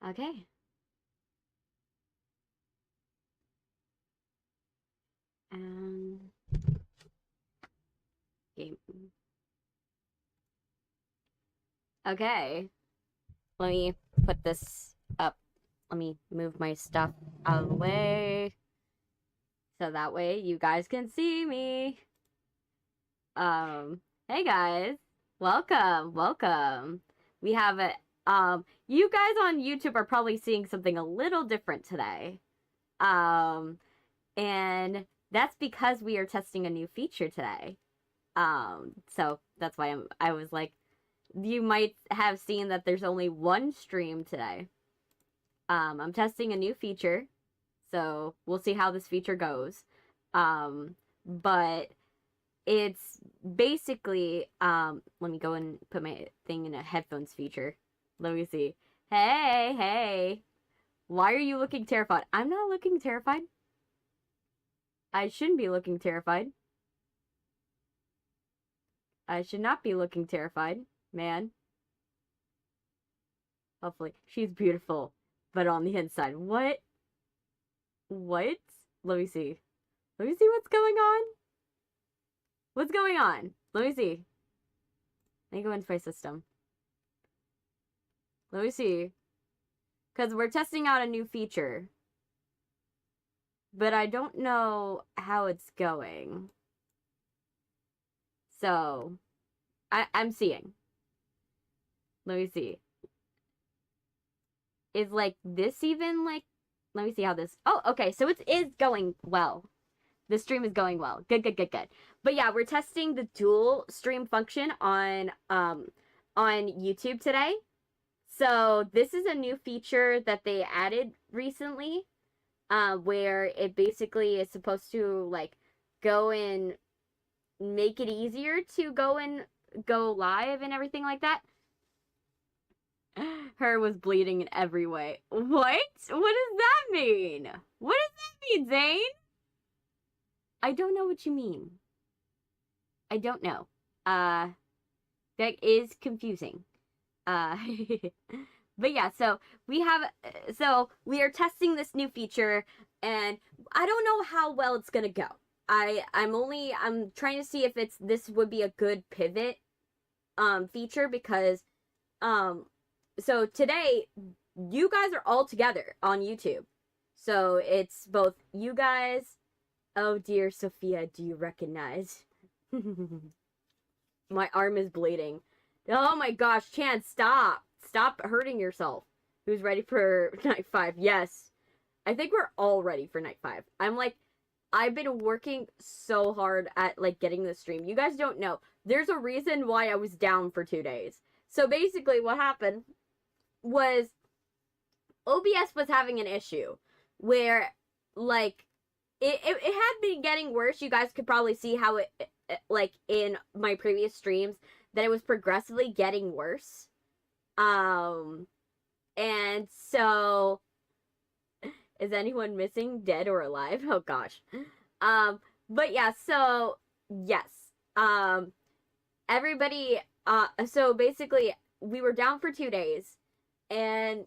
Okay. Game. Okay. Let me put this up. Let me move my stuff out of the way. So that way you guys can see me. Hey guys. Welcome. We have a, you guys on YouTube are probably seeing something a little different today. And that's because we are testing a new feature today. So that's why I was like, you might have seen that there's only one stream today. I'm testing a new feature, so we'll see how this feature goes. But it's basically, let me go and put my thing in a headphones feature. Let me see. Hey. Why are you looking terrified? I'm not looking terrified. I shouldn't be looking terrified. I should not be looking terrified, man. Hopefully. She's beautiful, but on the inside. What? What? Let me see. Let me see what's going on. What's going on? Let me see. Let me go into my system. Let me see. Because we're testing out a new feature. But I don't know how it's going. So, I'm seeing. Let me see. Is like this even like, let me see how this, oh, okay, so it is going well. The stream is going well. Good. But yeah, we're testing the dual stream function on YouTube today. So this is a new feature that they added recently, where it basically is supposed to like go and make it easier to go live and everything like that. Her was bleeding in every way. What? What does that mean? What does that mean, Zane? I don't know what you mean. I don't know. That is confusing. But yeah, so we are testing this new feature, and I don't know how well it's gonna go. I'm trying to see if this would be a good pivot feature, because so today you guys are all together on YouTube. So it's both you guys. Oh dear, Sophia, do you recognize? My arm is bleeding. Oh my gosh, Chan, stop. Stop hurting yourself. Who's ready for night 5? Yes. I think we're all ready for night 5. I've been working so hard at like getting the stream. You guys don't know. There's a reason why I was down for 2 days. So basically what happened was OBS was having an issue where like it had been getting worse. You guys could probably see how it like in my previous streams that it was progressively getting worse. And so is anyone missing, dead or alive? Oh gosh. But yeah, so yes. Everybody so basically we were down for 2 days, and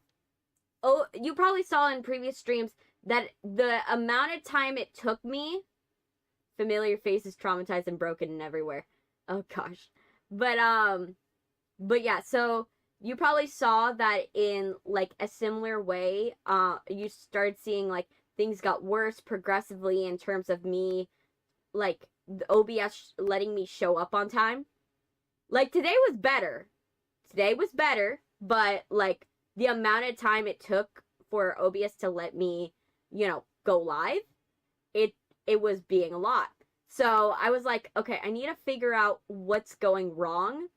oh, you probably saw in previous streams that the amount of time it took me, familiar faces, traumatized and broken and everywhere. Oh gosh. But yeah, so you probably saw that in like a similar way, you started seeing like things got worse progressively in terms of me, like the OBS letting me show up on time. Like today was better, but like the amount of time it took for OBS to let me, go live, it was being a lot. So I was like, okay, I need to figure out what's going wrong,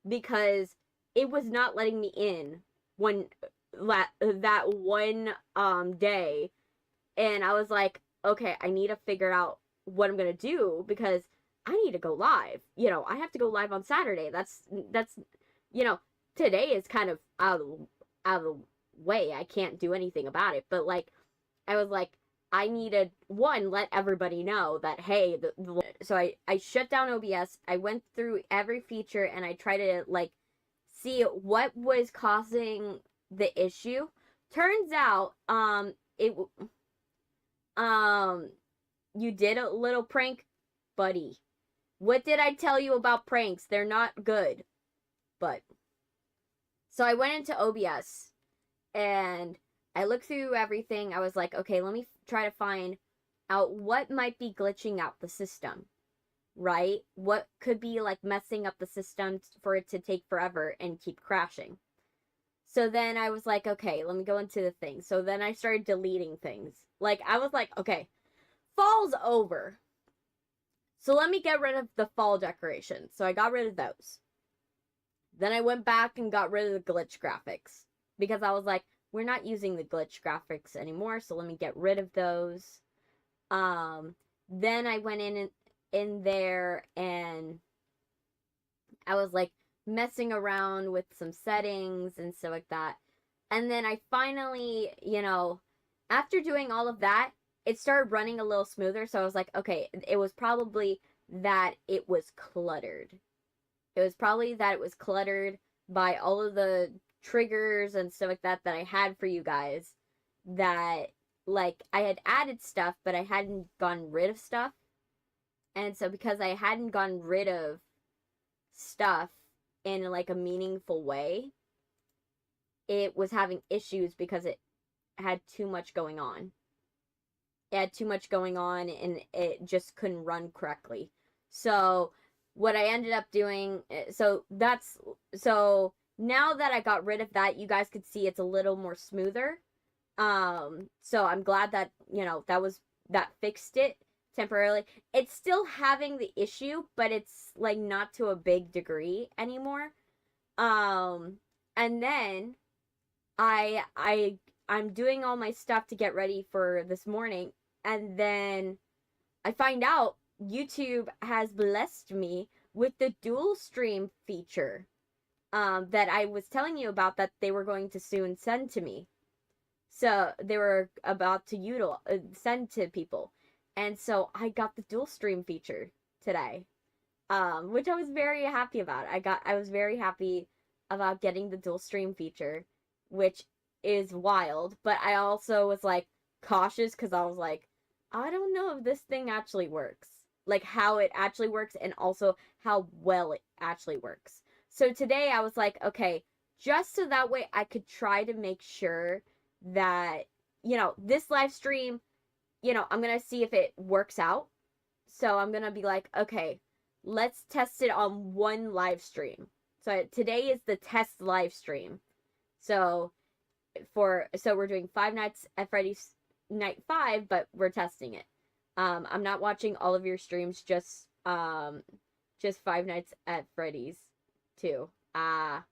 because it was not letting me in when that one day, and I was like, okay, I need to figure out what I'm gonna do, because I need to go live. I have to go live on Saturday. That's today is kind of out of the way. I can't do anything about it. But like, I was like, I needed let everybody know that hey, so I shut down OBS. I went through every feature and I tried to like see what was causing the issue turns out, you did a little prank, buddy. What did I tell you about pranks? They're not good. But, so I went into OBS, and I looked through everything. I was like, okay, let me try to find out what might be glitching out the system, right? What could be like messing up the system for it to take forever and keep crashing. So then I was like, okay, let me go into the thing. So then I started deleting things. Like, I was like, okay, fall's over. So let me get rid of the fall decorations. So I got rid of those. Then I went back and got rid of the glitch graphics. Because I was like, we're not using the glitch graphics anymore, so let me get rid of those. Then I went in there and I was like messing around with some settings and stuff like that. And then I finally, after doing all of that, it started running a little smoother. So I was like, okay, it was probably that it was cluttered. It was probably that it was cluttered by all of the triggers and stuff like that I had for you guys. That, like, I had added stuff, but I hadn't gotten rid of stuff. And so because I hadn't gotten rid of stuff in, like, a meaningful way, it was having issues because it had too much going on. It had too much going on, and it just couldn't run correctly. So what I ended up doing, so now that I got rid of that, you guys could see it's a little more smoother. So I'm glad that, that fixed it temporarily. It's still having the issue, but it's like not to a big degree anymore. And then I'm doing all my stuff to get ready for this morning, and then I find out YouTube has blessed me with the dual stream feature that I was telling you about that they were going to soon send to me. So they were about to send to people. And so I got the dual stream feature today, which I was very happy about. I was very happy about getting the dual stream feature, which is wild. But I also was like cautious because I was like, I don't know if this thing actually works. Like how it actually works and also how well it actually works. So today I was like, okay, just so that way I could try to make sure that, this live stream, I'm going to see if it works out. So I'm going to be like, okay, let's test it on one live stream. So today is the test live stream. So we're doing Five Nights at Freddy's Night 5, but we're testing it. I'm not watching all of your streams, just Five Nights at Freddy's 2. But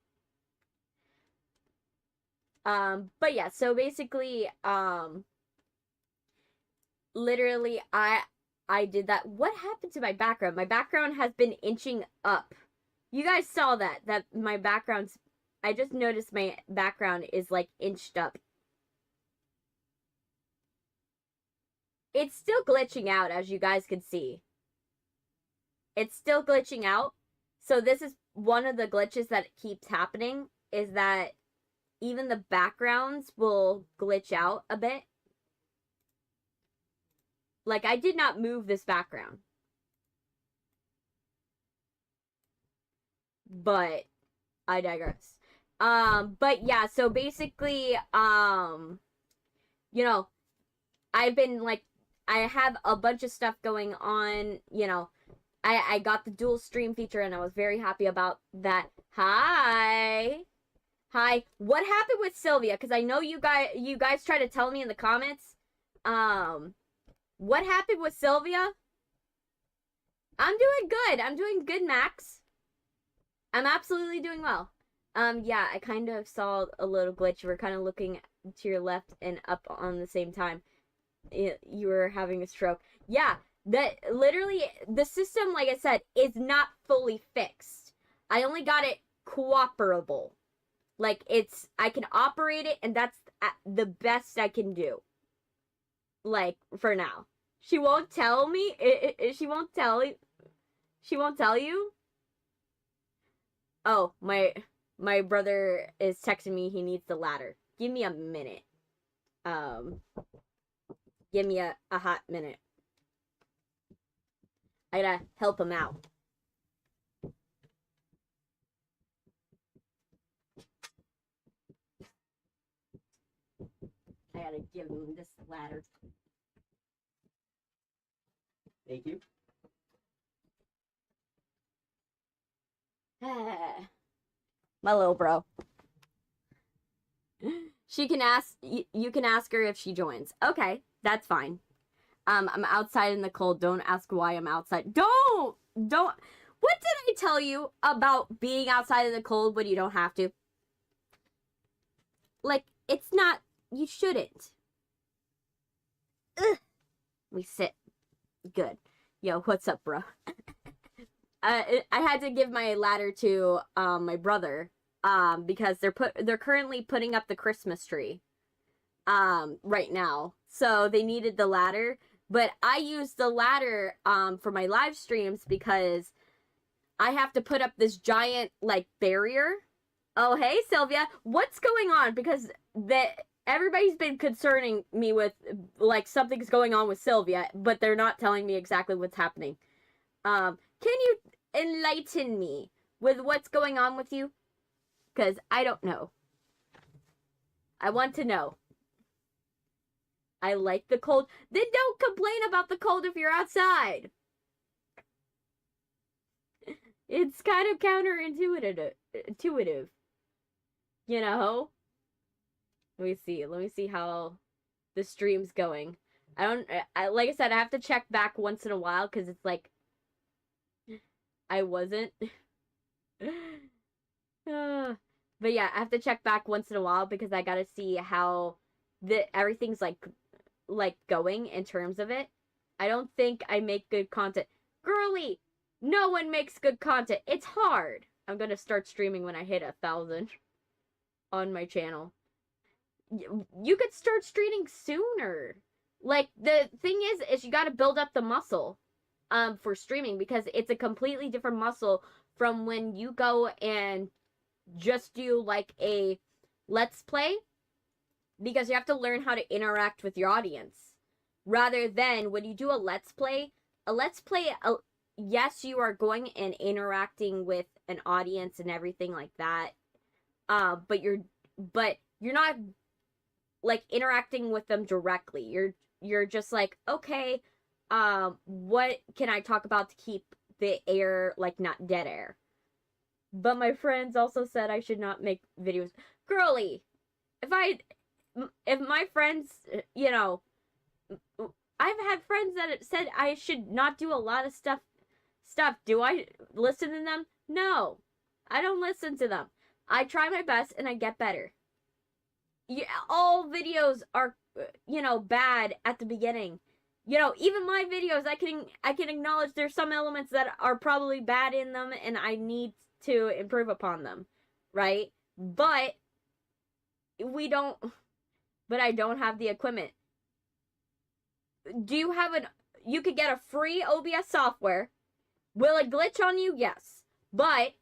yeah, so basically, literally, I did that. What happened to my background? My background has been inching up. You guys saw that my background's, I just noticed my background is like inched up. It's still glitching out, as you guys can see. It's still glitching out. So this is one of the glitches that keeps happening, is that even the backgrounds will glitch out a bit. Like, I did not move this background. But I digress. But yeah, so basically, I've been like, I have a bunch of stuff going on, I got the dual stream feature and I was very happy about that. Hi. What happened with Sylvia? Because I know you guys try to tell me in the comments. What happened with Sylvia? I'm doing good, Max. I'm absolutely doing well. Yeah, I kind of saw a little glitch. You were kind of looking to your left and up on the same time. You were having a stroke. Yeah, that literally, the system, like I said, is not fully fixed. I only got it cooperable. Like, I can operate it, and that's the best I can do. Like, for now. She won't tell me? She won't tell you? She won't tell you? Oh, my brother is texting me he needs the ladder. Give me a minute. Um, give me a hot minute. I gotta help him out. I gotta give him this ladder. Thank you. My little bro. She can ask, you can ask her if she joins. Okay, that's fine. I'm outside in the cold. Don't ask why I'm outside. Don't. What did I tell you about being outside in the cold when you don't have to? Like, it's not, you shouldn't. Ugh. We sit. Good. Yo, what's up, bro? I had to give my ladder to my brother because they're currently putting up the Christmas tree right now. So they needed the ladder, but I used the ladder for my live streams because I have to put up this giant like barrier. Oh, hey Sylvia, what's going on? Because everybody's been concerning me with like something's going on with Sylvia, but they're not telling me exactly what's happening. Can you enlighten me with what's going on with you? Because I don't know. I want to know. I like the cold. Then don't complain about the cold if you're outside. It's kind of counterintuitive. You know? Let me see how the stream's going. Like I said, I have to check back once in a while because it's like I wasn't. But yeah, I have to check back once in a while because I gotta see how everything's like going in terms of it. I don't think I make good content. Girly, no one makes good content. It's hard. I'm gonna start streaming when I hit 1,000 on my channel. You could start streaming sooner. Like, the thing is you gotta build up the muscle for streaming because it's a completely different muscle from when you go and just do like a let's play, because you have to learn how to interact with your audience rather than when you do a let's play, yes, you are going and interacting with an audience and everything like that, but you're not like interacting with them directly. You're just like, okay, what can I talk about to keep the air like not dead air? But my friends also said I should not make videos. Girly, if my friends, you know, I've had friends that said I should not do a lot of stuff. Do I listen to them? No, I don't listen to them. I try my best and I get better. All videos are, you know, bad at the beginning. You know, even my videos, I can acknowledge there's some elements that are probably bad in them and I need to improve upon them, right? But I don't have the equipment. You could get a free OBS software. Will it glitch on you? Yes. But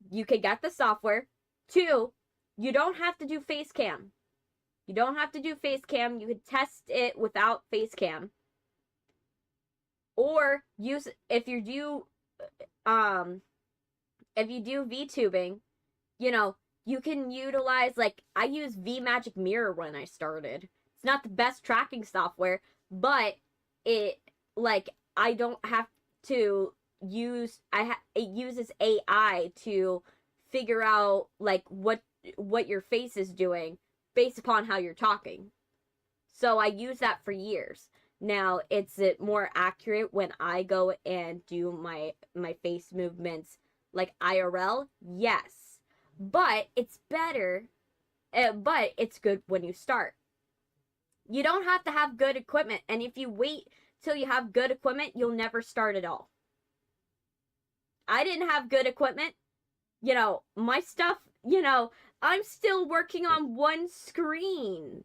you could get the software. 2, you don't have to do face cam. You could test it without face cam. Or if you do VTubing, you know, you can utilize, like, I use VMagic Mirror when I started. It's not the best tracking software, but it, like, I don't have to use, it uses AI to figure out, like, what your face is doing based upon how you're talking. So I use that for years. Now, is it more accurate when I go and do my face movements like IRL? Yes. But it's better, but it's good when you start. You don't have to have good equipment, and if you wait till you have good equipment, you'll never start at all. I didn't have good equipment. You know, my stuff, you know, I'm still working on one screen.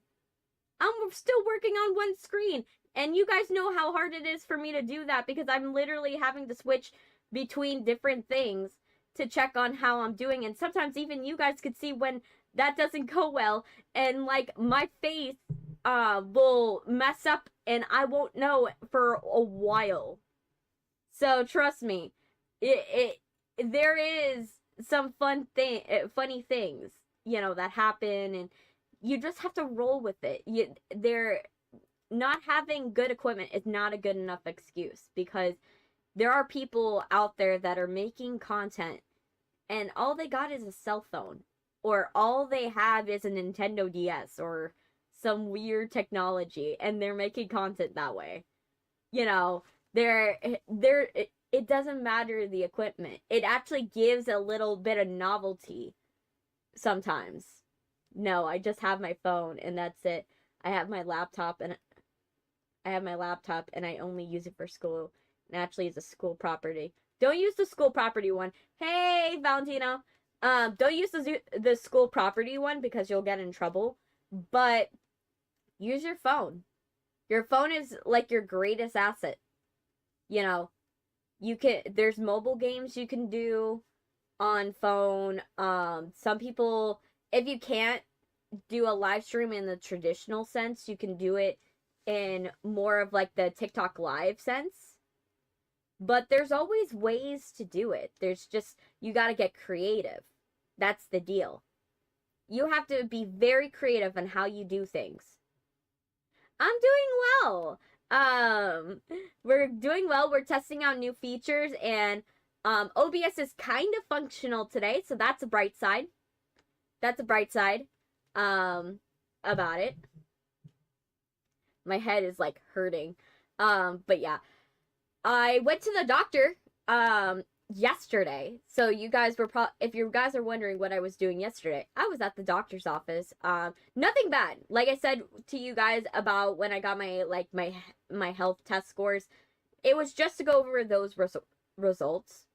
And you guys know how hard it is for me to do that because I'm literally having to switch between different things to check on how I'm doing. And sometimes even you guys could see when that doesn't go well, and like my face will mess up and I won't know for a while. So trust me, there is some funny things, you know, that happen, and you just have to roll with it. They're not having good equipment is not a good enough excuse, because there are people out there that are making content and all they got is a cell phone, or all they have is a Nintendo DS or some weird technology, and they're making content that way. You know, it doesn't matter the equipment. It actually gives a little bit of novelty sometimes. No, I just have my phone and that's it. I have my laptop and I only use it for school. And actually it's a school property. Don't use the school property one. Hey, Valentino. Don't use the school property one because you'll get in trouble. But use your phone. Your phone is like your greatest asset. You know, there's mobile games you can do on phone. Some people, if you can't do a live stream in the traditional sense, you can do it in more of like the TikTok live sense. But there's always ways to do it. There's just, you gotta get creative. That's the deal. You have to be very creative on how you do things. I'm doing well. We're doing well. We're testing out new features, and OBS is kind of functional today, so that's a bright side. That's a bright side about it. My head is like hurting. But yeah. I went to the doctor yesterday. So you guys were if you guys are wondering what I was doing yesterday, I was at the doctor's office. Nothing bad. Like I said to you guys about when I got my health test scores, it was just to go over those results.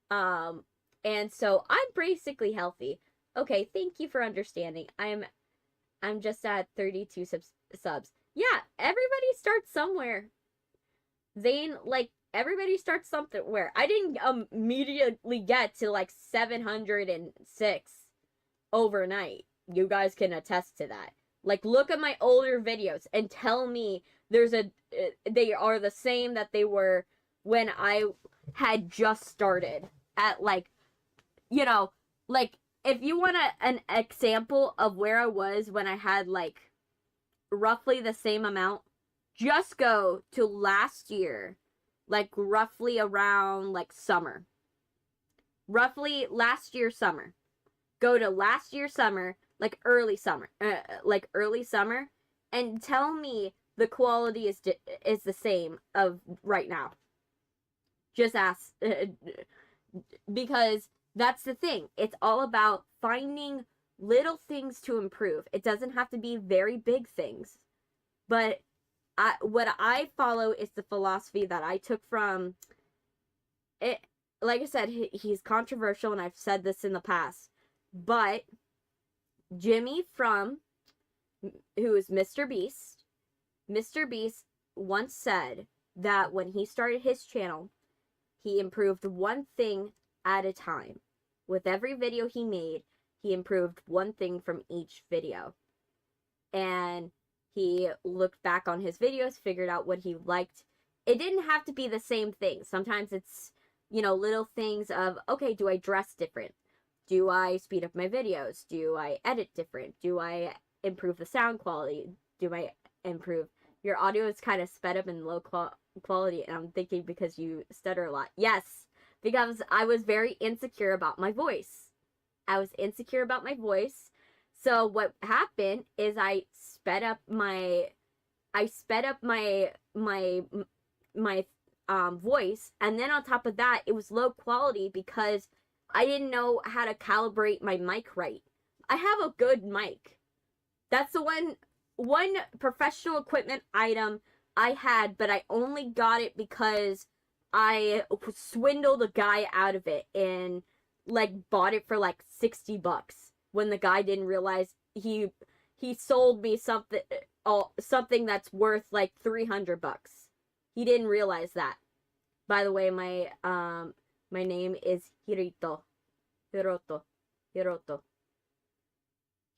And so I'm basically healthy. Okay, thank you for understanding. I'm just at 32 subs. Yeah, everybody starts somewhere. Zane, like, everybody starts somewhere. I didn't immediately get to like 706 overnight. You guys can attest to that. Like, look at my older videos and tell me they are the same that they were when I had just started at, like, you know, like, if you want an example of where I was when I had like roughly the same amount, just go to last year, like roughly around like summer. Roughly last year summer. Go to last year summer, like early summer, and tell me the quality is the same of right now. Just ask, because that's the thing. It's all about finding little things to improve. It doesn't have to be very big things, but what I follow is the philosophy that I took from it. Like I said, he's controversial, and I've said this in the past, but Jimmy from, who is Mr. Beast once said that when he started his channel, he improved one thing at a time. With every video he made, he improved one thing from each video. And he looked back on his videos, figured out what he liked. It didn't have to be the same thing. Sometimes it's, you know, little things of, okay, do I dress different? Do I speed up my videos? Do I edit different? Do I improve the sound quality? Do I improve... Your audio is kind of sped up and low quality, and I'm thinking because you stutter a lot. Yes, because I was very insecure about my voice. So what happened is I sped up my voice, and then on top of that, it was low quality because I didn't know how to calibrate my mic right. I have a good mic. That's the one professional equipment item I had, but I only got it because I swindled a guy out of it and like bought it for like $60 when the guy didn't realize he sold me something that's worth like $300. He didn't realize that. By the way, my name is Hiroto.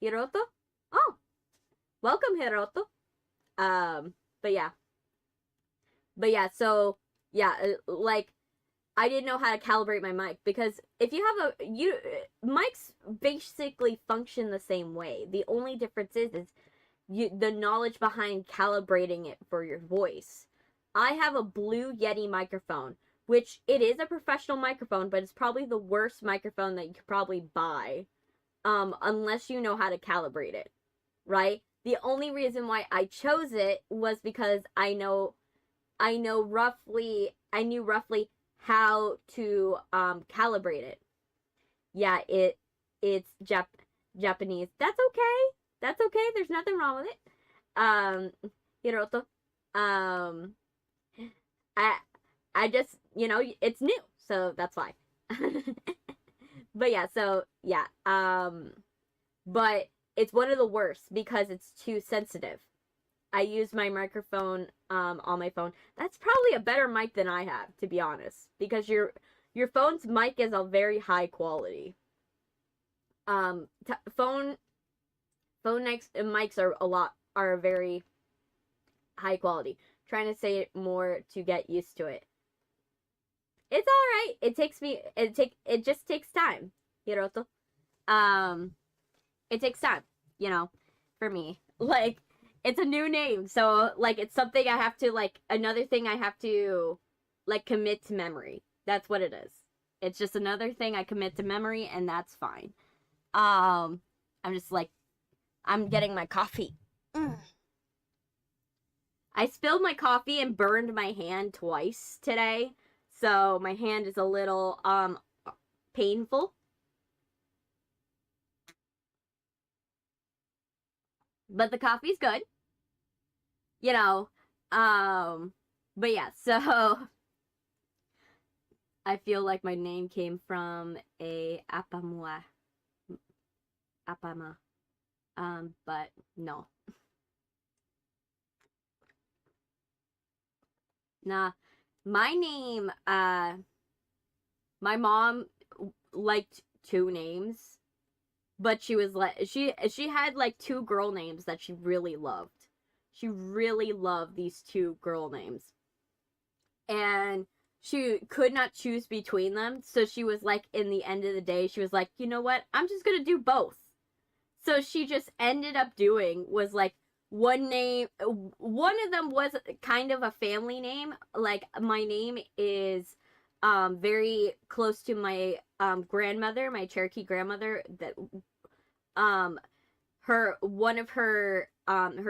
Hiroto? Oh, welcome, Hiroto. But yeah. But yeah, so, yeah, like, I didn't know how to calibrate my mic because if you have mics basically function the same way. The only difference is the knowledge behind calibrating it for your voice. I have a Blue Yeti microphone, which it is a professional microphone, but it's probably the worst microphone that you could probably buy, unless you know how to calibrate it, right? The only reason why I chose it was because I knew roughly how to calibrate it. Yeah, it's Japanese. That's okay. That's okay. There's nothing wrong with it. Hiroto. Um, I just, it's new, so that's why. But yeah, so yeah. But it's one of the worst because it's too sensitive. I use my microphone on my phone. That's probably a better mic than I have, to be honest, because your phone's mic is a very high quality. Phone mics are very high quality. Trying to say it more to get used to it. It's all right. It just takes time, Hiroto. It takes time, for me. Like, it's a new name, so like it's something I have to another thing I have to commit to memory. That's what it is. It's just another thing I commit to memory, and that's fine. I'm just I'm getting my coffee. I spilled my coffee and burned my hand twice today, so my hand is a little painful. But the coffee's good. But yeah, so I feel like my name came from a Apama. But no. Nah, my name, my mom liked two names, but she was she had two girl names that she really loved. She really loved these two girl names. And she could not choose between them, so she was in the end of the day, she was like, you know what? I'm just gonna do both. So she just ended up doing was one name. One of them was kind of a family name. My name is very close to my grandmother, my Cherokee grandmother. That her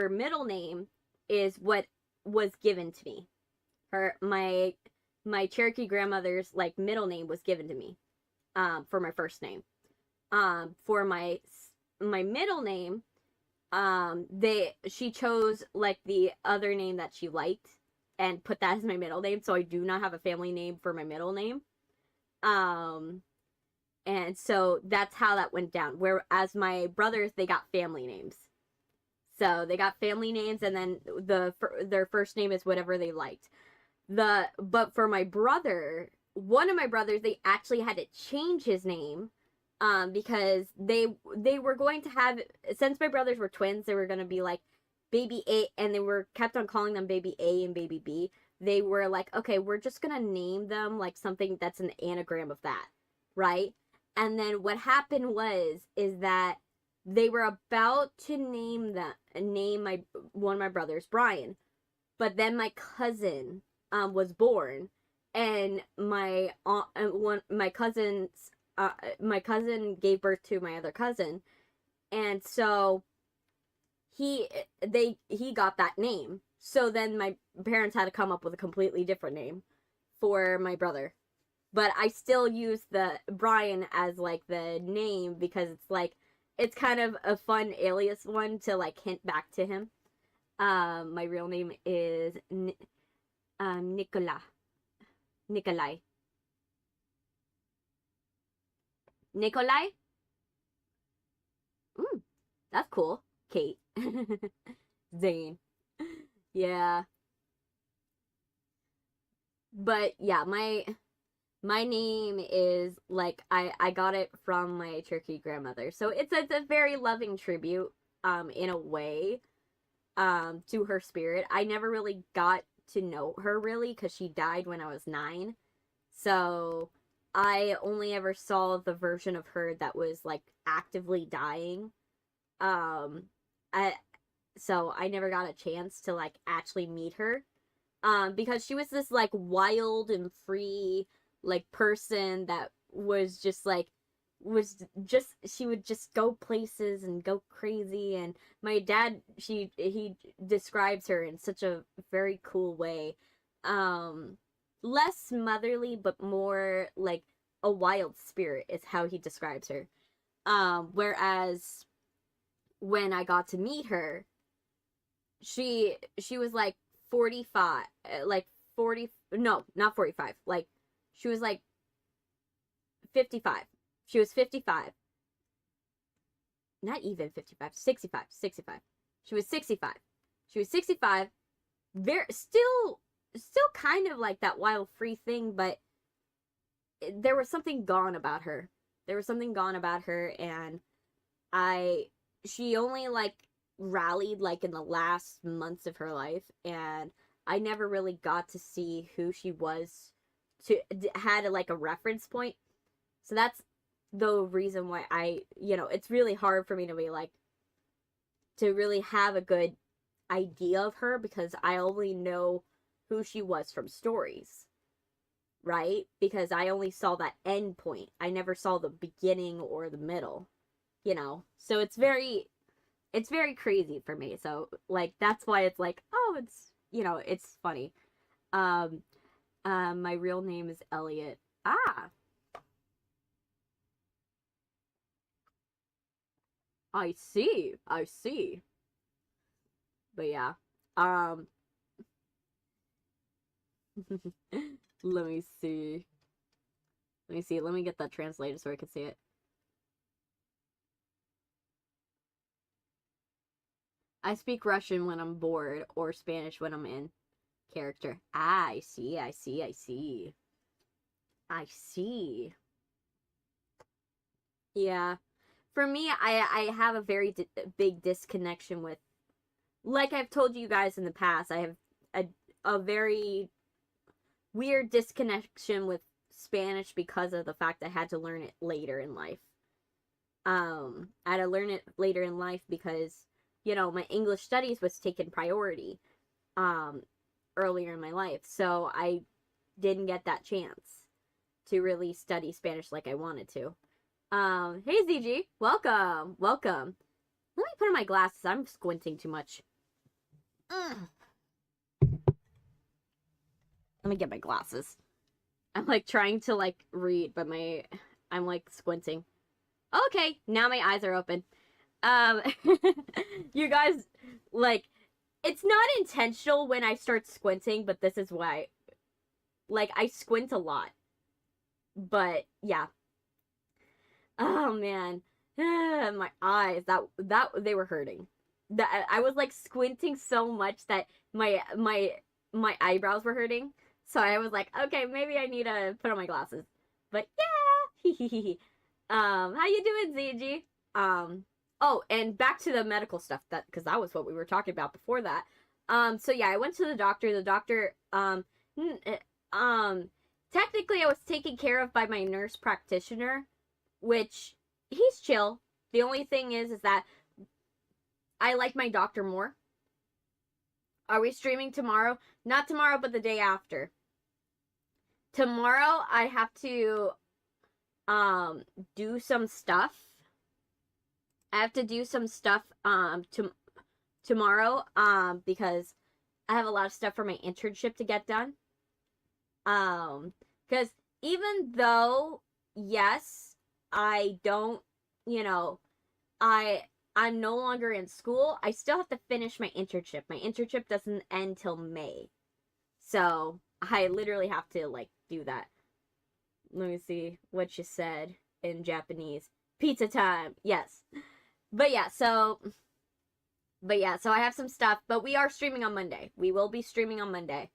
middle name is what was given to me. My Cherokee grandmother's middle name was given to me for my first name. For my middle name, she chose the other name that she liked and put that as my middle name, so I do not have a family name for my middle name. And so that's how that went down. Whereas my brothers, they got family names. So they got family names, and then their first name is whatever they liked. But for my brother, one of my brothers, they actually had to change his name, because they were going to have, since my brothers were twins, they were going to be baby A, and they were kept on calling them baby A and baby B. They were okay, we're just going to name them something that's an anagram of that, right? And then what happened is that they were about to name one of my brothers Brian, but then my cousin was born, and my cousin gave birth to my other cousin, and so he got that name. So then my parents had to come up with a completely different name for my brother. But I still use the Brian as the name because it's kind of a fun alias one to hint back to him. My real name is Nikolai. Nikolai? That's cool. Kate. Zane. Yeah. But yeah, My name is, like, I got it from my Turkey grandmother. So it's a very loving tribute, in a way, to her spirit. I never really got to know her really because she died when I was 9. So I only ever saw the version of her that was like actively dying. Um I so I never got a chance to like actually meet her. Because she was this like wild and free like person that was just she would just go places and go crazy. And my dad, he describes her in such a very cool way. um Less motherly but more like a wild spirit is how he describes her. Whereas when I got to meet her, she was like 45, like 40, no, not 45, like she was like 55. She was 55. Not even 55, 65, 65. She was 65. She was 65. Very still kind of like that wild free thing, but there was something gone about her. There was something gone about her, and I she only like rallied like in the last months of her life, and I never really got to see who she was, to had like a reference point. So that's the reason why it's really hard for me to be like to really have a good idea of her, because I only know who she was from stories, right? Because I only saw that end point. I never saw the beginning or the middle. So it's very crazy for me. So like that's why it's like, oh, it's funny. Um my real name is Elliot. Ah, I see. I see. But yeah. Um let me see. Let me see. Let me get that translated so I can see it. I speak Russian when I'm bored or Spanish when I'm in character. Ah, I see. I see. I see. I see. Yeah. For me, I have a very big disconnection with, like I've told you guys in the past, I have a very weird disconnection with Spanish because of the fact I had to learn it later in life. I had to learn it later in life because, my English studies was taken priority um earlier in my life. So I didn't get that chance to really study Spanish like I wanted to. Hey ZG, welcome, welcome. Let me put on my glasses. I'm squinting too much. Ugh. Let me get my glasses. I'm like trying to like read, but I'm like squinting. Okay, now my eyes are open. Um, you guys, like, it's not intentional when I start squinting, but this is why. Like, I squint a lot. But yeah. Oh man, my eyes, that they were hurting. That I was like squinting so much that my eyebrows were hurting. So I was like, okay, maybe I need to put on my glasses. But yeah, how you doing, ZG? Oh, and back to the medical stuff, that because that was what we were talking about before that. So yeah, I went to the doctor. The doctor, um, technically I was taken care of by my nurse practitioner, which he's chill. The only thing is that I like my doctor more. Are we streaming tomorrow? Not tomorrow, but the day after. Tomorrow I have to do some stuff. I have to do some stuff tomorrow because I have a lot of stuff for my internship to get done. Because even though, yes, I don't, I'm no longer in school, I still have to finish my internship. My internship doesn't end till May. So I literally have to like do that. Let me see what you said in Japanese. Pizza time. Yes. But yeah, so I have some stuff, but we are streaming on Monday. We will be streaming on Monday.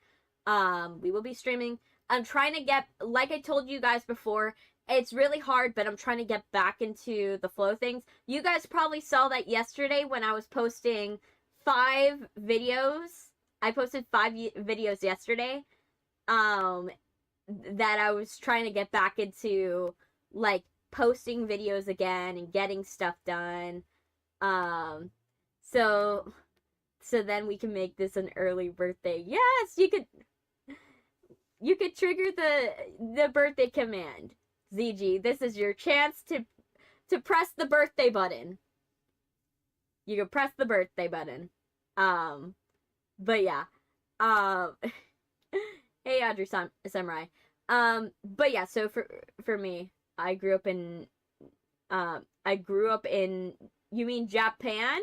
We will be streaming. I'm trying to get, like I told you guys before, it's really hard, but I'm trying to get back into the flow of things. You guys probably saw that yesterday when I was posting 5 videos. I posted 5 videos yesterday. That I was trying to get back into, like, posting videos again and getting stuff done. So then we can make this an early birthday. Yes, you could trigger the birthday command. ZG, this is your chance to press the birthday button. You can press the birthday button. But yeah. Hey, Audrey Samurai. But yeah, so for me, I grew up in, you mean Japan?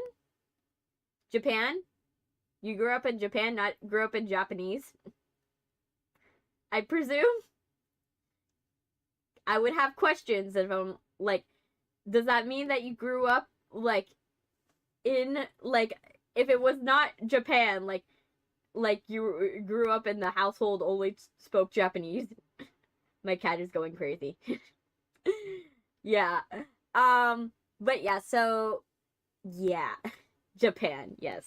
Japan? You grew up in Japan, not grew up in Japanese? I presume? I would have questions if I'm, like, does that mean that you grew up, like, in, like, if it was not Japan, like you grew up in the household only spoke Japanese? My cat is going crazy. Yeah. But yeah, so, yeah. Japan, yes.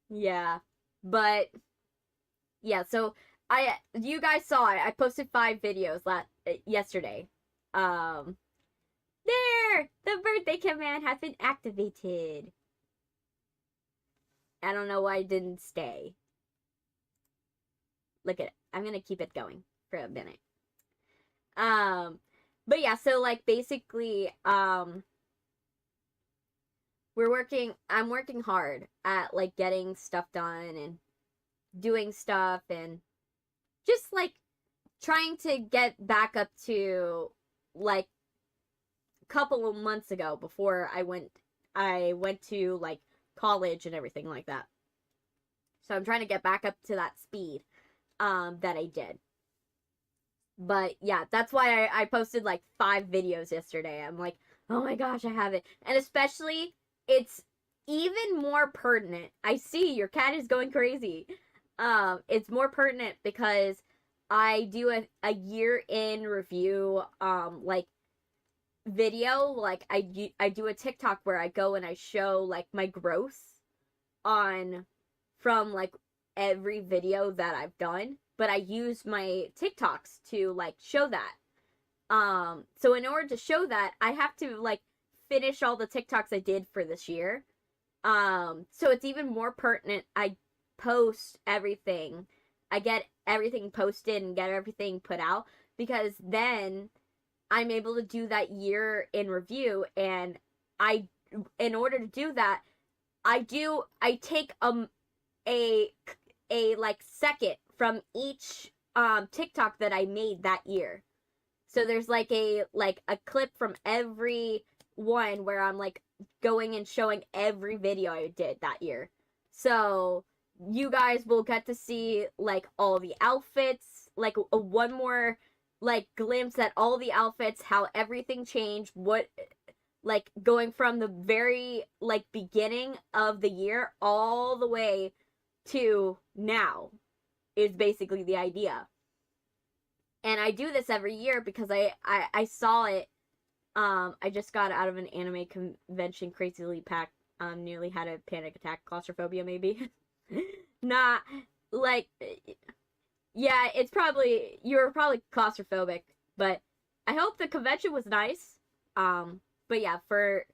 Yeah. But, yeah, so, you guys saw it. I posted 5 videos yesterday. There! The birthday command has been activated. I don't know why it didn't stay. Look at it. I'm gonna keep it going for a minute. But yeah, so, like, basically, I'm working hard at, like, getting stuff done and doing stuff and just, like, trying to get back up to, like, a couple of months ago before I went to, like, college and everything like that. So I'm trying to get back up to that speed that I did. But yeah, that's why I posted like 5 videos yesterday. I'm like, oh my gosh, I have it. And especially, it's even more pertinent. I see your cat is going crazy. It's more pertinent because I do a year in review like video. Like I do a TikTok where I go and I show like my growth from like every video that I've done, but I use my TikToks to like show that. So in order to show that, I have to like finish all the TikToks I did for this year. So it's even more pertinent. I post everything. I get everything posted and get everything put out, because then I'm able to do that year in review. And in order to do that, I take a like second from each TikTok that I made that year. So there's like a clip from every one where I'm like going and showing every video I did that year. So you guys will get to see like all the outfits, like one more like glimpse at all the outfits, how everything changed, what like going from the very like beginning of the year all the way to now is basically the idea. And I do this every year because I saw it. I just got out of an anime convention crazily packed. Nearly had a panic attack, claustrophobia maybe. Not like, yeah, you were probably claustrophobic, but I hope the convention was nice. But yeah, for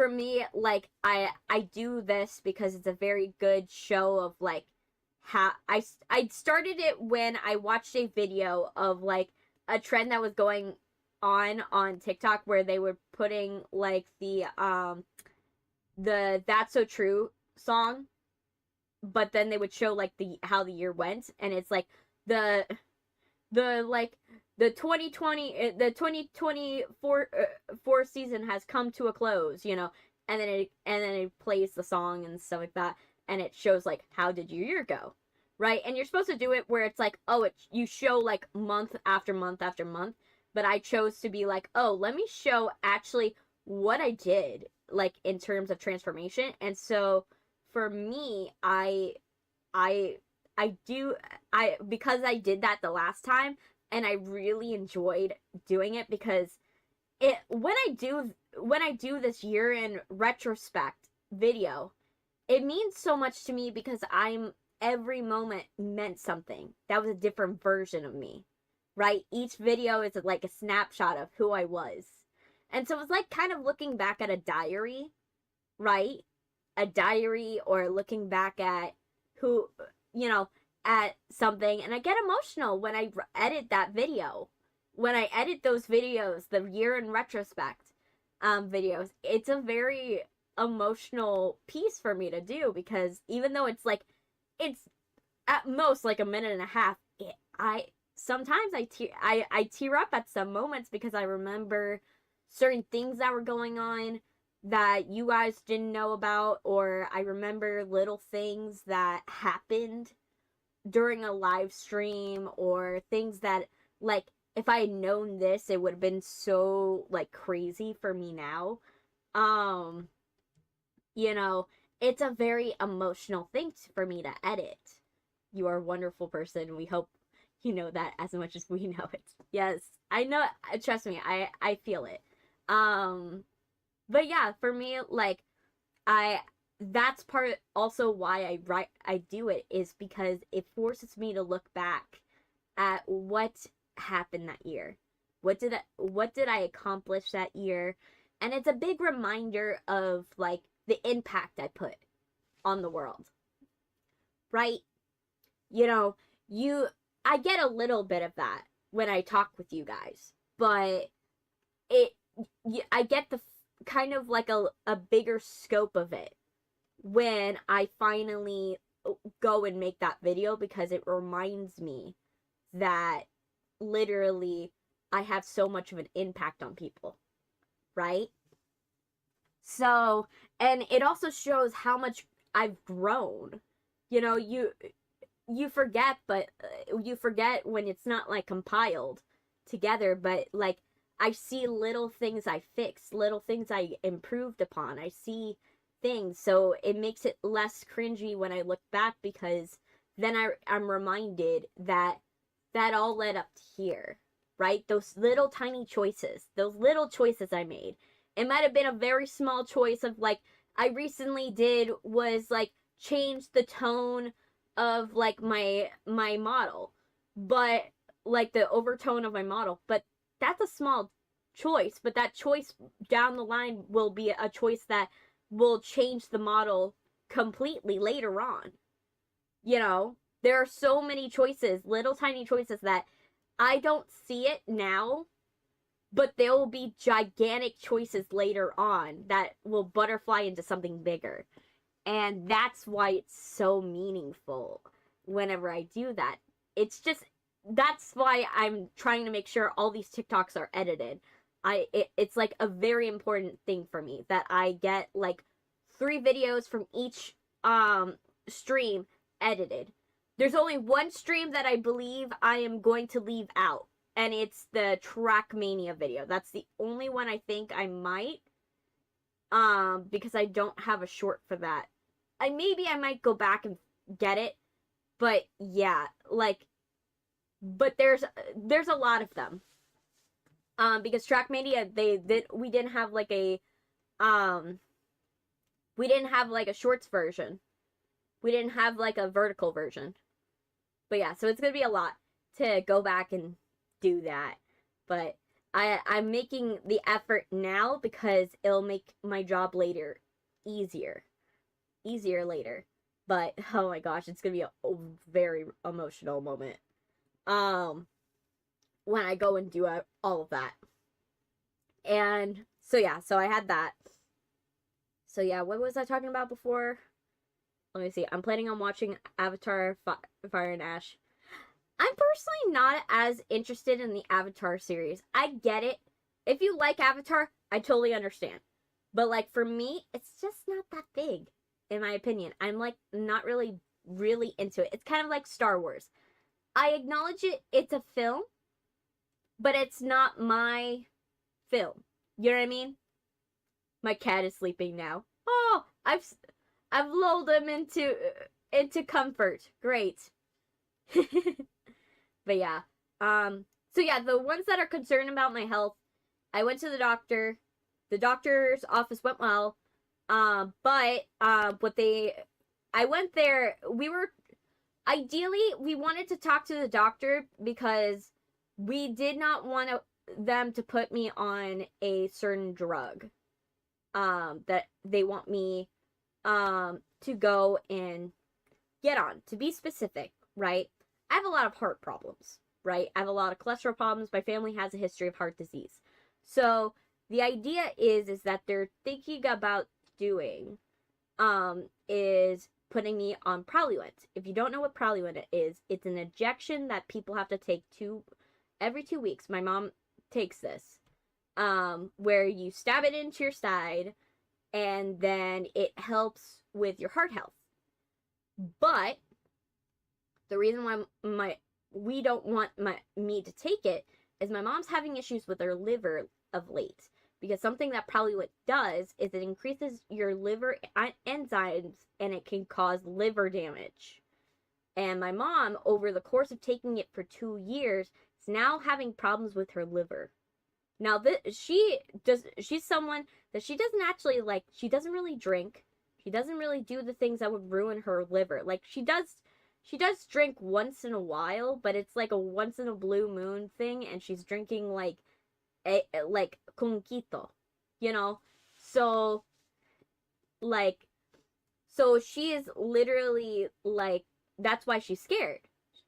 me, like I do this because it's a very good show of like how I started it when I watched a video of like a trend that was going on TikTok where they were putting like the That's So True song, but then they would show like how the year went, and it's like the 2024 season has come to a close, you know, and then it plays the song and stuff like that, and it shows like how did your year go, right? And you're supposed to do it where it's like, oh, you show like month after month after month, but I chose to be like, oh, let me show actually what I did like in terms of transformation. And so for me, I because I did that the last time, and I really enjoyed doing it, because when I do this year in retrospect video, it means so much to me, because every moment meant something. That was a different version of me, right? Each video is like a snapshot of who I was. And so it's like kind of looking back at a diary, right? A diary, or looking back at who, at something. And I get emotional when I edit that video. When I edit those videos, the year in retrospect videos, it's a very emotional piece for me to do, because even though it's at most like a minute and a half, sometimes I tear up at some moments, because I remember certain things that were going on that you guys didn't know about, or I remember little things that happened during a live stream, or things that, like, if I had known this, it would have been so, like, crazy for me now. It's a very emotional thing for me to edit. You are a wonderful person. We hope you know that as much as we know it. Yes, I know. Trust me, I feel it. But yeah, for me, like, that's part also why I do it, is because it forces me to look back at what happened that year. What did I accomplish that year? And it's a big reminder of, like, the impact I put on the world. Right? I get a little bit of that when I talk with you guys, but I get the kind of like a bigger scope of it when I finally go and make that video, because it reminds me that literally I have so much of an impact on people, right? So, and it also shows how much I've grown. You forget, but you forget when it's not like compiled together, but like I see little things I fixed, little things I improved upon. I see things, so it makes it less cringy when I look back, because then I'm reminded that all led up to here, right? Those little tiny choices, those little choices I made. It might have been a very small choice of, like, I recently did was like change the tone of like my model, but like the overtone of my model, but that's a small choice, but that choice down the line will be a choice that will change the model completely later on. There are so many choices, little tiny choices, that I don't see it now, but there will be gigantic choices later on that will butterfly into something bigger. And that's why it's so meaningful whenever I do that. That's why I'm trying to make sure all these TikToks are edited. It's like a very important thing for me that I get like 3 videos from each stream edited. There's only one stream that I believe I am going to leave out, and it's the Trackmania video. That's the only one I think I might, because I don't have a short for that. Maybe I might go back and get it, but yeah, like, but there's a lot of them. Because Trackmania, we didn't have like a shorts version. We didn't have like a vertical version. But yeah, so it's gonna be a lot to go back and do that. But I'm making the effort now, because it'll make my job later easier later. But oh my gosh, it's gonna be a very emotional moment when I go and do all of that. And so yeah, so I had that. So yeah, what was I talking about before? Let me see. I'm planning on watching Avatar Fire and Ash. I'm personally not as interested in the Avatar series. I get it. If you like Avatar, I totally understand. But like for me, it's just not that big, in my opinion. I'm like not really into it. It's kind of like Star Wars. I acknowledge it's a film, but it's not my film. You know what I mean? My cat is sleeping now. Oh, I've lulled him into comfort. Great. But yeah. So yeah, the ones that are concerned about my health, I went to the doctor. The doctor's office went well. But I went there. Ideally, we wanted to talk to the doctor because we did not want them to put me on a certain drug. That they want me, to go and get on. To be specific, right? I have a lot of heart problems, right? I have a lot of cholesterol problems. My family has a history of heart disease. So the idea is that they're thinking about doing, is putting me on Praluent. If you don't know what Praluent is, it's an injection that people have to take every 2 weeks. My mom takes this, where you stab it into your side, and then it helps with your heart health. But the reason why we don't want me to take it is my mom's having issues with her liver of late. Because something that Praluent does is it increases your liver enzymes and it can cause liver damage. And my mom, over the course of taking it for 2 years, is now having problems with her liver. Now, she's someone that she doesn't actually like. She doesn't really drink. She doesn't really do the things that would ruin her liver. Like, she does drink once in a while, but it's like a once in a blue moon thing, and she's drinking like conquito, you know? So she is literally like, that's why she's scared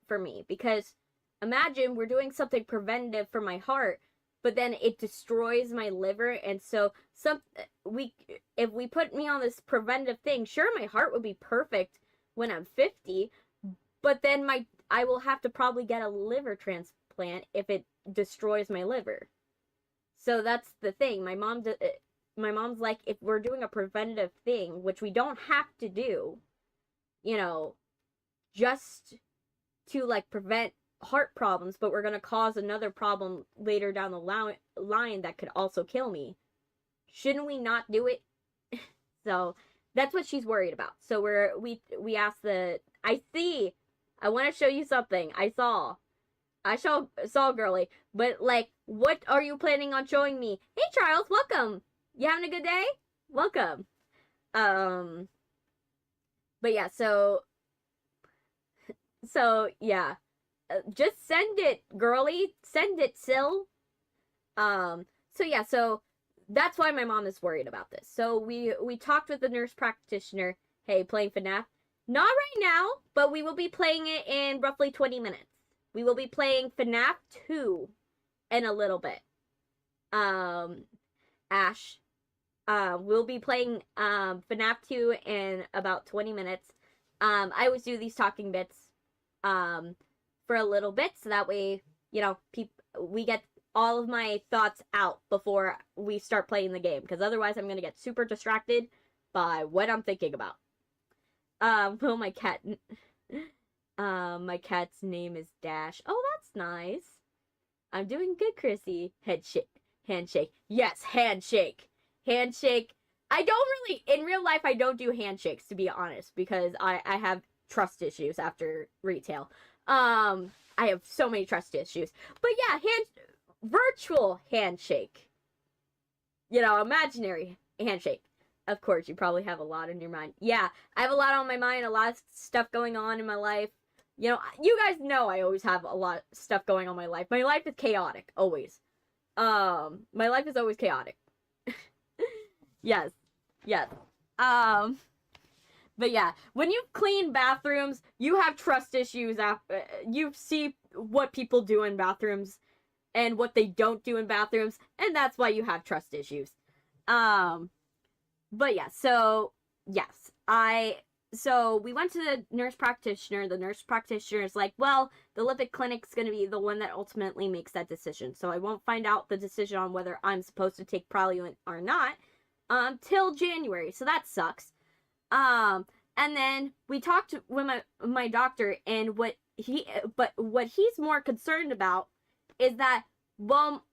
for me, because imagine we're doing something preventative for my heart, but then it destroys my liver, and so if we put me on this preventative thing, sure, my heart would be perfect when I'm 50, but then I will have to probably get a liver transplant if it destroys my liver. So that's the thing. My mom's like, if we're doing a preventative thing, which we don't have to do, just to like prevent heart problems, but we're going to cause another problem later down the line that could also kill me. Shouldn't we not do it? So that's what she's worried about. So we asked I want to show you something I saw girly, but like, what are you planning on showing me? Hey Charles, welcome. You having a good day? Welcome. But yeah, so yeah, just send it, girly. Send it, Sil. So yeah, so that's why my mom is worried about this. So we talked with the nurse practitioner. Hey, playing FNAF? Not right now, but we will be playing it in roughly 20 minutes. We will be playing FNAF 2 in a little bit. Ash. We'll be playing FNAF 2 in about 20 minutes. I always do these talking bits for a little bit, so that way, we get all of my thoughts out before we start playing the game, because otherwise I'm going to get super distracted by what I'm thinking about. Well, my cat's name is Dash. Oh, that's nice. I'm doing good, Chrissy. Handshake. Yes, handshake. Handshake. In real life, I don't do handshakes, to be honest, because I have trust issues after retail. I have so many trust issues. But yeah, virtual handshake. Imaginary handshake. Of course, you probably have a lot on your mind. Yeah, I have a lot on my mind, a lot of stuff going on in my life. You guys know I always have a lot of stuff going on in my life. My life is chaotic, always. My life is always chaotic. Yes. But yeah, when you clean bathrooms, you have trust issues. You see what people do in bathrooms and what they don't do in bathrooms, and that's why you have trust issues. But yeah, so yes, so we went to the nurse practitioner. The nurse practitioner is like, well, the lipid clinic's going to be the one that ultimately makes that decision. So I won't find out the decision on whether I'm supposed to take Praluent or not till January. So that sucks. And then we talked with my doctor, and what he's more concerned about is that, well,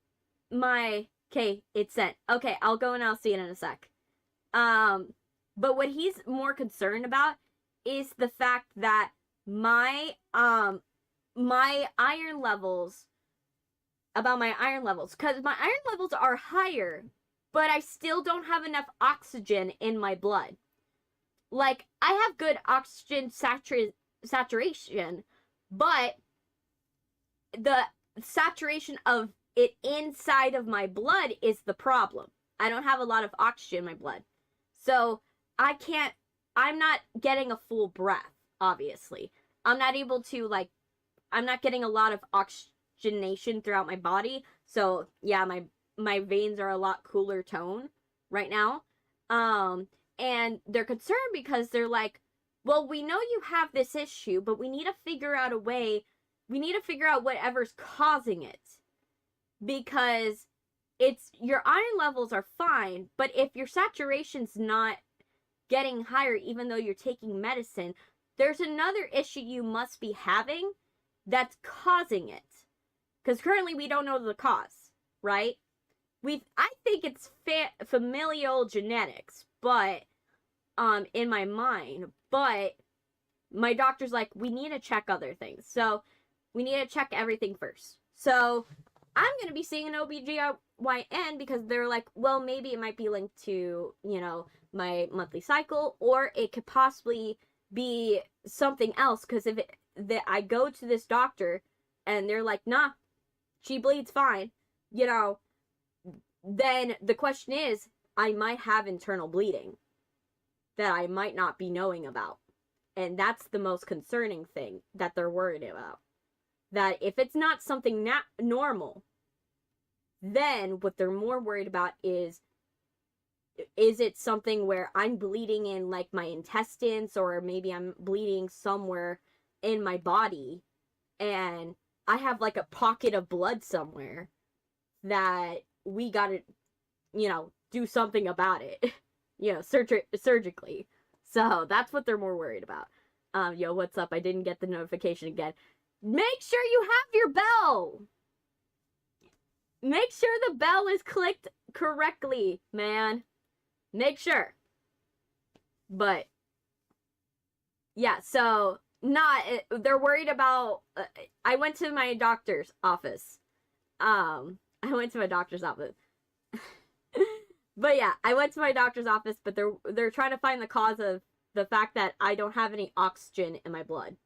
okay, it's sent. Okay, I'll go and I'll see it in a sec. But what he's more concerned about is the fact that my my iron levels, about my iron levels, because my iron levels are higher, but I still don't have enough oxygen in my blood. Like, I have good oxygen saturation, but the saturation of it inside of my blood is the problem. I don't have a lot of oxygen in my blood. So I'm not getting a full breath, obviously. I'm not able to, like, I'm not getting a lot of oxygenation throughout my body. So, yeah, my veins are a lot cooler tone right now. And they're concerned because they're like, well, we know you have this issue, but we need to figure out a way. We need to figure out whatever's causing it. Because your iron levels are fine, but if your saturation's not getting higher, even though you're taking medicine, there's another issue you must be having that's causing it. Because currently we don't know the cause, right? I think it's familial genetics, but in my mind, but my doctor's like, we need to check other things. So we need to check everything first. So I'm going to be seeing an OBGYN because they're like, well, maybe it might be linked to, my monthly cycle, or it could possibly be something else. Because if I go to this doctor and they're like, nah, she bleeds fine, then the question is, I might have internal bleeding that I might not be knowing about. And that's the most concerning thing that they're worried about. That if it's not something normal, then what they're more worried about is it something where I'm bleeding in, like, my intestines, or maybe I'm bleeding somewhere in my body, and I have, like, a pocket of blood somewhere that we gotta, do something about it, surgically. So that's what they're more worried about. Yo, what's up? I didn't get the notification again. Make sure you have your bell. Make sure the bell is clicked correctly, man. Make sure. But yeah, so they're worried about. I went to my doctor's office. But yeah, I went to my doctor's office, but they're trying to find the cause of the fact that I don't have any oxygen in my blood.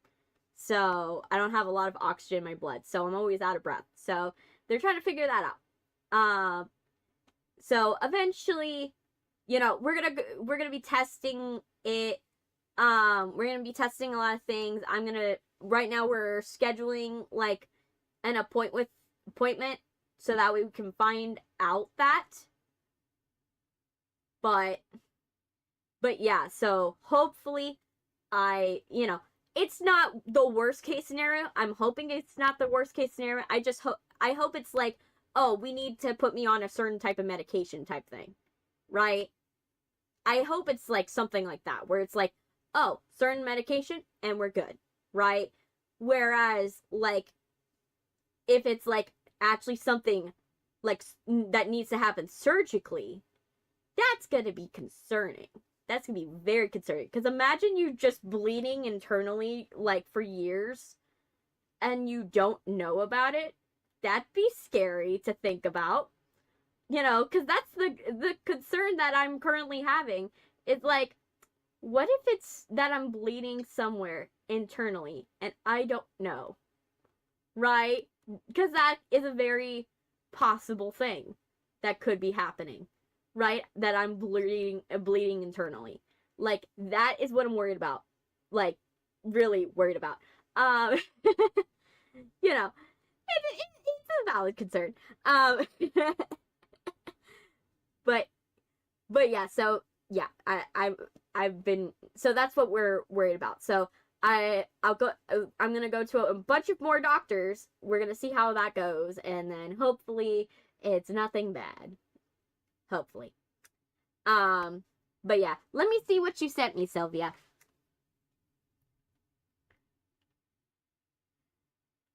So I don't have a lot of oxygen in my blood, so I'm always out of breath. So they're trying to figure that out. So eventually, we're gonna be testing it. We're gonna be testing a lot of things. Right now we're scheduling, like, an appointment so that we can find out that. But yeah, so hopefully it's not the worst case scenario. I'm hoping it's not the worst case scenario. I hope it's like, oh, we need to put me on a certain type of medication type thing, right? I hope it's like something like that, where it's like, oh, certain medication and we're good, right? Whereas, like, if it's like actually something like that needs to happen surgically, that's gonna be concerning. That's gonna be very concerning. Because imagine you just bleeding internally, like, for years, and you don't know about it. That'd be scary to think about. Because that's the concern that I'm currently having. It's like, what if it's that I'm bleeding somewhere internally and I don't know? Right? Because that is a very possible thing that could be happening. Right? That I'm bleeding internally. Like, that is what I'm worried about. Like, really worried about. It's a valid concern. But yeah, so yeah, I've been, so that's what we're worried about. So I'm gonna go to a bunch of more doctors. We're gonna see how that goes, and then hopefully it's nothing bad. Hopefully. But yeah, let me see what you sent me, Sylvia.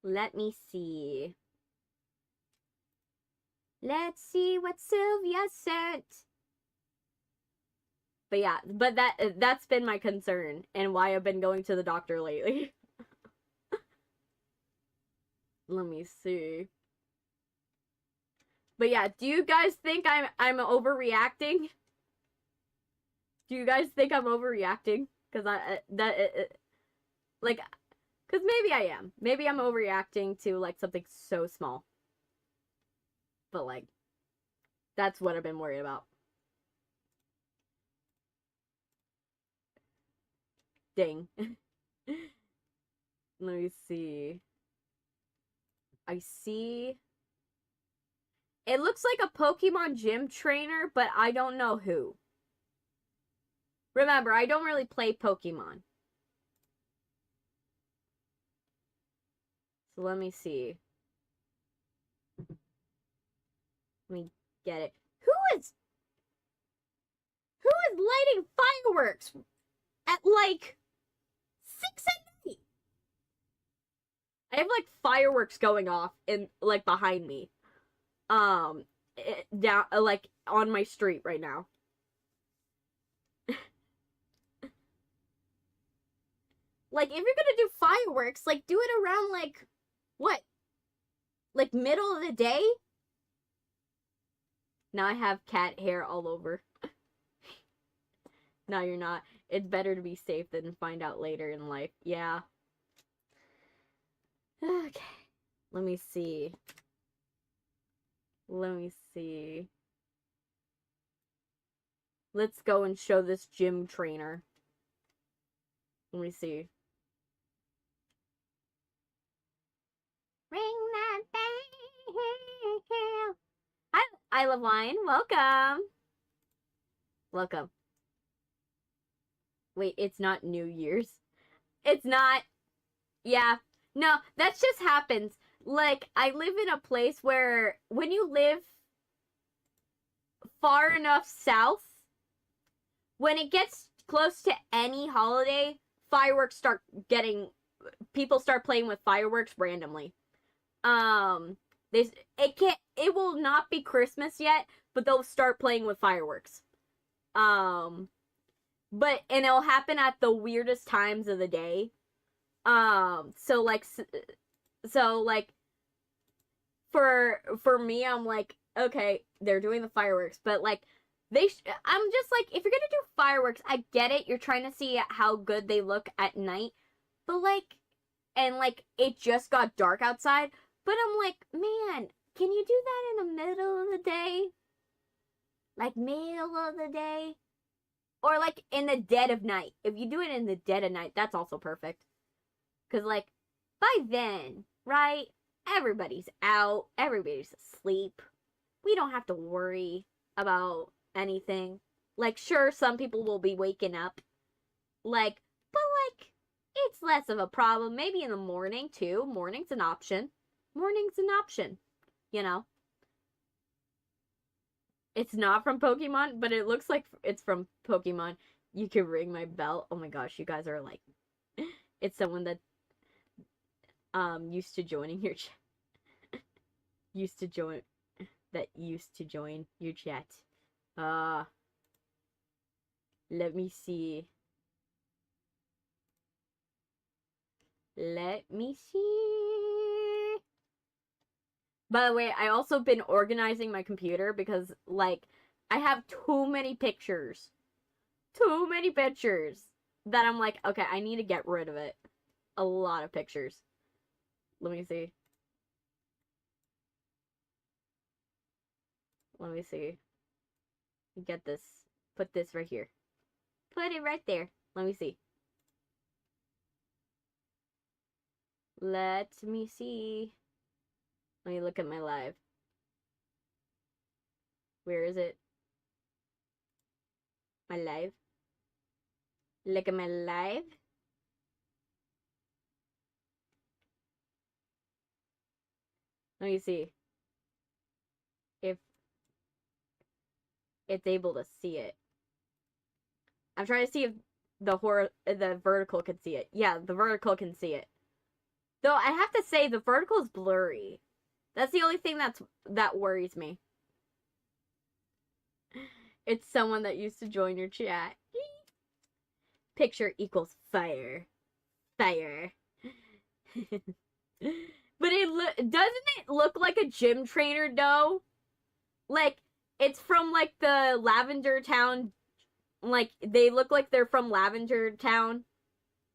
Let me see. Let's see what Sylvia sent. But yeah, but that's been my concern and why I've been going to the doctor lately. Let me see. But yeah, do you guys think I'm overreacting? Do you guys think I'm overreacting? Because like, because maybe I am. Maybe I'm overreacting to like something so small. But like, that's what I've been worried about. Dang. Let me see. I see. It looks like a Pokemon gym trainer, but I don't know who. Remember, I don't really play Pokemon. So let me see. Let me get it. Who is lighting fireworks at like 6 at night? I have like fireworks going off in like behind me. Down like on my street right now. Like, if you're gonna do fireworks, like, do it around, like, what? Like, middle of the day? Now I have cat hair all over. No, you're not. It's better to be safe than find out later in life. Yeah. Okay. Let me see. Let me see. Let's go and show this gym trainer. Let me see. Ring that bell. Hi, I Love Wine. Welcome. Welcome. Wait, it's not New Year's. It's not. Yeah. No, that just happens. Like, I live in a place where when you live far enough south, when it gets close to any holiday, fireworks start getting, people start playing with fireworks randomly. It will not be Christmas yet, but they'll start playing with fireworks. And it'll happen at the weirdest times of the day. So like for me, I'm like, okay, they're doing the fireworks, but like I'm just like, if you're gonna do fireworks, I get it, you're trying to see how good they look at night, but like, and like it just got dark outside, but I'm like, man, can you do that in the middle of the day? Like middle of the day? Or like in the dead of night. If you do it in the dead of night, that's also perfect. Because like by then, right? Everybody's out. Everybody's asleep. We don't have to worry about anything. Like, sure, some people will be waking up. Like, but like, it's less of a problem. Maybe in the morning too. Morning's an option. Morning's an option. You know? It's not from Pokemon, but it looks like it's from Pokemon. You can ring my bell. Oh my gosh, you guys are like, it's someone that used to joining your chat. used to join your chat. Let me see. Let me see. By the way, I also been organizing my computer because, like, I have too many pictures. Too many pictures. That I'm like, okay, I need to get rid of it. A lot of pictures. Let me see. Let me see. Get this. Put this right here. Put it right there. Let me see. Let me see. Let me look at my live. Where is it? My live? Look at my live. Let me see if it's able to see it. I'm trying to see if the vertical can see it. Yeah, the vertical can see it. Though I have to say the vertical is blurry. That's the only thing that worries me. It's someone that used to join your chat. Picture equals fire. Fire. But doesn't it look like a gym trainer though? Like, it's from, like, the Lavender Town, like, they look like they're from Lavender Town.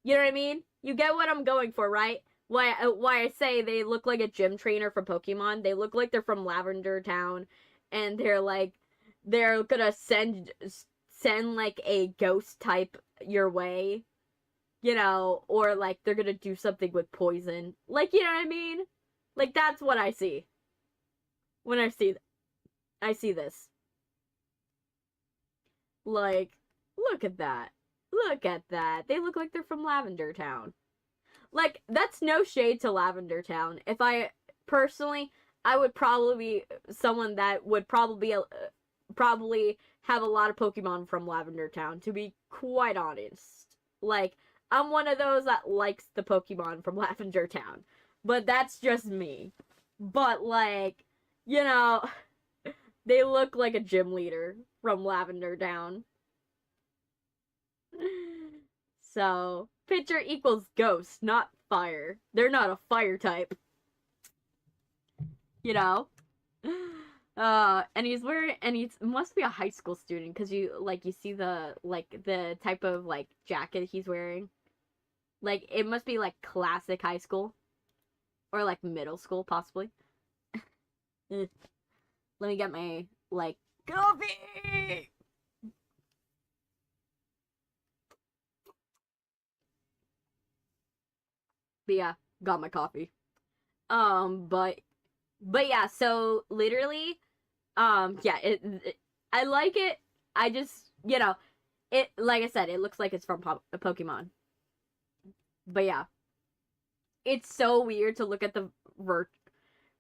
You know what I mean? You get what I'm going for, right? Why I say they look like a gym trainer from Pokemon. They look like they're from Lavender Town, and they're gonna send like a ghost type your way, you know, or like they're gonna do something with poison. Like, you know what I mean? Like, that's what I see when I see this. Like, look at that. Look at that. They look like they're from Lavender Town. Like, that's no shade to Lavender Town. If I, personally, I would probably be someone that would probably have a lot of Pokemon from Lavender Town, to be quite honest. Like, I'm one of those that likes the Pokemon from Lavender Town. But that's just me. But, like, you know, they look like a gym leader from Lavender Town. So, pitcher equals ghost, not fire. They're not a fire type. You know? And he's wearing, and he must be a high school student, because you see the type of, like, jacket he's wearing. Like, it must be, like, classic high school. Or, like, middle school, possibly. Let me get my, like, coffee! But yeah, got my coffee. But yeah, so literally, yeah, I like it. I just, you know, it, like I said, it looks like it's from a Pokemon. But yeah, it's so weird to look at the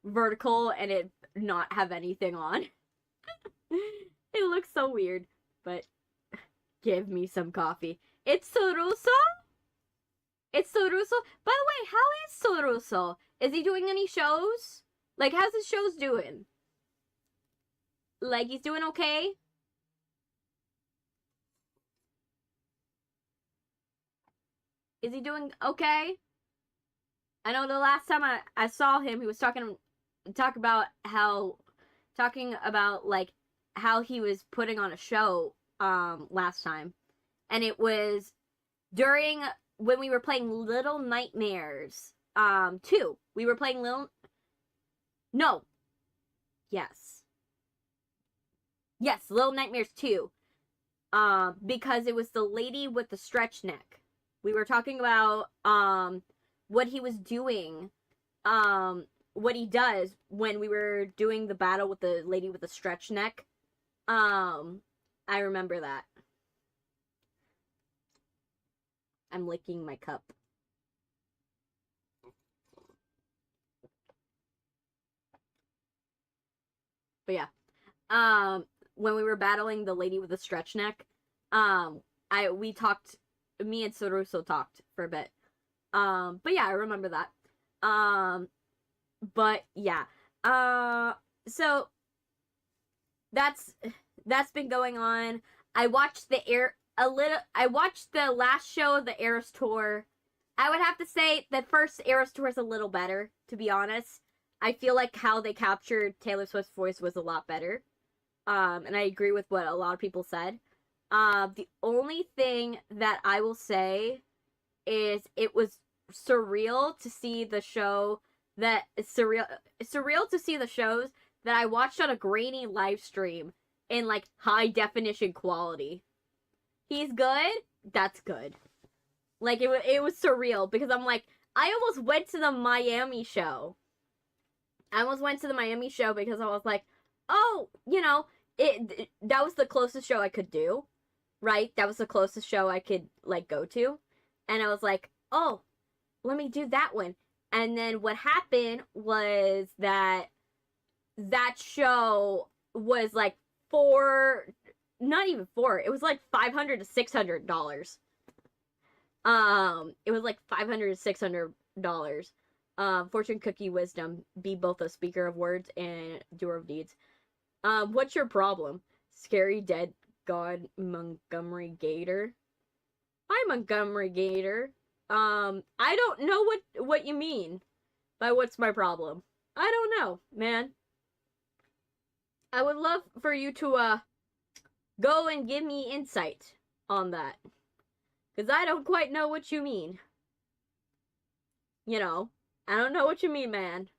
vertical and it not have anything on. It looks so weird, but give me some coffee. It's Soruso? It's Soruso? By the way, how is Soruso? Is he doing any shows? Like, how's his shows doing? Like, he's doing okay? Is he doing okay? I know the last time I saw him, he was talking about like how he was putting on a show last time. And it was during when we were playing Little Nightmares 2. We were playing No. Yes, Little Nightmares 2. Because it was the lady with the stretch neck. We were talking about what he was doing, what he does when we were doing the battle with the lady with the stretch neck. I remember that. I'm licking my cup. But yeah, when we were battling the lady with the stretch neck, me and Soruso talked for a bit. But yeah, I remember that. But yeah. So that's been going on. I watched I watched the last show of the Eras tour. I would have to say the first Eras tour is a little better, to be honest. I feel like how they captured Taylor Swift's voice was a lot better. And I agree with what a lot of people said. The only thing that I will say is it was surreal to see the show surreal to see the shows that I watched on a grainy live stream in like high definition quality. He's good? That's good. Like it was surreal because I'm like, I almost went to the Miami show. Because I was like, oh, you know, that was the closest show I could do, right? That was the closest show I could like go to. And I was like, oh, let me do that one. And then what happened was that show was like not even $400. It was like $500 to $600. It was like $500 to $600. Fortune Cookie Wisdom, be both a speaker of words and doer of deeds. What's your problem? Scary dead god Montgomery Gator. Hi, Montgomery Gator. I don't know what you mean by what's my problem. I don't know, man. I would love for you to go and give me insight on that. Because I don't quite know what you mean. You know, I don't know what you mean, man.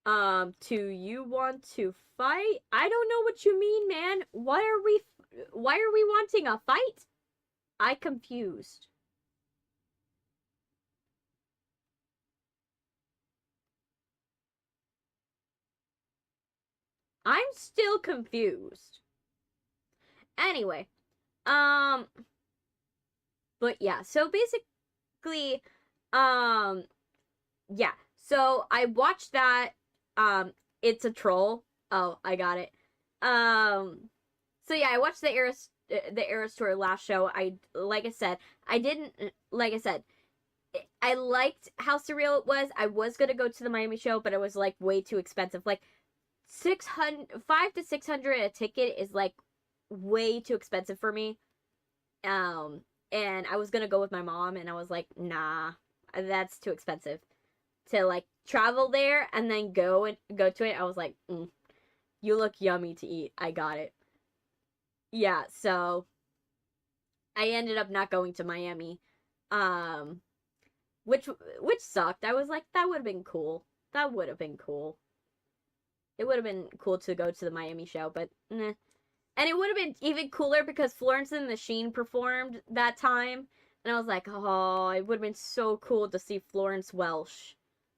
Do you want to fight? I don't know what you mean, man. Why are we wanting a fight? I confused. I'm still confused. Anyway, but yeah, so basically, yeah, so I watched that, It's a Troll. Oh, I got it. So yeah, I watched the Eras Tour last show. Like I said, I liked how surreal it was. I was gonna go to the Miami show, but it was like way too expensive. Like 500 to 600 a ticket is like way too expensive for me. And I was gonna go with my mom, and I was like, nah, that's too expensive to like travel there and then go to it. I was like, you look yummy to eat. I got it. Yeah, so I ended up not going to Miami, um, which sucked. I was like, that would have been cool. That would have been cool. It would have been cool to go to the Miami show, but nah. And it would have been even cooler because Florence and the Machine performed that time. And I was like, oh, it would have been so cool to see Florence Welch,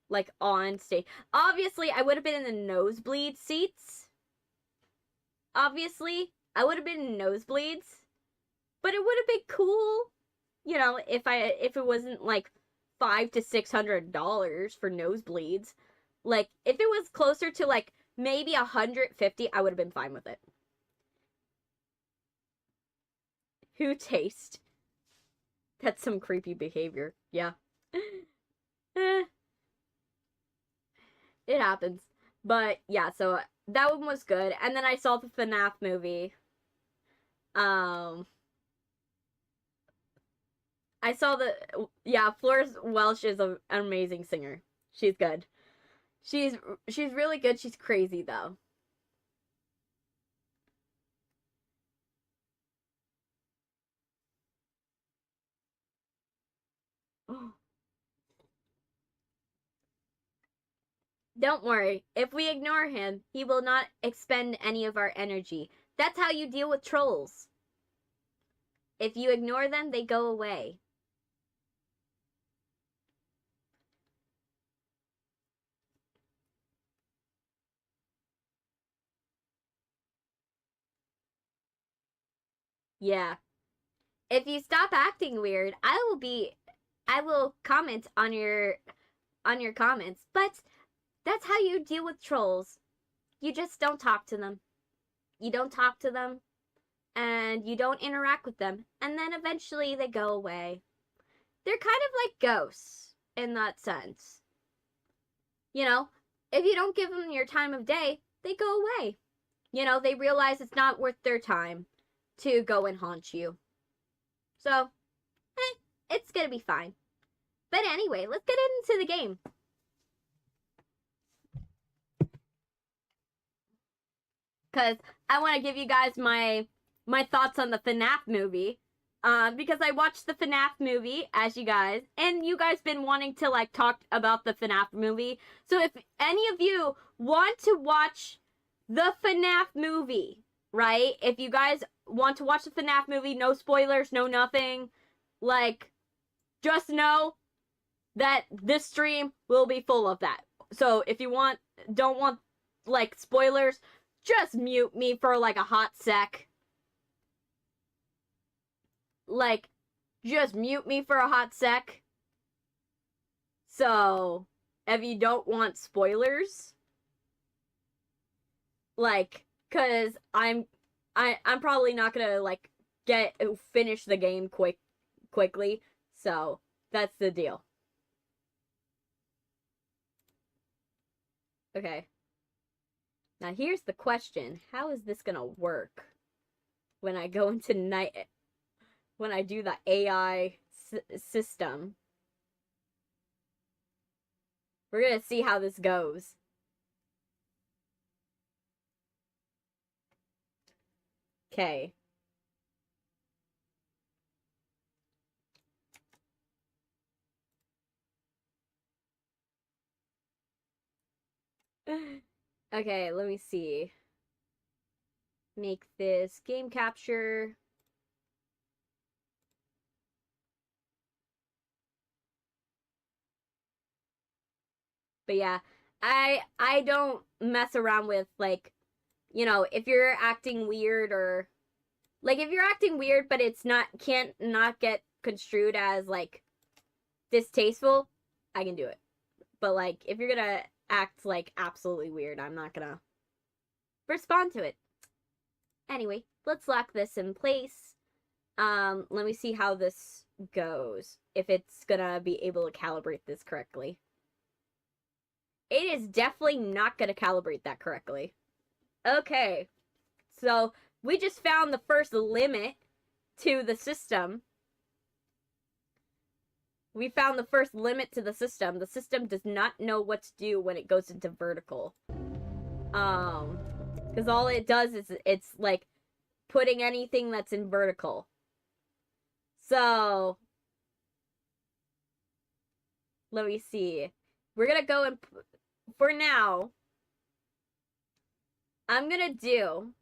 like, on stage. Obviously, I would have been in the nosebleed seats. Obviously, I would have been in nosebleeds. But it would have been cool, you know, if it wasn't, like, $500 to $600 for nosebleeds. Like, if it was closer to, like, maybe $150, I would have been fine with it. Who taste? That's some creepy behavior. Yeah. It happens. But yeah, so that one was good. And then I saw the FNAF movie. I saw Florence Welch is an amazing singer. She's good. She's really good. She's crazy though. Don't worry. If we ignore him, he will not expend any of our energy. That's how you deal with trolls. If you ignore them, they go away. Yeah. If you stop acting weird, I will comment on your comments. But that's how you deal with trolls. You just don't talk to them. You don't talk to them and you don't interact with them, and then eventually they go away. They're kind of like ghosts in that sense. You know, if you don't give them your time of day, they go away. You know, they realize it's not worth their time to go and haunt you. So, it's gonna be fine. But anyway, let's get into the game. Because I want to give you guys my thoughts on the FNAF movie. Because I watched the FNAF movie, as you guys, and you guys been wanting to, like, talk about the FNAF movie. So if any of you want to watch the FNAF movie, right? If you guys want to watch the FNAF movie, no spoilers, no nothing, like, just know that this stream will be full of that. So if you don't want, like, spoilers, just mute me for, like, a hot sec. Like, just mute me for a hot sec. So, if you don't want spoilers, like, cause I'm probably not gonna, like, finish the game quickly. So, that's the deal. Okay. Now here's the question. How is this gonna work when I go into when I do the AI system. We're gonna see how this goes. Okay. Okay, let me see. Make this game capture. But yeah, I don't mess around with, like, you know, if you're acting weird, or like if you're acting weird but it's can't get construed as like distasteful, I can do it. But like if you're gonna act like absolutely weird, I'm not gonna respond to it. Anyway, let's lock this in place. Let me see how this goes, if it's gonna be able to calibrate this correctly. It is definitely not gonna calibrate that correctly. Okay, so we just found the first limit to the system. We found the first limit to the system. The system does not know what to do when it goes into vertical. Because all it does is it's like putting anything that's in vertical. So, let me see. We're gonna go and, for now, I'm gonna do,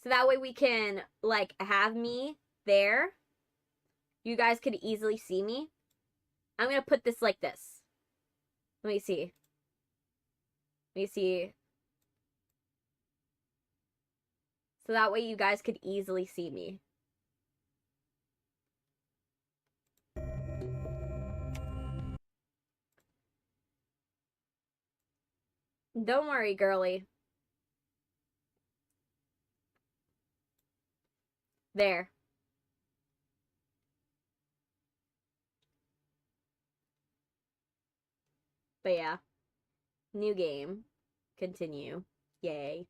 so that way we can, like, have me there. You guys could easily see me. I'm gonna put this like this. Let me see. Let me see. So that way you guys could easily see me. Don't worry, girly. There. But yeah. New game. Continue. Yay.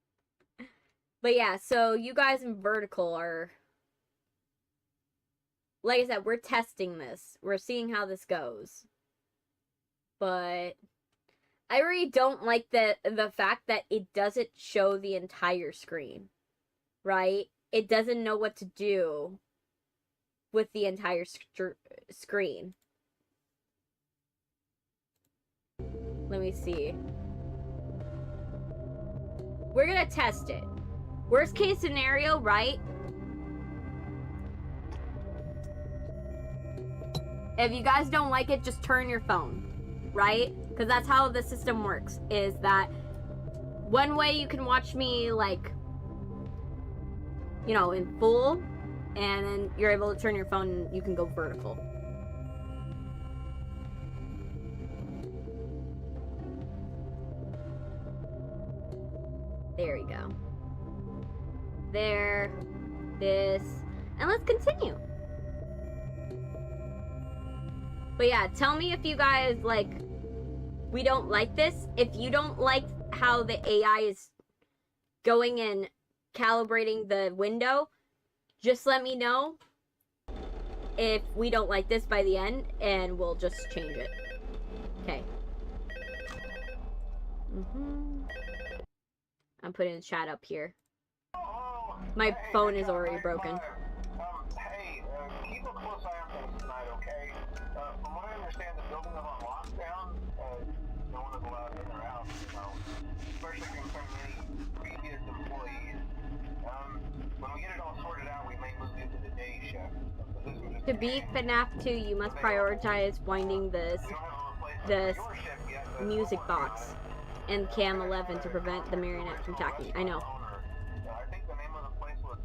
But yeah, so you guys in vertical are... Like I said, we're testing this. We're seeing how this goes. But I really don't like the fact that it doesn't show the entire screen. Right? It doesn't know what to do with the entire screen. Let me see. We're gonna test it. Worst case scenario, right? If you guys don't like it, just turn your phone, right? Because that's how the system works, is that one way you can watch me, like, you know, in full, and then you're able to turn your phone and you can go vertical. There you go. There, this, and let's continue. But yeah, tell me if you guys, like, we don't like this. If you don't like how the AI is going and calibrating the window, just let me know if we don't like this by the end, and we'll just change it. Okay. I'm putting the chat up here. My phone is already broken. Hey, keep a close eye on things tonight, okay? From what I understand, the building is on lockdown. No one is allowed in or out, you know, especially concerning any previous employees. When we get it all sorted out, we may move into the day shift. To beat FNAF 2, you must prioritize winding this music box and cam 11 to prevent the marionette from attacking. I know. I think the name of the place was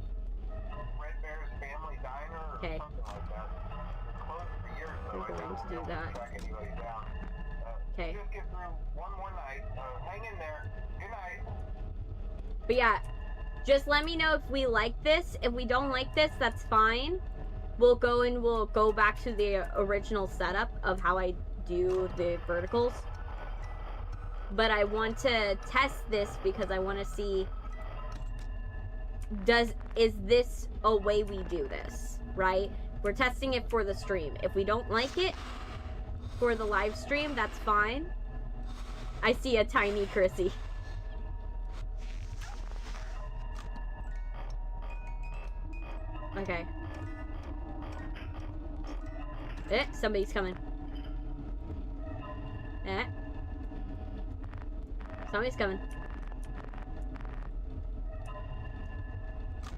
Red Bear's Family Diner or okay. Something like that. Closed for years, though. We're going to do that. Okay. Just get through one more night. Hang in there. Good night. But yeah, just let me know if we like this. If we don't like this, that's fine. We'll go back to the original setup of how I do the verticals. But I want to test this because I want to see, is this a way we do this, right? We're testing it for the stream. If we don't like it for the live stream, that's fine. I see a tiny Chrissy. Okay. Somebody's coming. Somebody's coming.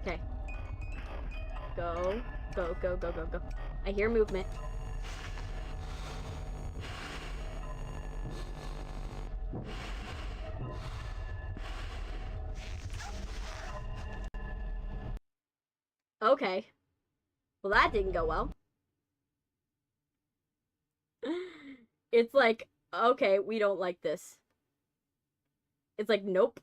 Okay. Go. Go, go, go, go, go. I hear movement. Okay. Well, that didn't go well. It's like, okay, we don't like this. It's like, nope.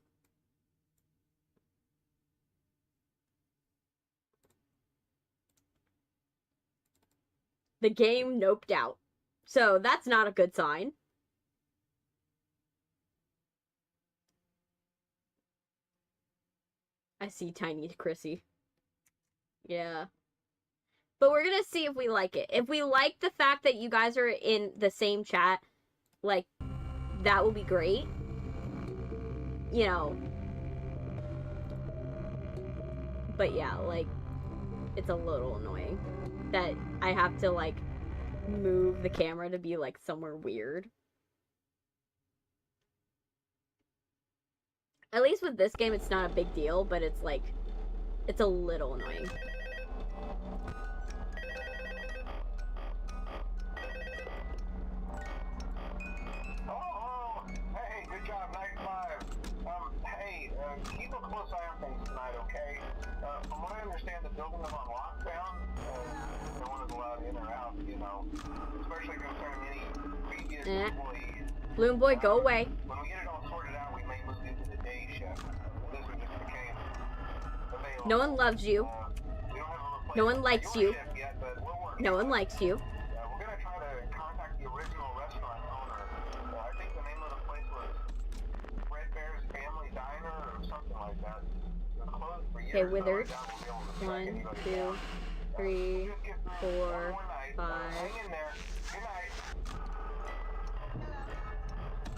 The game noped out. So that's not a good sign. I see tiny Chrissy. Yeah. But we're gonna see if we like it. If we like the fact that you guys are in the same chat, like, that will be great. You know. But yeah, like, it's a little annoying that I have to, like, move the camera to be, like, somewhere weird. At least with this game, it's not a big deal, but it's, like, it's a little annoying. Oh, hey, good job, night 5. Hey, keep a close eye on things tonight, okay? From what I understand, the building is on lockdown. No one is allowed in or out, you know, especially concerning any previous employees. Balloon Boy, go away. When we get it all sorted out, we may move into the day shift. This one just became available. No one loves you. We don't have a replacement No one likes for your you. shift yet, but we're working No on one it. likes you. We're gonna try to contact the original restaurant owner. I think the name of the place was Red Bear's Family Diner or something like that. It was closed for years. Okay, Withered. So I doubt we'll be able to track 1, anybody 2, down. 3, Just get through 4, one more night. 5. Hang in there.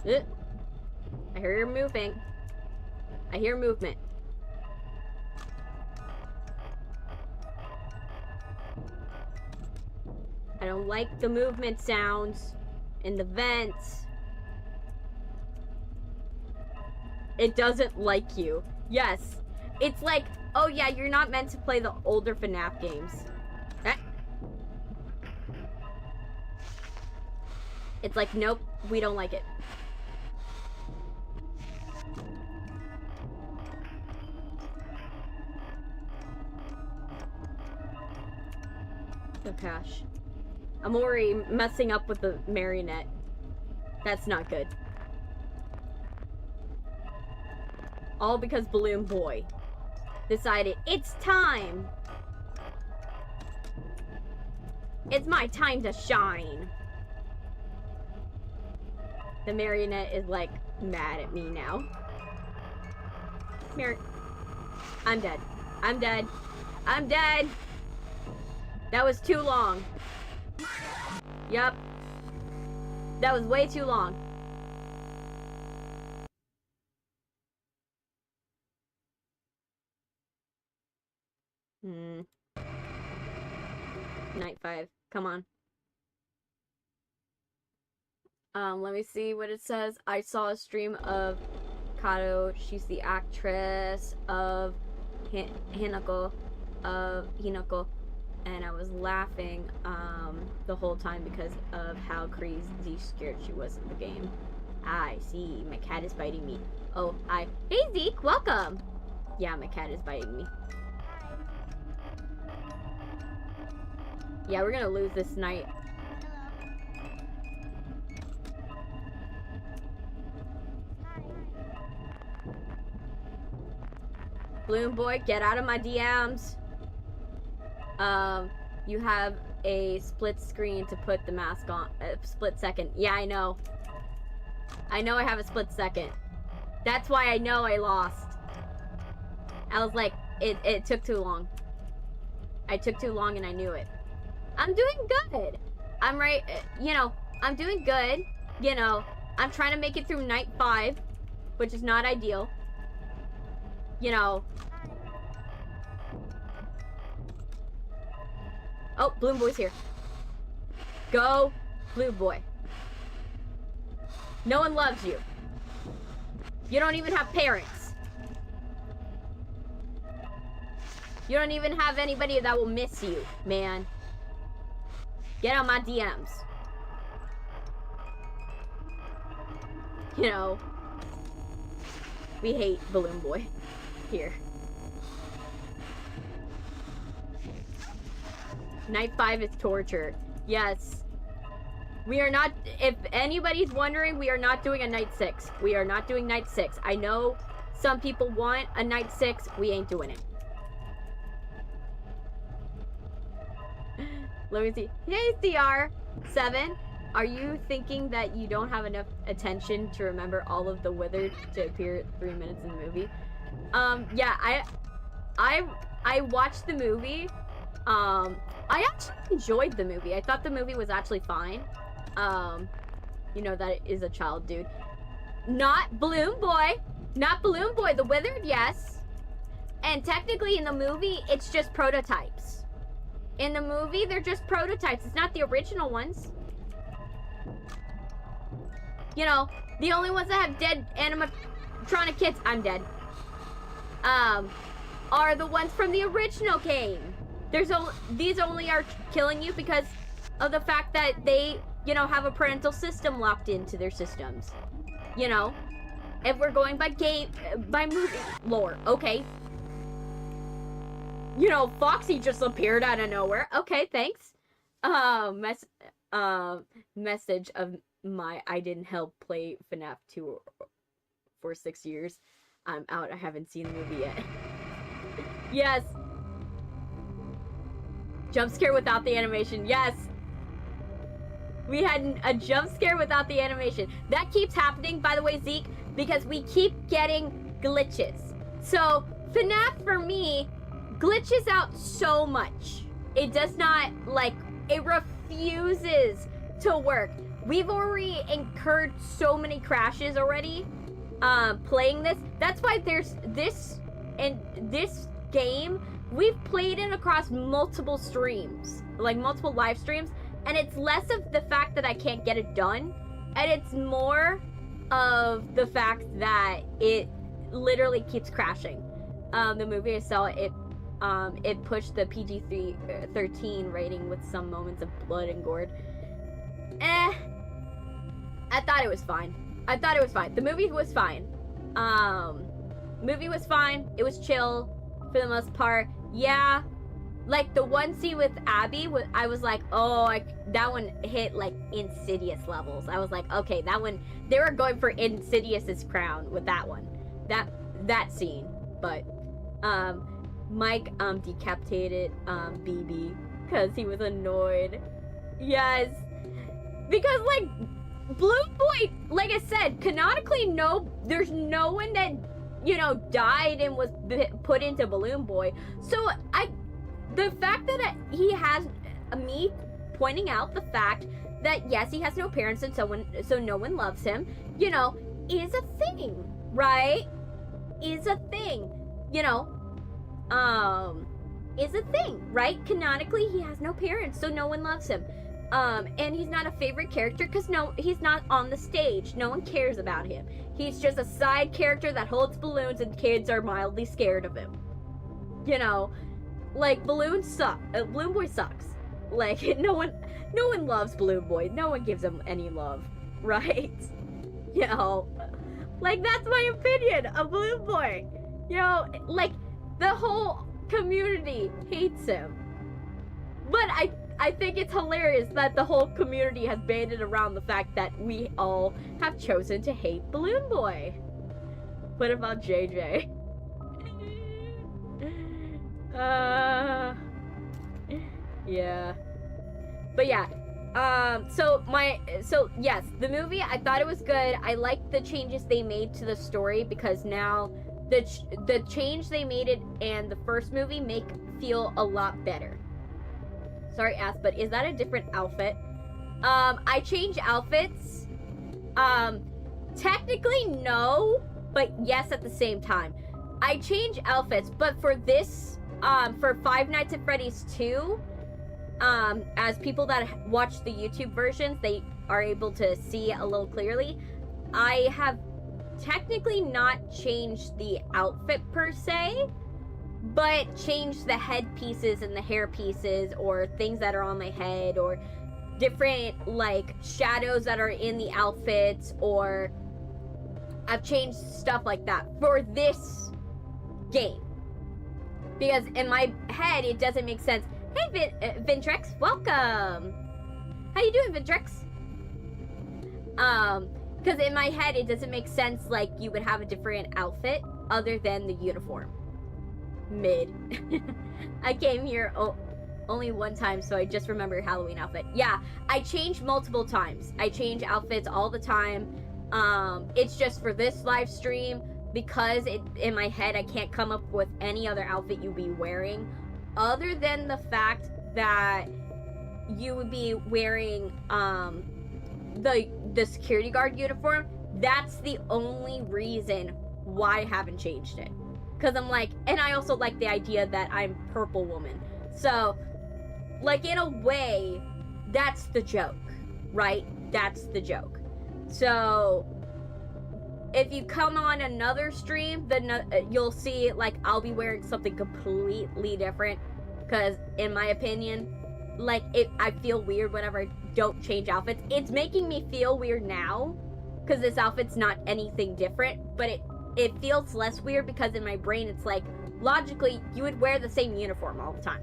Good night. I hear you're moving. I hear movement. I don't like the movement sounds in the vents. It doesn't like you. Yes. It's like, oh yeah, you're not meant to play the older FNAF games. It's like, nope, we don't like it. Oh gosh. I'm already messing up with the marionette. That's not good. All because Balloon Boy decided it's time. It's my time to shine. The marionette is like mad at me now. I'm dead. I'm dead. I'm dead. That was too long. Yep. That was way too long. Night 5. Come on. Let me see what it says. I saw a stream of Kato. She's the actress of Hinako. And I was laughing the whole time because of how crazy scared she was in the game. I see. My cat is biting me. Oh, hi. Hey, Zeke. Welcome. Yeah, my cat is biting me. Yeah, we're gonna lose this night. Balloon Boy, get out of my DMs. You have a split screen to put the mask on. Split second. Yeah, I know. I know I have a split second. That's why I know I lost. I was like, it took too long. I took too long and I knew it. I'm doing good. I'm right, you know, I'm doing good. You know, I'm trying to make it through night 5, which is not ideal. You know. Oh, Bloom Boy's here. Go, Blue Boy. No one loves you. You don't even have parents. You don't even have anybody that will miss you, man. Get on my DMs. You know, we hate Balloon Boy here. Night 5 is torture. Yes. We are not, if anybody's wondering, we are not doing a night 6. We are not doing night 6. I know some people want a night 6. We ain't doing it. Let me see. Hey, CR7. Are you thinking that you don't have enough attention to remember all of the Withered to appear 3 minutes in the movie? Yeah, I watched the movie. I actually enjoyed the movie. I thought the movie was actually fine. You know, that is a child, dude. Not Balloon Boy. Not Balloon Boy. The Withered, yes. And technically in the movie, it's just prototypes. In the movie, they're just prototypes. It's not the original ones. You know, the only ones that have dead animatronic kids, I'm dead, are the ones from the original game. These only are killing you because of the fact that they, you know, have a parental system locked into their systems. You know, if we're going by movie lore, okay. You know, Foxy just appeared out of nowhere. Okay, thanks. Message of my I didn't help play FNAF 2 for 6 years. I'm out. I haven't seen the movie yet. Yes. Jump scare without the animation. Yes. We had a jump scare without the animation. That keeps happening, by the way, Zeke, because we keep getting glitches. So, FNAF for me glitches out so much. It does not, like, it refuses to work. We've already incurred so many crashes already playing this. That's why there's this game. We've played it across multiple streams, like multiple live streams, and it's less of the fact that I can't get it done, and it's more of the fact that it literally keeps crashing. The movie I saw, it pushed the PG-13 rating with some moments of blood and gore. I thought it was fine. The movie was fine. Movie was fine. It was chill for the most part. Yeah, like the one scene with Abby, I was like, oh, that one hit like Insidious levels. I was like, okay, that one, they were going for Insidious's crown with that one. That scene. But Mike decapitated BB because he was annoyed. Yes, because like Blue Boy, like I said, canonically there's no one that, you know, died and was put into Balloon Boy. So the fact that he has me pointing out the fact that yes, he has no parents and so no one loves him, you know, is a thing, right? Is a thing, you know, is a thing, right? Canonically, he has no parents, so no one loves him. And he's not a favorite character because he's not on the stage. No one cares about him. He's just a side character that holds balloons and kids are mildly scared of him. You know, like Balloon Boy sucks. Like no one loves Balloon Boy. No one gives him any love, right? You know, like that's my opinion of Balloon Boy. You know, like the whole community hates him. But I think it's hilarious that the whole community has banded around the fact that we all have chosen to hate Balloon Boy. What about JJ? Yeah. But yeah. So yes, the movie, I thought it was good. I liked the changes they made to the story because now the change they made it and the first movie feel a lot better. Sorry, Ass, but is that a different outfit? I change outfits. Technically no, but yes at the same time. I change outfits, but for this, for Five Nights at Freddy's 2, as people that watch the YouTube versions, they are able to see a little clearly. I have technically not changed the outfit per se, but changed the headpieces and the hair pieces, or things that are on my head, or different, like, shadows that are in the outfits, or I've changed stuff like that for this game. Because in my head, it doesn't make sense. Hey, Vintrex, welcome! How you doing, Vintrex? Because in my head, it doesn't make sense, like, you would have a different outfit other than the uniform. Mid. I came here only one time, so I just remember Halloween outfit. Yeah, I change multiple times. I change outfits all the time. It's just for this live stream, because in my head, I can't come up with any other outfit you'd be wearing, other than the fact that you would be wearing, the security guard uniform. That's the only reason why I haven't changed it. Because I'm like, and I also like the idea that I'm Purple Woman. So, like, in a way, that's the joke, right? That's the joke. So, if you come on another stream, then you'll see, like, I'll be wearing something completely different. Because, in my opinion, like, I feel weird whenever I don't change outfits. It's making me feel weird now, because this outfit's not anything different, but it feels less weird because in my brain it's like, logically, you would wear the same uniform all the time,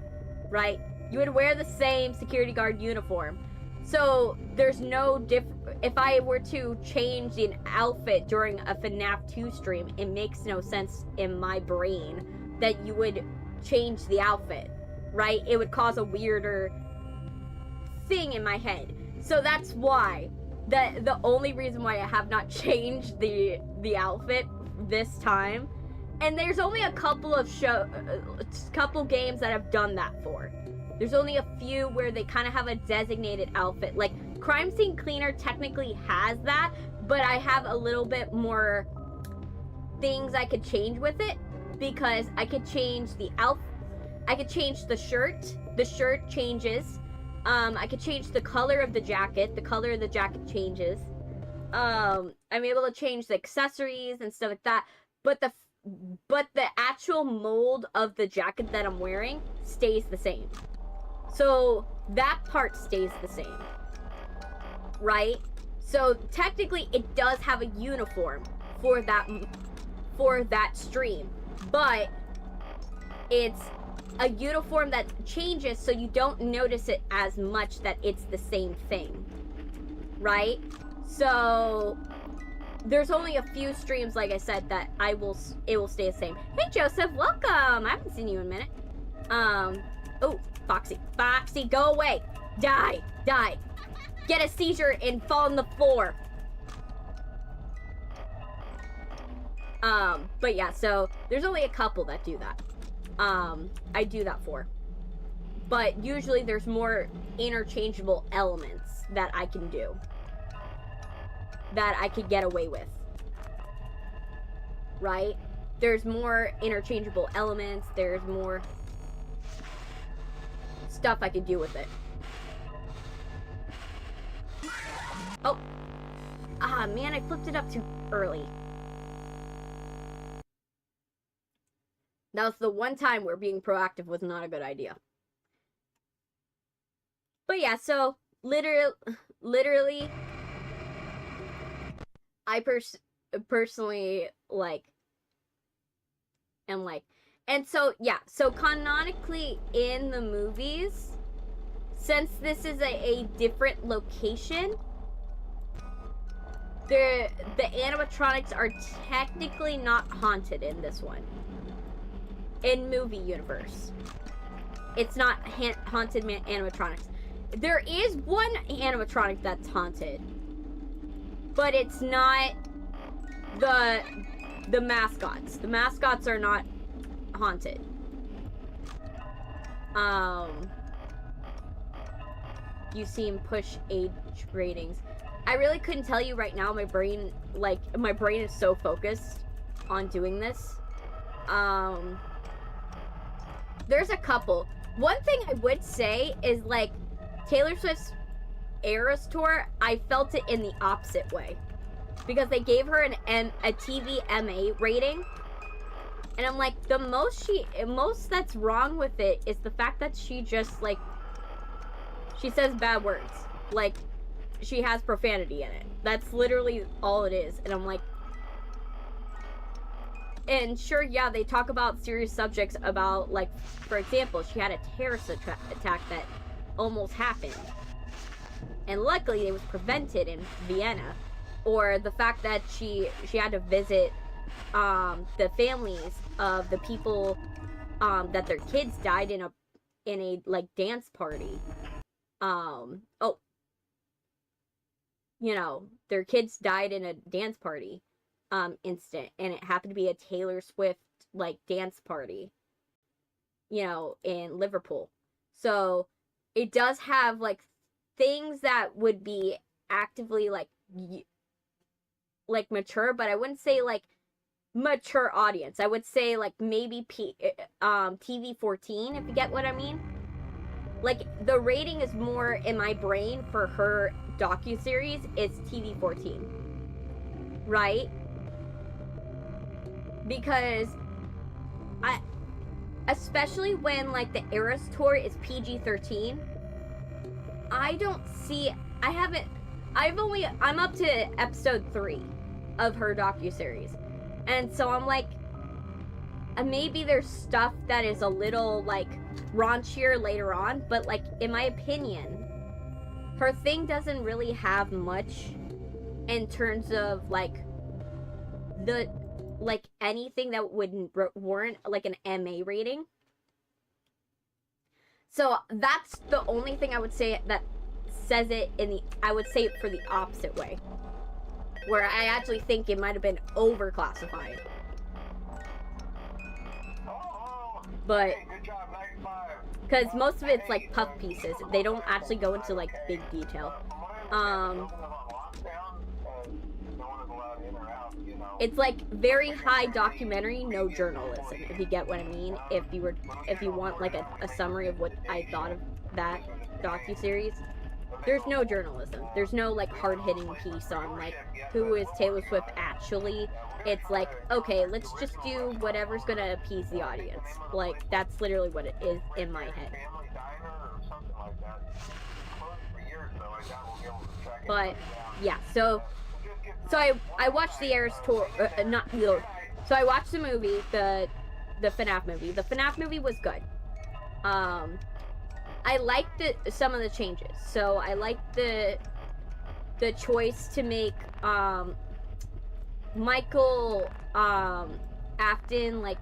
right? You would wear the same security guard uniform. So there's no if I were to change an outfit during a FNAF 2 stream, it makes no sense in my brain that you would change the outfit, right? It would cause a weirder thing in my head. So that's why the only reason why I have not changed the outfit this time. And there's only a couple of couple games that I've done that for. There's only a few where they kind of have a designated outfit. Like, Crime Scene Cleaner technically has that, but I have a little bit more things I could change with it, because I could change the outfit. I could change the shirt. The shirt changes. I could change the color of the jacket. The color of the jacket changes. I'm able to change the accessories and stuff like that. But the actual mold of the jacket that I'm wearing stays the same. So that part stays the same, right? So technically, it does have a uniform for that stream, but it's a uniform that changes, so you don't notice it as much that it's the same thing, right? So there's only a few streams, like I said, that it will stay the same. Hey Joseph, welcome. I haven't seen you in a minute. Oh, Foxy, go away. Die, get a seizure and fall on the floor. But yeah, so there's only a couple that do that. I do that for. But usually there's more interchangeable elements that I can do, that I could get away with, right? There's more interchangeable elements, there's more stuff I could do with it. Oh! Ah, man, I flipped it up too early. That was the one time where being proactive was not a good idea. But yeah, so, literally, I personally, like, am like, and so, yeah, so canonically in the movies, since this is a different location, the animatronics are technically not haunted in this one. In movie universe. It's not haunted animatronics. There is one animatronic that's haunted, but it's not the mascots. The mascots are not haunted. you seem push age ratings. I really couldn't tell you right now. My brain is so focused on doing this. There's a couple. One thing I would say is, like, Taylor Swift's Eras Tour, I felt it in the opposite way. Because they gave her a TV MA rating. And I'm like, the most that's wrong with it is the fact that she just, like, she says bad words. Like, she has profanity in it. That's literally all it is. And I'm like, and sure, yeah, they talk about serious subjects about, like, for example, she had a terrorist attack that almost happened. And luckily, it was prevented in Vienna. Or the fact that she had to visit the families of the people that their kids died in a like dance party. You know, their kids died in a dance party incident, and it happened to be a Taylor Swift like dance party, you know, in Liverpool. So it does have like things that would be actively like mature, but I wouldn't say like mature audience. I would say like maybe TV 14, if you get what I mean. Like, the rating is more in my brain for her docuseries, it's TV 14. Right? Because especially when like the Eras Tour is PG-13, I'm up to episode 3 of her docuseries. And so I'm like, maybe there's stuff that is a little like raunchier later on, but like in my opinion, her thing doesn't really have much in terms of like anything that would warrant like an MA rating. So that's the only thing I would say that says it I would say it for the opposite way, where I actually think it might have been overclassified. But because most of it's like puff pieces, they don't actually go into like big detail. It's like very high documentary, no journalism, if you get what I mean. If you want like a summary of what I thought of that docuseries, there's no journalism. There's no like hard-hitting piece on like who is Taylor Swift actually. It's like, okay, let's just do whatever's gonna appease the audience. Like, that's literally what it is in my head. But yeah, so I watched the Eras Tour, so I watched the movie, the FNAF movie. The FNAF movie was good. I liked some of the changes. So I liked the choice to make Michael Afton like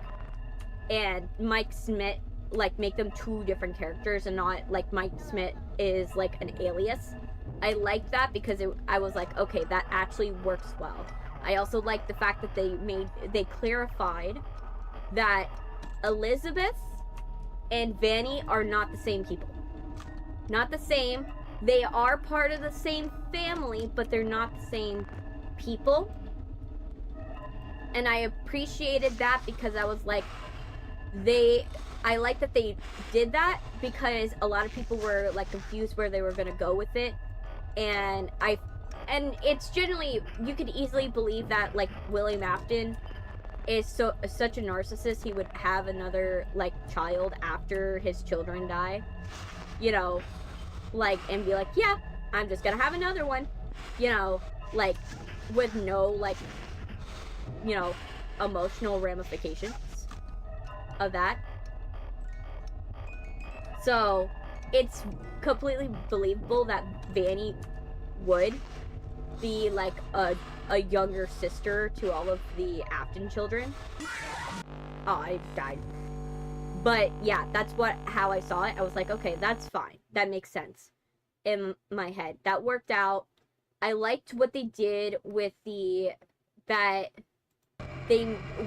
and Mike Smith like make them two different characters and not like Mike Smith is like an alias. I liked that because I was like, okay, that actually works well. I also liked the fact that they clarified that Elizabeth and Vanny are not the same people. Not the same. They are part of the same family, but they're not the same people. And I appreciated that because I was like, I like that they did that because a lot of people were like confused where they were gonna go with it. And it's generally, you could easily believe that like William Afton is such a narcissist, he would have another like child after his children die, you know, like, and be like, yeah, I'm just gonna have another one, you know, like with no like, you know, emotional ramifications of that. So it's completely believable that Vanny would be like a younger sister to all of the Afton children. Oh, I died. But yeah, that's how I saw it. I was like, okay, that's fine. That makes sense in my head. That worked out. I liked what they did with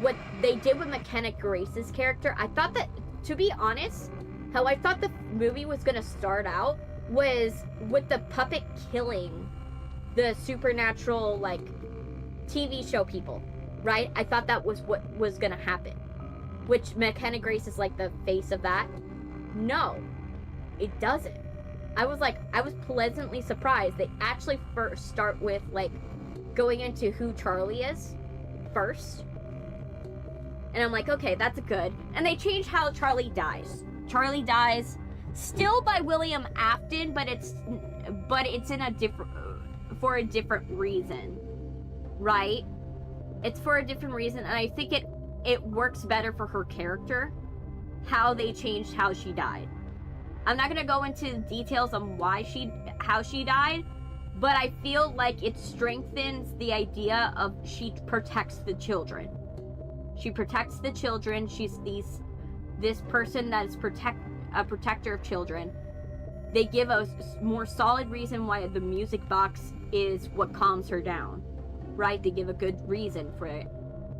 what they did with McKenna Grace's character. I thought that, to be honest, how I thought the movie was gonna start out was with the puppet killing the supernatural, like, TV show people, right? I thought that was what was gonna happen. Which McKenna Grace is like the face of that. No, it doesn't. I was pleasantly surprised. They actually first start with, like, going into who Charlie is first. And I'm like, okay, that's good. And they change how Charlie dies. Charlie dies still by William Afton, but it's in a different, for a different reason, right? It's for a different reason, and I think it works better for her character, how they changed how she died. I'm not gonna go into details on how she died, but I feel like it strengthens the idea of she protects the children. She protects the children. She's this person that is a protector of children. They give a more solid reason why the music box is what calms her down, right? They give a good reason for it.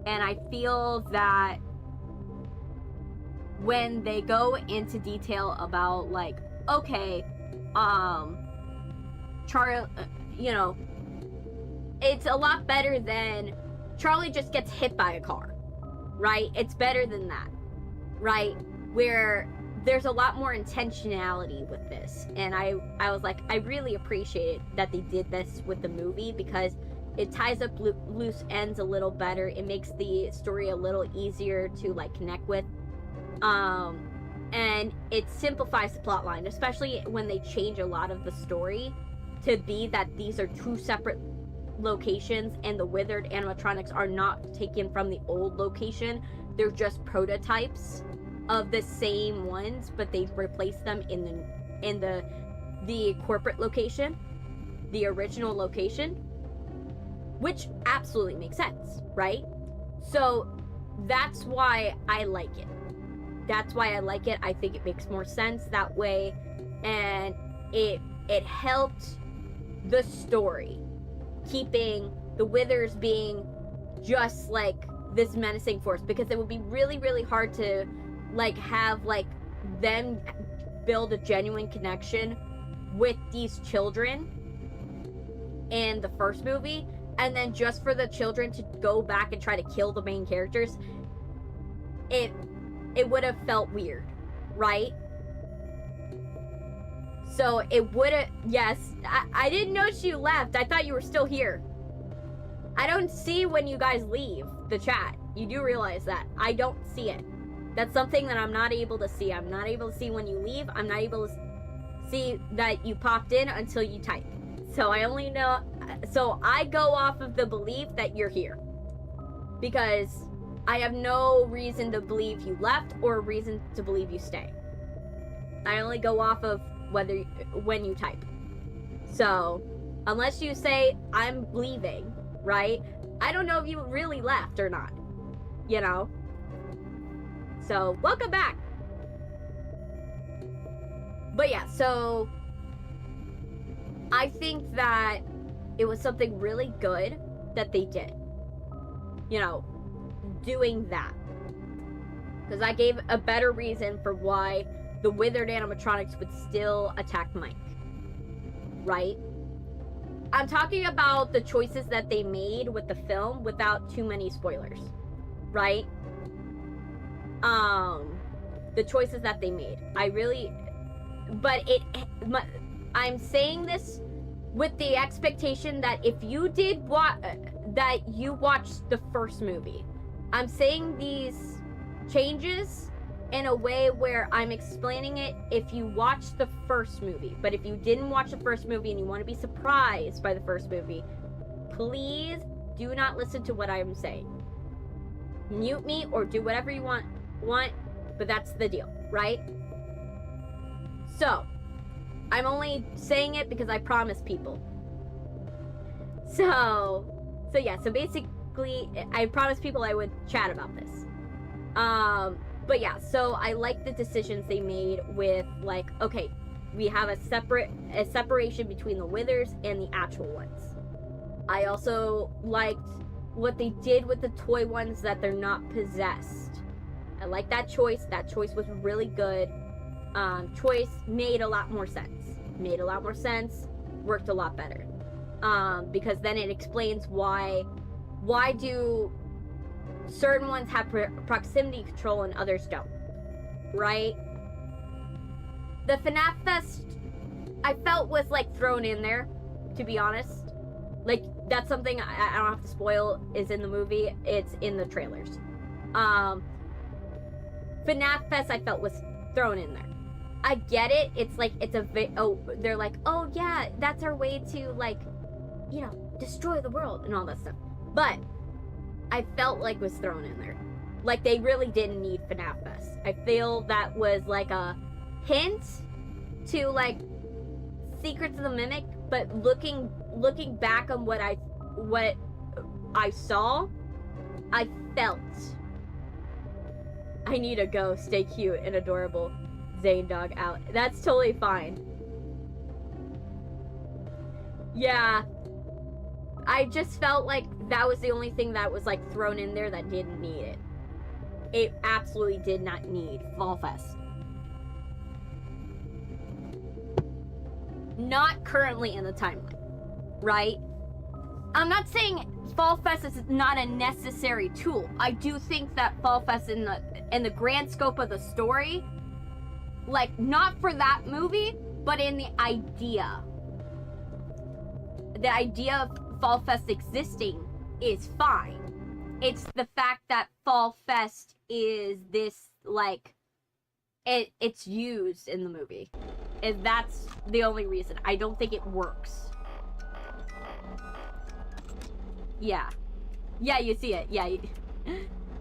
And I feel that when they go into detail about, like, okay, Charlie, you know, it's a lot better than Charlie just gets hit by a car, right? It's better than that, right? Where there's a lot more intentionality with this. And I was like, I really appreciate that they did this with the movie, because it ties up loose ends a little better. It makes the story a little easier to, like, connect with. And it simplifies the plot line, especially when they change a lot of the story to be that these are two separate locations, and the withered animatronics are not taken from the old location. They're just prototypes of the same ones, but they replace them in the corporate location, the original location, which absolutely makes sense, right? So that's why I like it. That's why I like it. I think it makes more sense that way, and it helped the story, keeping the Withers being just like this menacing force, because it would be really, really hard to, like, have, like, them build a genuine connection with these children in the first movie, and then just for the children to go back and try to kill the main characters. It would have felt weird, right? So it would have, yes, I didn't notice you left. I thought you were still here. I don't see when you guys leave the chat. You do realize that. I don't see it. That's something that I'm not able to see. I'm not able to see when you leave. I'm not able to see that you popped in until you type. So I only know, so I go off of the belief that you're here, because I have no reason to believe you left or reason to believe you stay. I only go off of when you type. So unless you say I'm leaving, right? I don't know if you really left or not, you know? So welcome back. But yeah, so I think that it was something really good that they did, you know, doing that, because I gave a better reason for why the withered animatronics would still attack Mike, right? I'm talking about the choices that they made with the film without too many spoilers, right? The choices that they made, I'm saying this with the expectation that if you did that you watched the first movie. I'm saying these changes in a way where I'm explaining it if you watched the first movie. But if you didn't watch the first movie and you want to be surprised by the first movie, please do not listen to what I'm saying. Mute me or do whatever you want, but that's the deal, right? So, I'm only saying it because I promised people. So yeah, so basically, I promised people I would chat about this. But yeah, so I like the decisions they made with, like, okay, we have a separation between the withers and the actual ones. I also liked what they did with the toy ones, that they're not possessed. I like that choice. That choice was really good. Choice made a lot more sense. made a lot more sense, worked a lot better. Because then it explains why do certain ones have proximity control and others don't, right? The FNAF Fest, I felt, was like thrown in there, to be honest. Like, that's something I don't have to spoil is in the movie. It's in the trailers. FNAF Fest, I felt, was thrown in there. I get it. It's like, they're like, oh yeah, that's our way to, like, you know, destroy the world and all that stuff. But I felt like was thrown in there. Like, they really didn't need FNAF Fest. I feel that was like a hint to, like, Secrets of the Mimic, but looking back on what I saw, I felt I need to go stay cute and adorable. Zane dog out. That's totally fine. Yeah. I just felt like that was the only thing that was like thrown in there that didn't need it. It absolutely did not need Fall Fest. Not currently in the timeline, right? I'm not saying Fall Fest is not a necessary tool. I do think that Fall Fest in the grand scope of the story, like, not for that movie, but in the idea of Fall Fest existing is fine. It's the fact that Fall Fest is this, like, it's used in the movie. And that's the only reason. I don't think it works. Yeah. Yeah, you see it. Yeah.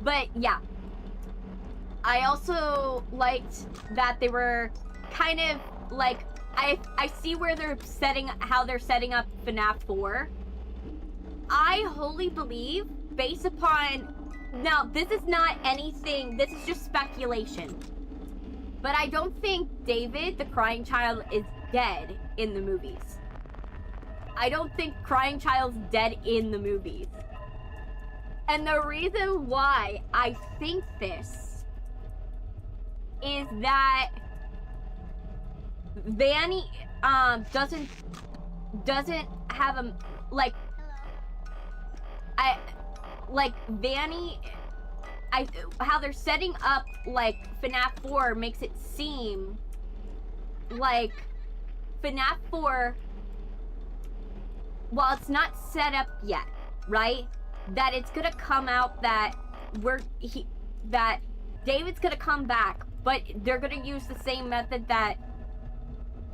But, yeah. I also liked that they were kind of, like, I see where how they're setting up FNAF 4. I wholly believe, based upon... Now, this is not anything... This is just speculation. But I don't think David, the crying child, is dead in the movies. I don't think Crying Child's dead in the movies. And the reason why I think this is that Vanny doesn't have a, like, Vanny, how they're setting up, like, FNAF 4 makes it seem like FNAF 4, while it's not set up yet, right? That it's gonna come out that that David's gonna come back, but they're gonna use the same method that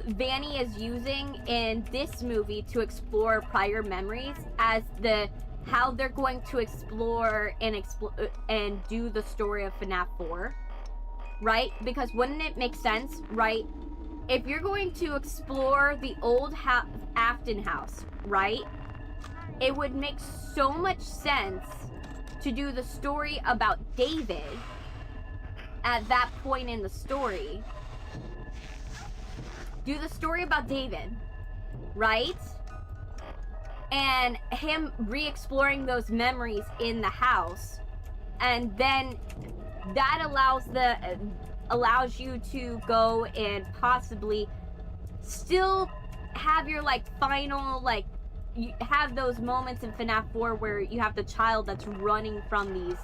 Vanny is using in this movie to explore prior memories as how they're going to explore and do the story of FNAF 4, right? Because wouldn't it make sense, right? If you're going to explore the old Afton house, right? It would make so much sense to do the story about David at that point in the story. Do the story about David, right? And him re-exploring those memories in the house, and then that allows you to go and possibly still have your, like, final, like, you have those moments in FNAF 4 where you have the child that's running from these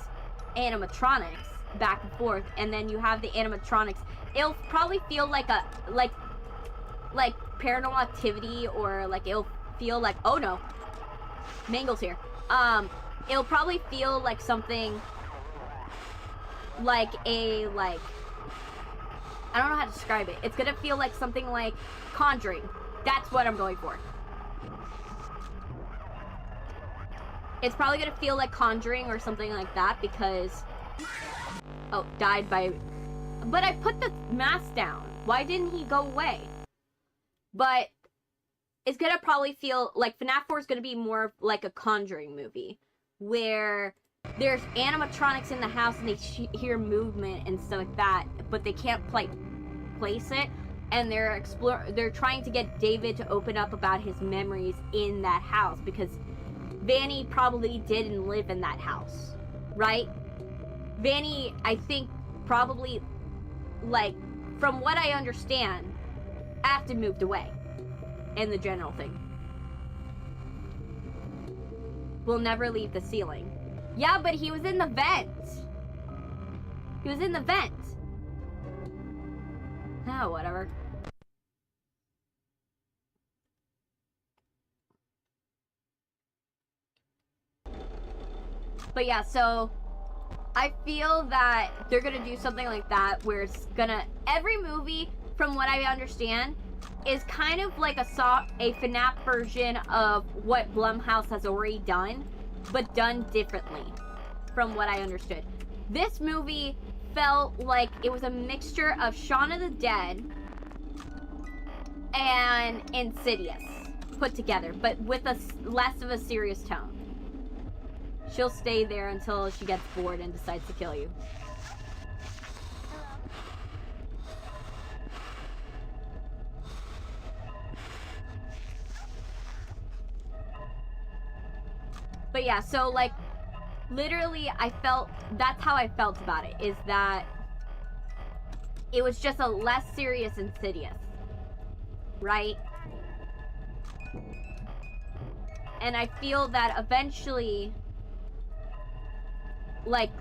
animatronics back and forth, and then you have the animatronics. It'll probably feel like a like Paranormal Activity, or like it'll feel like, oh no, Mangle's here. It'll probably feel like something like I don't know how to describe it. It's gonna feel like something like Conjuring. That's what I'm going for. It's probably gonna feel like Conjuring or something like that, because... Oh, died by... But I put the mask down. Why didn't he go away? But it's gonna probably feel like FNAF 4 is gonna be more like a Conjuring movie, where there's animatronics in the house and they hear movement and stuff like that, but they can't place it, and they're trying to get David to open up about his memories in that house, because Vanny probably didn't live in that house, right? Vanny, I think, probably, like, from what I understand, Afton moved away. in the general thing. We'll never leave the ceiling. Yeah, but he was in the vent. He was in the vent. Oh, whatever. But yeah, so I feel that they're gonna do something like that where it's gonna, every movie, from what I understand, is kind of like a FNAF version of what Blumhouse has already done, but done differently, from what I understood. This movie felt like it was a mixture of Shaun of the Dead and Insidious put together, but with a less of a serious tone. She'll stay there until she gets bored and decides to kill you. But yeah, so like, literally that's how I felt about it, is that it was just a less serious Insidious, right? And I feel that eventually, like,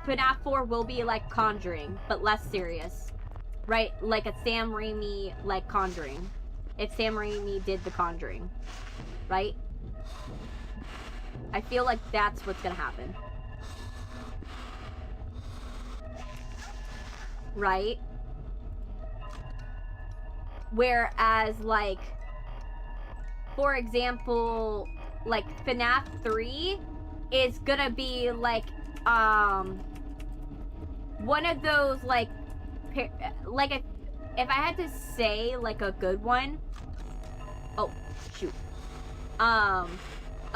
FNAF 4 will be like Conjuring, but less serious, right? Like a Sam Raimi, like, Conjuring. If Sam Raimi did The Conjuring, right? I feel like that's what's gonna happen. Right? Whereas, like, for example, like, FNAF 3 is gonna be, like, one of those, like if I had to say, like, a good one, oh, shoot, a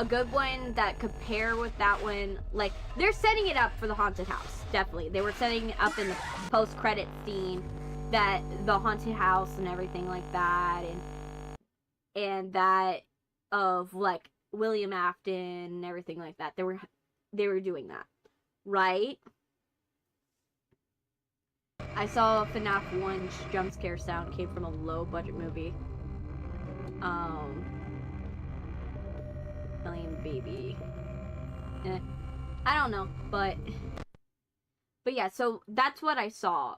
good one that could pair with that one, like, they're setting it up for the haunted house, definitely. They were setting it up in the post-credit scene, that the haunted house and everything like that, and that of, like, William Afton and everything like that. They were doing that, right? I saw FNAF 1's jump scare sound came from a low-budget movie. Alien Baby. I don't know, but yeah, so that's what I saw,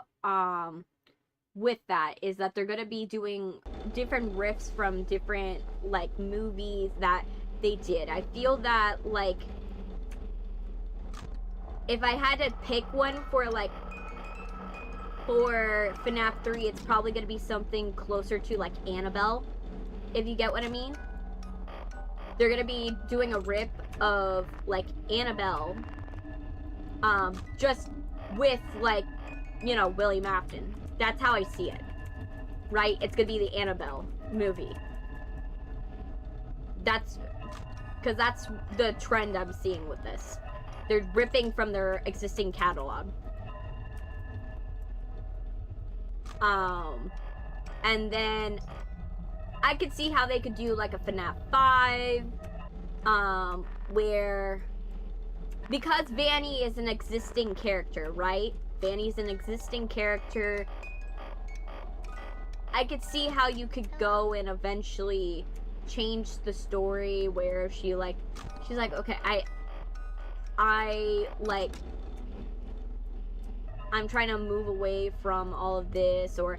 with that, is that they're gonna be doing different riffs from different, like, movies that they did. I feel that, like, if I had to pick one for FNAF 3, it's probably gonna be something closer to, like, Annabelle, if you get what I mean. They're gonna be doing a rip of, like, Annabelle, just with, like, you know, William Afton. That's how I see it, right? It's gonna be the Annabelle movie. Because that's the trend I'm seeing with this. They're ripping from their existing catalog. And then I could see how they could do, like, a FNAF 5, where, because Vanny is an existing character, right? Vanny's an existing character. I could see how you could go and eventually change the story where she's like, okay, I'm trying to move away from all of this, or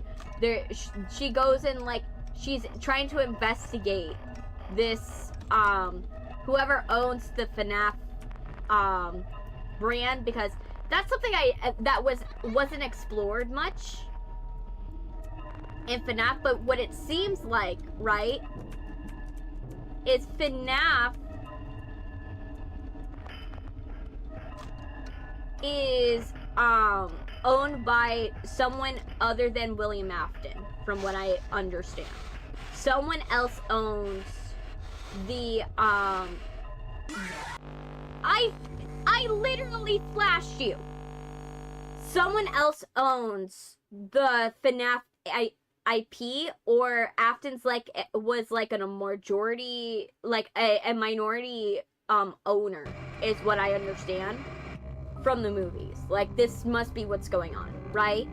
she goes and, like, she's trying to investigate this, whoever owns the FNAF, brand, because that's something that wasn't explored much in FNAF, but what it seems like, right, is FNAF is, owned by someone other than William Afton, from what I understand. Someone else owns the, I literally flashed you. Someone else owns the FNAF IP, or Afton's, like, was, like, a majority, like, a minority, owner, is what I understand from the movies. Like, this must be what's going on, right?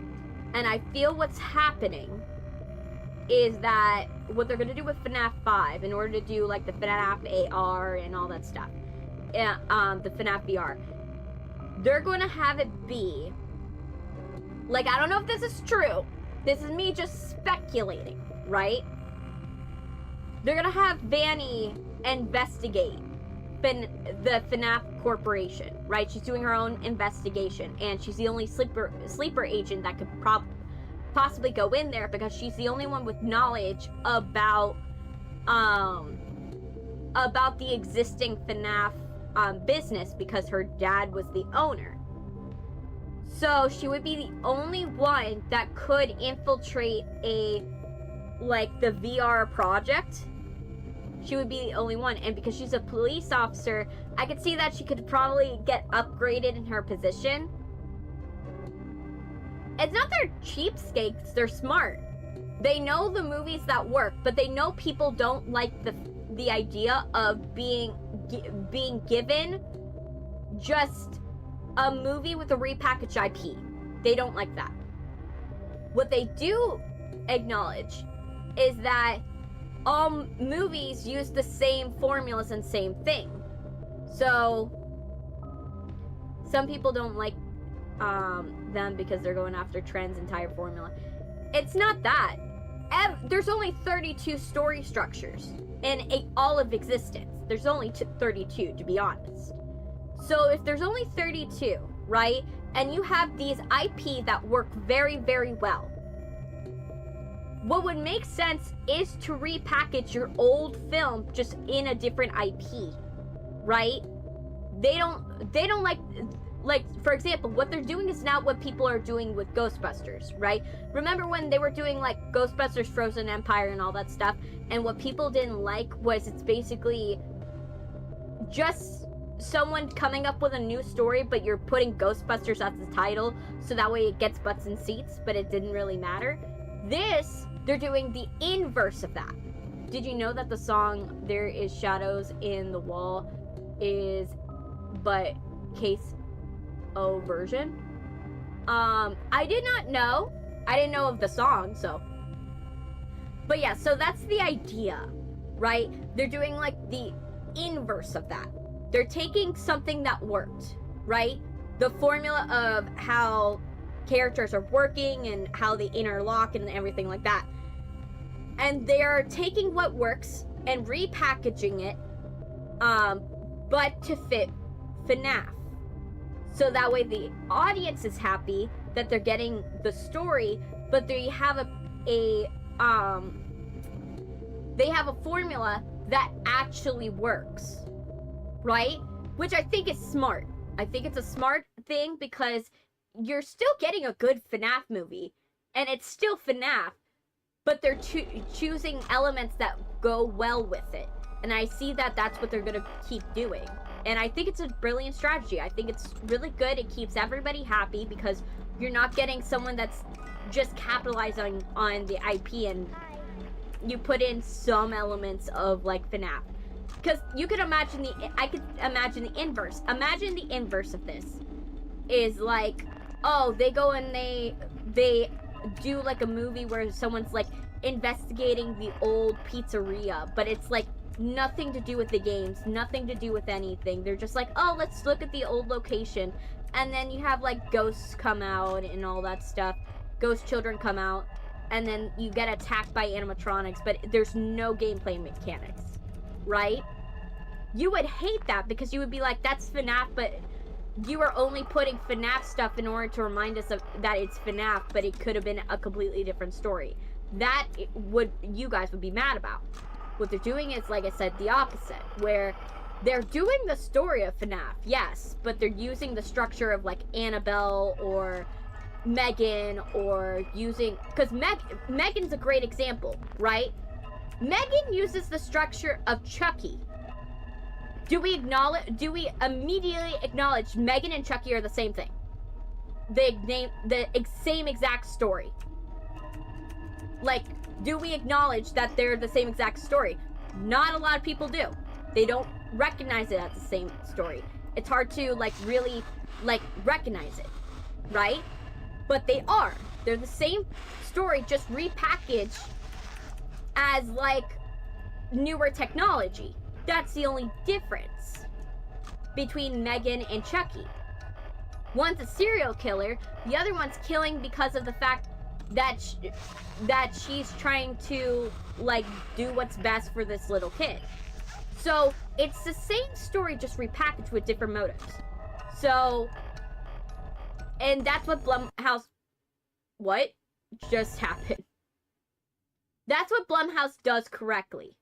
And I feel what's happening is that what they're gonna do with FNAF 5 in order to do like the FNAF AR and all that stuff, the FNAF VR, they're gonna have it be like, I don't know if this is true. This is me just speculating, right? They're gonna have Vanny investigate the FNAF Corporation, right? She's doing her own investigation, and she's the only sleeper agent that could possibly go in there because she's the only one with knowledge about the existing FNAF business because her dad was the owner. So she would be the only one that could infiltrate the VR project. She would be the only one, and because she's a police officer, I could see that she could probably get upgraded in her position. It's not they're cheapskates, they're smart. They know the movies that work, but they know people don't like the idea of being given just a movie with a repackaged IP. They don't like that. What they do acknowledge is that all movies use the same formulas and same thing. So some people don't like them because they're going after Trend's entire formula. It's not that. There's only 32 story structures in all of existence. There's only 32, to be honest. So if there's only 32, right, and you have these IP that work very, very well, what would make sense is to repackage your old film just in a different IP, right? They don't like, for example, what they're doing is not what people are doing with Ghostbusters, right? Remember when they were doing like Ghostbusters Frozen Empire and all that stuff, and what people didn't like was it's basically just someone coming up with a new story, but you're putting Ghostbusters as the title, so that way it gets butts in seats, but it didn't really matter. This, they're doing the inverse of that. Did you know that the song There Is Shadows in the Wall is but Case O version? I did not know. I didn't know of the song, so. But yeah, so that's the idea, right? They're doing like the inverse of that. They're taking something that worked, right? The formula of how characters are working and how they interlock and everything like that. And they're taking what works and repackaging it, but to fit FNAF. So that way the audience is happy that they're getting the story, but they have a formula that actually works, right? Which I think is smart. I think it's a smart thing because you're still getting a good FNAF movie, and it's still FNAF, but they're choosing elements that go well with it. And I see that that's what they're going to keep doing. And I think it's a brilliant strategy. I think it's really good. It keeps everybody happy because you're not getting someone that's just capitalizing on the IP and you put in some elements of like FNAF. Because you could imagine I could imagine the inverse. Imagine the inverse of this is like, oh, they go and they do like a movie where someone's like investigating the old pizzeria, but it's like nothing to do with the games, nothing to do with anything. They're just like, oh, let's look at the old location. And then you have like ghosts come out and all that stuff. Ghost children come out. And then you get attacked by animatronics, but there's no gameplay mechanics, right? You would hate that because you would be like, that's FNAF, but you are only putting FNAF stuff in order to remind us of that it's FNAF, but it could have been a completely different story. That you guys would be mad about. What they're doing is, like I said, the opposite, where they're doing the story of FNAF, yes, but they're using the structure of like Annabelle or Megan, or using, because Megan's a great example, right? Megan uses the structure of Chucky. Do we immediately acknowledge Megan and Chucky are the same thing? The same exact story. Like, do we acknowledge that they're the same exact story? Not a lot of people do. They don't recognize it as the same story. It's hard to like really like recognize it, right? But they are. They're the same story, just repackaged as like newer technology. That's the only difference between Megan and Chucky. One's a serial killer, the other one's killing because of the fact that she's trying to like do what's best for this little kid. So it's the same story, just repackaged with different motives. So, and that's what Blumhouse, what just happened? That's what Blumhouse does correctly.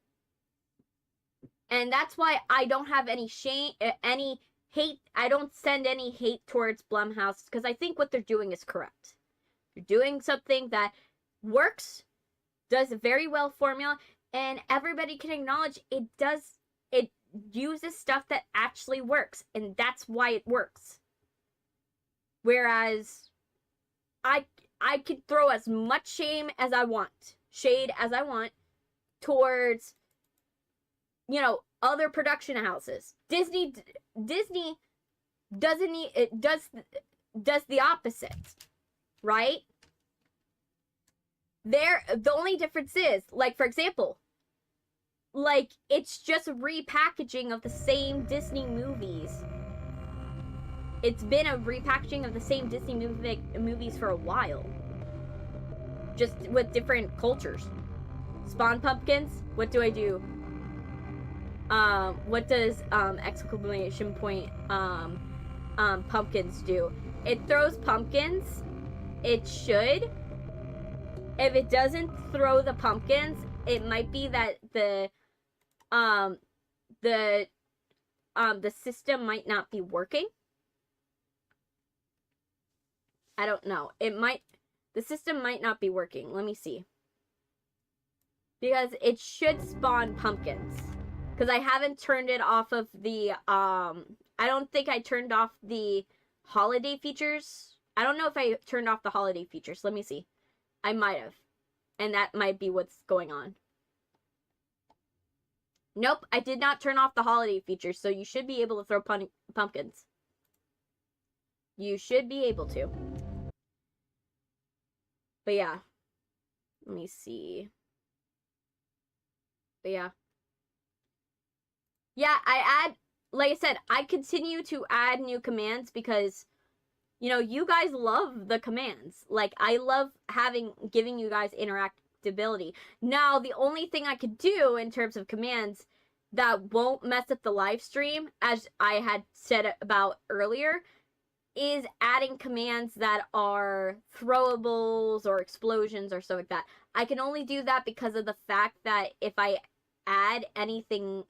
And that's why I don't have any shame, any hate. I don't send any hate towards Blumhouse, because I think what they're doing is correct. They're doing something that works, does a very well formula, and everybody can acknowledge it uses stuff that actually works, and that's why it works. Whereas I could throw as much shade as I want towards, you know, other production houses. Disney doesn't need, it does the opposite, right? The only difference is, like, for example, like, it's just a repackaging of the same Disney movies. It's been a repackaging of the same Disney movies for a while. Just with different cultures. Spawn pumpkins? What do I do? What does, exclamation point, pumpkins do? It throws pumpkins. It should. If it doesn't throw the pumpkins, it might be that the system might not be working. I don't know. The system might not be working. Let me see. Because it should spawn pumpkins. Because I haven't turned it off of the, I don't think I turned off the holiday features. I don't know if I turned off the holiday features. Let me see. I might have. And that might be what's going on. Nope, I did not turn off the holiday features, so you should be able to throw pumpkins. You should be able to. But yeah. Let me see. But yeah. Yeah, like I said, I continue to add new commands because, you know, you guys love the commands. Like, I love giving you guys interactability. Now, the only thing I could do in terms of commands that won't mess up the live stream, as I had said about earlier, is adding commands that are throwables or explosions or stuff like that. I can only do that because of the fact that if I add anything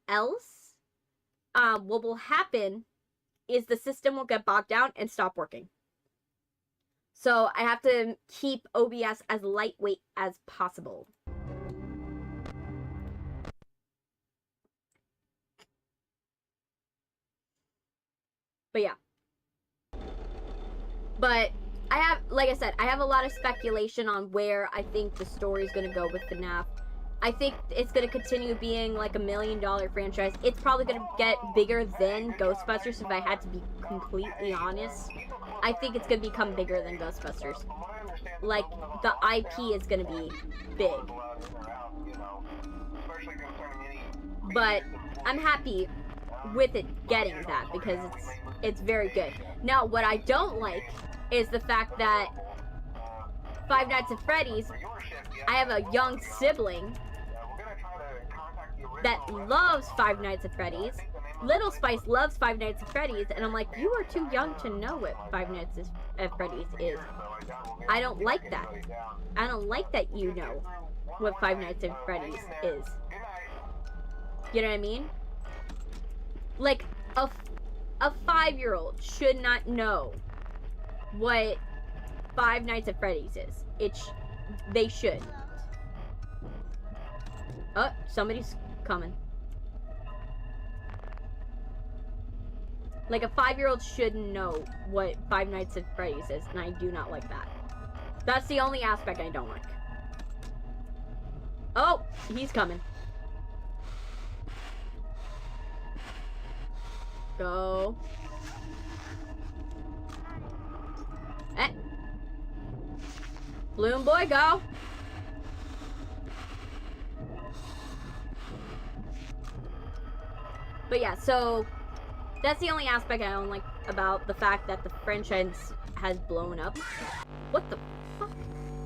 else, what will happen is the system will get bogged down and stop working. So I have to keep OBS as lightweight as possible. But yeah. But I have, like I said, I have a lot of speculation on where I think the story's gonna go with FNAF. I think it's going to continue being like $1 million franchise. It's probably going to get bigger than Ghostbusters, if I had to be completely honest. I think it's going to become bigger than Ghostbusters. Like, the IP is going to be big. But I'm happy with it getting that because it's very good. Now, what I don't like is the fact that Five Nights at Freddy's, I have a young sibling that loves Five Nights at Freddy's. Little Spice loves Five Nights at Freddy's, and I'm like, you are too young to know what Five Nights at Freddy's is. I don't like that. I don't like that you know what Five Nights at Freddy's is. You know what I mean? Like, a 5-year-old should not know what Five Nights at Freddy's is. They should. Oh, somebody's coming. Like, a 5-year-old should know what Five Nights at Freddy's is, and I do not like that. That's the only aspect I don't like. Oh, he's coming. Go. Balloon boy, go. But yeah, so that's the only aspect I don't like about the fact that the franchise has blown up. What the fuck?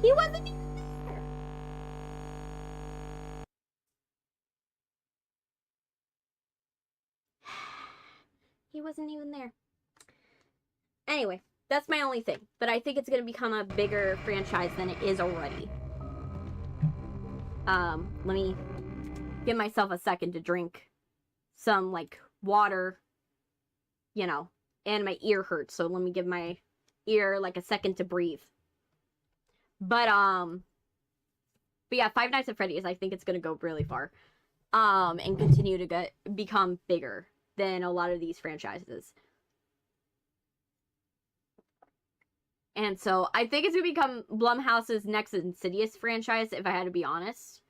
He wasn't even there! He wasn't even there. Anyway, that's my only thing. But I think it's going to become a bigger franchise than it is already. Let me give myself a second to drink some, like, water, you know, and my ear hurts, so let me give my ear, like, a second to breathe. But yeah, Five Nights at Freddy's, I think it's gonna go really far, and continue to become bigger than a lot of these franchises. And so, I think it's gonna become Blumhouse's next Insidious franchise, if I had to be honest.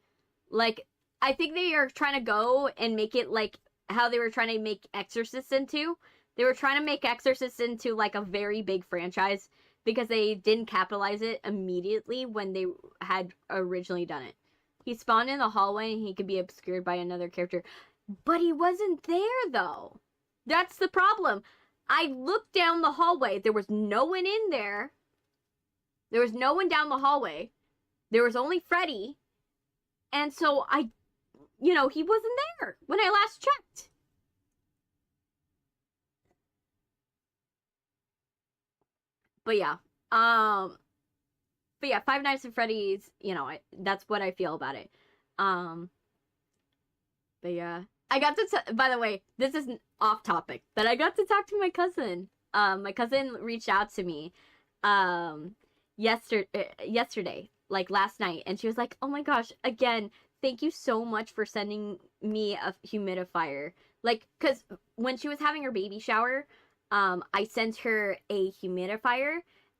Like, I think they are trying to go and make it like how they were trying to make Exorcist into. They were trying to make Exorcist into, like, a very big franchise because they didn't capitalize it immediately when they had originally done it. He spawned in the hallway and he could be obscured by another character. But he wasn't there, though. That's the problem. I looked down the hallway. There was no one in there. There was no one down the hallway. There was only Freddy. And so he wasn't there when I last checked. But yeah, Five Nights at Freddy's, that's what I feel about it. But yeah, I got to, by the way, this is off topic, but I got to talk to my cousin. My cousin reached out to me, yesterday, like last night, and she was like, oh my gosh, again, thank you so much for sending me a humidifier. Like, cause when she was having her baby shower, I sent her a humidifier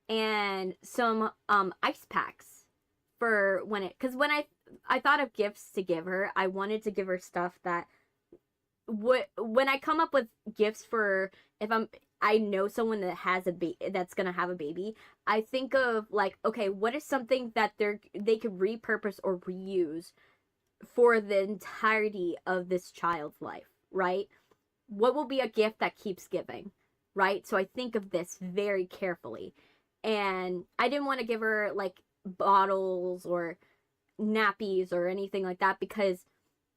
and some ice packs for when I thought of gifts to give her, I wanted to give her stuff that when I come up with gifts for if I know someone that has that's gonna have a baby, I think of like, okay, what is something that they could repurpose or reuse for the entirety of this child's life, right? What will be a gift that keeps giving? Right? So I think of this very carefully. And I didn't want to give her, like, bottles or nappies or anything like that because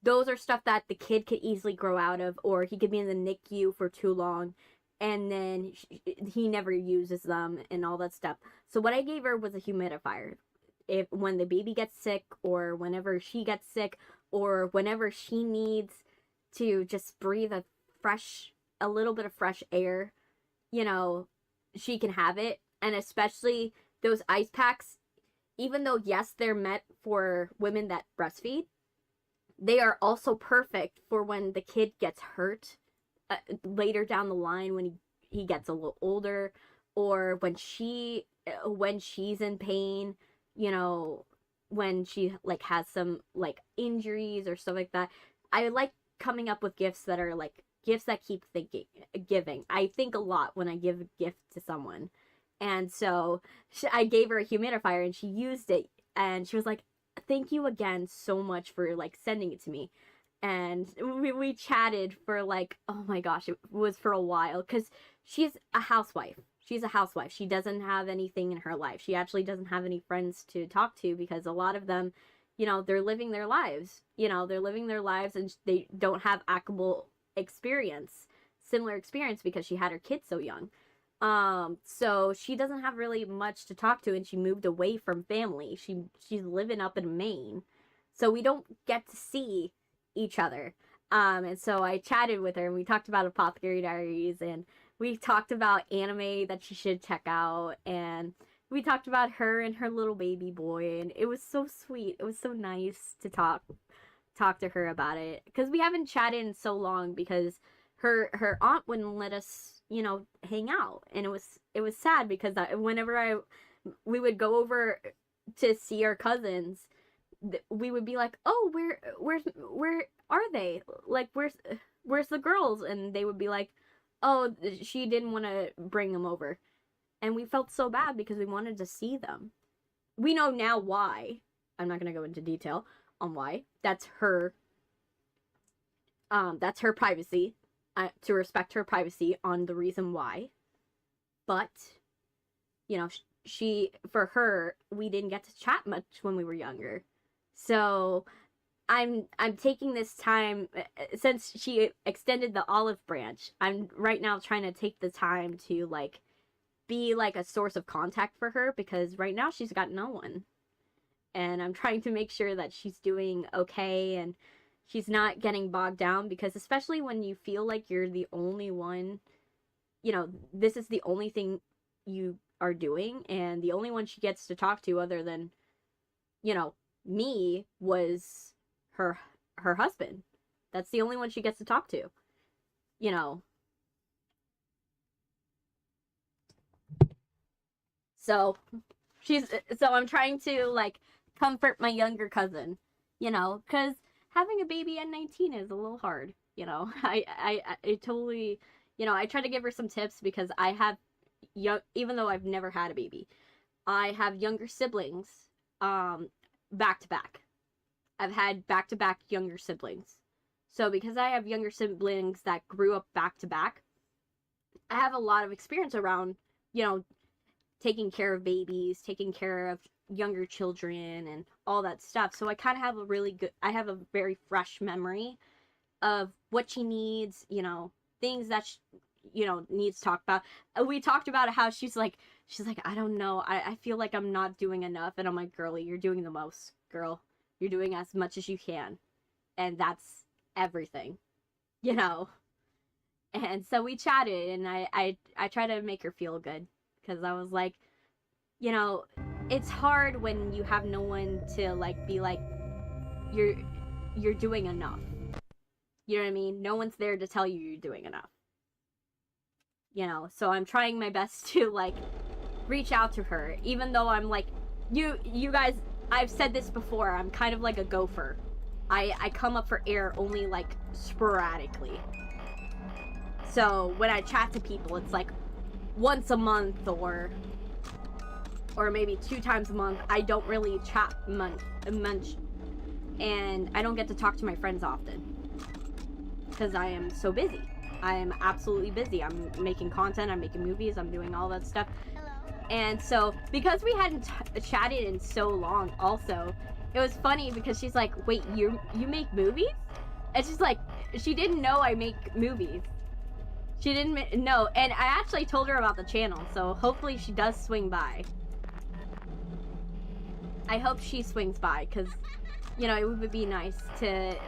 those are stuff that the kid could easily grow out of, or he could be in the NICU for too long and then he never uses them and all that stuff. So what I gave her was a humidifier. When the baby gets sick, or whenever she gets sick, or whenever she needs to just breathe a little bit of fresh air, she can have it. And especially those ice packs, even though, yes, they're meant for women that breastfeed, they are also perfect for when the kid gets hurt later down the line when he gets a little older, or when she's in pain, when she, like, has some, like, injuries or stuff like that. I like coming up with gifts that are, like, gifts that keep giving. I think a lot when I give a gift to someone. And so I gave her a humidifier and she used it. And she was like, thank you again so much for, like, sending it to me. And we chatted for, like, oh my gosh, it was for a while. Because she's a housewife. She's a housewife. She doesn't have anything in her life. She actually doesn't have any friends to talk to because a lot of them, they're living their lives. They're living their lives and they don't have similar experience because she had her kids so young. So she doesn't have really much to talk to, and she moved away from family. She's living up in Maine. So we don't get to see each other. And so I chatted with her and we talked about Apothecary Diaries, and we talked about anime that she should check out, and we talked about her and her little baby boy, and it was so sweet. It was so nice to talk to her about it, because we haven't chatted in so long because her aunt wouldn't let us, hang out, and it was sad because whenever we would go over to see our cousins, we would be like, oh, where are they? Like, where's the girls? And they would be like, oh, she didn't want to bring them over. And we felt so bad because we wanted to see them. We know now why. I'm not going to go into detail on why. That's her privacy. to respect her privacy on the reason why. But, you know, for her, we didn't get to chat much when we were younger. So I'm taking this time, since she extended the olive branch, I'm right now trying to take the time to, like, be, like, a source of contact for her, because right now she's got no one. And I'm trying to make sure that she's doing okay and she's not getting bogged down, because especially when you feel like you're the only one, you know, this is the only thing you are doing, and the only one she gets to talk to other than, you know, me was her husband. That's the only one she gets to talk to, you know. So I'm trying to, like, comfort my younger cousin, you know, because having a baby at 19 is a little hard, you know. I totally, you know, I try to give her some tips, because I have even though I've never had a baby, I have younger siblings, back to back. I've had back to back younger siblings. So because I have younger siblings that grew up back to back, I have a lot of experience around, you know, taking care of babies, taking care of younger children, and all that stuff. So I kind of have I have a very fresh memory of what she needs, you know, things that you know, needs to talk about. We talked about how she's like, I don't know, I feel like I'm not doing enough. And I'm like, girlie, you're doing the most, girl. You're doing as much as you can. And that's everything, you know. And so we chatted, and I tried to make her feel good, because I was like, you know, it's hard when you have no one to, like, be like, you're doing enough. You know what I mean? No one's there to tell you you're doing enough. You know, so I'm trying my best to, like, reach out to her, even though I'm like, you guys, I've said this before, I'm kind of like a gopher. I come up for air only, like, sporadically. So when I chat to people, it's like once a month, or maybe 2 times a month. I don't really chat much, and I don't get to talk to my friends often, because I am so busy. I am absolutely busy. I'm making content, I'm making movies, I'm doing all that stuff. Hello. And so, because we hadn't chatted in so long also, it was funny, because she's like, wait, you make movies? And she's like, she didn't know I make movies. She didn't know. And I actually told her about the channel, so hopefully she does swing by. I hope she swings by, because, you know, it would be nice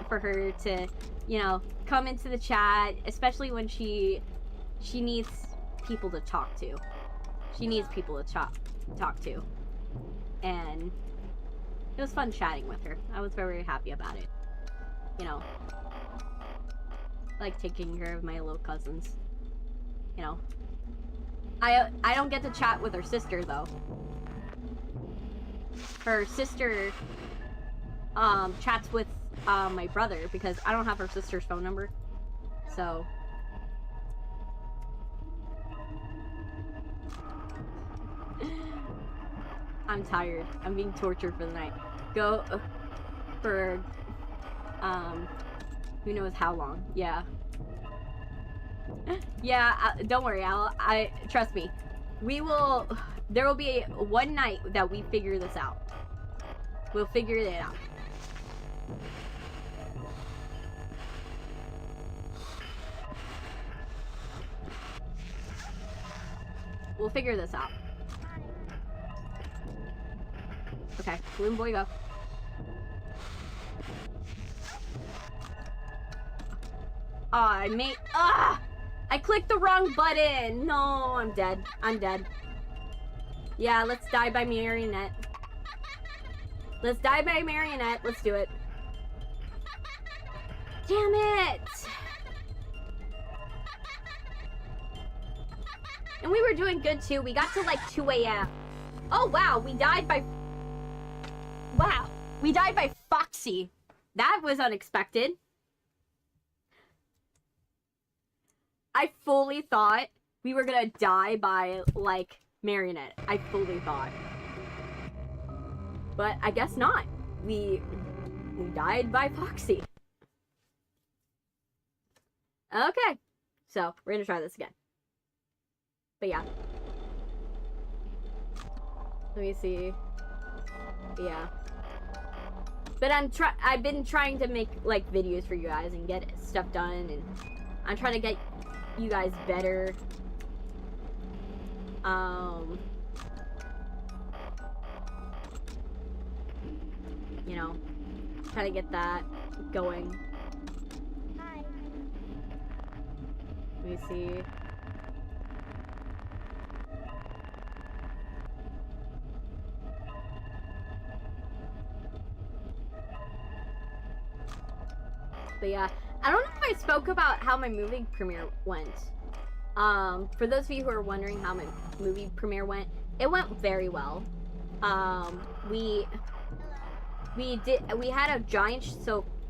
for her to, you know, come into the chat, especially when she needs people to talk to. She needs people to talk to. And it was fun chatting with her. I was very happy about it. You know, like taking care of my little cousins. You know, I don't get to chat with her sister though. Her sister chats with my brother, because I don't have her sister's phone number. So I'm tired. I'm being tortured for the night. Go for who knows how long. Yeah. Yeah, don't worry. I trust me. There will be one night that we figure this out. We'll figure it out. We'll figure this out. Okay, balloon boy, go. I clicked the wrong button. No, I'm dead. I'm dead. Yeah, let's die by marionette. Let's die by marionette. Let's do it. Damn it! And we were doing good too. We got to like 2 a.m. Oh wow, we died by... Wow, we died by Foxy. That was unexpected. I fully thought we were gonna die by, like, marionette. I fully thought. But I guess not. We died by Foxy. Okay. So, we're gonna try this again. But yeah. Let me see. Yeah. But I've been trying to make, like, videos for you guys and get stuff done, and I'm trying to get you guys better. You know, try to get that going. Hi. Let me see. But yeah, I don't know if I spoke about how my movie premiere went. For those of you who are wondering how my movie premiere went, it went very well. We had a giant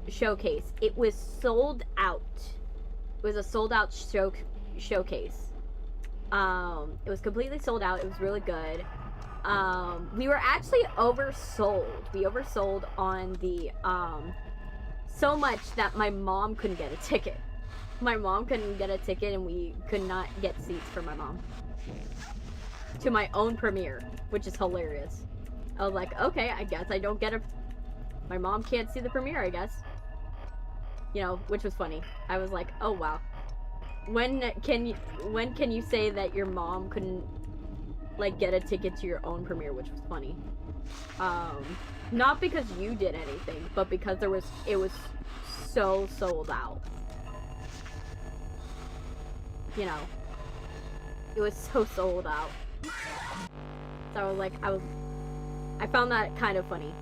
showcase. It was sold out. It was a sold out showcase. It was completely sold out. It was really good. We were actually oversold. We oversold on the so much that my mom couldn't get a ticket. My mom couldn't get a ticket, and we could not get seats for my mom to my own premiere, which is hilarious. I was like, okay, I guess I don't get a... My mom can't see the premiere, I guess. You know, which was funny. I was like, oh wow. When can you say that your mom couldn't, like, get a ticket to your own premiere, which was funny. Not because you did anything, but because it was so sold out. You know, it was so sold out. So I was like, I found that kind of funny.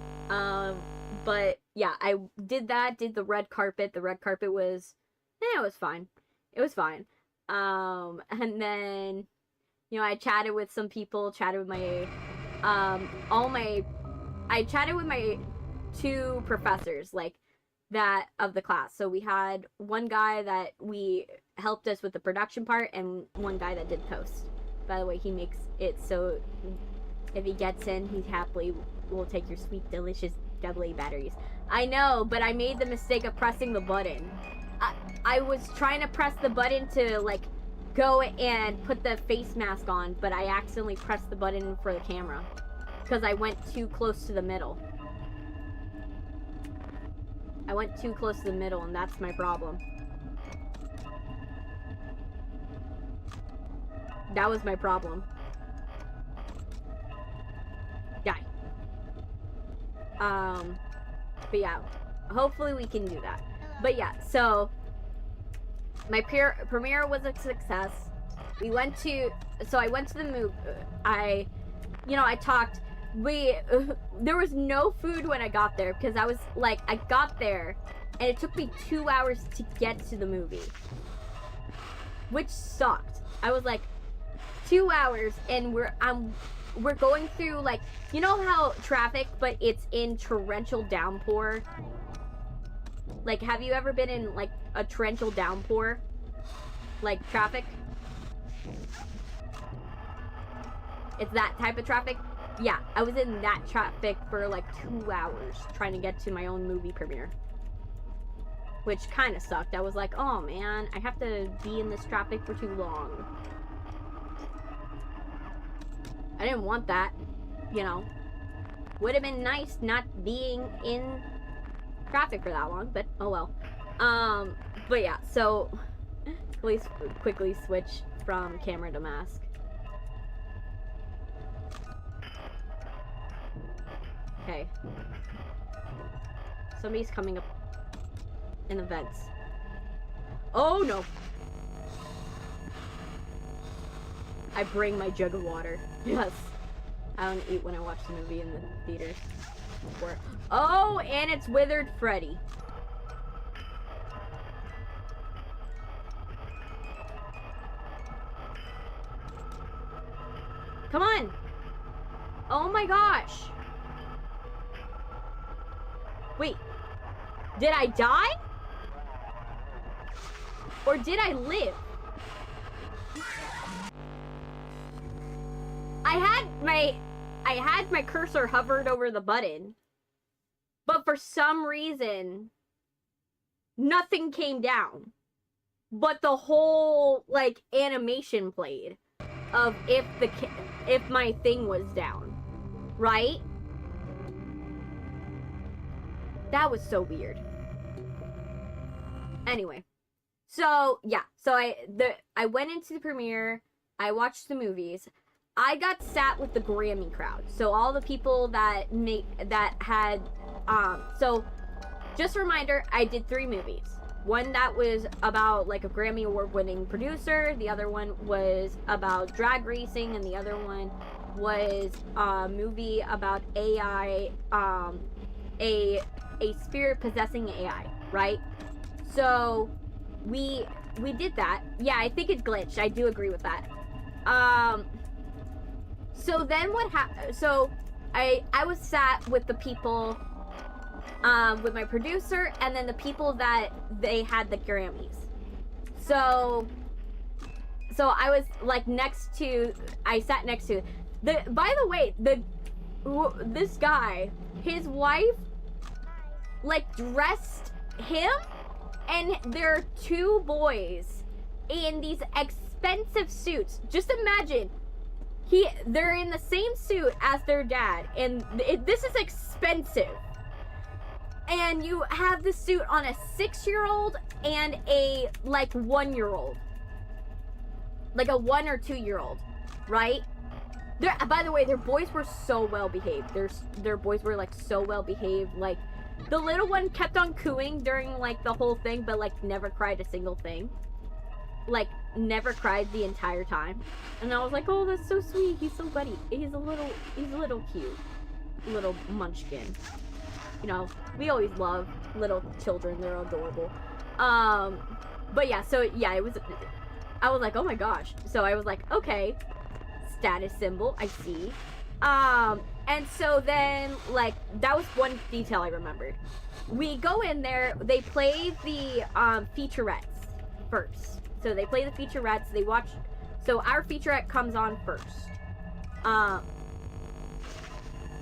But yeah, I did the red carpet. The red carpet was, it was fine. It was fine. And then, you know, I chatted with some people, chatted with my, I chatted with my 2 professors, like, that of the class. So we had one guy that helped us with the production part, and one guy that did post. By the way, he makes it so if he gets in, he happily will take your sweet, delicious AA batteries. I know, but I made the mistake of pressing the button. I was trying to press the button to, like, go and put the face mask on, but I accidentally pressed the button for the camera because I went too close to the middle. I went too close to the middle, and that's my problem. That was my problem. Die. But yeah, hopefully we can do that. But yeah, so my premiere was a success. I went to the movie. I talked. There was no food when I got there because I got there and it took me 2 hours to get to the movie, which sucked. I was like, 2 hours, and we're going through, like, you know how traffic, but it's in torrential downpour. Like, have you ever been in, like, a torrential downpour? Like, traffic? It's that type of traffic? Yeah, I was in that traffic for, like, 2 hours trying to get to my own movie premiere. Which kind of sucked. I was like, oh, man, I have to be in this traffic for too long. I didn't want that, you know. Would have been nice not being in traffic for that long, but oh well. But yeah, so please quickly switch from camera to mask. Okay. Somebody's coming up in the vents. Oh no! I bring my jug of water. Yes. I don't eat when I watch the movie in the theaters. Oh, and it's Withered Freddy. Come on! Oh my gosh! Wait. Did I die? Or did I live? I had my cursor hovered over the button, but for some reason, nothing came down. but the whole, like, animation played of if my thing was down, right? That was so weird. Anyway, so yeah, so I went into the premiere, I watched the movies, I got sat with the Grammy crowd, so all the people that had, so just a reminder, I did 3 movies. One that was about, like, a Grammy Award-winning producer, the other one was about drag racing, and the other one was a movie about AI, a spirit possessing AI, right? So, we did that. Yeah, I think it glitched. I do agree with that. So then what happened? So, I was sat with the people, with my producer, and then the people that they had the Grammys. So I was, like, I sat next to by the way, this guy, his wife, like, dressed him and their 2 boys in these expensive suits. Just imagine, they're in the same suit as their dad, and this is expensive. And you have the suit on a 6-year-old and a, like, 1-year-old. Like a 1 or 2-year-old, right? By the way, their boys were so well behaved. Their boys were, like, so well behaved. Like, the little one kept on cooing during, like, the whole thing, but, like, never cried a single thing. Like, never cried the entire time. And I was like, oh, that's so sweet. He's so buddy. He's a little cute. Little munchkin. You know, we always love little children. They're adorable. But yeah, so yeah, I was like, oh my gosh. So I was like, okay, status symbol, I see. And so then, like, that was one detail I remembered. We go in there, they play the featurettes first. So they play the featurettes, they watch, so our featurette comes on first.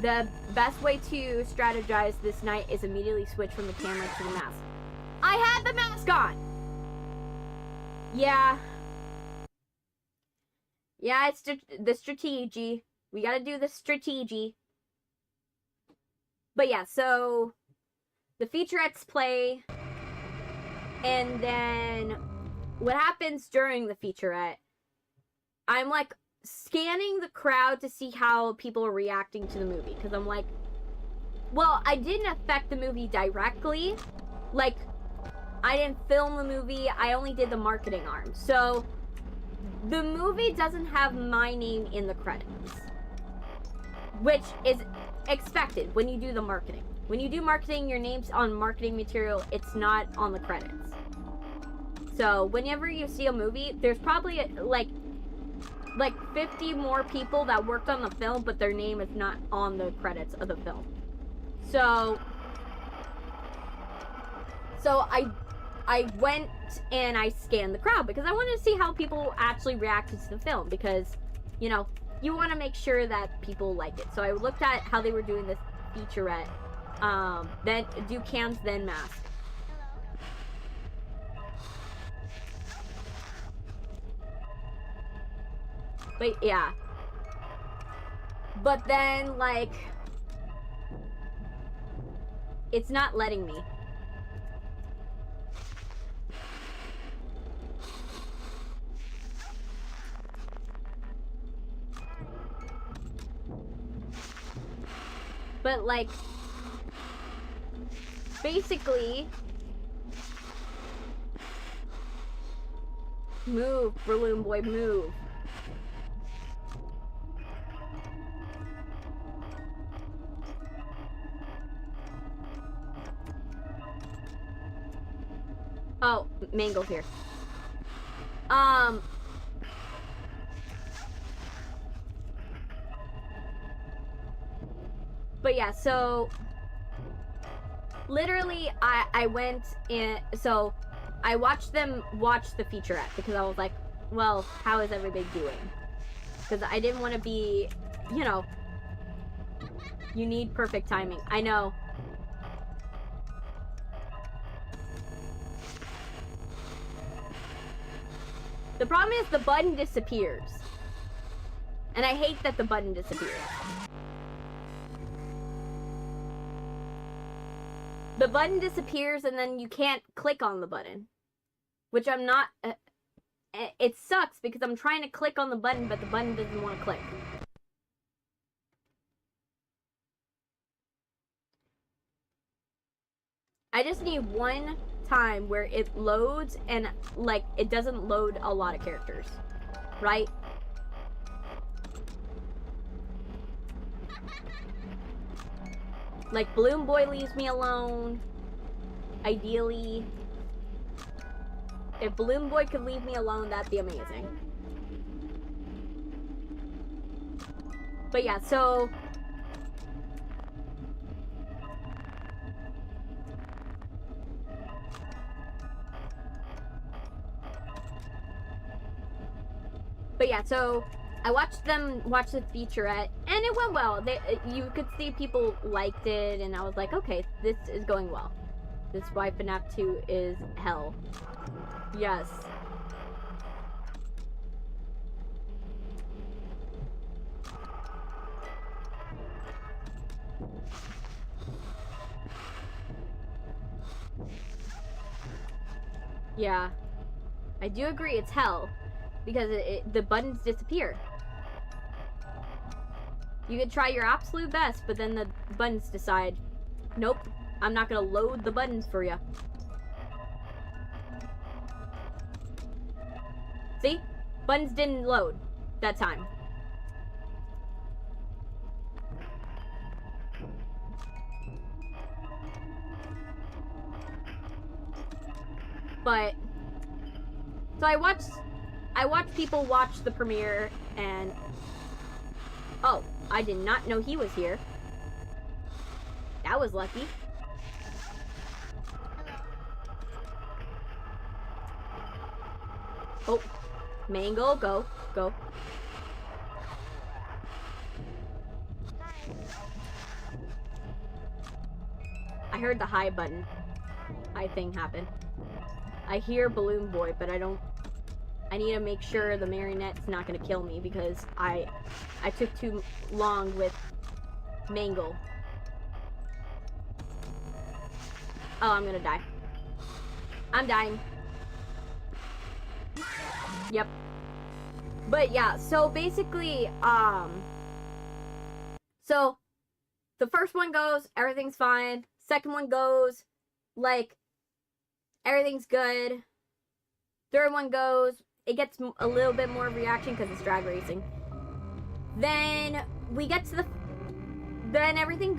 The best way to strategize this night is immediately switch from the camera to the mask. I had the mask on! Yeah. Yeah, it's the strategy. We gotta do the strategy. But yeah, so the featurettes play, and then what happens during the featurette, I'm, like, scanning the crowd to see how people are reacting to the movie, because I'm like, well, I didn't affect the movie directly. Like, I didn't film the movie, I only did the marketing arm. So the movie doesn't have my name in the credits, which is expected when you do the marketing. When you do marketing, your name's on marketing material, it's not on the credits. So whenever you see a movie, there's probably like 50 more people that worked on the film, but their name is not on the credits of the film. So I went and I scanned the crowd because I wanted to see how people actually reacted to the film, because, you know, you want to make sure that people like it. So I looked at how they were doing this featurette. Then do cams, then mask. But yeah. But then, like, it's not letting me. But, like, basically, move, balloon boy, move. Oh, Mangle's here. But yeah, so literally I went in, so I watched them watch the featurette because I was like, well, how is everybody doing? Because I didn't want to be, you know, you need perfect timing. I know. The problem is the button disappears. And I hate that the button disappears. The button disappears and then you can't click on the button. Which I'm not... it sucks because I'm trying to click on the button, but the button doesn't want to click. I just need one time where it loads and, like, it doesn't load a lot of characters. Right? Like, Balloon Boy leaves me alone. Ideally. If Balloon Boy could leave me alone, that'd be amazing. But yeah, so... But yeah, so I watched them watch the featurette, and it went well. You could see people liked it, and I was like, okay, this is going well. This is why FNAF 2 is hell. Yes. Yeah. I do agree, it's hell. Because the buttons disappear. You could try your absolute best, but then the buttons decide, nope, I'm not gonna load the buttons for you. See? Buttons didn't load that time. But, so I watched people watch the premiere, and oh, I did not know he was here. That was lucky. Oh, Mango, go. I heard the hi button. Hi thing happen. I hear Balloon Boy, but I need to make sure the marionette's not gonna kill me because I took too long with Mangle. Oh, I'm gonna die. I'm dying. Yep. But yeah, so basically, so the first one goes, everything's fine. Second one goes, like, everything's good. Third one goes, it gets a little bit more reaction because it's drag racing. Then we get to then everything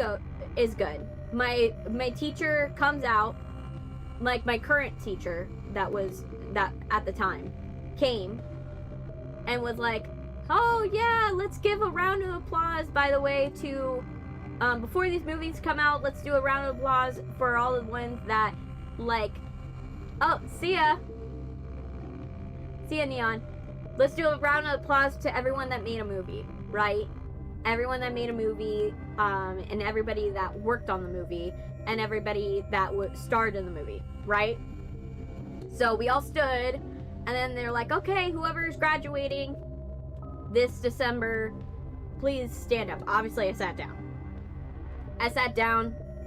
is good. My teacher comes out, like my current teacher that at the time came and was like, oh yeah, let's give a round of applause, by the way, to before these movies come out, let's do a round of applause for all the ones that, like, oh, see ya, Neon. Let's do a round of applause to everyone that made a movie, right? Everyone that made a movie, and everybody that worked on the movie, and everybody that starred in the movie, right? So we all stood, and then they're like, okay, whoever's graduating this December, please stand up. Obviously, I sat down.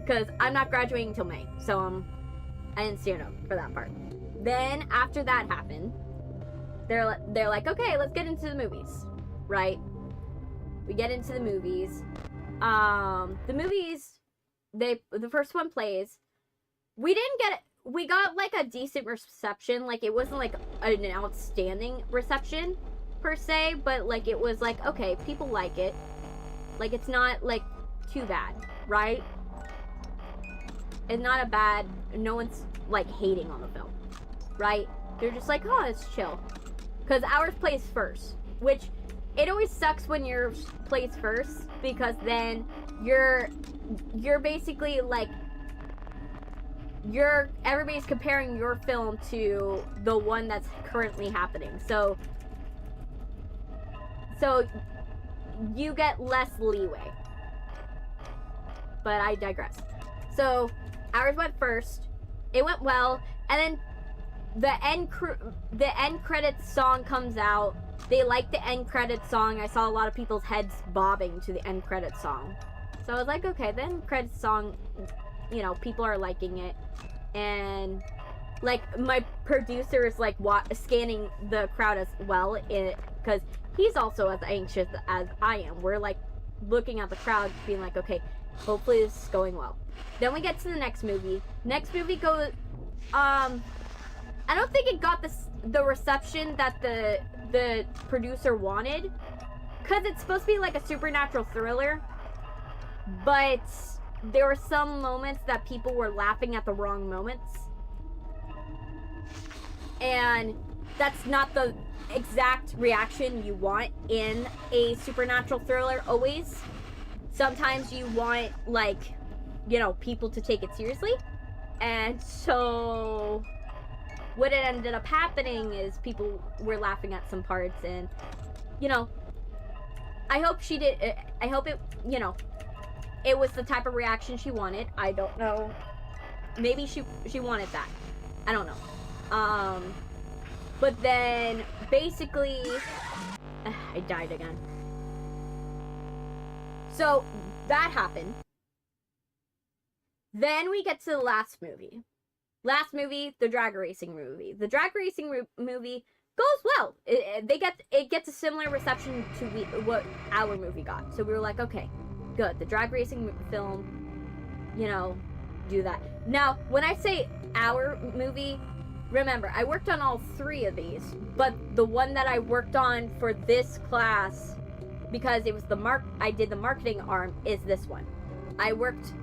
Because I'm not graduating until May, so I didn't stand up for that part. Then, after that happened, they're like, okay, let's get into the movies, right? We get into the movies. The movies, the first one plays. We got like a decent reception. Like, it wasn't like an outstanding reception per se, but like it was like, okay, people like it. Like, it's not like too bad, right? It's not a bad, no one's like hating on the film, right? They're just like, oh, it's chill. Because ours plays first, which it always sucks when yours plays first, because then you're basically like, everybody's comparing your film to the one that's currently happening. So you get less leeway. But I digress. So ours went first. It went well, and then the end credits song comes out. They like the end credits song. I saw a lot of people's heads bobbing to the end credits song. So I was like, okay, the end credits song, you know, people are liking it. And like my producer is like scanning the crowd as well, because he's also as anxious as I am. We're like looking at the crowd being like, okay, hopefully this is going well. Then we get to the next movie. Next movie goes, I don't think it got the reception that the producer wanted, because it's supposed to be like a supernatural thriller, but there were some moments that people were laughing at the wrong moments, and that's not the exact reaction you want in a supernatural thriller always. Sometimes you want, like, you know, people to take it seriously. And so what it ended up happening is people were laughing at some parts, and, you know, I hope it, you know, it was the type of reaction she wanted. I don't know. Maybe she wanted that. I don't know. But then basically I died again. So that happened. Then we get to the last movie. Last movie, the drag racing movie. The drag racing movie goes well. It gets a similar reception to what our movie got. So we were like, okay, good. The drag racing film, you know, do that. Now, when I say our movie, remember, I worked on all three of these, but the one that I worked on for this class, because it was I did the marketing arm, is this one. I worked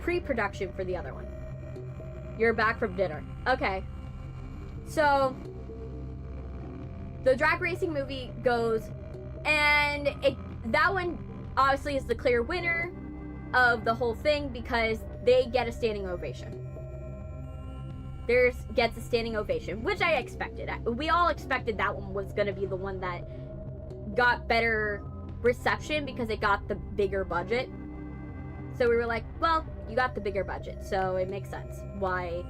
pre-production for the other one. You're back from dinner. Okay. So the drag racing movie goes, and that one obviously is the clear winner of the whole thing, because they get a standing ovation. Theirs gets a standing ovation, which I expected. We all expected that one was going to be the one that got better reception because it got the bigger budget. So we were like, well, you got the bigger budget, so it makes sense why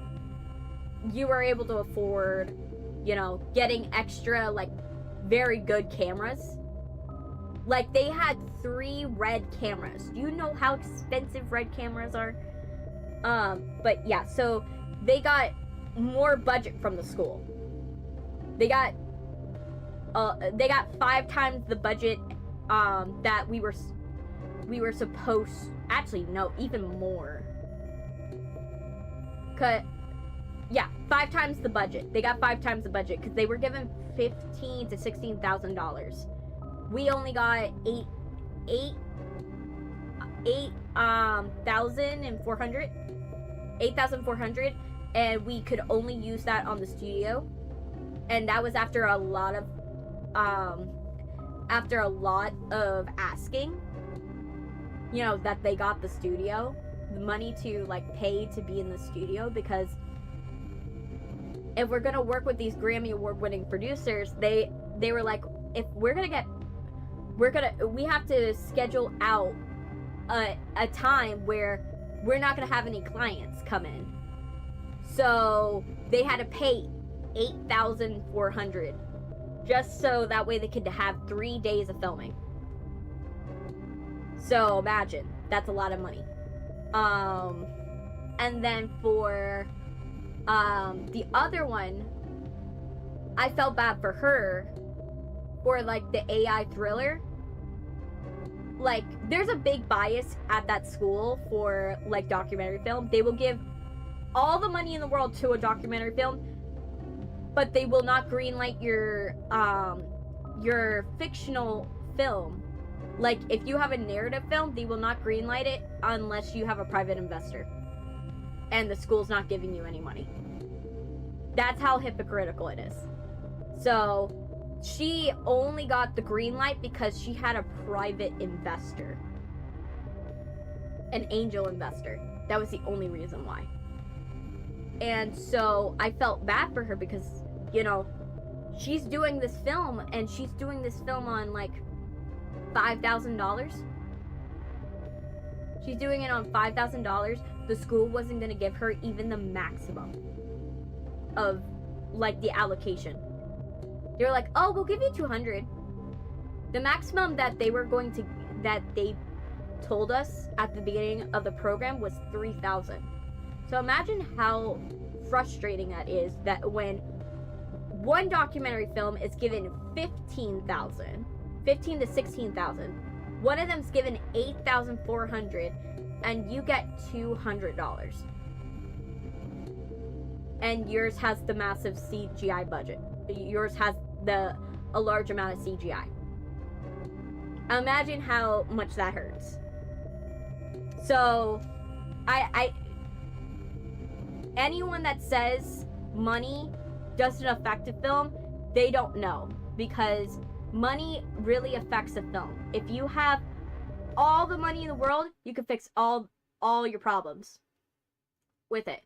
you were able to afford, you know, getting extra, like, very good cameras. Like, they had 3 red cameras. Do you know how expensive red cameras are? But yeah, so they got more budget from the school. They got 5 times the budget that we were supposed, actually no, even more. Yeah, 5 times the budget. They got 5 times the budget because they were given $15,000 to $16,000. We only got 8,400, and we could only use that on the studio, and that was after a lot of asking, you know, that they got the studio, the money to, like, pay to be in the studio, because if we're gonna work with these Grammy Award winning producers, they were like, if we have to schedule out a time where we're not gonna have any clients come in. So they had to pay $8,400 just so that way they could have 3 days of filming. So imagine, that's a lot of money. And then for the other one, I felt bad for her for, like, the AI thriller. Like, there's a big bias at that school for, like, documentary film. They will give all the money in the world to a documentary film, but they will not greenlight your fictional film. Like, if you have a narrative film, they will not greenlight it unless you have a private investor and the school's not giving you any money. That's how hypocritical it is. So she only got the green light because she had a private investor, an angel investor. That was the only reason why. And so I felt bad for her because, you know, she's doing this film, and she's doing this film on, like, $5,000. She's doing it on $5,000. The school wasn't going to give her even the maximum. of like the allocation. They were like, oh, we'll give you 200. The maximum that they told us at the beginning of the program was 3,000. So imagine how frustrating that is, that when one documentary film is given 15,000, 15 to 16,000, one of them's given 8,400, and you get $200. And yours has the massive CGI budget. Yours has a large amount of CGI. Imagine how much that hurts. So, anyone that says money doesn't affect a film, they don't know, because money really affects a film. If you have all the money in the world, you can fix all your problems with it.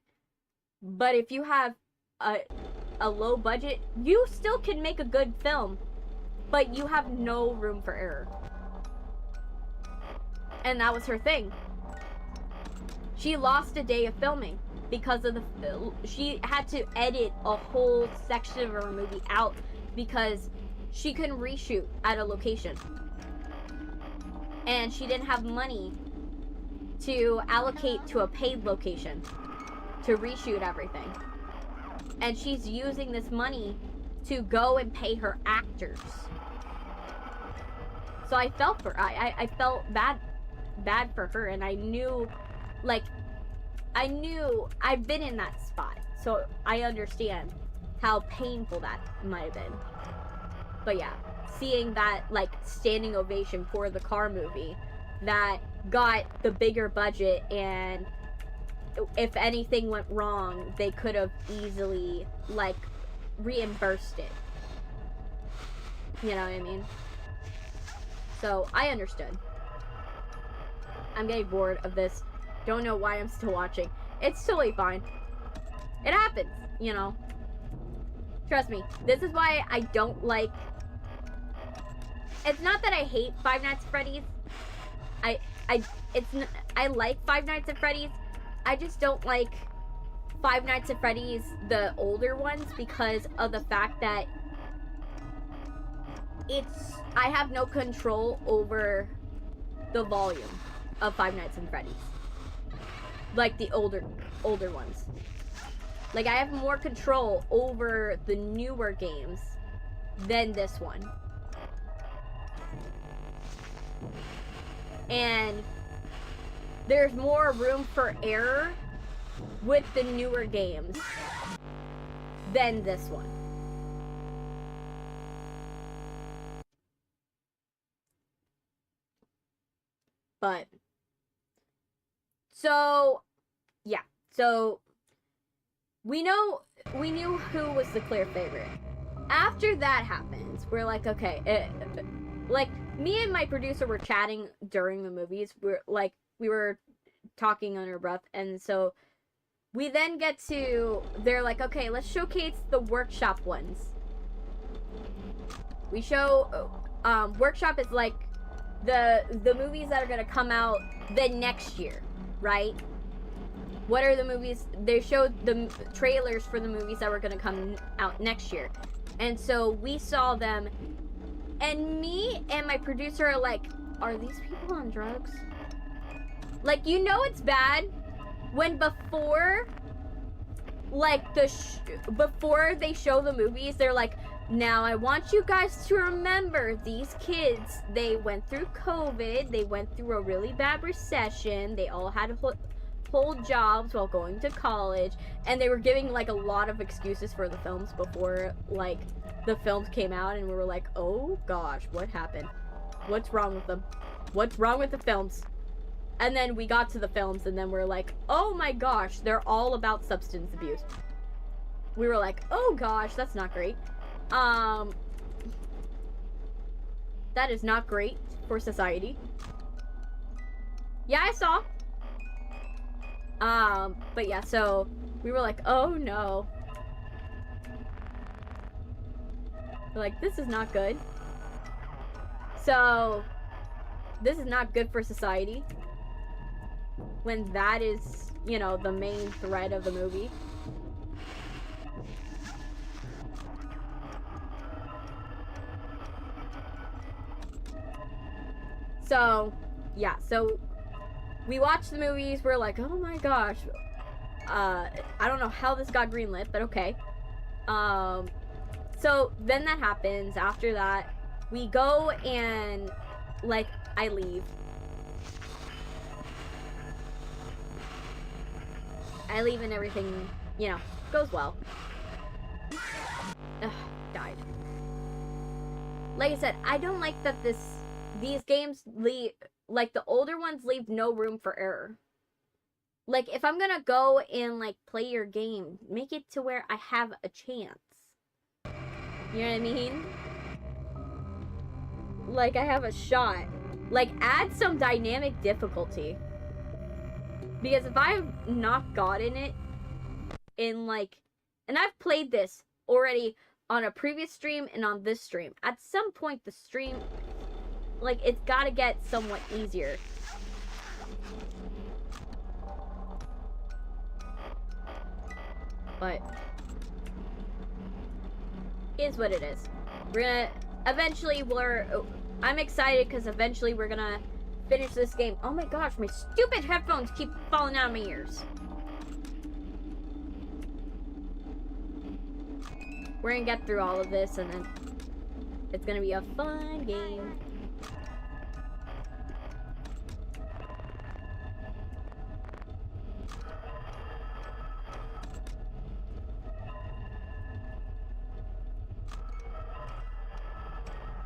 But if you have a low budget, you still can make a good film, but you have no room for error. And that was her thing. She lost a day of filming because of she had to edit a whole section of her movie out because she couldn't reshoot at a location. And she didn't have money to allocate to a paid location to reshoot everything. And she's using this money to go and pay her actors. So I felt for her. I felt bad for her, and I knew I've been in that spot, so I understand how painful that might have been. But yeah, seeing that like standing ovation for the car movie that got the bigger budget, and if anything went wrong, they could have easily like reimbursed it. You know what I mean? So I understood. I'm getting bored of this. Don't know why I'm still watching. It's totally fine. It happens, you know. Trust me. This is why I don't like... It's not that I hate Five Nights at Freddy's. I like Five Nights at Freddy's. I just don't like Five Nights at Freddy's, the older ones, because of the fact that I have no control over the volume of Five Nights at Freddy's. Like the older ones. Like I have more control over the newer games than this one. And there's more room for error with the newer games than this one. But so yeah, so we knew who was the clear favorite. After that happens, we're like, okay, like me and my producer were chatting during the movies. We were talking under our breath, and so we then get to, they're like, okay, let's showcase the workshop ones. We show workshop is like the movies that are gonna come out the next year, right? What are the movies? They showed the trailers for the movies that were gonna come out next year, and so we saw them, and me and my producer are like, are these people on drugs? Like, you know it's bad when before, like, before they show the movies, they're like, now I want you guys to remember these kids, they went through COVID, they went through a really bad recession, they all had to hold jobs while going to college, and they were giving, like, a lot of excuses for the films before, like, the films came out, and we were like, oh gosh, what happened? What's wrong with them? What's wrong with the films? And then we got to the films, and then we're like, oh my gosh, they're all about substance abuse. We were like, oh gosh, that's not great. That is not great for society. Yeah, I saw. But yeah, so we were like, oh no. We're like, this is not good. So, this is not good for society. When that is, you know, the main thread of the movie. So, yeah, so we watched the movies, we're like, oh my gosh, I don't know how this got greenlit, but okay. So then that happens. After that, we go and, like, I leave. And everything, you know, goes well. Ugh, died. Like I said, I don't like that these games leave, like, the older ones leave no room for error. Like, if I'm gonna go and, like, play your game, make it to where I have a chance. You know what I mean? Like, I have a shot. Like, add some dynamic difficulty. Because if I've not gotten it in, like... And I've played this already on a previous stream and on this stream. At some point, the stream... Like, it's gotta get somewhat easier. But... is what it is. We're gonna... Eventually, I'm excited because eventually we're gonna finish this game. Oh my gosh, my stupid headphones keep falling out of my ears. We're gonna get through all of this and then it's gonna be a fun game.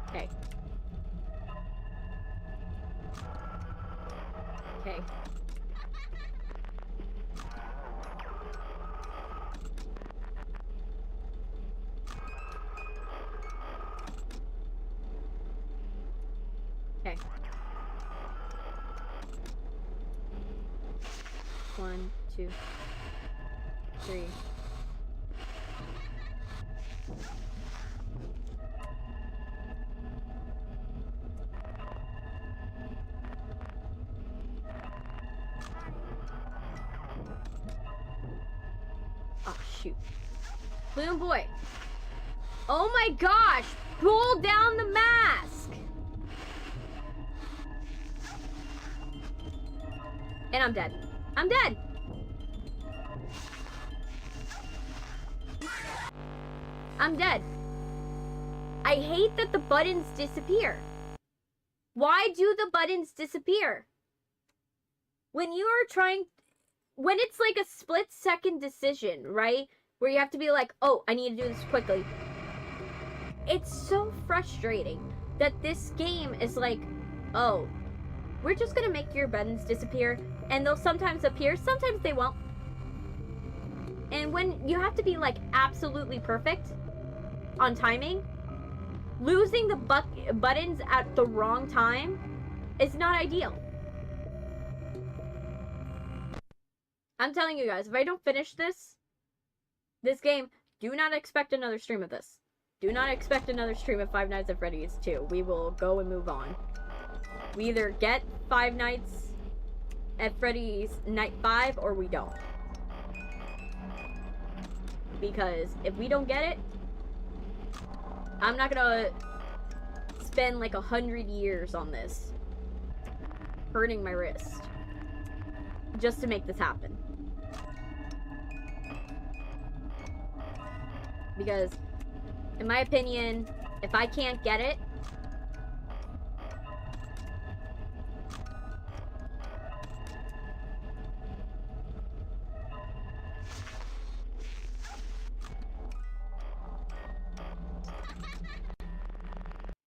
Okay. Okay. Okay. 1, 2, 3. Oh, shoot. Balloon boy. Oh my gosh! Pull down the mask! And I'm dead. I'm dead! I'm dead. I hate that the buttons disappear. Why do the buttons disappear? When you are trying... When it's like a split-second decision, right? Where you have to be like, oh, I need to do this quickly. It's so frustrating that this game is like, oh, we're just gonna make your buttons disappear, and they'll sometimes appear, sometimes they won't. And when you have to be like absolutely perfect on timing, losing the buttons at the wrong time is not ideal. I'm telling you guys, if I don't finish this game, do not expect another stream of this. Do not expect another stream of Five Nights at Freddy's 2. We will go and move on. We either get Five Nights at Freddy's Night 5 or we don't. Because if we don't get it, I'm not gonna spend like 100 years on this, hurting my wrist, just to make this happen. Because, in my opinion, if I can't get it,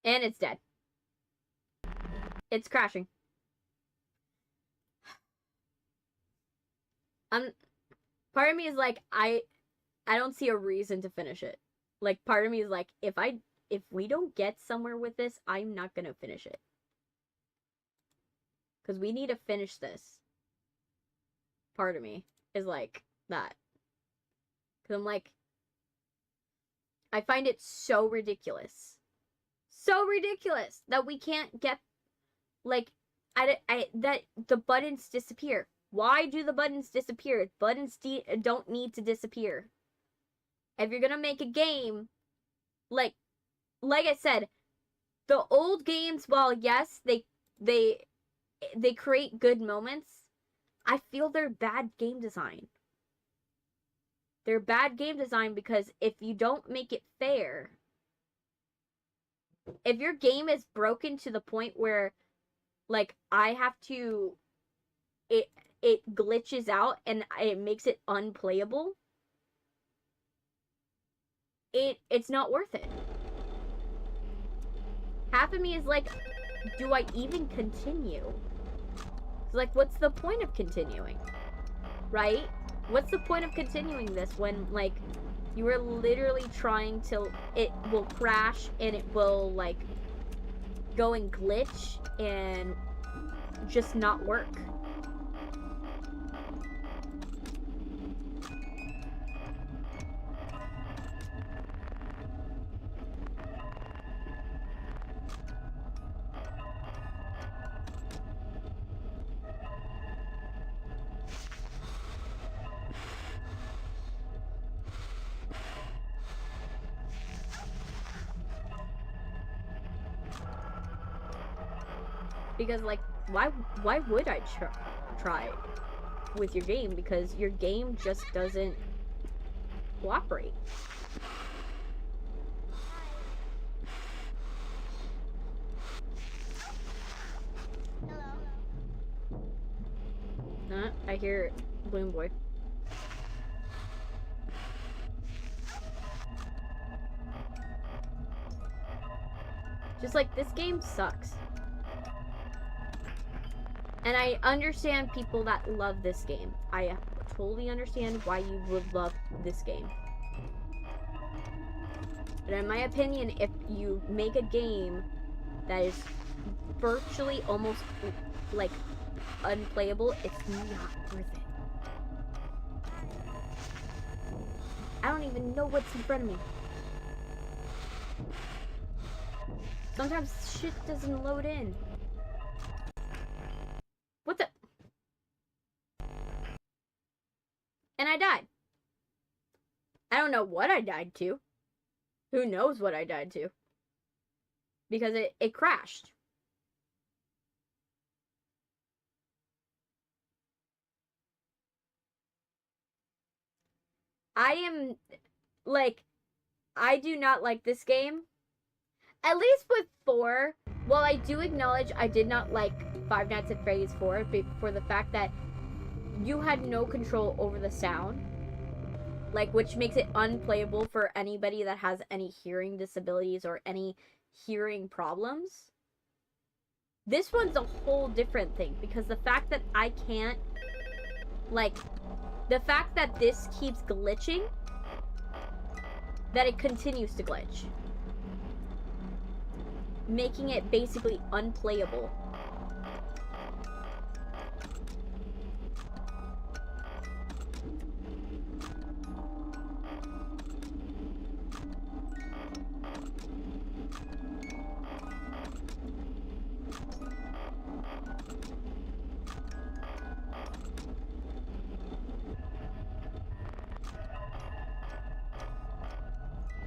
and it's dead. It's crashing. Part of me is like, I don't see a reason to finish it. Like, part of me is like, if we don't get somewhere with this, I'm not gonna finish it. Because we need to finish this. Part of me is like that. Because I'm like, I find it so ridiculous. So ridiculous that we can't get, like, that the buttons disappear. Why do the buttons disappear? Buttons don't need to disappear. If you're gonna make a game, like I said, the old games, while yes, they they create good moments, I feel they're bad game design. They're bad game design because if you don't make it fair, if your game is broken to the point where, like, I have to, it glitches out and it makes it unplayable, it's not worth it. Half of me is like, do I even continue? It's like, what's the point of continuing? Right? What's the point of continuing this when, like, you are literally trying to, it will crash and it will, like, go and glitch and just not work. Because, like, why would I try with your game? Because your game just doesn't cooperate. Hello. I hear Bloom Boy. Just like, this game sucks. And I understand people that love this game. I totally understand why you would love this game. But in my opinion, if you make a game that is virtually almost, like, unplayable, it's not worth it. I don't even know what's in front of me. Sometimes shit doesn't load in. What the? And I died. I don't know what I died to. Who knows what I died to? Because it crashed. I am, like, I do not like this game. At least with 4, while I do acknowledge I did not like Five Nights at Freddy's 4 for the fact that you had no control over the sound, like, which makes it unplayable for anybody that has any hearing disabilities or any hearing problems. This one's a whole different thing, because the fact that I can't, like, the fact that this keeps glitching, that it continues to glitch, making it basically unplayable.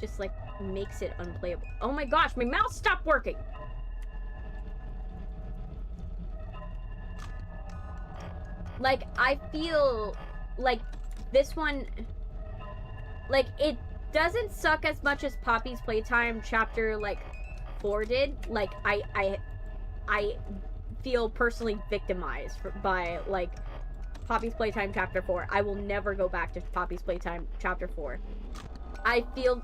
Just, like, makes it unplayable. Oh my gosh, my mouse stopped working! Like, I feel like this one, like, it doesn't suck as much as Poppy's Playtime chapter, like, 4 did. Like, I feel personally victimized by, like, Poppy's Playtime chapter 4. I will never go back to Poppy's Playtime chapter 4. I feel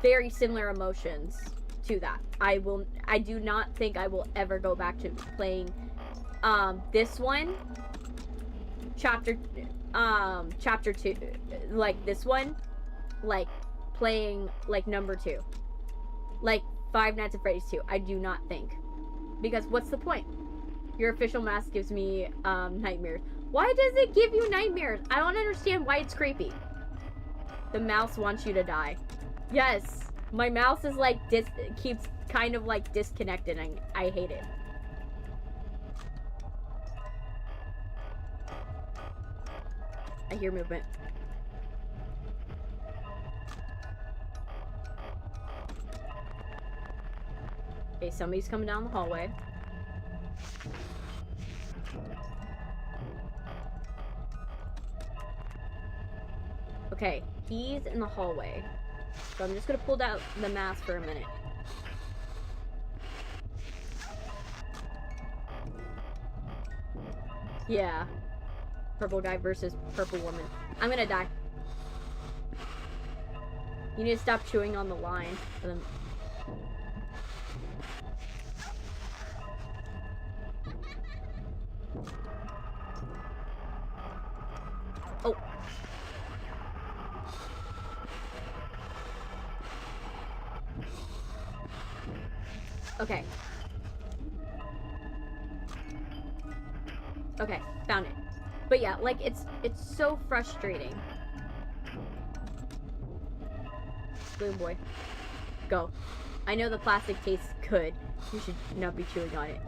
very similar emotions to that. I do not think I will ever go back to playing this one, chapter 2, like this one, like playing like number 2, like Five Nights at Freddy's 2. I do not think, because what's the point? Your official mask gives me nightmares. Why does it give you nightmares? I don't understand why it's creepy. The mouse wants you to die. Yes, my mouse is like keeps kind of like disconnected, and I hate it. I hear movement. Okay, somebody's coming down the hallway. Okay, he's in the hallway. So I'm just gonna pull down the mask for a minute. Yeah. Purple guy versus purple woman. I'm gonna die. You need to stop chewing on the line. Oh. Okay. Okay, found it. But yeah, like it's so frustrating. Blue boy. Go. I know the plastic tastes good. You should not be chewing on it.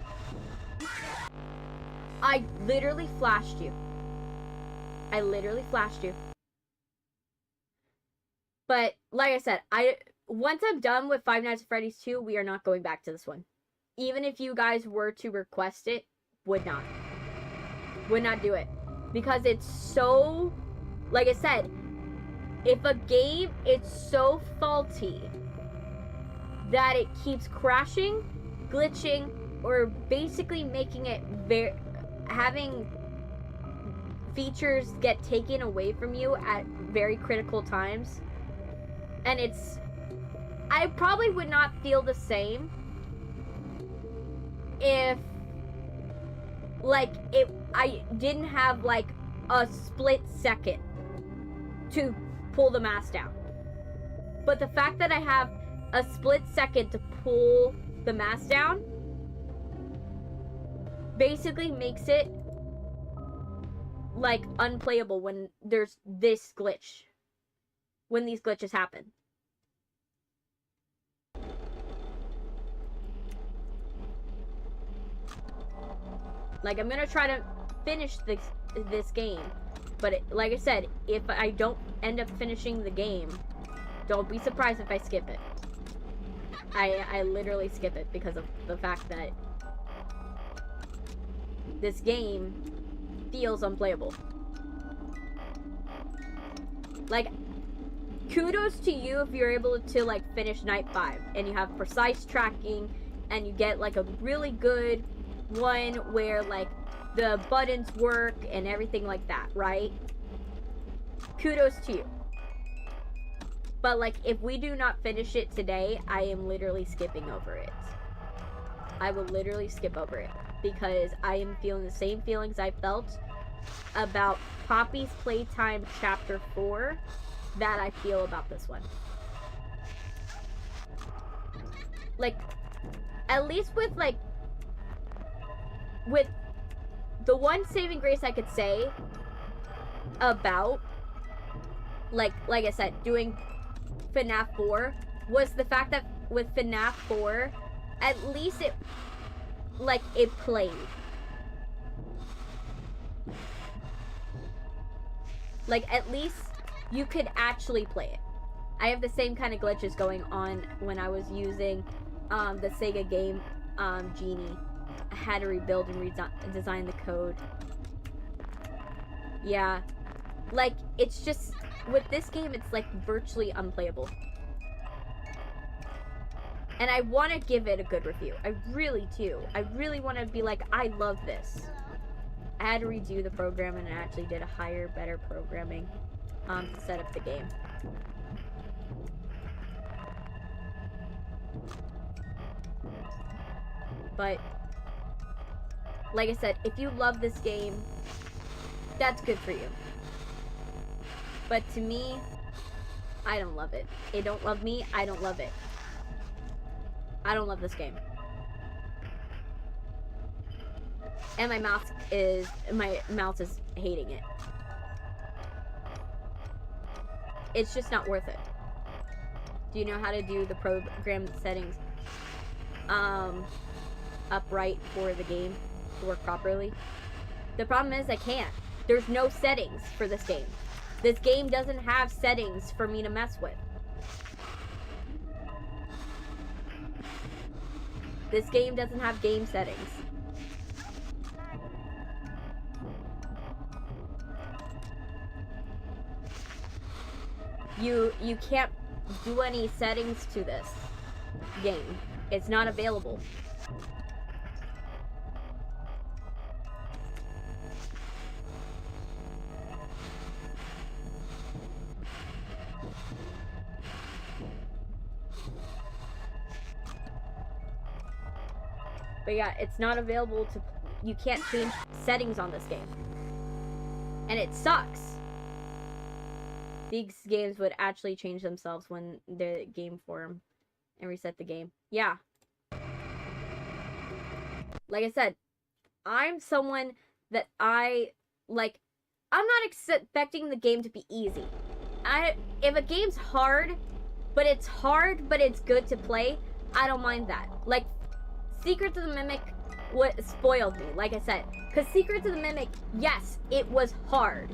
I literally flashed you. I literally flashed you. But like I said, once I'm done with Five Nights at Freddy's 2, we are not going back to this one. Even if you guys were to request it, would not do it. Because it's so, like I said, if a game is so faulty that it keeps crashing, glitching, or basically making it having features get taken away from you at very critical times, and I probably would not feel the same if I didn't have like a split second to pull the mask down. But the fact that I have a split second to pull the mask down basically makes it like unplayable when there's this glitch. When these glitches happen. Like, I'm gonna try to finish this game. But like I said, if I don't end up finishing the game, don't be surprised if I skip it. I literally skip it because of the fact that this game feels unplayable. Like, kudos to you if you're able to like finish night 5 and you have precise tracking and you get like a really good one where like the buttons work and everything like that, right? Kudos to you. But like, if we do not finish it today, I am literally skipping over it. I will literally skip over it because I am feeling the same feelings I felt about Poppy's Playtime Chapter 4 that I feel about this one. Like, at least with the one saving grace I could say about like I said, doing FNAF 4 was the fact that with FNAF 4, at least it played. Like, at least you could actually play it. I have the same kind of glitches going on when I was using the Sega game Genie. I had to rebuild and redesign the code. Yeah. Like, it's just, with this game, it's like virtually unplayable. And I want to give it a good review. I really do. I really want to be like, I love this. I had to redo the program and I actually did a higher, better programming to set up the game. But like I said, if you love this game, that's good for you. But to me, I don't love it. It don't love me, I don't love it. I don't love this game. And my mouse is hating it. It's just not worth it. Do you know how to do the program settings upright for the game to work properly? The problem is I can't. There's no settings for this game. This game doesn't have settings for me to mess with. This game doesn't have game settings. You can't do any settings to this game. It's not available. But yeah, it's not available to... You can't change settings on this game. And it sucks. These games would actually change themselves when the game forum and reset the game. Yeah. Like I said, I'm someone that I'm not expecting the game to be easy. If a game's hard, but it's good to play, I don't mind that. Like, Secrets of the Mimic what spoiled me, like I said. Because Secrets of the Mimic, yes, it was hard.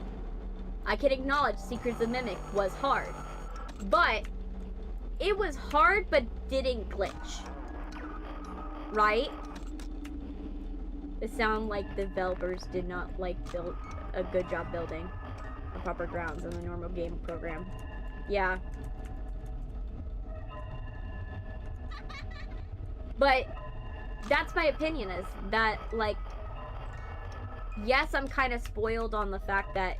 I can acknowledge Secrets of the Mimic was hard. But it was hard but didn't glitch. Right? It sounds like the developers did not build a good job building the proper grounds in the normal game program. Yeah. But that's my opinion, is that, like, yes, I'm kind of spoiled on the fact that,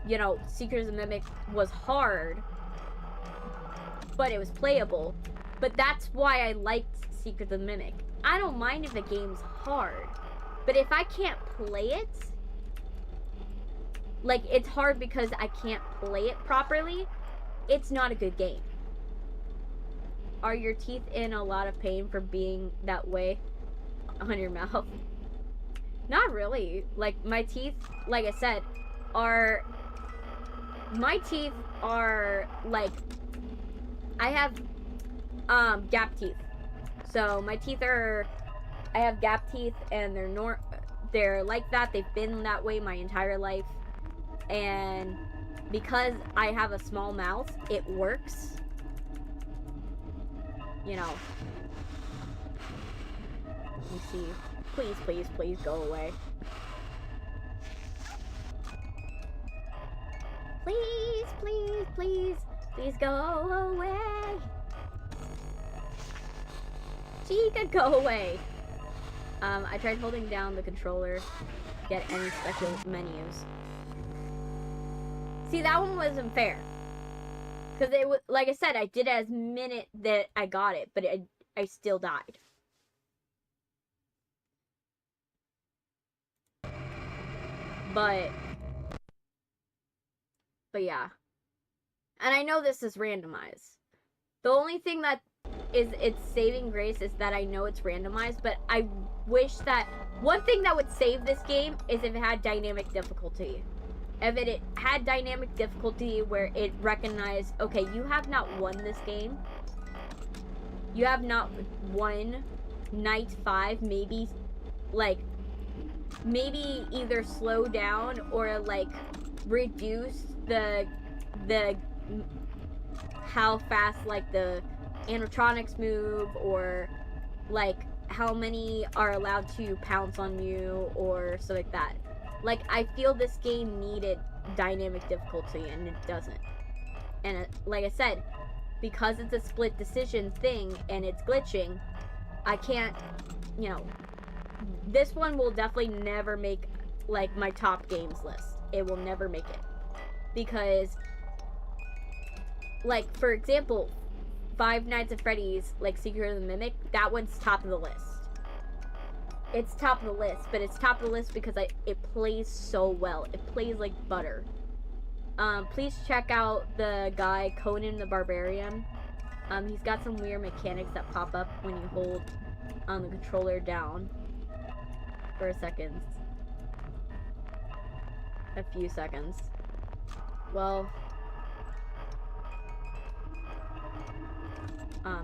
you know, Secrets of the Mimic was hard, but it was playable. But that's why I liked Secrets of the Mimic. I don't mind if a game's hard, but if I can't play it, like, it's hard because I can't play it properly, it's not a good game. Are your teeth in a lot of pain for being that way on your mouth? Not really. Like, my teeth, like I said, my teeth are, like, I have, gap teeth. So, my teeth I have gap teeth, and they're like that. They've been that way my entire life. And because I have a small mouth, it works. You know. Let me see. Please, please, please go away. Please, please, please, please go away. Chica, go away. I tried holding down the controller to get any special menus. See, that one wasn't fair. Because it was, like I said, I did it as minute that I got it, but I still died. But yeah. And I know this is randomized. The only thing that is its saving grace is that I know it's randomized, but I wish that one thing that would save this game is if it had dynamic difficulty. If it had dynamic difficulty where it recognized, okay, you have not won this game. You have not won night 5, maybe, like, maybe either slow down or, like, reduce the how fast, like, the animatronics move, or, like, how many are allowed to pounce on you, or so like that. Like, I feel this game needed dynamic difficulty, and it doesn't. And like I said, because it's a split decision thing, and it's glitching, I can't, you know, this one will definitely never make, like, my top games list. It will never make it. Because, like, for example, Five Nights at Freddy's, like, Secret of the Mimic, that one's top of the list. It's top of the list, but it's top of the list because it plays so well. It plays like butter. Please check out the guy, Conan the Barbarian. He's got some weird mechanics that pop up when you hold the controller down for a second. A few seconds. Well,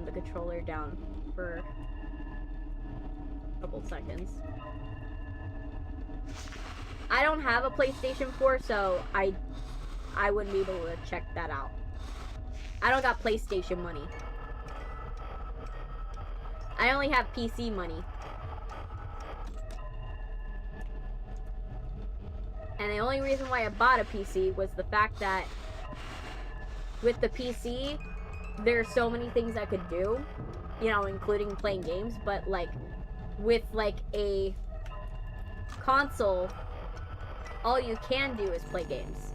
the controller down for couple seconds. I don't have a PlayStation 4, so I wouldn't be able to check that out. I don't got PlayStation money. I only have PC money. And the only reason why I bought a PC was the fact that with the PC, there's so many things I could do, you know, including playing games, but like with like a console, all you can do is play games.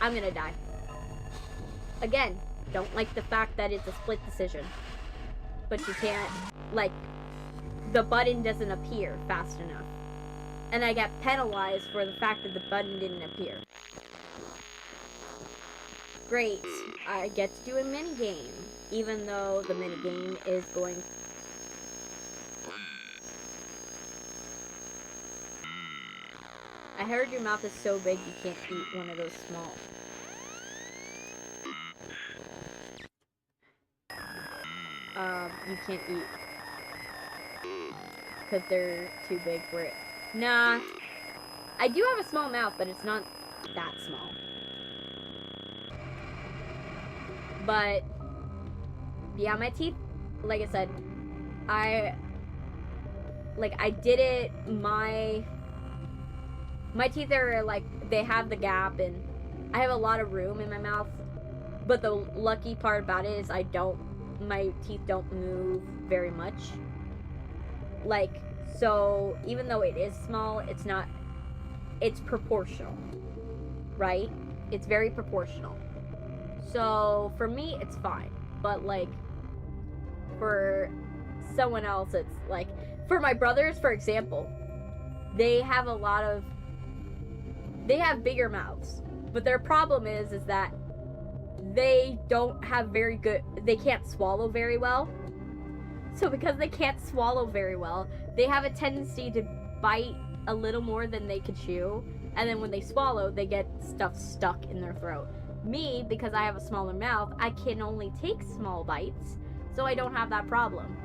I'm gonna die. Again, don't like the fact that it's a split decision, but you can't, like, the button doesn't appear fast enough. And I get penalized for the fact that the button didn't appear. Great, I get to do a minigame, even though the minigame is going... I heard your mouth is so big you can't eat one of those small. You can't eat. Because they're too big for it. Nah. I do have a small mouth, but it's not that small. But, yeah, my teeth, like I said, I did it, my teeth are, like, they have the gap, and I have a lot of room in my mouth, but the lucky part about it is my teeth don't move very much. Like, so, even though it is small, it's proportional, right? It's very proportional. So, for me, it's fine. But, like, for someone else, it's, like... For my brothers, for example, they have bigger mouths. But their problem is that they don't have they can't swallow very well. So, because they can't swallow very well, they have a tendency to bite a little more than they can chew. And then when they swallow, they get stuff stuck in their throat. Me, because I have a smaller mouth, I can only take small bites, so I don't have that problem.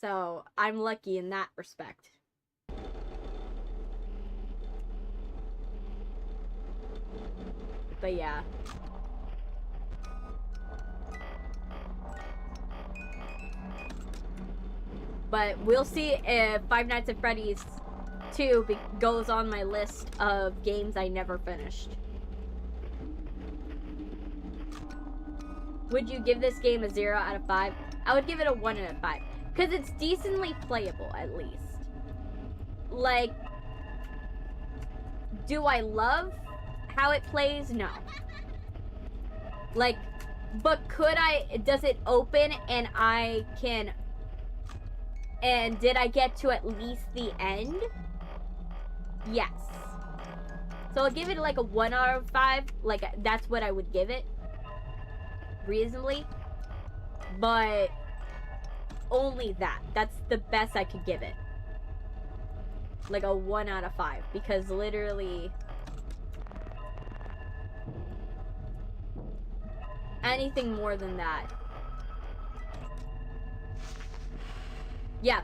So, I'm lucky in that respect. But yeah. But we'll see if Five Nights at Freddy's 2 goes on my list of games I never finished. Would you give this game a 0 out of 5? I would give it a 1 out of 5. Because it's decently playable, at least. Like, do I love how it plays? No. Like, but does it open and I can... And did I get to at least the end? Yes. So I'll give it like a 1 out of 5. Like, that's what I would give it. Reasonably. But only that. That's the best I could give it. Like a 1 out of 5. Because literally... anything more than that. Yeah.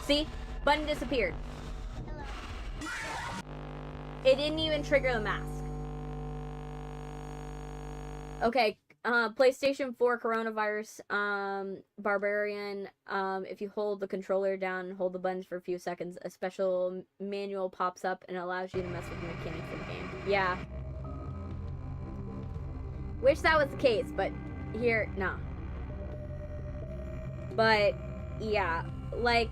See? Button disappeared. Hello. It didn't even trigger the mask. Okay. PlayStation 4 coronavirus, Barbarian, if you hold the controller down and hold the buttons for a few seconds, a special manual pops up and allows you to mess with the mechanics of the game. Yeah. Wish that was the case, but here, nah. But, yeah, like,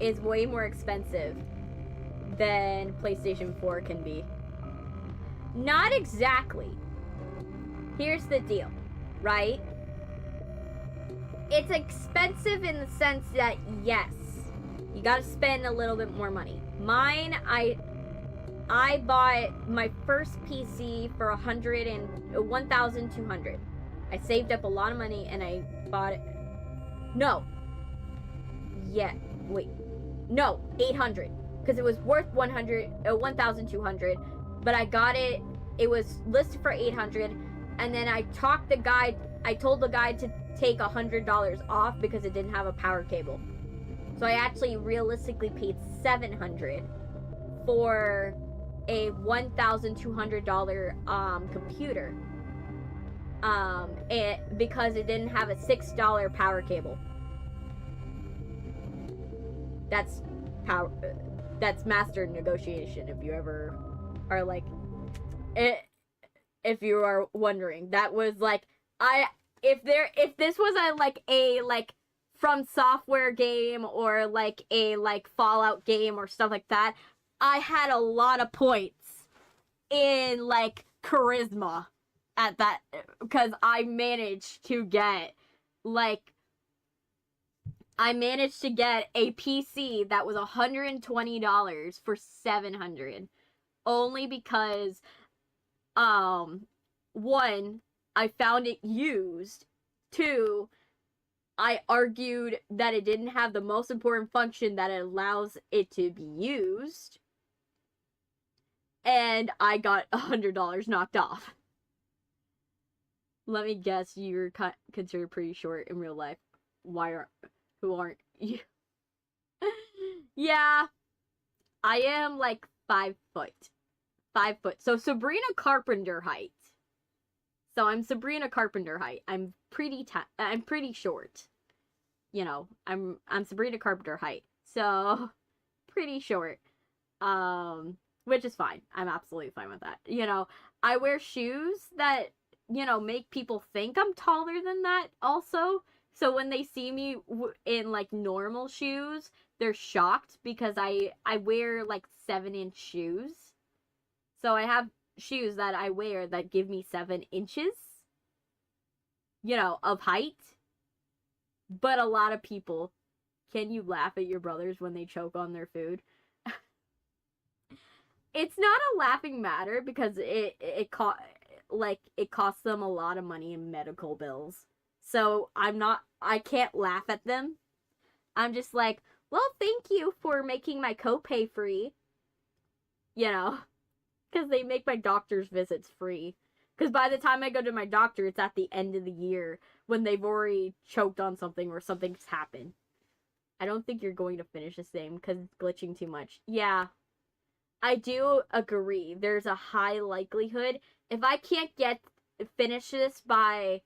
it's way more expensive than PlayStation 4 can be. Not exactly. Here's the deal, right? It's expensive in the sense that, yes, you gotta spend a little bit more money. Mine, I bought my first PC for $1,200. I saved up a lot of money and I bought it. No. Yeah, wait. No, 800. Because it was worth 1,200, but I got it. It was listed for 800, and then I told the guy to take $100 off because it didn't have a power cable. So I actually realistically paid $700 for a $1,200 computer. Because it didn't have a $6 power cable. That's that's master negotiation, if you ever are like, if you are wondering. That was like, if this was a like From Software game or like a like Fallout game or stuff like that, I had a lot of points in like charisma at that, because I managed to get a PC that was $120 for $700, only because one, I found it used. Two, I argued that it didn't have the most important function that it allows it to be used. And I got $100 knocked off. Let me guess, you're considered pretty short in real life. Who aren't you? Yeah, I am like 5 foot. 5 foot. So Sabrina Carpenter height. So I'm Sabrina Carpenter height. I'm pretty short. You know, I'm Sabrina Carpenter height. So pretty short. Which is fine. I'm absolutely fine with that. You know, I wear shoes that, you know, make people think I'm taller than that also. So when they see me in like normal shoes, they're shocked because I wear like 7-inch shoes. So I have shoes that I wear that give me 7 inches, you know, of height. But a lot of people, can you laugh at your brothers when they choke on their food? It's not a laughing matter because it costs them a lot of money in medical bills. So I can't laugh at them. I'm just like, well, thank you for making my copay free. You know, because they make my doctor's visits free. Because by the time I go to my doctor, it's at the end of the year when they've already choked on something or something's happened. I don't think you're going to finish this game because it's glitching too much. Yeah, I do agree. There's a high likelihood. If I can't finish this by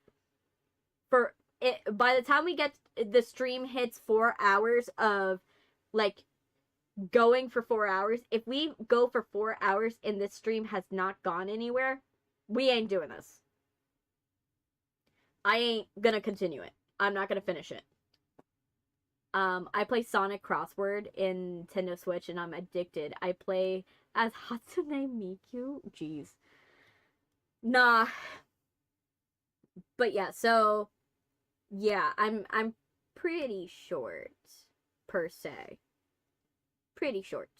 the time we get the stream hits 4 hours of like going for 4 hours, if we go for 4 hours and this stream has not gone anywhere, we ain't doing this. I ain't gonna continue it. I'm not gonna finish it. I play Sonic Crossword in Nintendo Switch and I'm addicted. I play as Hatsune Miku. Jeez. Nah. But yeah, so yeah, I'm pretty short per se. Pretty short.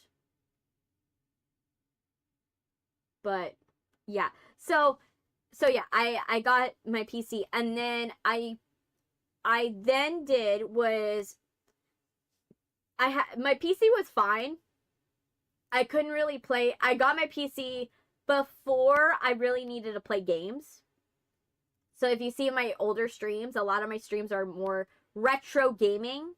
But yeah. So yeah, I got my PC and then I then did was my PC was fine. I couldn't really play. I got my PC before I really needed to play games. So if you see my older streams, a lot of my streams are more retro gaming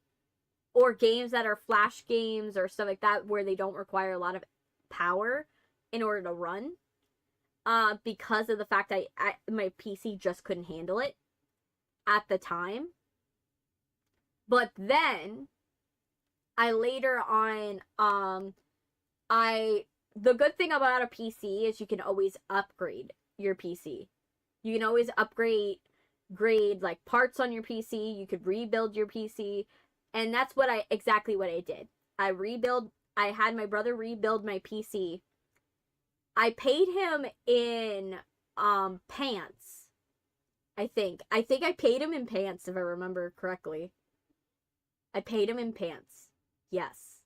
or games that are flash games or stuff like that where they don't require a lot of power in order to run. Because of the fact my PC just couldn't handle it at the time. But then I later on the good thing about a PC is you can always upgrade your PC. You can always grade like parts on your PC. You could rebuild your PC, and that's exactly what I did. I had my brother rebuild my PC. I paid him in pants. I think I paid him in pants if I remember correctly. I paid him in pants. Yes.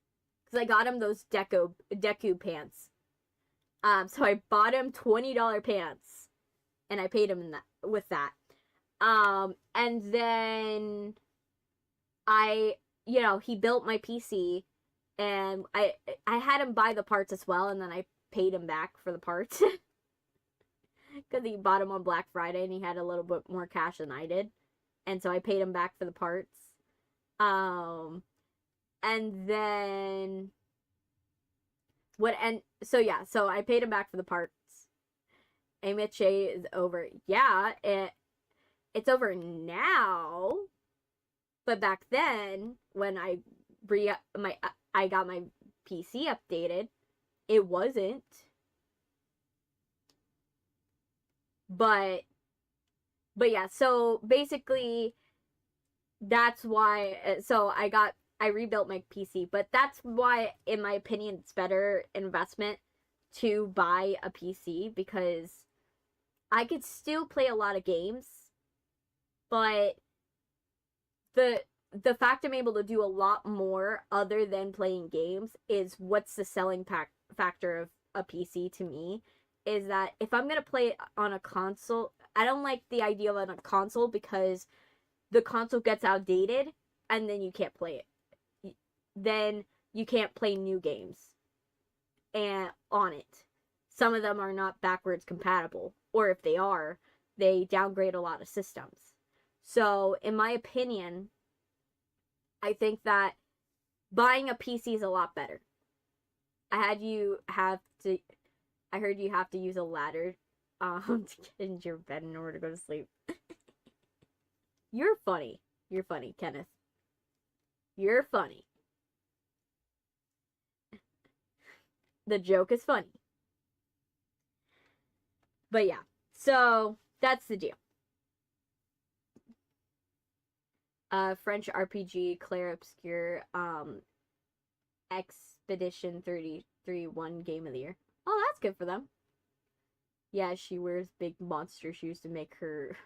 Cuz I got him those Deku pants. So I bought him $20 pants and I paid him with that. And then he built my PC and I had him buy the parts as well, and then I paid him back for the parts because he bought them on Black Friday and he had a little bit more cash than I did, and so I paid him back for the parts. And then so I paid him back for the parts. MHA is over. Yeah, it's over now. But back then, when I got my PC updated. It wasn't. But yeah, so basically that's why, so I rebuilt my PC, but that's why, in my opinion, it's better investment to buy a PC, because I could still play a lot of games, but the fact I'm able to do a lot more other than playing games is what's the selling factor of a PC to me, is that if I'm gonna play on a console, I don't like the idea of on a console because the console gets outdated and then you can't play it. Then you can't play new games and on it. Some of them are not backwards compatible, or if they are, they downgrade a lot of systems. So, in my opinion, I think that buying a PC is a lot better. I heard you have to use a ladder to get into your bed in order to go to sleep. You're funny. You're funny, Kenneth. You're funny. The joke is funny. But yeah, so that's the deal. French RPG, Claire Obscure, Expedition 33-1 Game of the Year. Oh, that's good for them. Yeah, she wears big monster shoes to make her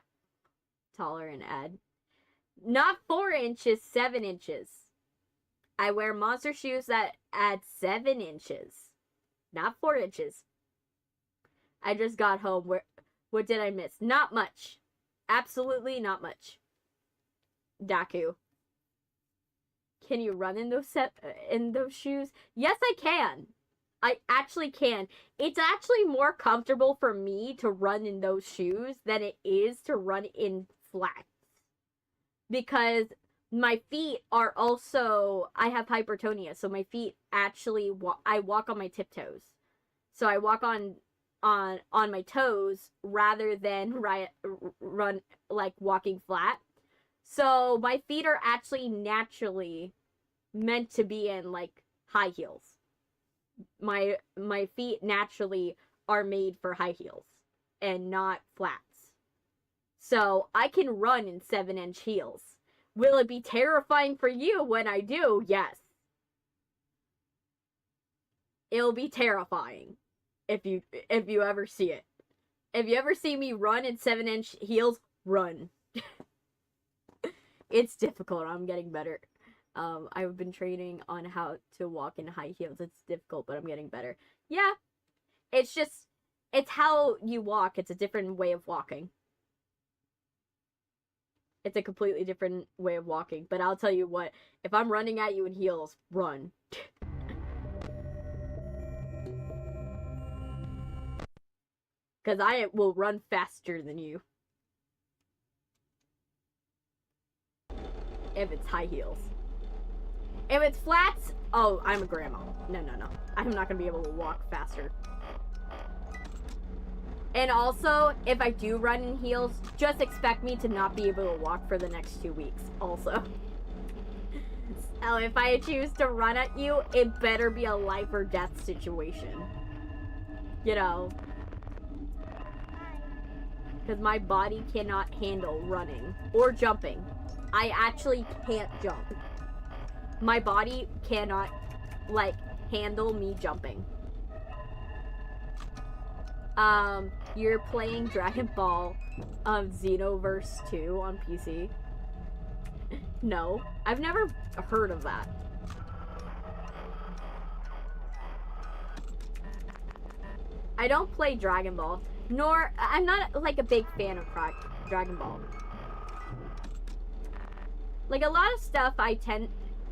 taller and add. Not 4 inches, 7 inches. I wear monster shoes that add 7 inches. Not 4 inches. I just got home. What did I miss? Not much. Absolutely not much. Daku. Can you run in those shoes? Yes, I can. I actually can. It's actually more comfortable for me to run in those shoes than it is to run in flats. Because my feet are also, I have hypertonia, so my feet actually, I walk on my tiptoes. So I walk on my toes rather than run like walking flat. So my feet are actually naturally meant to be in like high heels. My feet naturally are made for high heels and not flats. So I can run in 7-inch heels. Will it be terrifying for you when I do? Yes. It'll be terrifying if you ever see it. If you ever see me run in 7-inch heels, run. It's difficult. I'm getting better. I've been training on how to walk in high heels. It's difficult, but I'm getting better. Yeah. It's how you walk. It's a different way of walking. It's a completely different way of walking. But I'll tell you what, if I'm running at you in heels, run. Because I will run faster than you. If it's high heels. If it's flats, oh, I'm a grandma. No. I'm not going to be able to walk faster. And also, if I do run in heels, just expect me to not be able to walk for the next 2 weeks, also. So if I choose to run at you, it better be a life or death situation. You know. Because my body cannot handle running or jumping. I actually can't jump. My body cannot, like, handle me jumping. You're playing Dragon Ball Xenoverse 2 on PC? No, I've never heard of that. I don't play Dragon Ball, nor, I'm not, like, a big fan of Dragon Ball. Like, a lot of stuff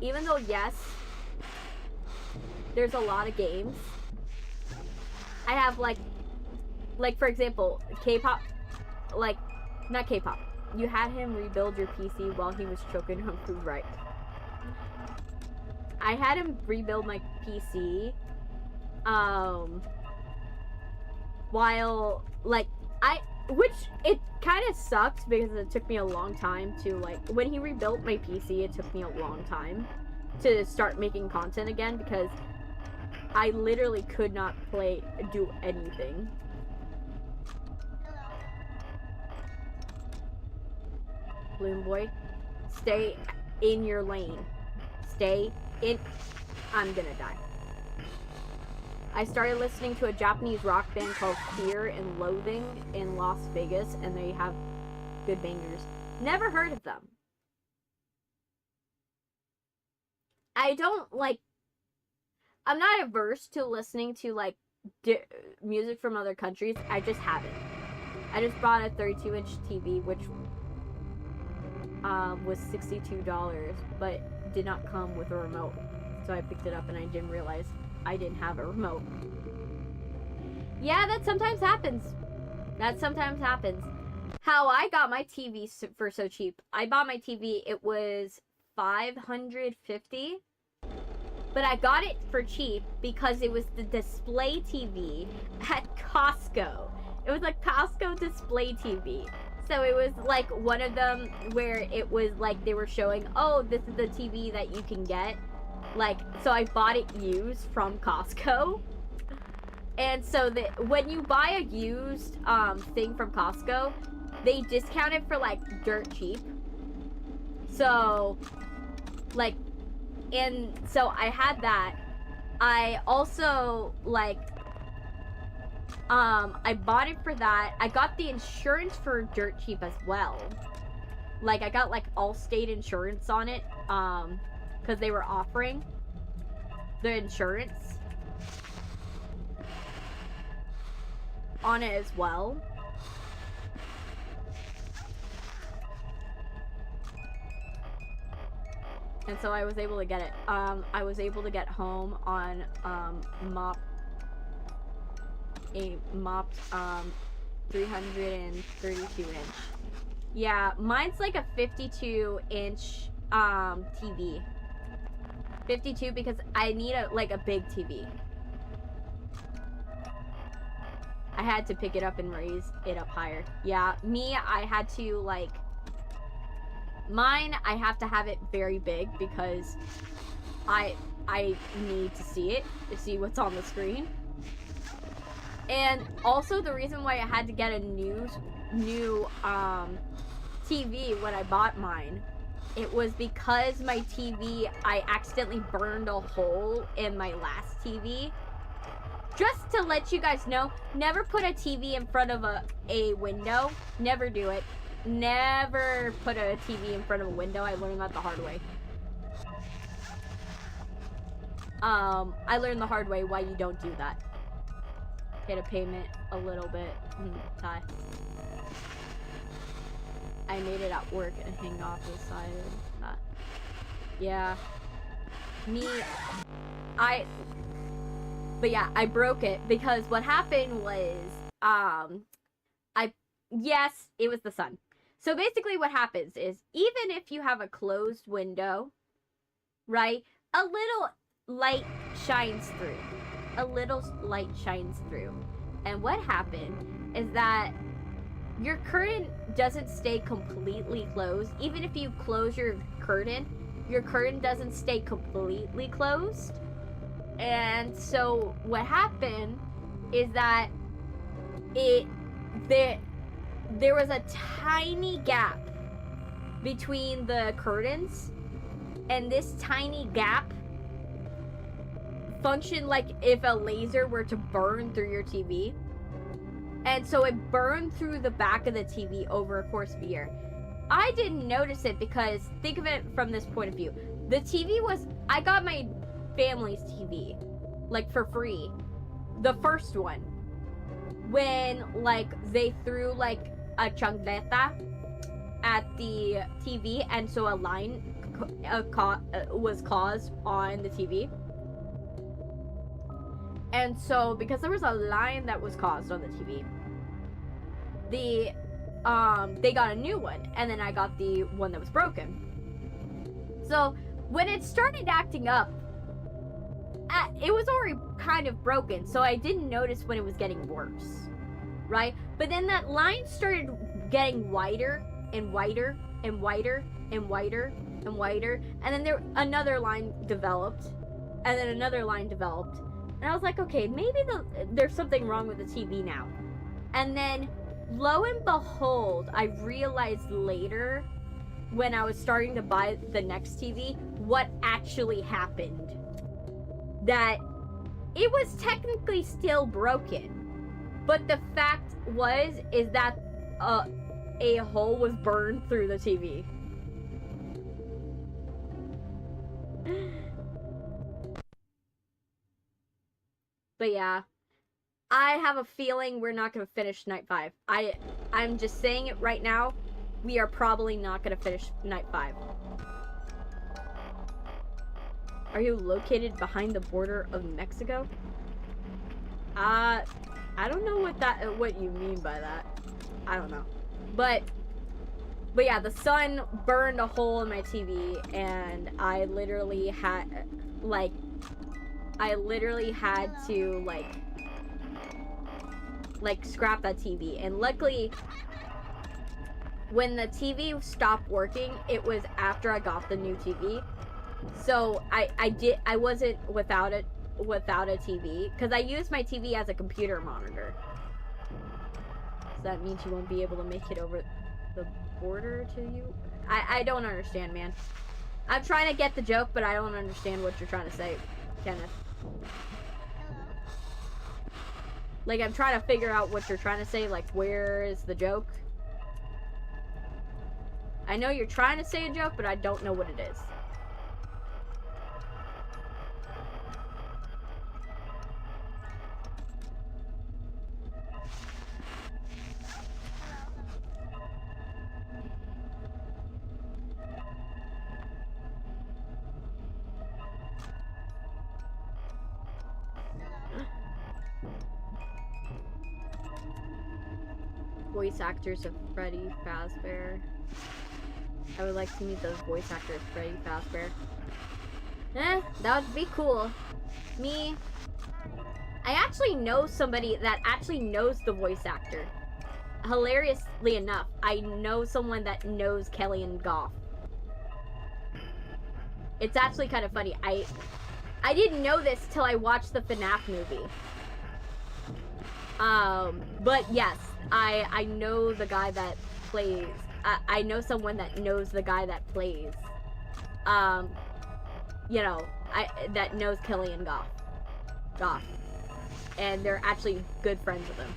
even though, yes, there's a lot of games, I have, like, for example, K-pop, like, not K-pop, you had him rebuild your PC while he was choking on food, right? I had him rebuild my PC, while, like, which, it kind of sucked because it took me a long time to, like, when he rebuilt my PC, it took me a long time to start making content again because I literally could not do anything. Balloon Boy, stay in your lane. Stay in. I'm gonna die. I started listening to a Japanese rock band called Fear and Loathing in Las Vegas, and they have good bangers. Never heard of them. I don't like. I'm not averse to listening to like music from other countries. I just haven't. I just bought a 32-inch TV, which was $62, but did not come with a remote. So I picked it up and I didn't realize I didn't have a remote. Yeah, that sometimes happens. That sometimes happens. How I got my TV for so cheap. I bought my TV, it was $550. But I got it for cheap because it was the display TV at Costco. It was a Costco display TV. So it was like one of them where it was like they were showing, oh, this is the TV that you can get. Like, so I bought it used from Costco. And so when you buy a used thing from Costco, they discount it for like dirt cheap. So, like, and so I had that. I also, like, I bought it for that. I got the insurance for dirt cheap as well. Like, I got, like, Allstate insurance on it, because they were offering the insurance on it as well. And so I was able to get it. I was able to get home on a mopped 332 inch. Yeah, mine's like a 52 inch TV. 52 because I need a big TV. I had to pick it up and raise it up higher. Yeah, me, I had to like. Mine, I have to have it very big because I need to see it, to see what's on the screen. And also the reason why I had to get a new TV when I bought mine, it was because my TV, I accidentally burned a hole in my last TV. Just to let you guys know, never put a TV in front of a window. Never do it. Never put a TV in front of a window. I learned that the hard way. I learned the hard way why you don't do that. Hit a payment a little bit. Tie. I made it at work and hang off the side of that. Yeah. But yeah, I broke it because what happened was, yes, it was the sun. So basically what happens is, even if you have a closed window, right, a little light shines through. A little light shines through. And what happened is that your curtain doesn't stay completely closed. Even if you close your curtain doesn't stay completely closed. And so what happened is that there was a tiny gap between the curtains, and this tiny gap functioned like if a laser were to burn through your TV. And so it burned through the back of the TV over a course of a year. I didn't notice it because, think of it from this point of view. The TV was, I got my family's TV, like, for free. The first one. When, like, they threw, like, a chancleta at the TV, and so a line was caused on the TV. And so, because there was a line that was caused on the TV, they got a new one, and then I got the one that was broken. So, when it started acting up, it was already kind of broken, so I didn't notice when it was getting worse, right? But then that line started getting wider and wider and wider and wider and wider, and then another line developed, and then another line developed, And I was like, okay, maybe there's something wrong with the TV now. And then, lo and behold, I realized later, when I was starting to buy the next TV, what actually happened. That it was technically still broken. But the fact is that a hole was burned through the TV. But yeah, I have a feeling we're not gonna finish night 5. I'm just saying it right now. We are probably not gonna finish night 5. Are you located behind the border of Mexico? I don't know what you mean by that. I don't know. But yeah, the sun burned a hole in my TV, and I literally had to scrap that TV. And luckily, when the TV stopped working, it was after I got the new TV. So I wasn't without a TV, because I use my TV as a computer monitor. So that means you won't be able to make it over the border to you? I don't understand, man. I'm trying to get the joke, but I don't understand what you're trying to say, Kenneth. Like, I'm trying to figure out what you're trying to say, like, where is the joke? I know you're trying to say a joke, but I don't know what it is. Voice actors of Freddy Fazbear. I would like to meet the voice actor of Freddy Fazbear. That would be cool. Me, I actually know somebody that actually knows the voice actor. Hilariously enough, I know someone that knows Kelly and Goff. It's actually kind of funny. I didn't know this till I watched the FNAF movie. But yes, I know the guy that plays. I know someone that knows the guy that plays. You know, that knows Kelly and Goff. And they're actually good friends with him.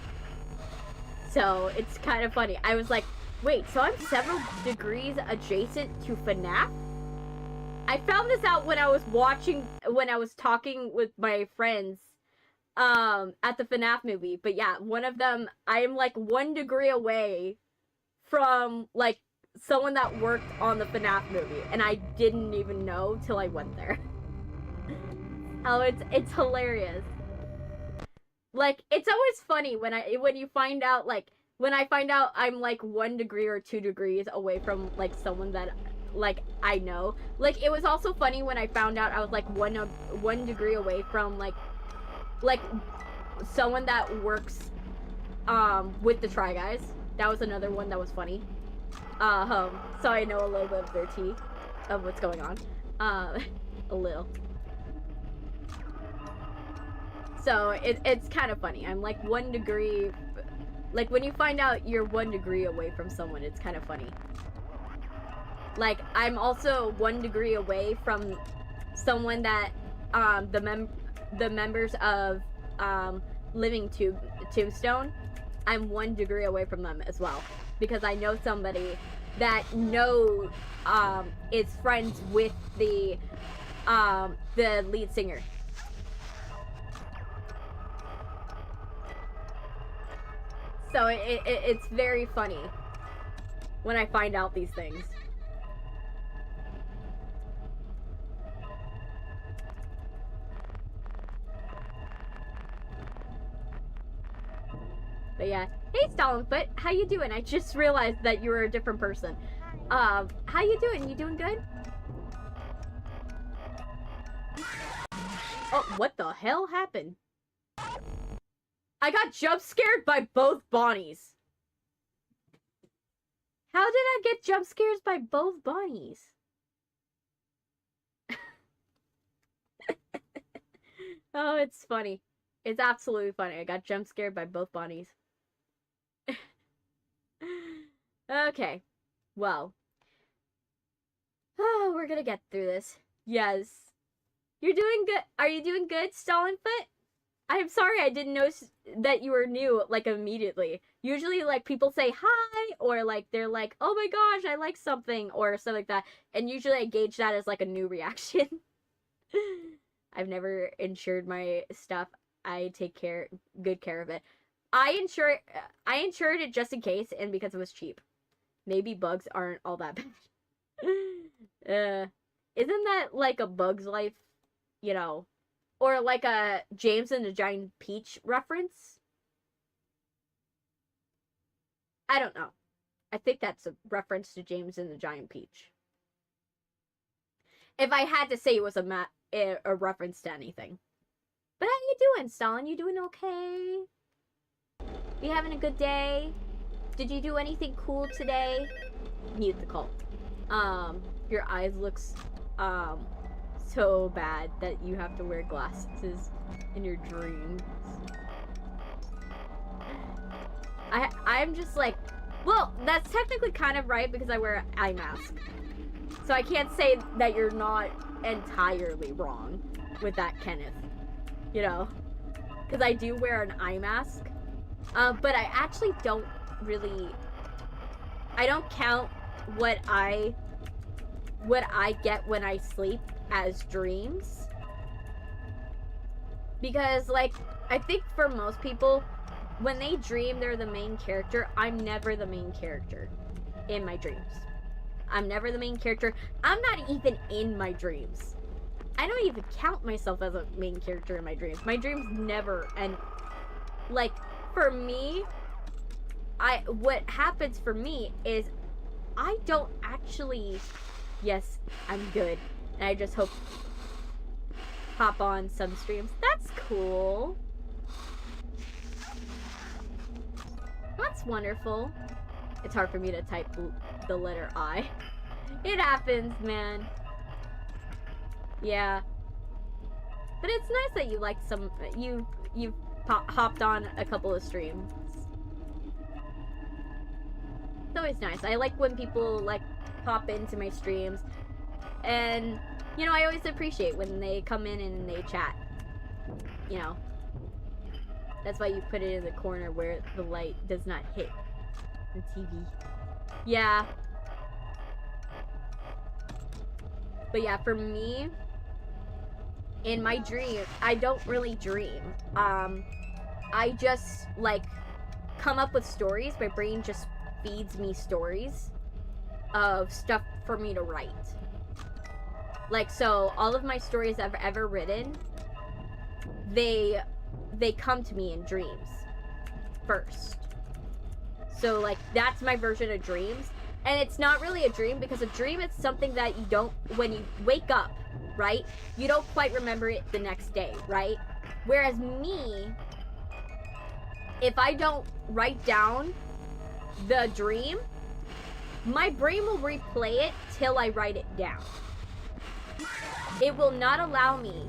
So it's kind of funny. I was like, wait, so I'm several degrees adjacent to FNAF? I found this out when I was talking with my friends at the FNAF movie. But yeah, one of them, I am like 1 degree away from like someone that worked on the FNAF movie, and I didn't even know till I went there. Oh, it's hilarious. Like, it's always funny when you find out, like, when I find out I'm like 1 degree or 2 degrees away from like someone that like I know. Like, it was also funny when I found out I was like one degree away from like someone that works with the Try Guys. That was another one that was funny. So I know a little bit of their tea of what's going on. A little. So it's kind of funny. I'm like 1 degree, like when you find out you're 1 degree away from someone, it's kind of funny. Like, I'm also 1 degree away from someone that the members of Living Tombstone. I'm 1 degree away from them as well, because I know somebody that is friends with the lead singer. So it's very funny when I find out these things. But yeah, hey Stalinfoot, how you doing? I just realized that you were a different person. How you doing? You doing good? Oh, what the hell happened? I got jump scared by both Bonnies. How did I get jump scares by both Bonnies? Oh, it's funny. It's absolutely funny. I got jump scared by both bunnies. Okay. Well. Oh, we're gonna get through this. Yes. You're doing good. Are you doing good, Stalinfoot? I'm sorry I didn't notice that you were new, like, immediately. Usually, like, people say hi, or, like, they're like, oh my gosh, I like something, or something like that. And usually I gauge that as, like, a new reaction. I've never insured my stuff. I take good care of it. I insured it just in case, and because it was cheap. Maybe bugs aren't all that bad. Isn't that like a Bug's Life, you know, or like a James and the Giant Peach reference? I don't know. I think that's a reference to James and the Giant Peach. If I had to say it was a reference to anything. But how you doing, Stalin? You doing okay? You having a good day? Did you do anything cool today? Mute the cult. Your eyes looks so bad that you have to wear glasses in your dreams. I'm just like, well, that's technically kind of right because I wear an eye mask. So I can't say that you're not entirely wrong with that, Kenneth. You know? Because I do wear an eye mask. But I actually don't really... I don't count what I get when I sleep as dreams. Because, like, I think for most people, when they dream they're the main character, I'm never the main character in my dreams. I'm never the main character. I'm not even in my dreams. I don't even count myself as a main character in my dreams. My dreams never, and, like, for me, what happens for me is I don't actually, yes, I'm good. And I just hop on some streams. That's cool. That's wonderful. It's hard for me to type the letter I. It happens, man. Yeah. But it's nice that you liked some, you've hopped on a couple of streams. It's always nice. I like when people, like, pop into my streams. And, you know, I always appreciate when they come in and they chat. You know. That's why you put it in the corner where the light does not hit the TV. Yeah. But yeah, for me, in my dream, I don't really dream. I just, like, come up with stories. My brain just feeds me stories of stuff for me to write. Like, so, all of my stories I've ever written, they come to me in dreams first. So, like, that's my version of dreams. And it's not really a dream, because a dream is something that you don't, when you wake up, right, you don't quite remember it the next day, right? Whereas me, if I don't write down the dream, my brain will replay it till I write it down. It will not allow me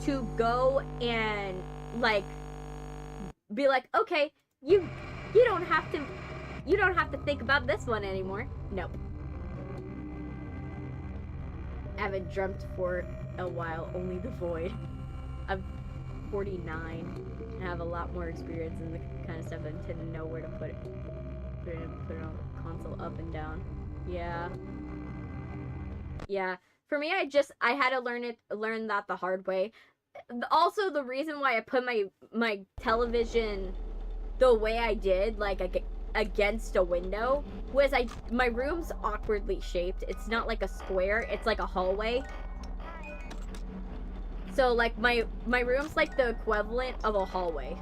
to go and, like, be like, okay, you don't have to think about this one anymore. Nope. I haven't dreamt for a while, only the void. I'm 49 and have a lot more experience in the kind of stuff and tend to know where to put it on the console up and down. Yeah. Yeah. For me, I had to learn that the hard way. Also, the reason why I put my television the way I did, like, against a window, was my room's awkwardly shaped. It's not like a square, it's like a hallway. So, like, my room's like the equivalent of a hallway.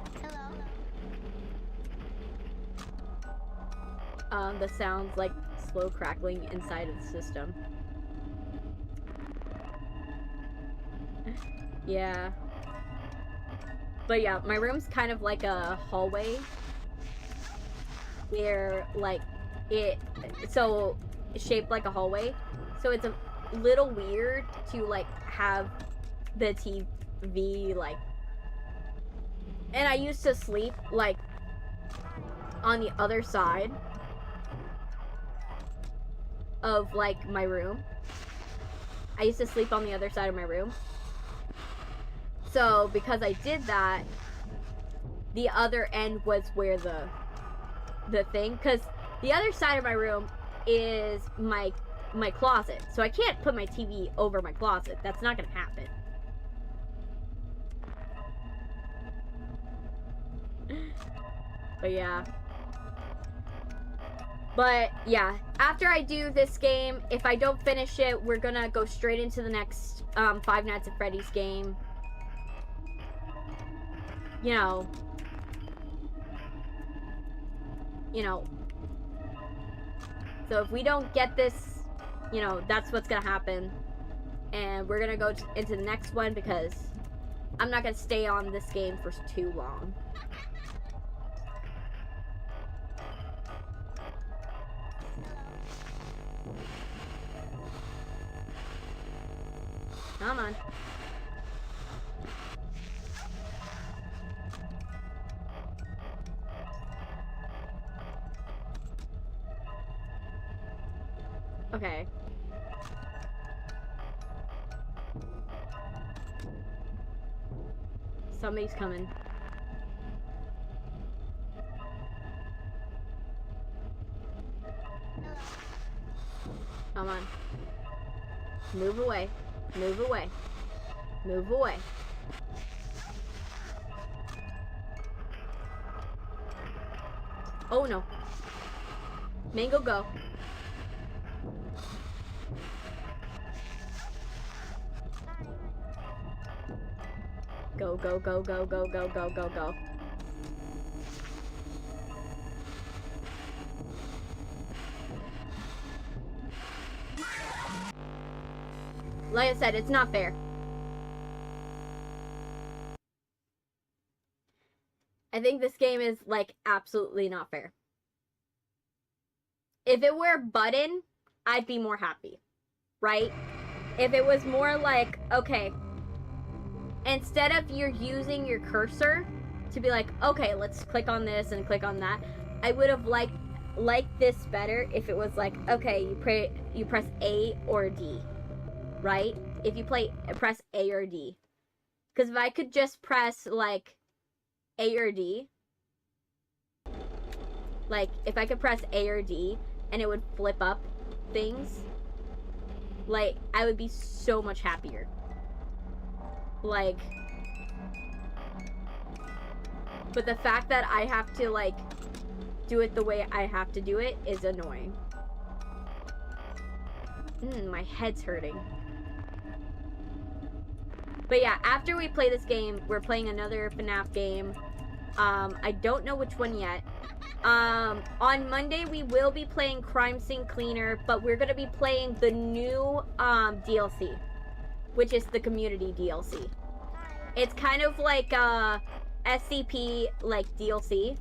Hello. The sounds like slow crackling inside of the system. Yeah. But yeah, my room's kind of like a hallway. Where, like, so, shaped like a hallway. So it's a little weird to, like, have the TV, like, And I used to sleep, like, on the other side of, like, my room. I used to sleep on the other side of my room. So, because I did that, the other end was where the thing, because the other side of my room is my closet. So I can't put my TV over my closet. That's not gonna happen. But yeah. But yeah, after I do this game, if I don't finish it, we're gonna go straight into the next Five Nights at Freddy's game. You know. So if we don't get this, that's what's gonna happen. And we're gonna go into the next one because I'm not gonna stay on this game for too long. Come on. Okay. Somebody's coming. Come on. Move away. Move away. Move away. Oh no. Mango, go. Go, go, go, go, go, go, go, go, go. Like I said, it's not fair. I think this game is, like, absolutely not fair. If it were a button, I'd be more happy. Right? If it was more like, okay, instead of you're using your cursor to be like, okay, let's click on this and click on that, I would have liked this better if it was like, okay, you press A or D, right? If you press A or D. Because if I could just press, like, A or D, like, if I could press A or D and it would flip up things, like, I would be so much happier. Like, but the fact that I have to, like, do it the way I have to do it is annoying. My head's hurting. But yeah, after we play this game, we're playing another FNAF game. I don't know which one yet. On Monday, we will be playing Crime Scene Cleaner, but we're gonna be playing the new, DLC, which is the community DLC. It's kind of like a SCP, like, DLC.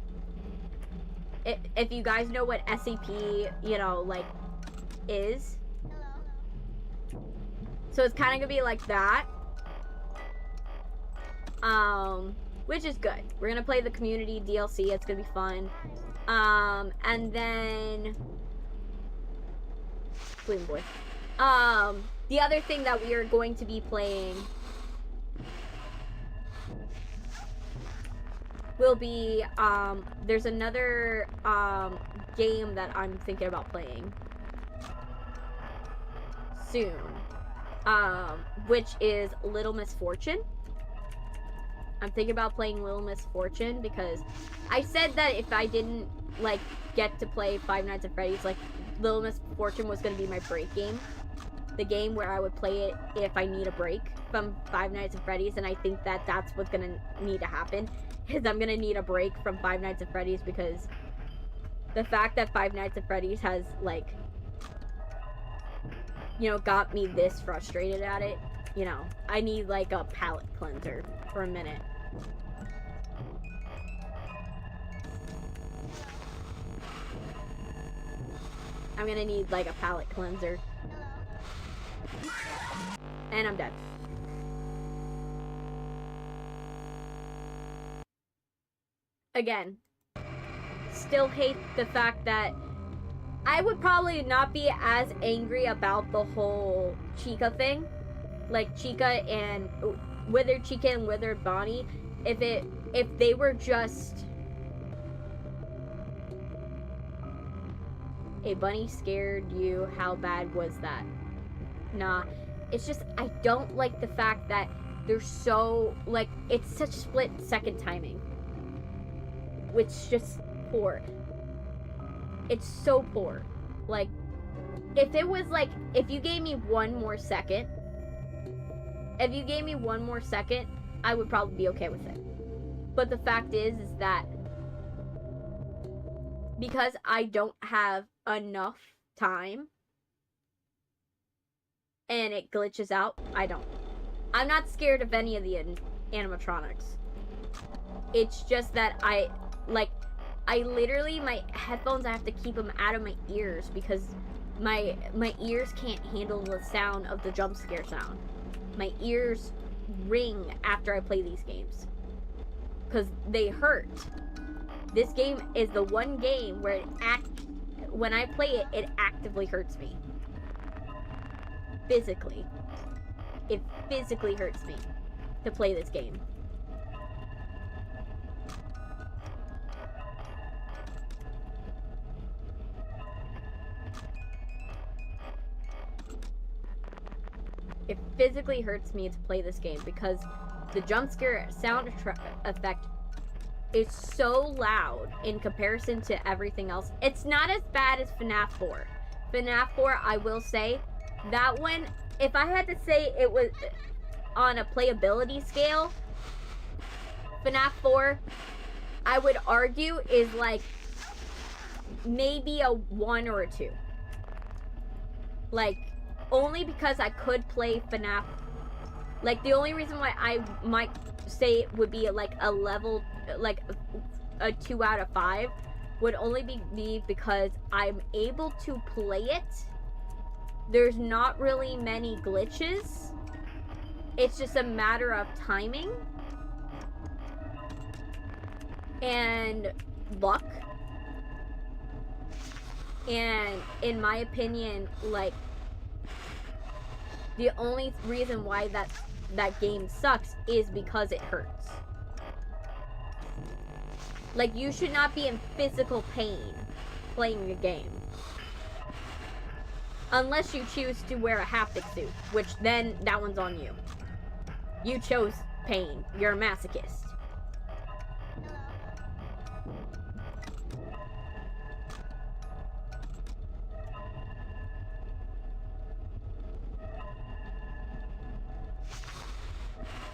If you guys know what SCP, like, is. So it's kind of gonna be like that. Which is good. We're gonna play the community DLC. It's gonna be fun. And then... Balloon Boy. The other thing that we are going to be playing will be, there's another, game that I'm thinking about playing soon, which is Little Misfortune. I'm thinking about playing Little Misfortune because I said that if I didn't, like, get to play Five Nights at Freddy's, like, Little Misfortune was going to be my break game. The game where I would play it if I need a break from Five Nights at Freddy's, and I think that that's what's going to need to happen, is I'm going to need a break from Five Nights at Freddy's because the fact that Five Nights at Freddy's has, like, got me this frustrated at it, I need, like, a palate cleanser for a minute. I'm gonna need, like, a palate cleanser. And I'm dead. again, still hate the fact that I would probably not be as angry about the whole Chica thing. Like Chica and Withered Chica and Withered Bonnie, if they were just a bunny scared you, how bad was that? Nah, it's just I don't like the fact that they're so, like, it's such split second timing, which is just poor. It's so poor. Like, if it was like, if you gave me one more second, I would probably be okay with it. But the fact is that because I don't have enough time and it glitches out, I'm not scared of any of the animatronics. It's just that I literally, my headphones, I have to keep them out of my ears because my ears can't handle the sound of the jump scare sound. My ears ring after I play these games because they hurt. This game is the one game where when I play it, it actively hurts me. Physically. It physically hurts me to play this game. It physically hurts me to play this game because the jump scare sound effect is so loud in comparison to everything else. It's not as bad as FNAF 4. FNAF 4, I will say, that one, if I had to say it was on a playability scale, FNAF 4, I would argue, is like maybe a 1 or a 2. Like, only because I could play FNAF. Like, the only reason why I might say it would be like a level, like a 2 out of 5, would only be because I'm able to play it. There's not really many glitches. It's just a matter of timing and luck. And in my opinion, like, the only reason why that game sucks is because it hurts. Like, you should not be in physical pain playing a game. Unless you choose to wear a haptic suit, which then that one's on you. You chose pain. You're a masochist.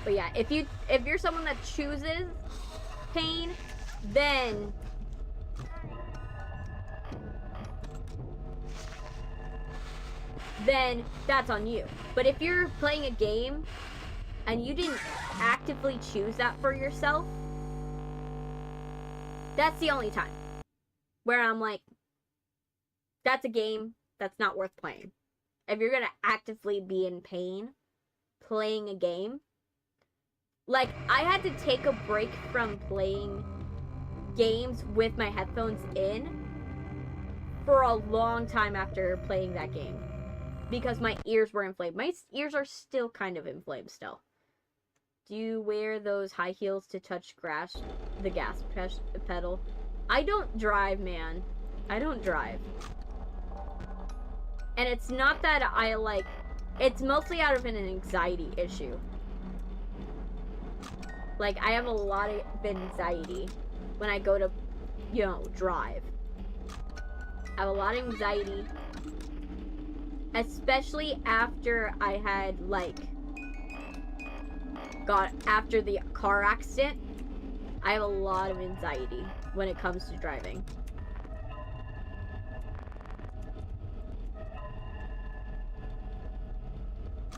But yeah, if you're someone that chooses pain, then that's on you. But if you're playing a game and you didn't actively choose that for yourself, that's the only time where I'm like, that's a game that's not worth playing. If you're gonna actively be in pain playing a game, like, I had to take a break from playing games with my headphones in for a long time after playing that game because my ears were inflamed. My ears are still kind of inflamed still. Do you wear those high heels to touch the gas pedal? I don't drive, man. I don't drive. And it's not that I like, it's mostly out of an anxiety issue. Like, I have a lot of anxiety when I go to, drive. I have a lot of anxiety, especially after I had, like, after the car accident. I have a lot of anxiety when it comes to driving.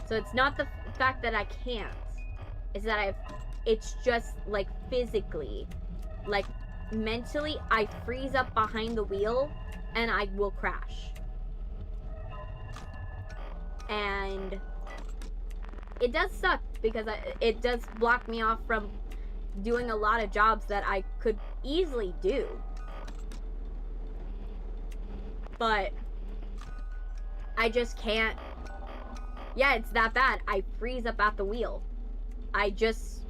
So it's not the fact that I can't. It's that it's just, like, physically, like, mentally, I freeze up behind the wheel and I will crash. And it does suck because it does block me off from doing a lot of jobs that I could easily do. But I just can't. Yeah, it's that bad. I freeze up at the wheel.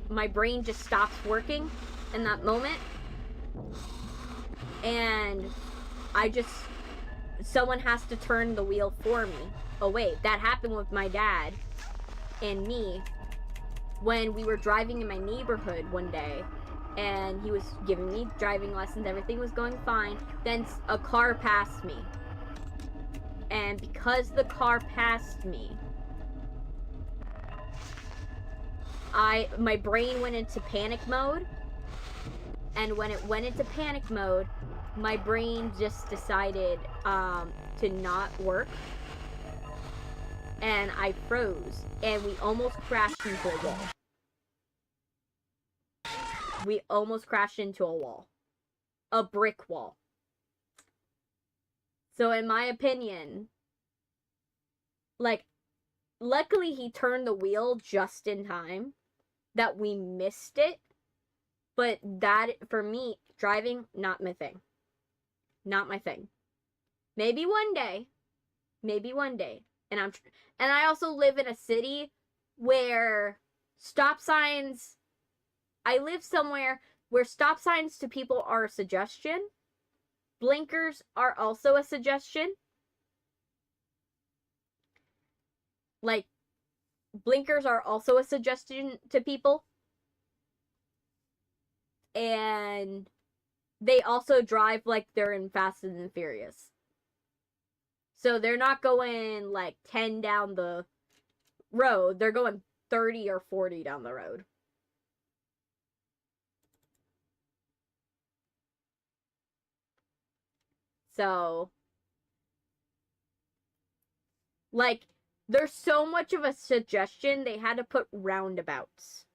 My brain just stops working in that moment. And someone has to turn the wheel for me. Oh wait, that happened with my dad and me when we were driving in my neighborhood one day, and he was giving me driving lessons. Everything was going fine. Then a car passed me. And because the car passed me, my brain went into panic mode. And when it went into panic mode, my brain just decided to not work. And I froze. And we almost crashed into a wall. We almost crashed into a wall. A brick wall. So in my opinion, like, luckily he turned the wheel just in time that we missed it. But that, for me, driving, not my thing. Not my thing. Maybe one day. Maybe one day. And I also live in a city where stop signs, I live somewhere where stop signs to people are a suggestion. Blinkers are also a suggestion. Like, blinkers are also a suggestion to people. And they also drive like they're in Fast and Furious. So they're not going like 10 down the road. They're going 30 or 40 down the road. So, like, there's so much of a suggestion, they had to put roundabouts.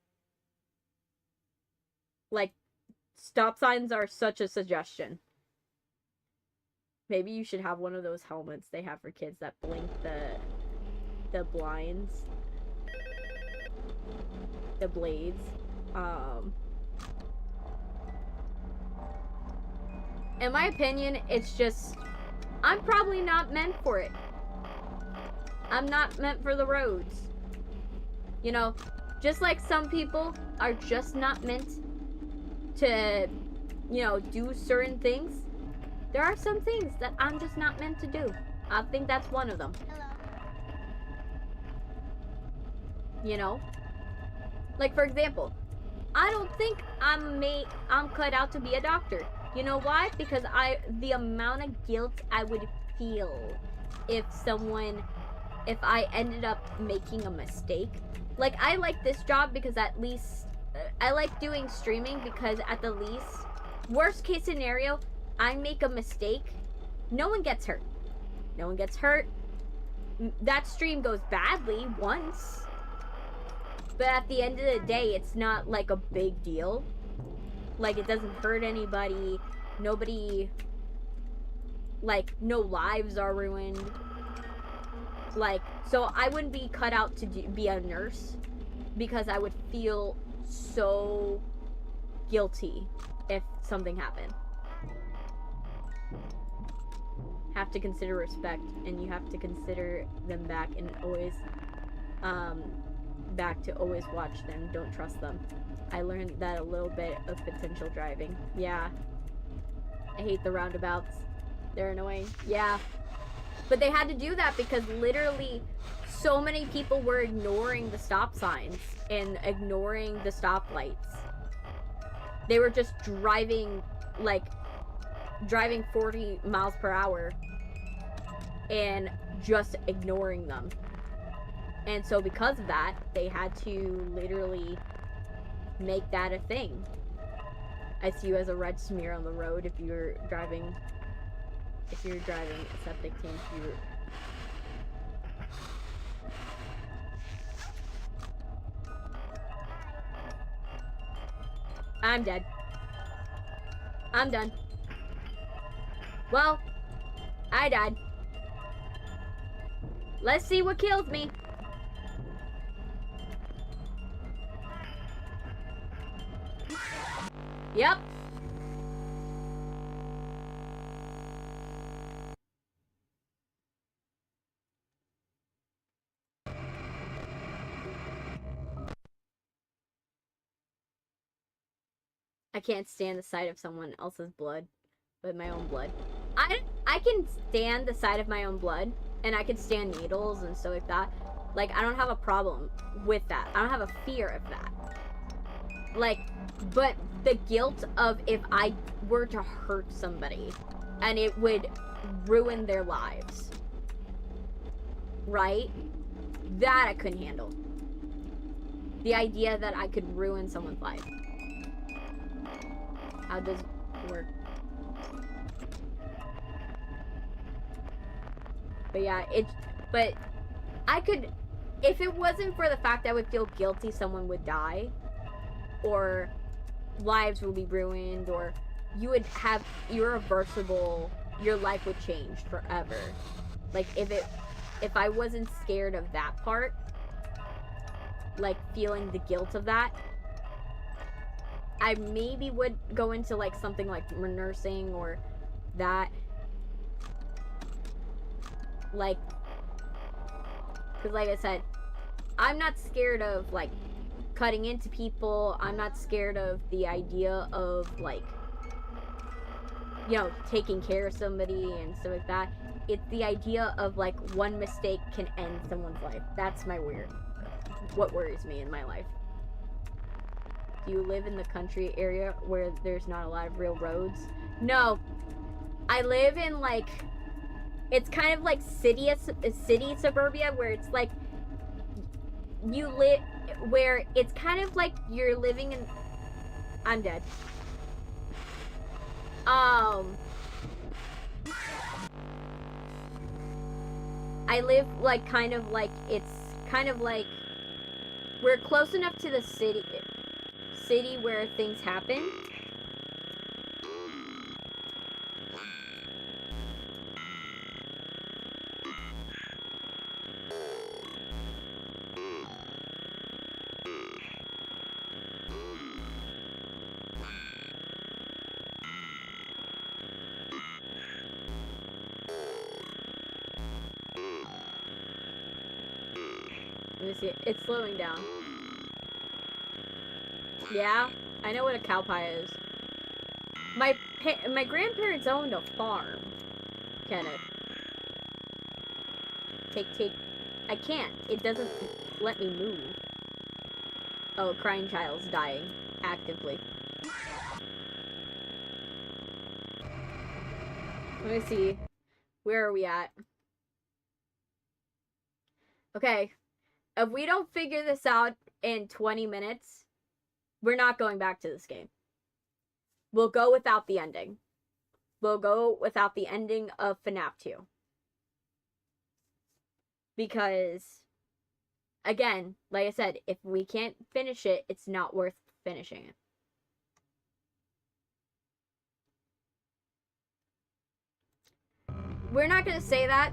Like, stop signs are such a suggestion. Maybe you should have one of those helmets they have for kids that blink the blinds. The blades. In my opinion, it's just, I'm probably not meant for it. I'm not meant for the roads. You know, just like some people are just not meant to, you know, do certain things. There are some things that I'm just not meant to do. I think that's one of them. Hello. You know? Like, for example, I don't think I'm cut out to be a doctor. You know why? Because the amount of guilt I would feel if I ended up making a mistake. Like, I like this job because at least, I like doing streaming because at the least, worst case scenario, I make a mistake, no one gets hurt. No one gets hurt. That stream goes badly once. But at the end of the day, it's not like a big deal. Like, it doesn't hurt anybody. Nobody, like, no lives are ruined. Like, so I wouldn't be cut out to be a nurse because I would feel so guilty if something happened. Have to consider respect, and you have to consider them back, and always back to always watch them, don't trust them. I learned that a little bit of potential driving. Yeah, I hate the roundabouts, they're annoying. Yeah, but they had to do that because literally so many people were ignoring the stop signs and ignoring the stoplights. They were just driving 40 miles per hour and just ignoring them. And so because of that, they had to literally make that a thing. I see you as a red smear on the road if you're driving a septic tank. I'm dead. I'm done. Well, I died. Let's see what kills me. Yep. I can't stand the sight of someone else's blood, but my own blood. I can stand the sight of my own blood, and I can stand needles and stuff like that. Like, I don't have a problem with that. I don't have a fear of that. Like, but the guilt of if I were to hurt somebody and it would ruin their lives, right? That I couldn't handle. The idea that I could ruin someone's life. How does it work? But yeah, but I could, if it wasn't for the fact that I would feel guilty someone would die, or lives will be ruined, or you would have irreversible, your life would change forever. Like, if I wasn't scared of that part, like feeling the guilt of that, I maybe would go into like something like nursing or that. Like, because like I said, I'm not scared of like cutting into people. I'm not scared of the idea of like, you know, taking care of somebody and stuff like that. It's the idea of like one mistake can end someone's life. That's what worries me in my life. Do you live in the country area where there's not a lot of real roads? No, I live in like, it's kind of like city suburbia, where it's like you live, where it's kind of like you're living in, I'm dead. I live like kind of like, it's kind of like we're close enough to the city where things happen. Let me see. It's slowing down. Yeah, I know what a cow pie is. My grandparents owned a farm. Kenneth. Take. I can't. It doesn't let me move. Oh, crying child's dying. Actively. Let me see. Where are we at? Okay. If we don't figure this out in 20 minutes, we're not going back to this game. We'll go without the ending. We'll go without the ending of FNAF 2. Because, again, like I said, if we can't finish it, it's not worth finishing it. We're not going to say that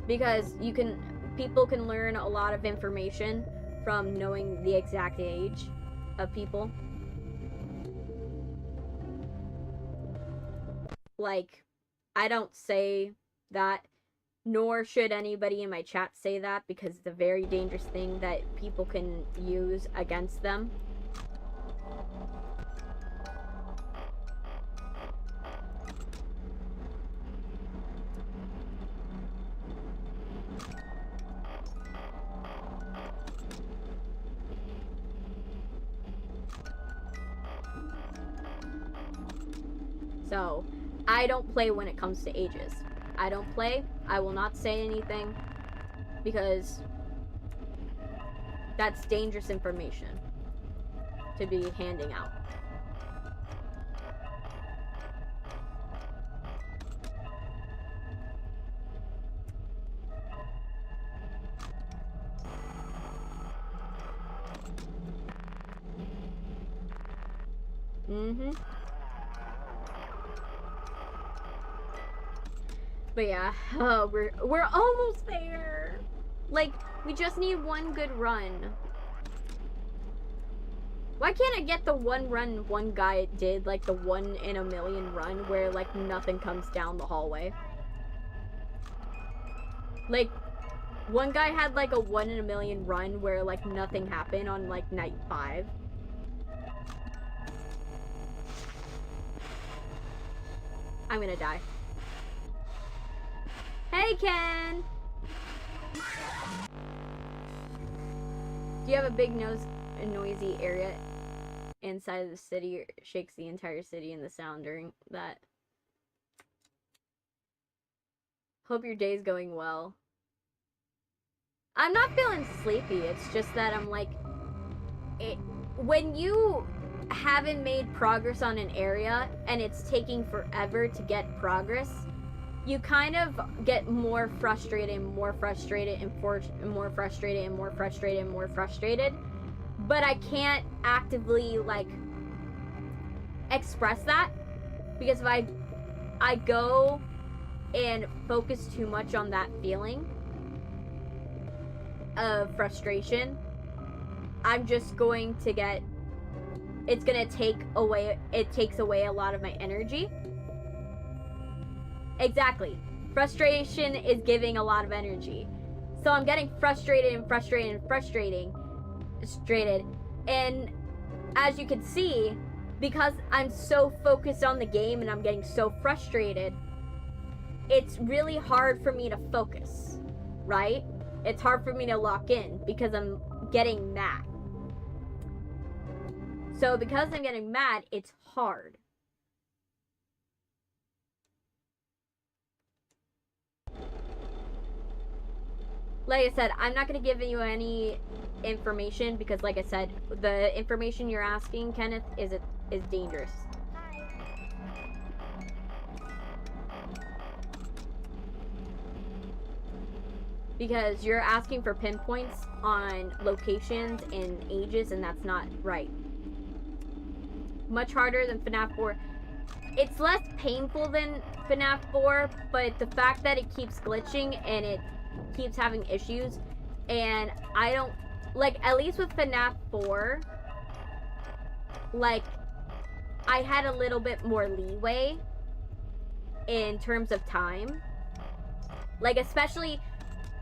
because people can learn a lot of information from knowing the exact age of people. Like, I don't say that, nor should anybody in my chat say that, because it's a very dangerous thing that people can use against them. So, I don't play when it comes to ages. I don't play. I will not say anything because that's dangerous information to be handing out. But yeah, we're almost there. Like, we just need one good run. Why can't I get the one run one guy did, like the 1 in a million run where like nothing comes down the hallway? Like, one guy had like a 1 in a million run where like nothing happened on like night 5. I'm gonna die. Hey, Ken! Do you have a big noisy area inside of the city? Shakes the entire city in the sound during that. Hope your day's going well. I'm not feeling sleepy. It's just that I'm like, when you haven't made progress on an area and it's taking forever to get progress, you kind of get more frustrated and more frustrated and more frustrated and more frustrated and more frustrated. But I can't actively like express that, because if I go and focus too much on that feeling of frustration, I'm just going to get, it's gonna take away, it takes away a lot of my energy. Exactly. Frustration is giving a lot of energy. So I'm getting frustrated and frustrated and frustrated. And as you can see, because I'm so focused on the game and I'm getting so frustrated, it's really hard for me to focus, right? It's hard for me to lock in because I'm getting mad. So because I'm getting mad, it's hard. Like I said, I'm not going to give you any information because, like I said, the information you're asking, Kenneth, is dangerous. Because you're asking for pinpoints on locations and ages, and that's not right. Much harder than FNAF 4. It's less painful than FNAF 4, but the fact that it keeps glitching and it keeps having issues, and I don't, like, at least with FNAF 4, like, I had a little bit more leeway in terms of time. Like, especially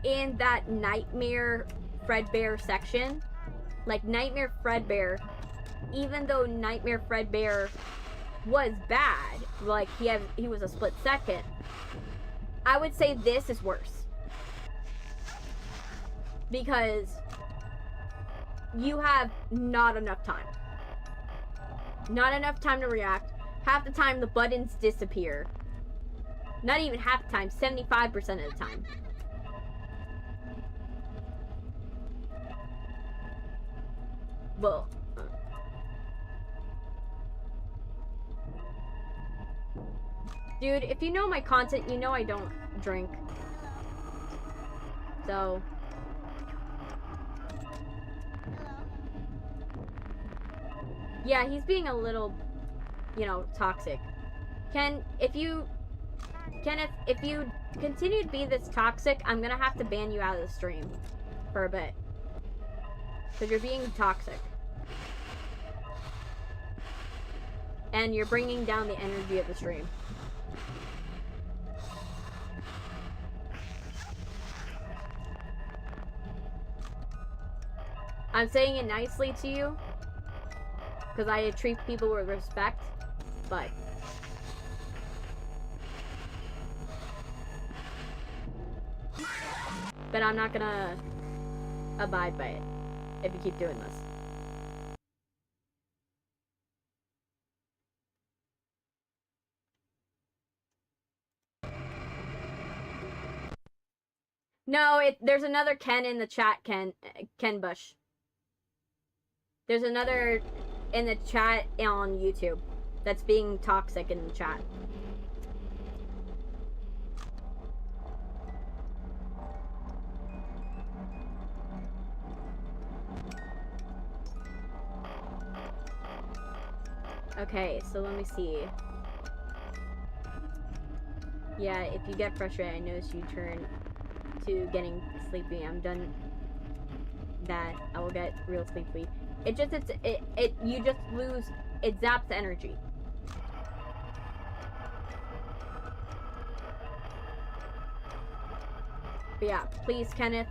in that Nightmare Fredbear section. Like, Nightmare Fredbear, even though Nightmare Fredbear was bad, like, he was a split second, I would say this is worse. Because you have not enough time. Not enough time to react. Half the time the buttons disappear. Not even half the time, 75% of the time. Well, dude, if you know my content, you know I don't drink. So, yeah, he's being a little, you know, toxic. Kenneth, if you continue to be this toxic, I'm gonna have to ban you out of the stream for a bit. Because you're being toxic. And you're bringing down the energy of the stream. I'm saying it nicely to you, because I treat people with respect, but I'm not gonna abide by it if you keep doing this. No, there's another Ken in the chat, Ken Bush. There's another in the chat on YouTube that's being toxic in the chat. Okay, so let me see. Yeah, if you get frustrated, I notice you turn to getting sleepy. I'm done that. I will get real sleepy. You just lose, it zaps energy. But yeah, please, Kenneth,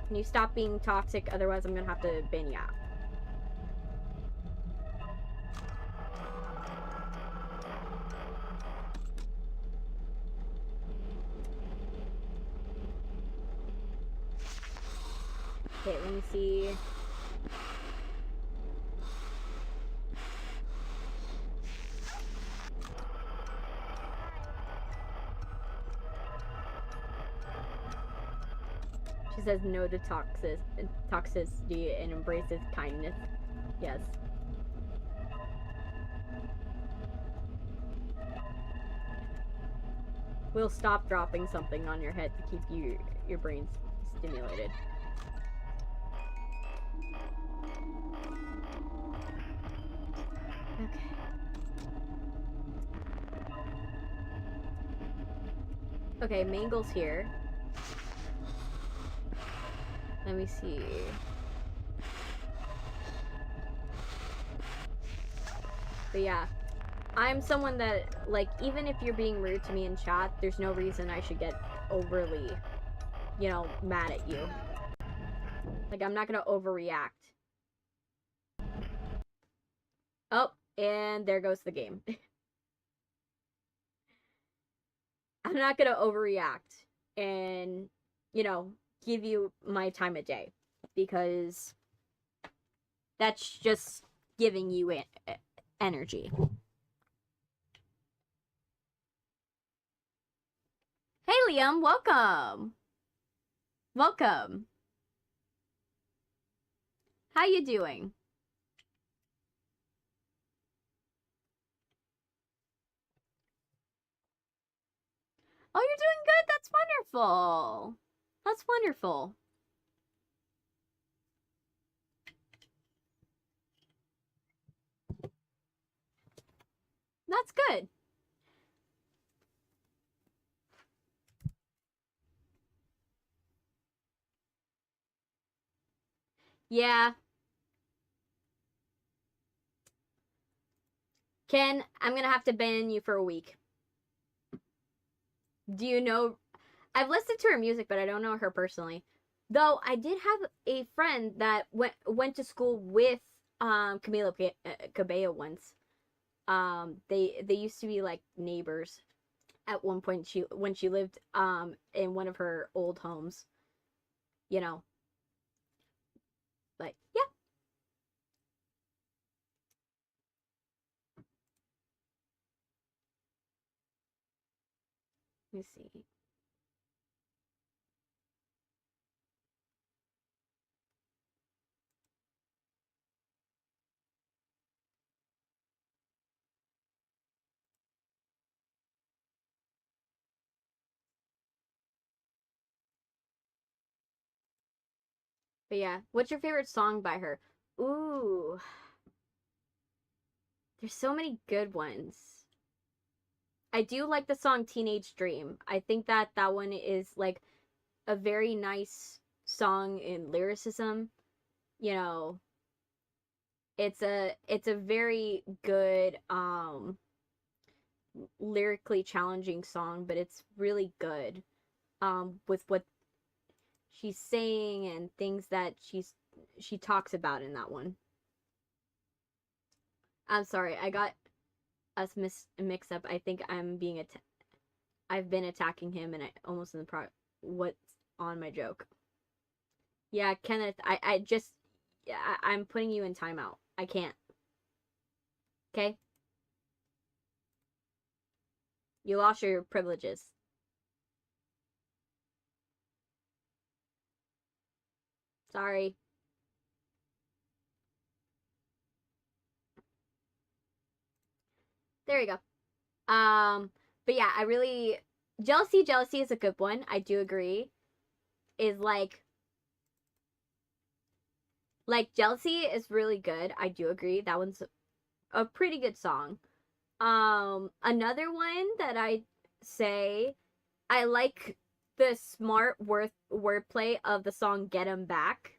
can you stop being toxic? Otherwise, I'm gonna have to ban you out. Okay, let me see. She says no to toxicity and embraces kindness. Yes. We'll stop dropping something on your head to keep your brain stimulated. Okay. Okay, Mangle's here. Let me see. But yeah, I'm someone that, like, even if you're being rude to me in chat, there's no reason I should get overly, you know, mad at you. Like, I'm not gonna overreact. Oh, and there goes the game. I'm not gonna overreact and, you know, give you my time of day, because that's just giving you energy. Hey Liam, welcome. Welcome. How you doing? Oh, you're doing good. That's wonderful. That's wonderful. That's good. Yeah. Ken, I'm gonna have to ban you for a week. Do you know... I've listened to her music, but I don't know her personally. Though, I did have a friend that went to school with Camila Cabello once. They used to be, like, neighbors at one point when she lived in one of her old homes. You know. But, yeah. Let me see. But yeah, what's your favorite song by her? Ooh. There's so many good ones. I do like the song Teenage Dream. I think that one is, like, a very nice song in lyricism. You know, it's a very good lyrically challenging song, but it's really good with what she's saying and things that she talks about in that one. I'm sorry, I got us mix up. I think I've been attacking him, and I almost in the what's on my joke. Yeah, Kenneth, I'm putting you in timeout. I can't. Okay? You lost your privileges. Sorry. There you go. But yeah, I really... Jealousy is a good one. I do agree. Is like... Jealousy is really good. I do agree. That one's a pretty good song. Another one that I say... I like the smart wordplay of the song Get 'Em Back.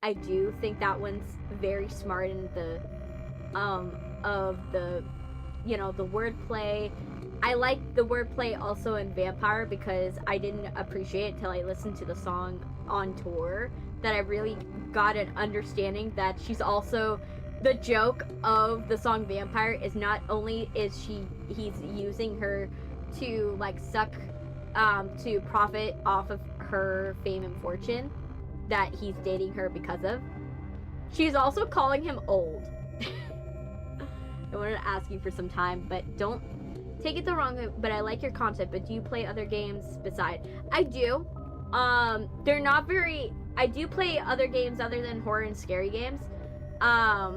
I do think that one's very smart in the... of the... You know, the wordplay. I like the wordplay also in Vampire, because I didn't appreciate it till I listened to the song on tour, that I really got an understanding that she's also... The joke of the song Vampire is not only is he's using her to, like, suck, to profit off of her fame and fortune, that he's dating her because of. She's also calling him old. I wanted to ask you for some time, but don't take it the wrong way. But I like your content. But do you play other games beside? I do. They're not very. I do play other games other than horror and scary games. I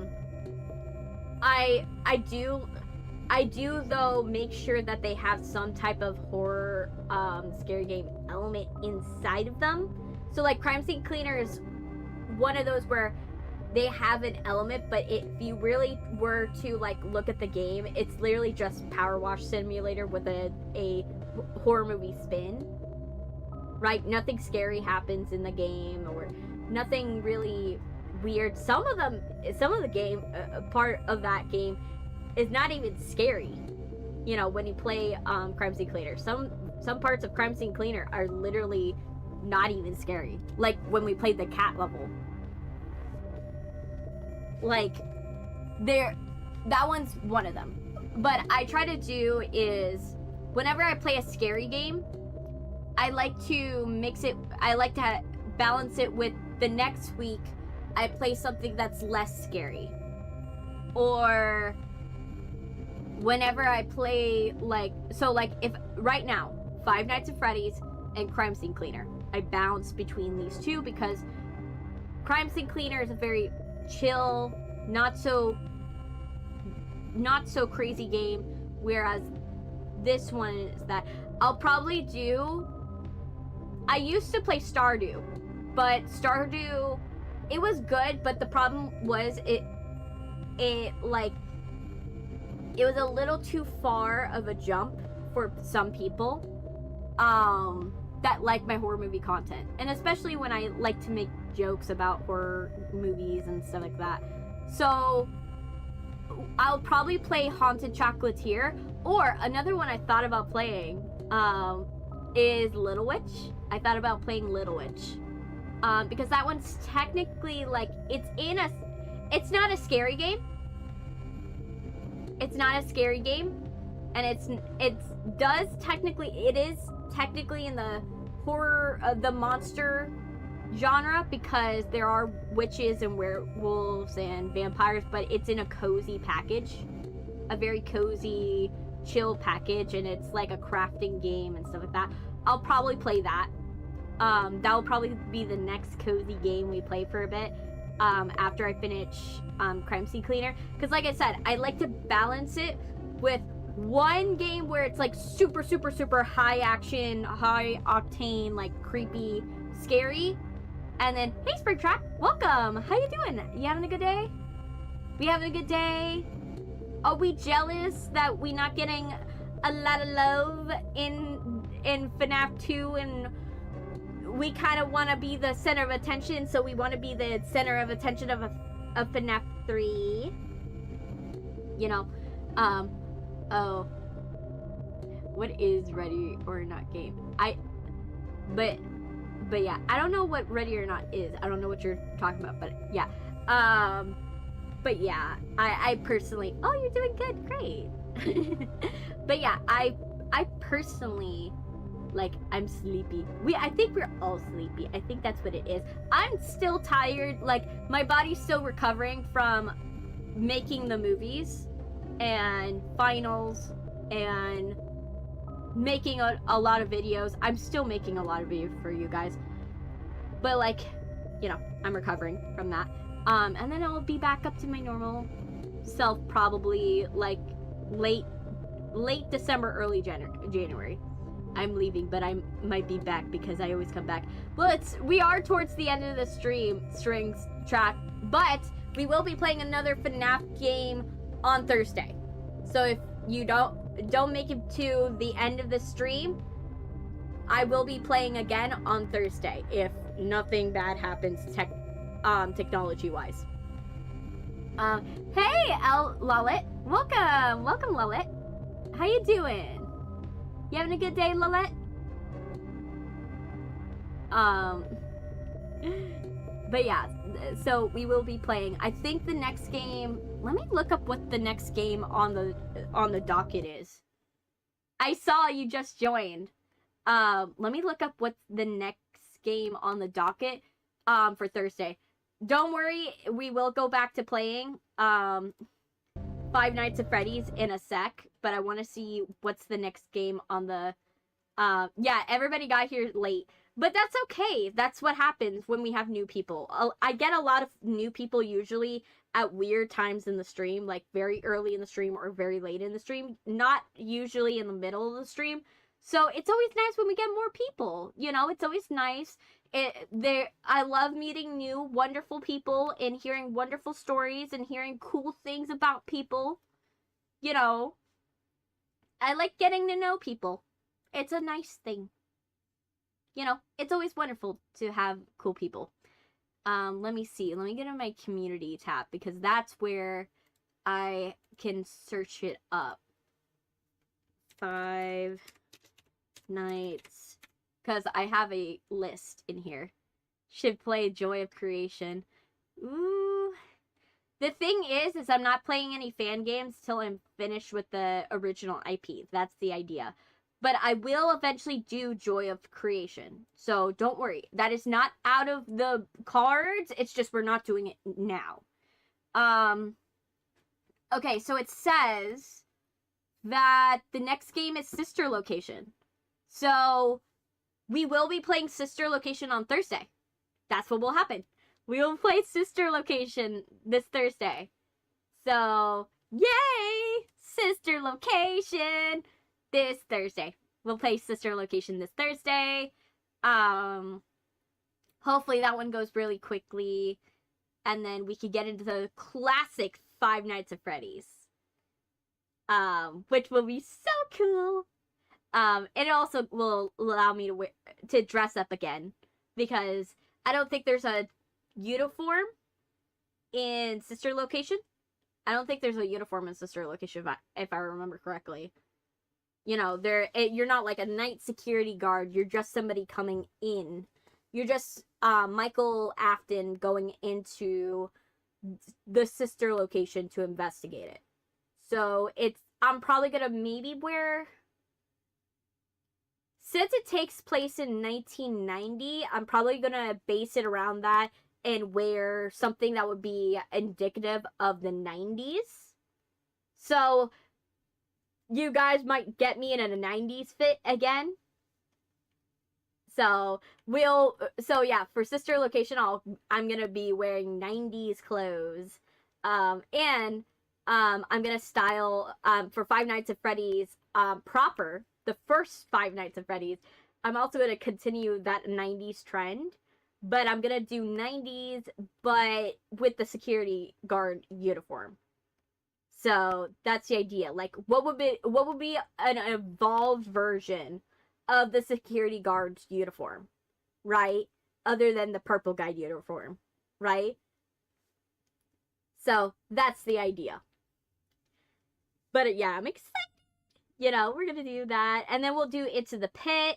do though make sure that they have some type of horror, scary game element inside of them. So like Crime Scene Cleaner is one of those where they have an element, but if you really were to like look at the game, it's literally just Power Wash Simulator with a horror movie spin. Right? Nothing scary happens in the game, or nothing really weird. Some of the game, part of that game is not even scary. You know, when you play Crime Scene Cleaner, some parts of Crime Scene Cleaner are literally not even scary. Like when we played the cat level. Like that one's one of them. But I try to do is whenever I play a scary game, I like to mix it. I like to balance it with the next week I play something that's less scary. Or whenever I play like if right now Five Nights at Freddy's and Crime Scene Cleaner, I bounce between these two because Crime Scene Cleaner is a very chill, not so crazy game, whereas this one is that I'll probably do. I used to play Stardew, but Stardew, it was good, but the problem was it was a little too far of a jump for some people that like my horror movie content, and especially when I like to make jokes about horror movies and stuff like that. So I'll probably play Haunted Chocolatier, or another one I thought about playing is Little Witch. I thought about playing Little Witch because that one's technically like it's not a scary game. It's not a scary game, and it is technically in the horror the monster genre because there are witches and werewolves and vampires, but it's in a cozy package, a very cozy chill package, and it's like a crafting game and stuff like that. I'll probably play that. That will probably be the next cozy game we play for a bit after I finish Crime Scene Cleaner, because like I said, I like to balance it with one game where it's like super super super high action, high octane, like creepy, scary, and then hey Springtrap, welcome, how you doing? You having a good day? We having a good day? Are we jealous that we not getting a lot of love in FNAF 2, and we kind of want to be the center of attention, so we want to be the center of attention of FNAF 3, you know? Oh, what is Ready or Not game? But yeah, I don't know what Ready or Not is. I don't know what you're talking about, but yeah. But yeah, I personally, oh, you're doing good, great. But yeah, I personally, like, I'm sleepy. I think we're all sleepy. I think that's what it is. I'm still tired. Like, my body's still recovering from making the movies and finals and making a lot of videos. I'm still making a lot of videos for you guys. But, like, you know, I'm recovering from that. And then I'll be back up to my normal self probably, like, late December, early January. I'm leaving, but I might be back because I always come back. Well, we are towards the end of the strings track, but we will be playing another FNAF game on Thursday. So if you don't make it to the end of the stream, I will be playing again on Thursday if nothing bad happens technology-wise. Hey, Lullet. Welcome, Lullet. How you doing? You having a good day, Lullet? But yeah, so we will be playing. I think the next game, let me look up what the next game on the docket is. I saw you just joined. Let me look up what the next game on the docket. for Thursday. Don't worry, we will go back to playing Five Nights at Freddy's in a sec, but I want to see what's the next game on the yeah, everybody got here late. But that's okay. That's what happens when we have new people. I get a lot of new people usually at weird times in the stream, like very early in the stream or very late in the stream, not usually in the middle of the stream. So it's always nice when we get more people. You know, it's always nice. I love meeting new wonderful people and hearing wonderful stories and hearing cool things about people. You know, I like getting to know people. It's a nice thing. You know, it's always wonderful to have cool people. Let me see. Let me get in my community tab because that's where I can search it up. 5 Nights. Because I have a list in here. Should play Joy of Creation. Ooh. The thing is I'm not playing any fan games till I'm finished with the original IP. That's the idea. But I will eventually do Joy of Creation. So don't worry. That is not out of the cards. It's just we're not doing it now. Okay, so it says that the next game is Sister Location. So we will be playing Sister Location on Thursday. That's what will happen. We will play Sister Location this Thursday. So, yay! Sister Location! This Thursday. We'll play Sister Location this Thursday. Hopefully that one goes really quickly. And then we could get into the classic Five Nights at Freddy's. Which will be so cool. It also will allow me to dress up again. Because I don't think there's a uniform in Sister Location. I don't think there's a uniform in Sister Location if I remember correctly. You know, you're not like a night security guard. You're just somebody coming in. You're just Michael Afton going into the Sister Location to investigate it. So I'm probably gonna maybe wear. Since it takes place in 1990, I'm probably gonna base it around that and wear something that would be indicative of the 90s. So you guys might get me in a 90s fit again. So yeah, for Sister Location, I'm gonna be wearing 90s clothes. And I'm gonna style for Five Nights at Freddy's proper, the first Five Nights at Freddy's. I'm also gonna continue that 90s trend, but I'm gonna do 90s, but with the security guard uniform. So that's the idea. Like, what would be an evolved version of the security guard's uniform, right? Other than the purple guy uniform, right? So that's the idea. But yeah, I'm excited. You know, we're gonna do that, and then we'll do Into the Pit.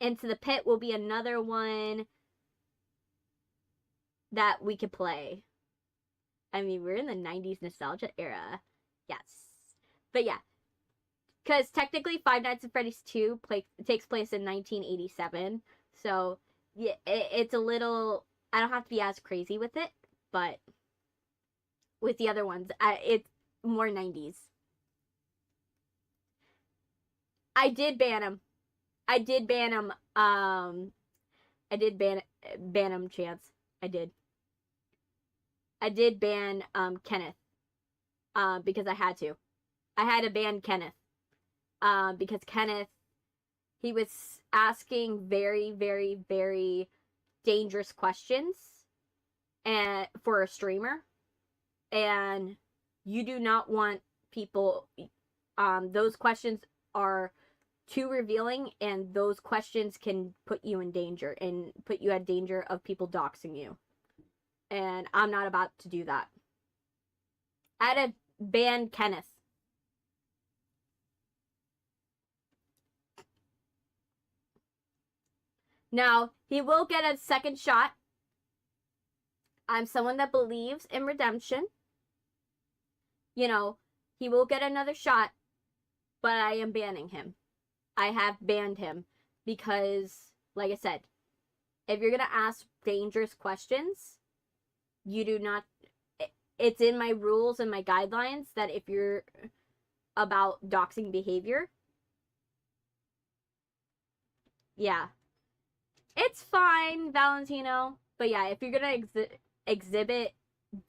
Into the Pit will be another one that we could play. I mean, we're in the 90s nostalgia era. Yes. But yeah. Because technically Five Nights at Freddy's 2 takes place in 1987. So, yeah, it's a little. I don't have to be as crazy with it. But with the other ones, it's more 90s. I did ban him. I did ban him. I did ban him, Chance. I did. I did ban Kenneth. Because I had to. I had to ban Kenneth. Because Kenneth, he was asking very, very, very dangerous questions for a streamer. And you do not want people, those questions are too revealing, and those questions can put you in danger and put you at danger of people doxing you. And I'm not about to do that. I had to ban Kenneth. Now, he will get a second shot. I'm someone that believes in redemption. You know, he will get another shot, but I am banning him. I have banned him because, like I said, if you're gonna ask dangerous questions, you do not. It's in my rules and my guidelines that if you're about doxing behavior, yeah, it's fine, Valentino. But yeah, if you're gonna exhibit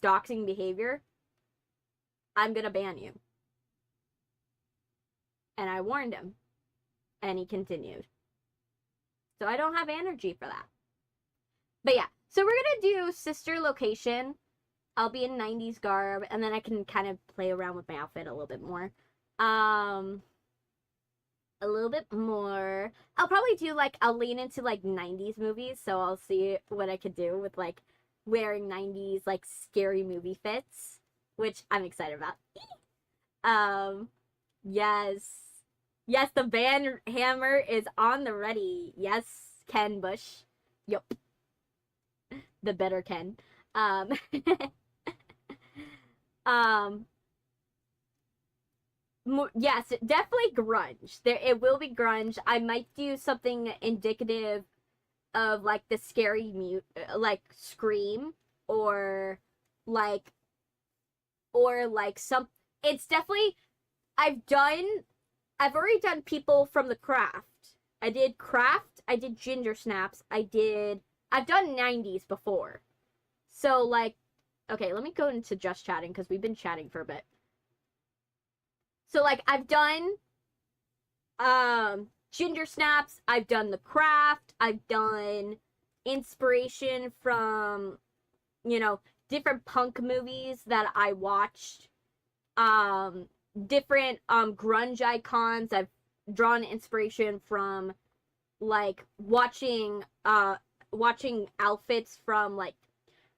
doxing behavior, I'm gonna ban you. And I warned him, and he continued. So I don't have energy for that. But yeah, so we're gonna do sister location. I'll be in 90s garb, and then I can kind of play around with my outfit a little bit more. A little bit more. I'll probably do, like, I'll lean into, like, 90s movies, so I'll see what I could do with, like, wearing 90s, like, scary movie fits, which I'm excited about. Yes. Yes, the ban hammer is on the ready. Yes, Ken Bush. Yup. The better Ken. Yes, definitely grunge. It will be grunge. I might do something indicative of, like, the scary like scream or like some. It's definitely. I've already done people from the craft. I did craft. I did ginger snaps. I've done 90s before. So, like, okay, let me go into just chatting because we've been chatting for a bit. So, like, I've done ginger snaps, I've done the craft, I've done inspiration from, you know, different punk movies that I watched, different grunge icons. I've drawn inspiration from, like, watching outfits from, like,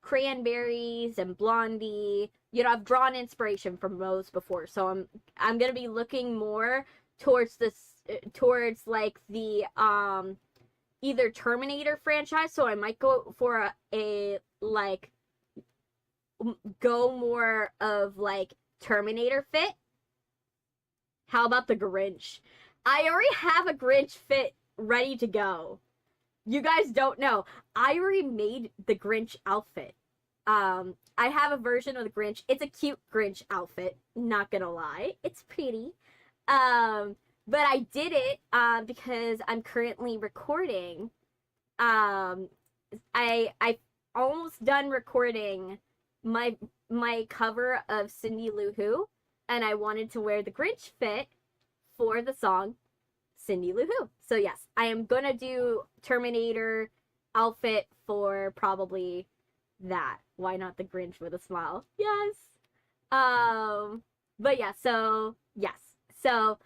Cranberries and Blondie. You know, I've drawn inspiration from those before, so I'm gonna be looking more towards like the either Terminator franchise. So I might go for a like go more of, like, Terminator fit. How about the Grinch? I already have a Grinch fit ready to go. You guys don't know. I already made the Grinch outfit. I have a version of the Grinch. It's a cute Grinch outfit, not gonna lie. It's pretty. But I did it because I'm currently recording. I almost done recording my cover of Cindy Lou Who, and I wanted to wear the Grinch fit for the song Cindy Lou Who. So yes, I am gonna do Terminator outfit for probably that. Why not the Grinch with a smile? Yes. But yeah, so yes. So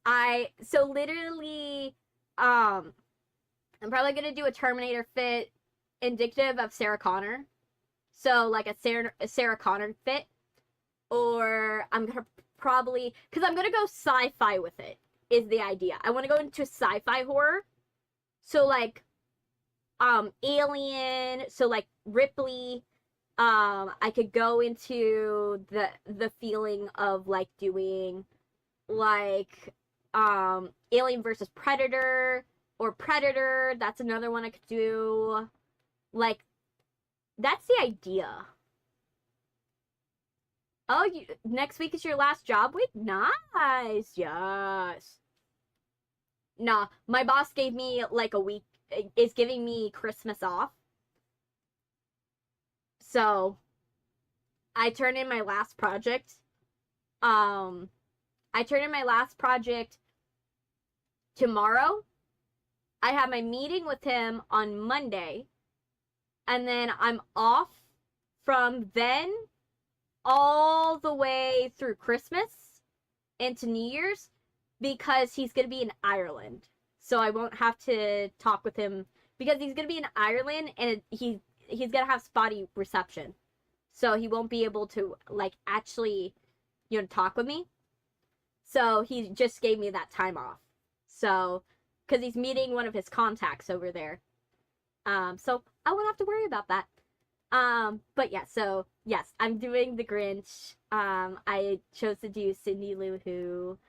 literally I'm probably gonna do a Terminator fit indicative of Sarah Connor. So, like, a Sarah Connor fit. Or I'm gonna probably, because I'm gonna go sci-fi with it, is the idea. I want to go into sci-fi horror. So, like, Alien, so, like, Ripley. I could go into the feeling of, like, doing, like, Alien versus Predator, or Predator. That's another one I could do. Like, that's the idea. Oh, next week is your last job week? Nice. Yes. Nah, my boss gave me, like, a week, is giving me Christmas off. So, I turned in my last project. I turn in my last project tomorrow. I have my meeting with him on Monday. And then I'm off from then all the way through Christmas into New Year's because he's going to be in Ireland. So I won't have to talk with him because he's going to be in Ireland and he's going to have spotty reception. So he won't be able to, like, actually, you know, talk with me. So he just gave me that time off. So, because he's meeting one of his contacts over there. So I won't have to worry about that. But yeah, so yes, I'm doing the Grinch. I chose to do Cindy Lou Who.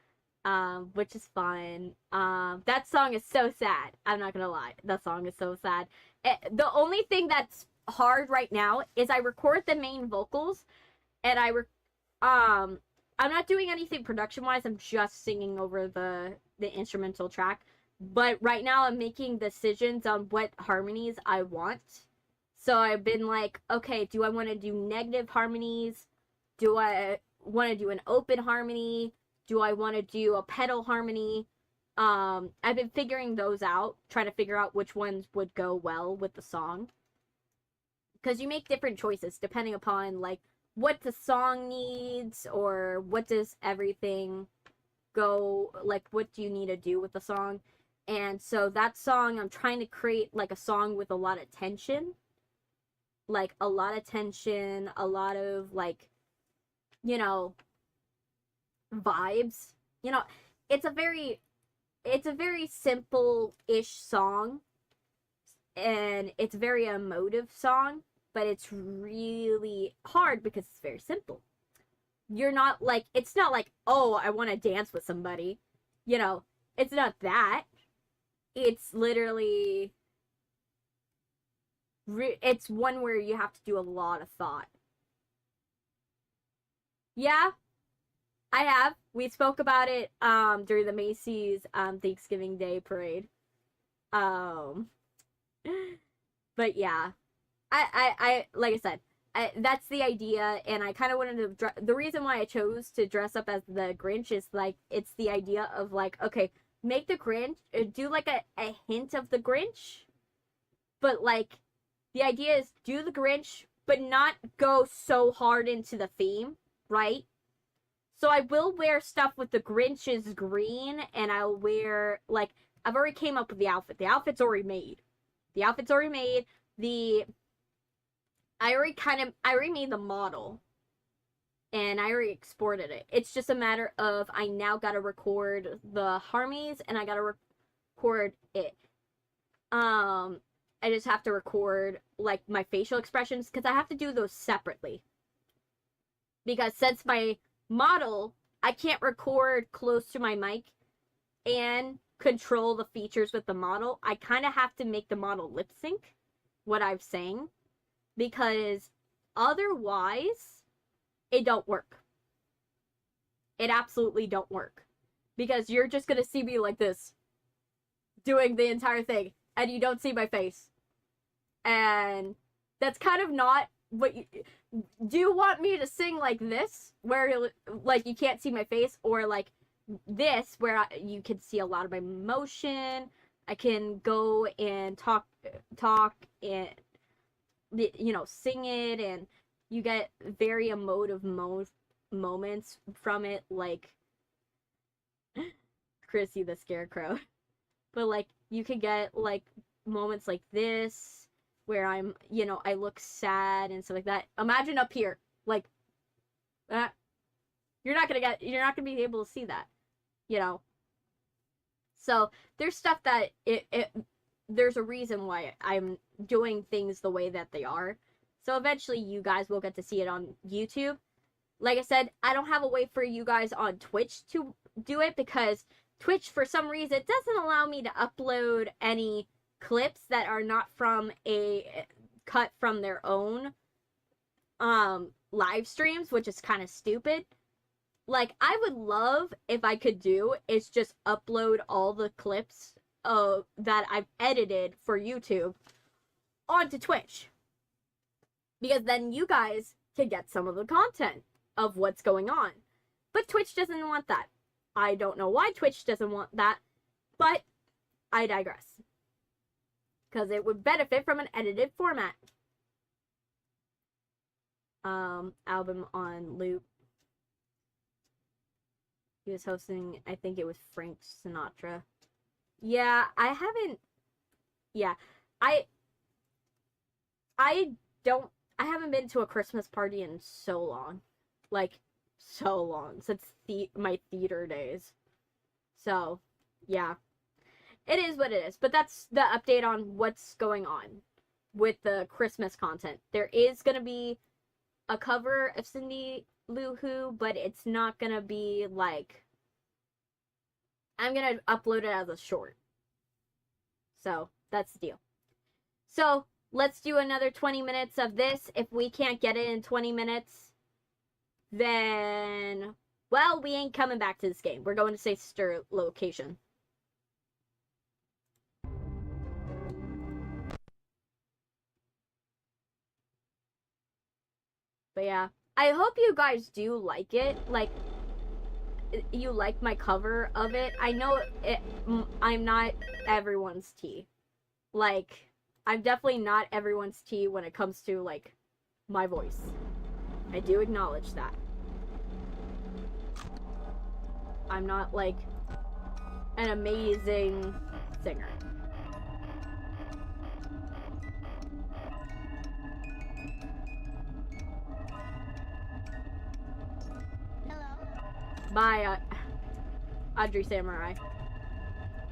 which is fun. That song is so sad. I'm not gonna lie. That song is so sad. The only thing that's hard right now is I record the main vocals, and I'm not doing anything production wise. I'm just singing over the instrumental track. But right now I'm making decisions on what harmonies I want. So I've been like, okay, do I want to do negative harmonies? Do I want to do an open harmony? Do I want to do a pedal harmony? I've been figuring those out, trying to figure out which ones would go well with the song. Because you make different choices depending upon like what the song needs, or what does everything go, like what do you need to do with the song. And so that song, I'm trying to create like a song with a lot of tension. Like a lot of tension, a lot of like, you know, vibes. You know, it's a very simple-ish song, and it's a very emotive song, but it's really hard because it's very simple. You're not like, it's not like, oh, I want to dance with somebody. You know, it's not that. It's literally, it's one where you have to do a lot of thought. Yeah, I have. We spoke about it during the Macy's Thanksgiving Day parade. Um, but yeah, I like I said, that's the idea, and I kind of wanted to. The reason why I chose to dress up as the Grinch is like it's the idea of like, okay, make the Grinch, do like a hint of the Grinch, but like the idea is do the Grinch, but not go so hard into the theme, right? So I will wear stuff with the Grinch's green, and I'll wear, like, I've already came up with the outfit. The outfit's already made. The outfit's already made. I already made the model, and I already exported it. It's just a matter of I now gotta record the harmonies, and I gotta record it. I just have to record, like, my facial expressions, because I have to do those separately. Because since my model, I can't record close to my mic and control the features with the model. I kind of have to make the model lip sync what I'm saying, because otherwise it don't work. It absolutely don't work, because you're just gonna see me like this doing the entire thing and you don't see my face, and that's kind of not what you do. You want me to sing like this where like you can't see my face, or like this where you can see a lot of my motion? I can go and talk and, you know, sing it, and you get very emotive moments from it, like Chrissy the Scarecrow. But like you could get like moments like this where I'm, you know, I look sad and stuff like that. Imagine up here, like, you're not gonna be able to see that, you know. So there's stuff that there's a reason why I'm doing things the way that they are. So eventually you guys will get to see it on YouTube. Like I said, I don't have a way for you guys on Twitch to do it, because Twitch, for some reason, doesn't allow me to upload any clips that are not from a cut from their own live streams, which is kind of stupid. Like, I would love if I could do is just upload all the clips that I've edited for YouTube onto Twitch, because then you guys can get some of the content of what's going on. But Twitch doesn't want that. I don't know why Twitch doesn't want that, but I digress. Because it would benefit from an edited format. Album on loop. He was hosting, I think it was Frank Sinatra. Yeah, I haven't. Yeah, I haven't been to a Christmas party in so long. Like, so long. Since my theater days. So, yeah. It is what it is. But that's the update on what's going on with the Christmas content. There is going to be a cover of Cindy Lou Who, but it's not going to be like I'm gonna upload it as a short. So, that's the deal. So, let's do another 20 minutes of this. If we can't get it in 20 minutes, then, well, we ain't coming back to this game. We're going to sister location. But yeah, I hope you guys do like it. Like, you like my cover of it. I know I'm not everyone's tea. Like, I'm definitely not everyone's tea when it comes to, like, my voice. I do acknowledge that. I'm not, like, an amazing singer. Bye, Audrey Samurai.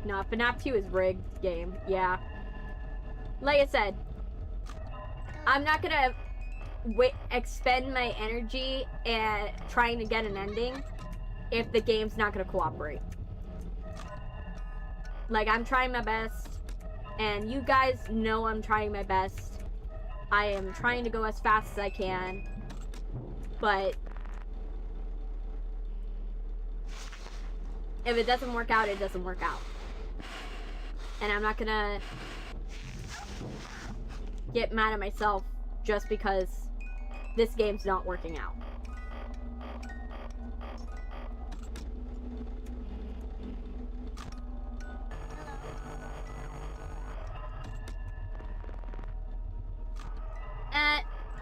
Nah, FNAF 2 is rigged game. Yeah. Like I said, I'm not gonna expend my energy at trying to get an ending if the game's not gonna cooperate. Like, I'm trying my best, and you guys know I'm trying my best. I am trying to go as fast as I can, but if it doesn't work out, it doesn't work out. And I'm not gonna get mad at myself just because this game's not working out.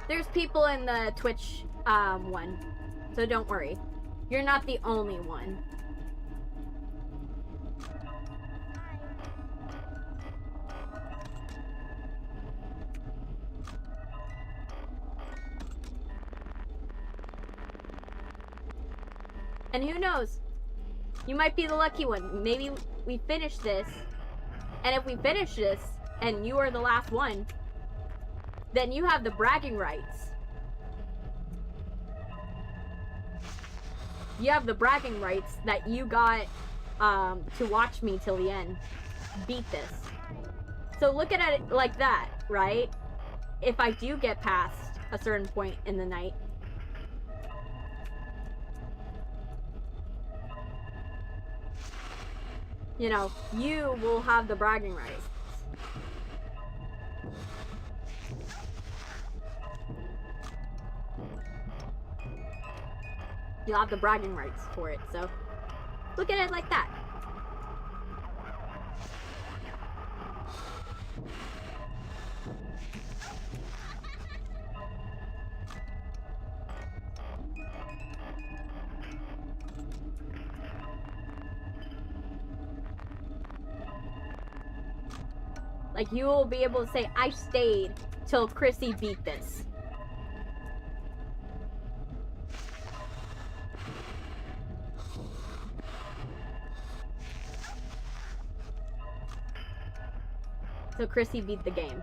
There's people in the Twitch one, so don't worry. You're not the only one. And who knows? You might be the lucky one. Maybe we finish this. And if we finish this, and you are the last one, then you have the bragging rights. You have the bragging rights that you got to watch me till the end. Beat this. So look at it like that, right? If I do get past a certain point in the night, you know, you will have the bragging rights. You'll have the bragging rights for it, so look at it like that. Like, you will be able to say, I stayed till Chrissy beat this. So Chrissy beat the game.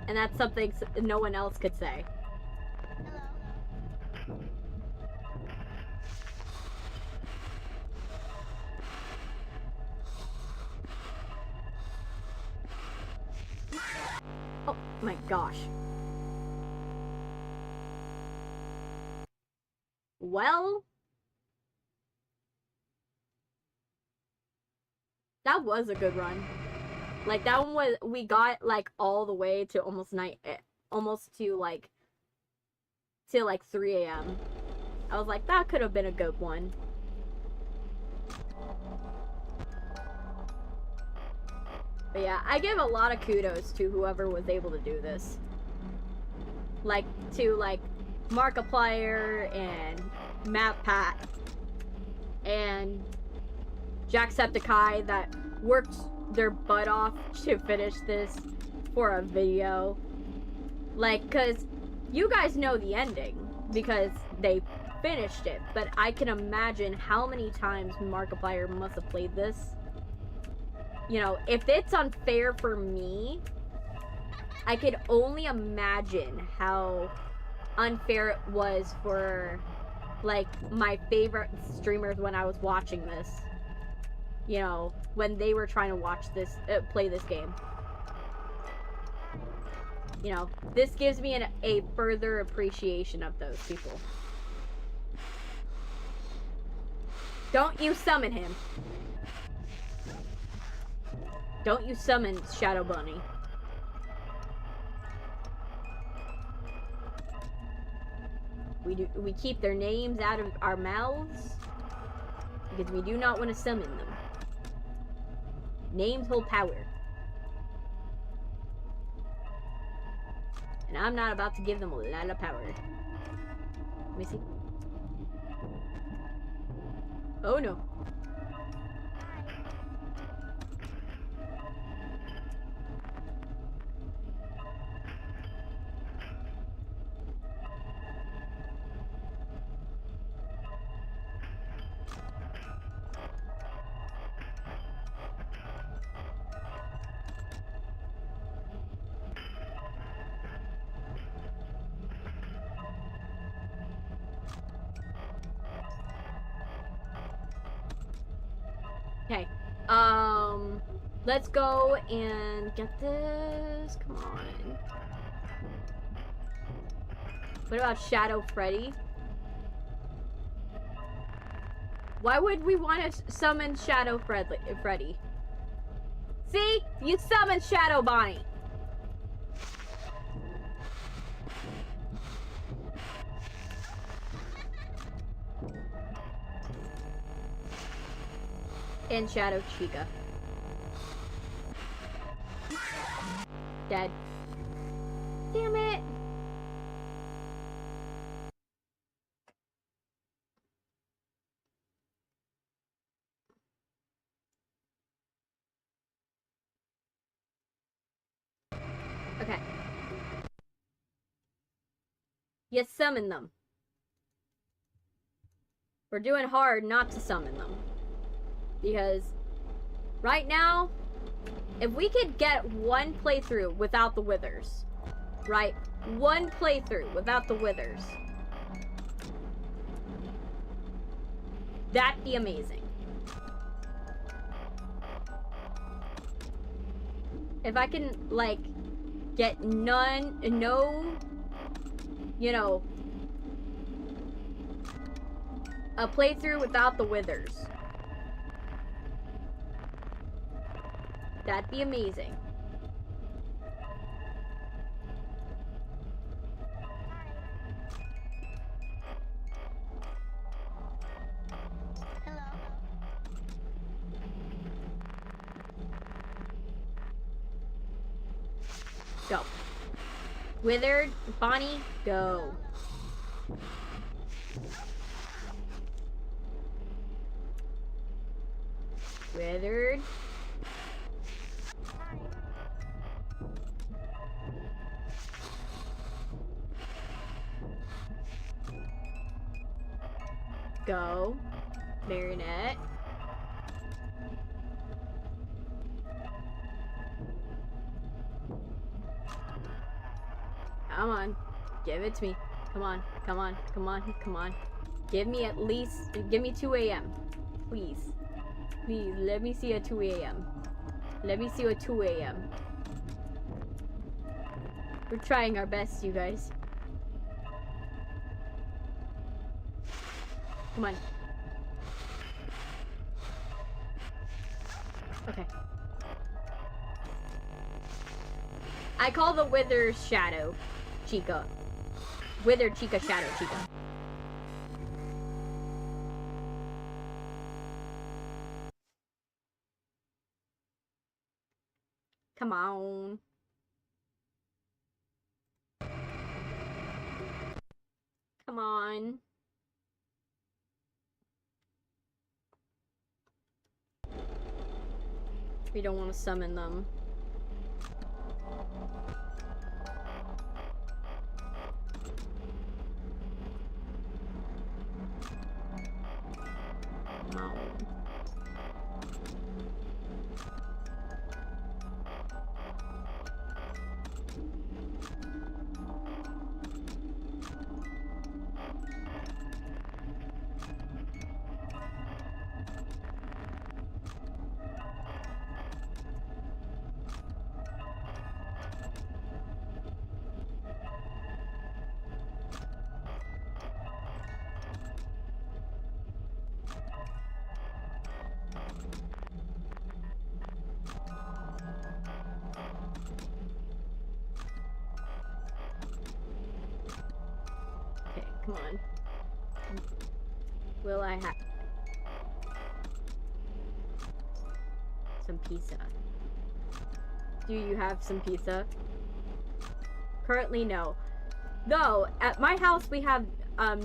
And that's something no one else could say. Oh my gosh. Well, that was a good run. Like, that one was, we got like all the way to almost almost to like 3 a.m. I was like, that could have been a good one. But yeah, I give a lot of kudos to whoever was able to do this. Like, to like Markiplier and MapPat and Jacksepticeye that worked their butt off to finish this for a video. Like, cause you guys know the ending because they finished it, but I can imagine how many times Markiplier must have played this. You know, if it's unfair for me, I could only imagine how unfair it was for like, my favorite streamers when I was watching this. You know, when they were trying to watch this, play this game. You know, this gives me a further appreciation of those people. Don't you summon him. Don't you summon Shadow Bunny. We keep their names out of our mouths because we do not want to summon them. Names hold power. And I'm not about to give them a lot of power. Let me see. Oh no. Okay, let's go and get this. Come on. What about Shadow Freddy? Why would we want to summon Shadow Freddy? See? You summoned Shadow Bonnie. And Shadow Chica. Dead. Damn it! Okay. You summon them. We're doing hard not to summon them. Because right now, if we could get one playthrough without the withers, right? One playthrough without the withers. That'd be amazing. If I can, like, get no, you know, a playthrough without the withers. That'd be amazing. Hello. Go. Withered, Bonnie, go. Withered. Go. Marionette. Come on. Give it to me. Come on. Come on. Come on. Come on. Give me at least... Give me 2 a.m. Please. Please, let me see a 2 a.m. Let me see a 2 a.m. We're trying our best, you guys. Come on. Okay. I call the Wither Shadow Chica. Wither Chica, Shadow Chica. Come on. Come on. We don't want to summon them. No. Come on. Will I have some pizza? Do you have some pizza? Currently, no. Though, at my house we have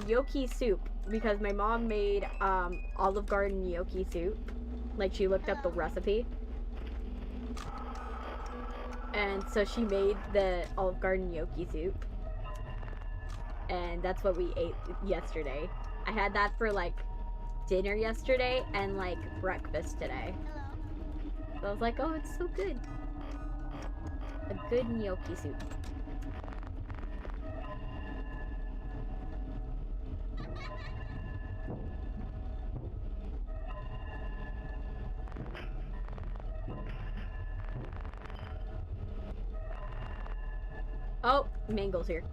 gnocchi soup because my mom made Olive Garden gnocchi soup. Like, she looked up the recipe. And so she made the Olive Garden gnocchi soup. And that's what we ate yesterday. I had that for, like, dinner yesterday and, like, breakfast today. So I was like, oh, it's so good. A good gnocchi soup. Oh, Mangle's here.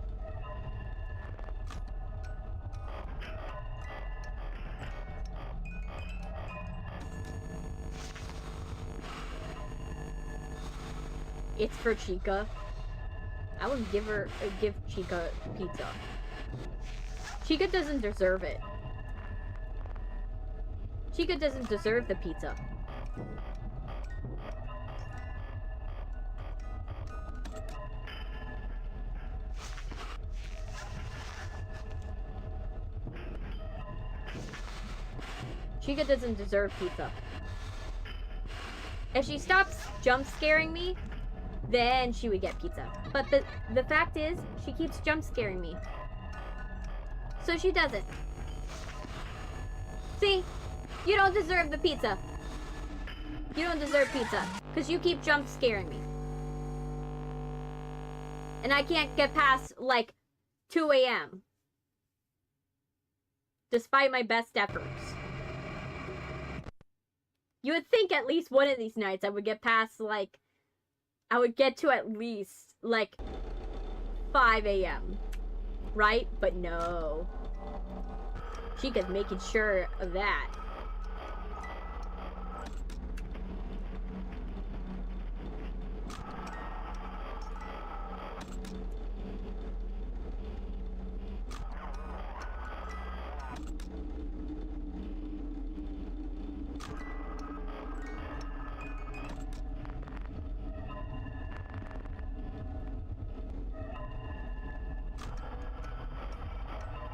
It's for Chica. I would give Chica pizza. Chica doesn't deserve it. Chica doesn't deserve the pizza. Chica doesn't deserve pizza. If she stops jump scaring me, then she would get pizza. But the fact is, she keeps jump scaring me. So she doesn't. See? You don't deserve the pizza. You don't deserve pizza. Because you keep jump scaring me. And I can't get past, like, 2 a.m. Despite my best efforts. You would think at least one of these nights I would get past, like, I would get to at least, like, 5 a.m. Right? But no. Chica's making sure of that.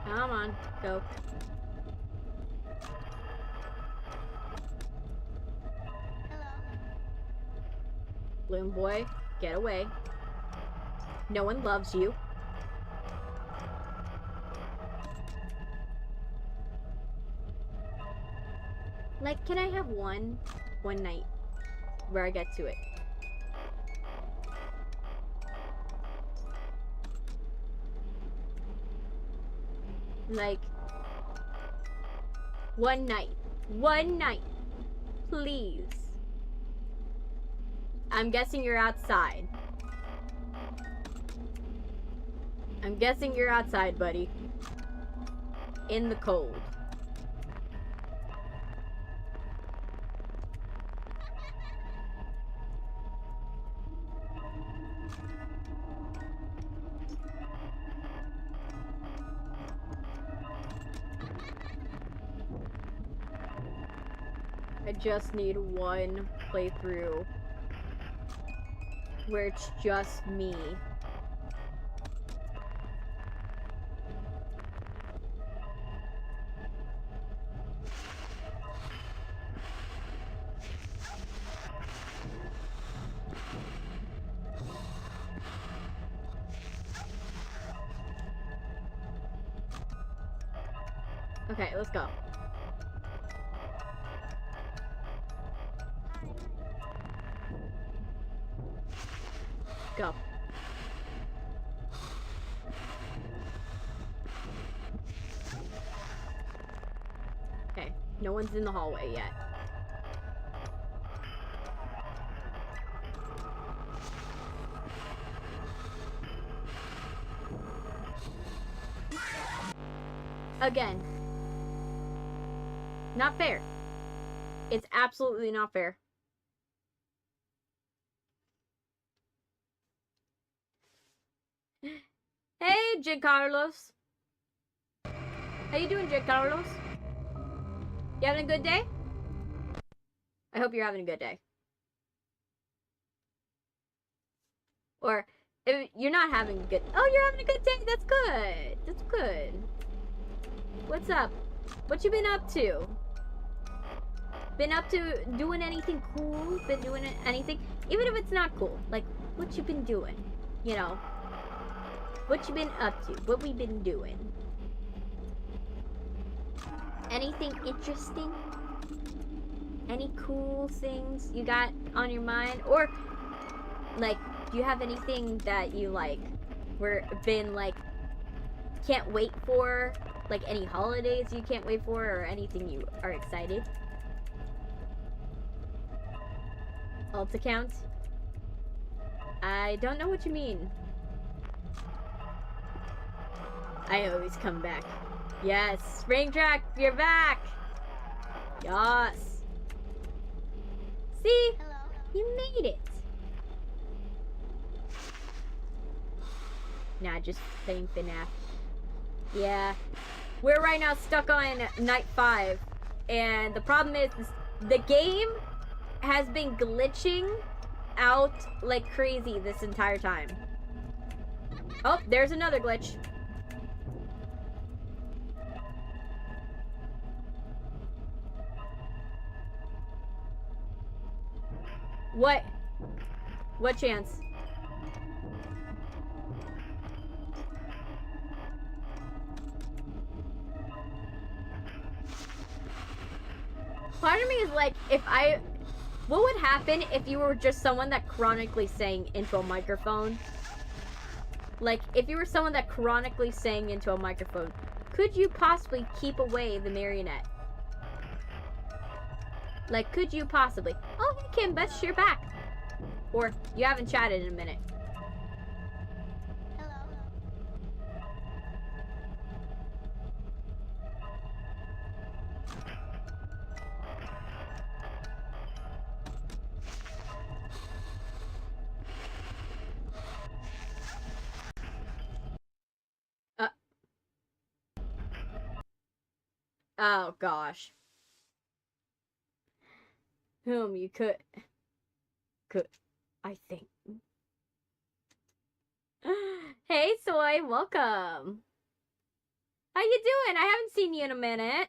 Come on, go. Loon boy, get away. No one loves you. Like, can I have one night where I get to it? Like, one night. One night. Please. I'm guessing you're outside. I'm guessing you're outside, buddy. In the cold. I just need one playthrough where it's just me. Okay, let's go. Go. Okay, no one's in the hallway yet. Again. Not fair. It's absolutely not fair. Hey, Giancarlos. How you doing, Jake Carlos? You having a good day? I hope you're having a good day. Or if you're not having a good... Oh, you're having a good day. That's good. That's good. What's up? What you been up to? Been up to doing anything cool? Been doing anything? Even if it's not cool. Like, what you been doing? You know? What you been up to? What we been doing? Anything interesting? Any cool things you got on your mind? Or, like, do you have anything that you, like, been, like, can't wait for? Like, any holidays you can't wait for? Or anything you are excited? Alt account? I don't know what you mean. I always come back. Yes, Springtrap, you're back! Yes. See? Hello. You made it. Nah, just playing FNAF. Yeah. We're right now stuck on night 5. And the problem is, the game has been glitching out like crazy this entire time. Oh, there's another glitch. What? What chance? Part of me is like, what would happen if you were just someone that chronically sang into a microphone? Like, if you were someone that chronically sang into a microphone, could you possibly keep away the marionette? Like, could you possibly? Oh, hey, Kim, Beth, you're back. Or, you haven't chatted in a minute. Hello. Oh, gosh. Whom you could, I think. Hey, Soy, welcome. How you doing? I haven't seen you in a minute.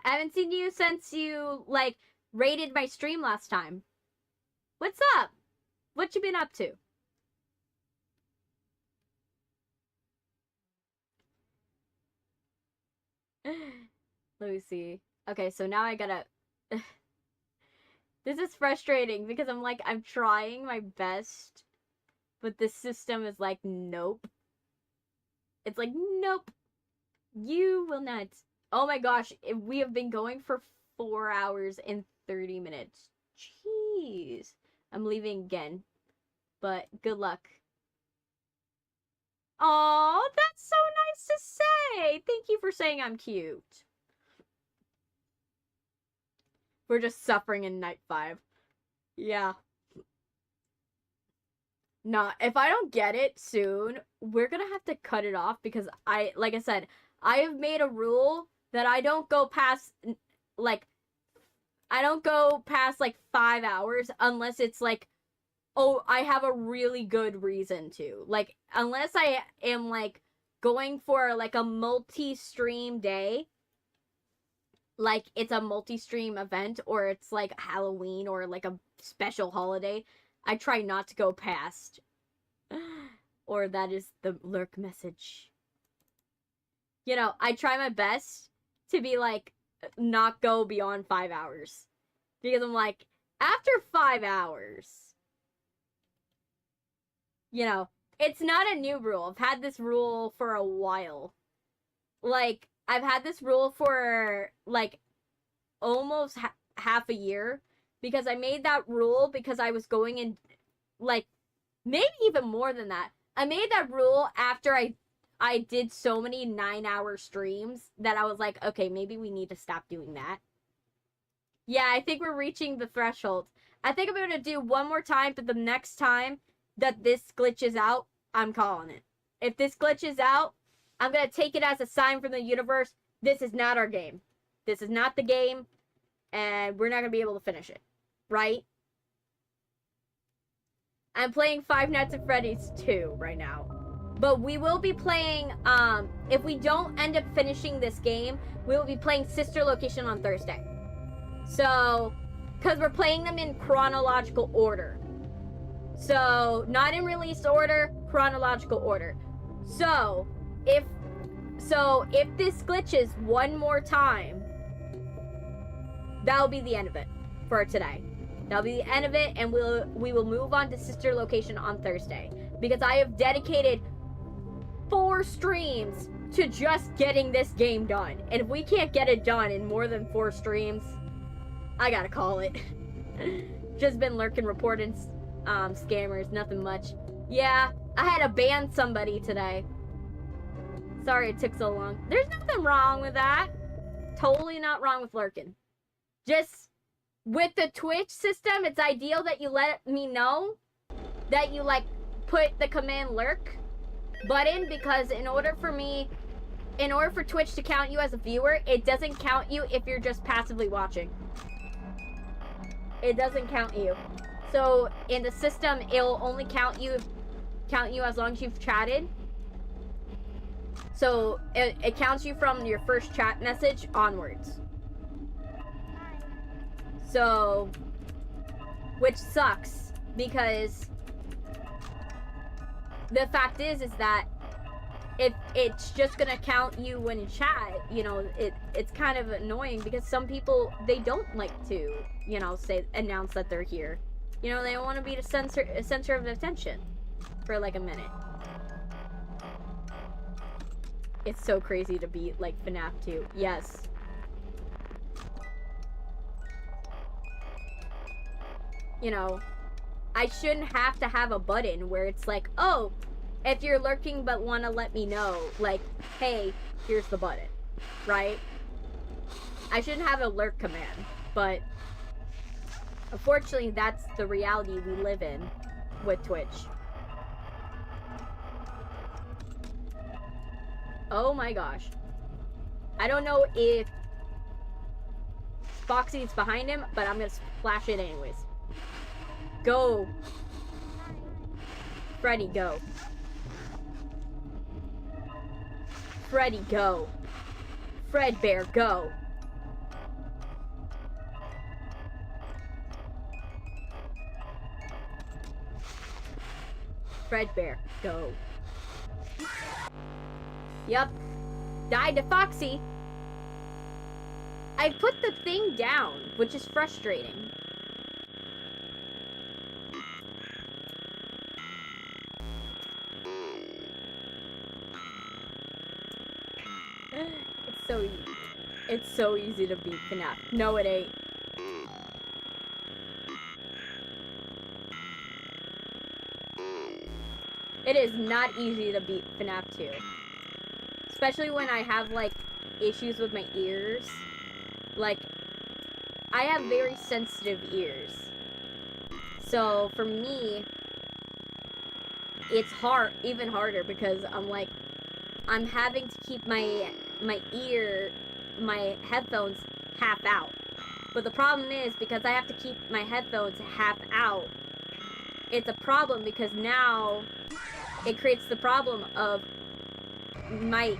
I haven't seen you since you, like, raided my stream last time. What's up? What you been up to? Let me see. Okay, so now I gotta... This is frustrating because I'm trying my best, but this system is like, nope. It's like, nope. You will not. Oh my gosh, we have been going for 4 hours and 30 minutes. Jeez. I'm leaving again, but good luck. Aw, that's so nice to say. Thank you for saying I'm cute. We're just suffering in night 5. Yeah. Nah, if I don't get it soon, we're gonna have to cut it off because like I said, I have made a rule that I don't go past, like 5 hours unless it's like, oh, I have a really good reason to. Like, unless I am, like, going for, like, a multi-stream day, like, it's a multi-stream event, or it's, like, Halloween, or, like, a special holiday, I try not to go past. Or that is the lurk message. You know, I try my best to be, like, not go beyond 5 hours. Because I'm like, after 5 hours, you know, it's not a new rule. I've had this rule for a while. Like, I've had this rule for, like, almost half a year. Because I made that rule because I was going in, like, maybe even more than that. I made that rule after I did so many 9-hour streams that I was like, okay, maybe we need to stop doing that. Yeah, I think we're reaching the threshold. I think I'm going to do one more time, but the next time that this glitches out, I'm calling it. If this glitches out, I'm going to take it as a sign from the universe this is not our game. This is not the game, and we're not going to be able to finish it, right? I'm playing Five Nights at Freddy's 2 right now. But we will be playing, if we don't end up finishing this game, we will be playing Sister Location on Thursday. So, because we're playing them in chronological order. So, not in release order, chronological order. So, if this glitches one more time, that'll be the end of it for today. That'll be the end of it, and we will move on to Sister Location on Thursday. Because I have dedicated 4 streams to just getting this game done. And if we can't get it done in more than 4 streams, I gotta call it. Just been lurking, reporting scammers, nothing much. Yeah, I had to ban somebody today. Sorry it took so long. There's nothing wrong with that. Totally not wrong with lurking. Just with the Twitch system, it's ideal that you let me know that you like put the command lurk button, because in order for Twitch to count you as a viewer, it doesn't count you if you're just passively watching. It doesn't count you. So in the system, it'll only count you as long as you've chatted. So it counts you from your first chat message onwards. So, which sucks, because the fact is that if it's just gonna count you when you chat, you know, it's kind of annoying, because some people, they don't like to, you know, announce that they're here. You know, they don't want to be the center of attention for like a minute. It's so crazy to be like FNAF 2. Yes. You know, I shouldn't have to have a button where it's like, oh, if you're lurking but want to let me know, like, hey, here's the button, right? I shouldn't have a lurk command, but unfortunately, that's the reality we live in with Twitch. Oh my gosh. I don't know if Foxy's behind him, but I'm gonna flash it anyways. Go. Freddy, go. Freddy, go. Fredbear, go. Fredbear, go. Yep. Died to Foxy. I put the thing down, which is frustrating. It's so easy. It's so easy to beat FNAF. No, it ain't. It is not easy to beat FNAF 2. Especially when I have, like, issues with my ears. Like, I have very sensitive ears. So, for me, it's hard, even harder, because I'm having to keep my headphones half out. But the problem is, because I have to keep my headphones half out, it's a problem, because now it creates the problem of my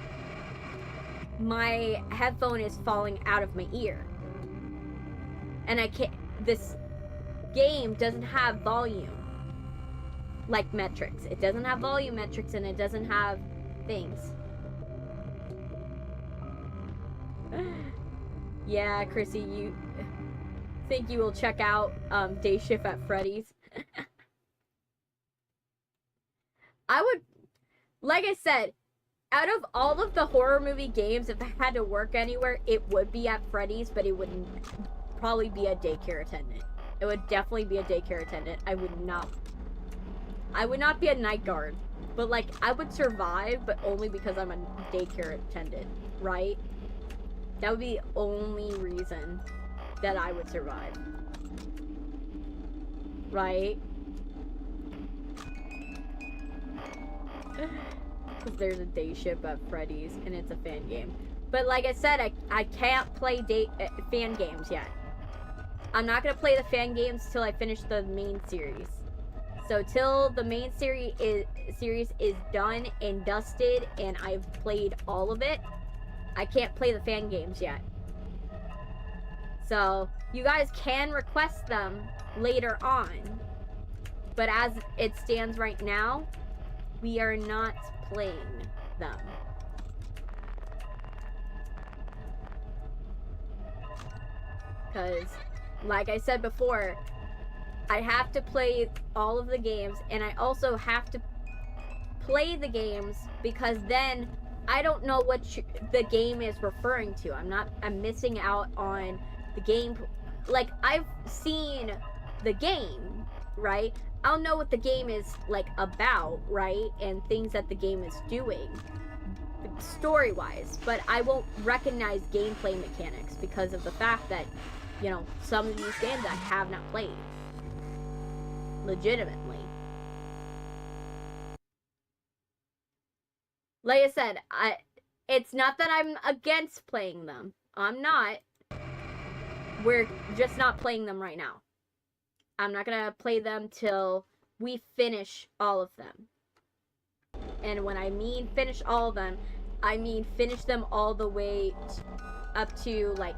headphone is falling out of my ear. And I can't, this game doesn't have volume like metrics. It doesn't have volume metrics, and it doesn't have things. Yeah, Chrissy, you think you will check out Day Shift at Freddy's? I would, like I said, out of all of the horror movie games, if I had to work anywhere, it would be at Freddy's, but it wouldn't probably be a daycare attendant. It would definitely be a daycare attendant. I would not be a night guard, but like, I would survive, but only because I'm a daycare attendant, right? That would be the only reason that I would survive. Right? Because there's a day shift at Freddy's, and it's a fan game. But like I said, I can't play fan games yet. I'm not gonna play the fan games till I finish the main series. So till the main series is done and dusted and I've played all of it, I can't play the fan games yet. So you guys can request them later on. But as it stands right now, we are not playing them. Because, like I said before, I have to play all of the games, and I also have to play the games because then I don't know what the game is referring to. I'm missing out on the game. Like, I've seen the game, right? I'll know what the game is, like, about, right? And things that the game is doing, story-wise. But I won't recognize gameplay mechanics because of the fact that, you know, some of these games I have not played. Legitimately. Like I said, it's not that I'm against playing them. I'm not. We're just not playing them right now. I'm not gonna play them till we finish all of them. And when I mean finish all of them, I mean finish them all the way up to, like,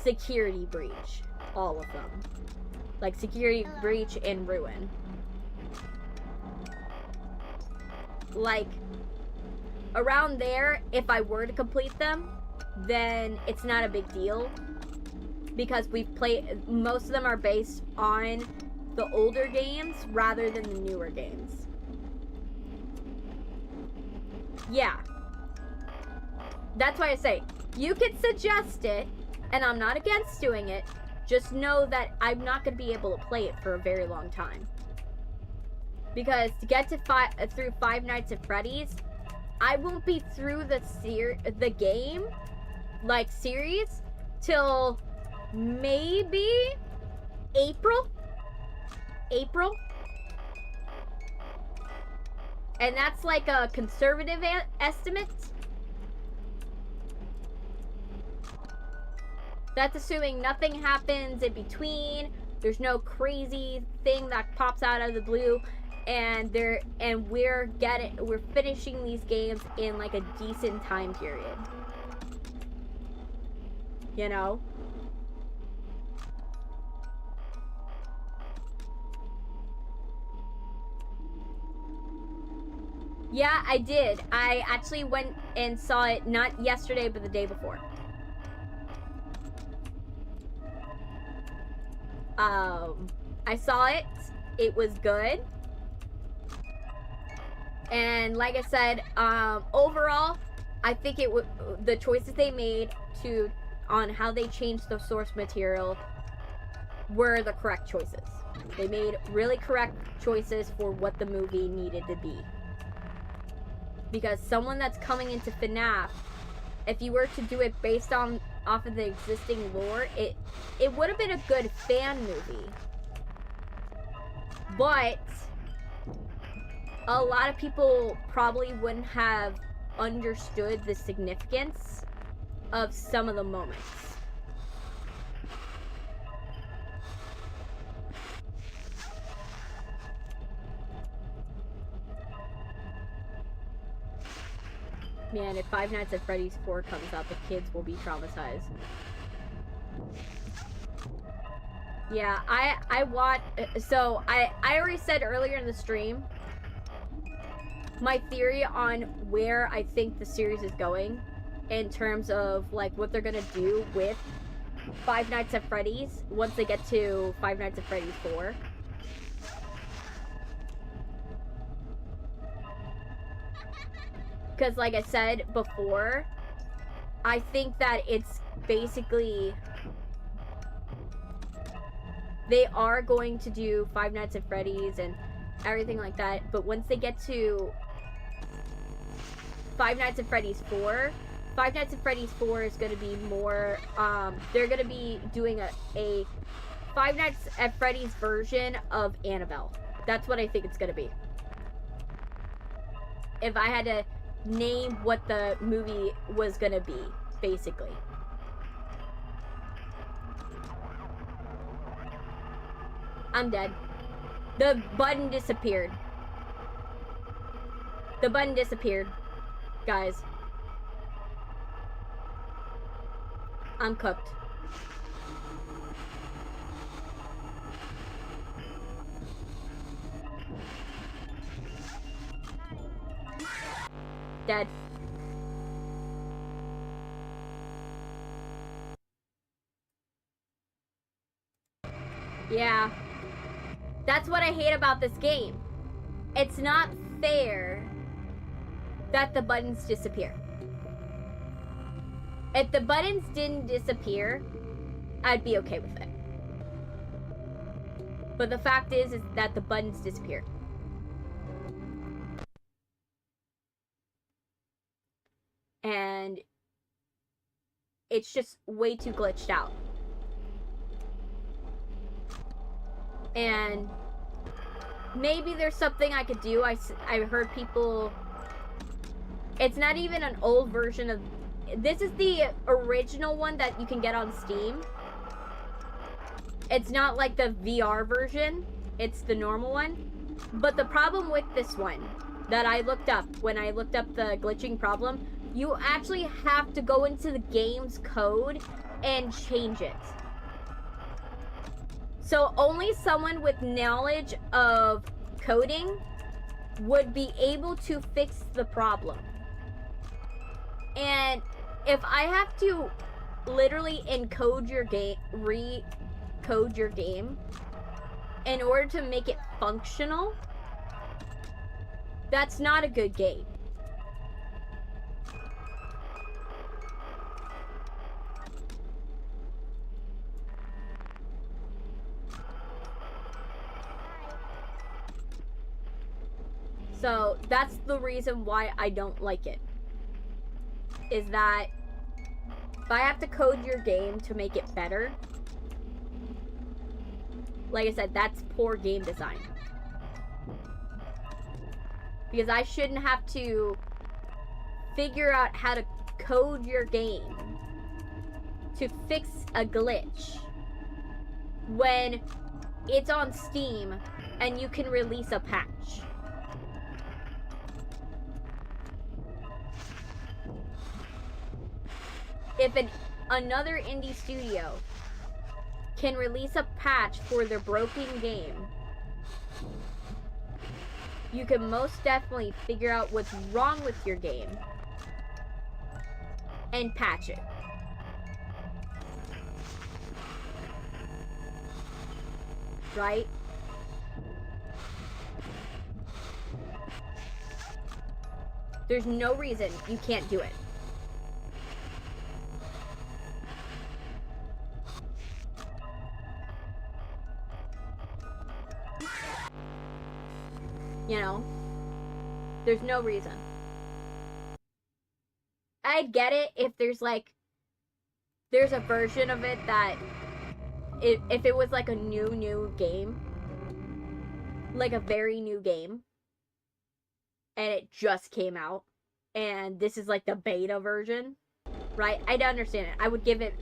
Security Breach. All of them. Like, Security Breach and Ruin. Like, around there, if I were to complete them, then it's not a big deal. Because we've played, most of them are based on the older games rather than the newer games. Yeah. That's why I say, you can suggest it, and I'm not against doing it. Just know that I'm not going to be able to play it for a very long time. Because to get to through Five Nights at Freddy's, I won't be through the game, like, series, till maybe April. And that's like a conservative estimate. That's assuming nothing happens in between. There's no crazy thing that pops out of the blue, and we're finishing these games in like a decent time period. You know? Yeah, I did. I actually went and saw it not yesterday, but the day before. I saw it. It was good. And like I said, overall, I think the choices they made on how they changed the source material were the correct choices. They made really correct choices for what the movie needed to be. Because someone that's coming into FNAF, if you were to do it based off of the existing lore, it would have been a good fan movie. But a lot of people probably wouldn't have understood the significance of some of the moments. Man, if Five Nights at Freddy's 4 comes out, the kids will be traumatized. Yeah, I watched, so I already said earlier in the stream my theory on where I think the series is going in terms of, like, what they're gonna do with Five Nights at Freddy's once they get to Five Nights at Freddy's 4. Because, like I said before, I think that it's basically, they are going to do Five Nights at Freddy's and everything like that, but once they get to Five Nights at Freddy's 4, Five Nights at Freddy's 4 is going to be more, they're going to be doing a Five Nights at Freddy's version of Annabelle. That's what I think it's going to be. If I had to name what the movie was going to be. basically. I'm dead. The button disappeared. The button disappeared. Guys. I'm cooked. Dead. Yeah. That's what I hate about this game. It's not fair that the buttons disappear. If the buttons didn't disappear, I'd be okay with it. But the fact is that the buttons disappear. And it's just way too glitched out. And maybe there's something I could do. I heard people... It's not even an old version of... This is the original one that you can get on Steam. It's not like the VR version. It's the normal one. But the problem with this one that I looked up, when I looked up the glitching problem, you actually have to go into the game's code and change it. So only someone with knowledge of coding would be able to fix the problem. And if I have to literally encode your game, re-code your game in order to make it functional, that's not a good game. So that's the reason why I don't like it. Is that if I have to code your game to make it better, like I said, that's poor game design. Because I shouldn't have to figure out how to code your game to fix a glitch when it's on Steam and you can release a patch. If another indie studio can release a patch for their broken game, you can most definitely figure out what's wrong with your game and patch it. Right? There's no reason you can't do it. You know, there's no reason. I'd get it if there's a version of it that, if it was like a new game, like a very new game, and it just came out, and this is like the beta version, right? I'd understand it. I would give it,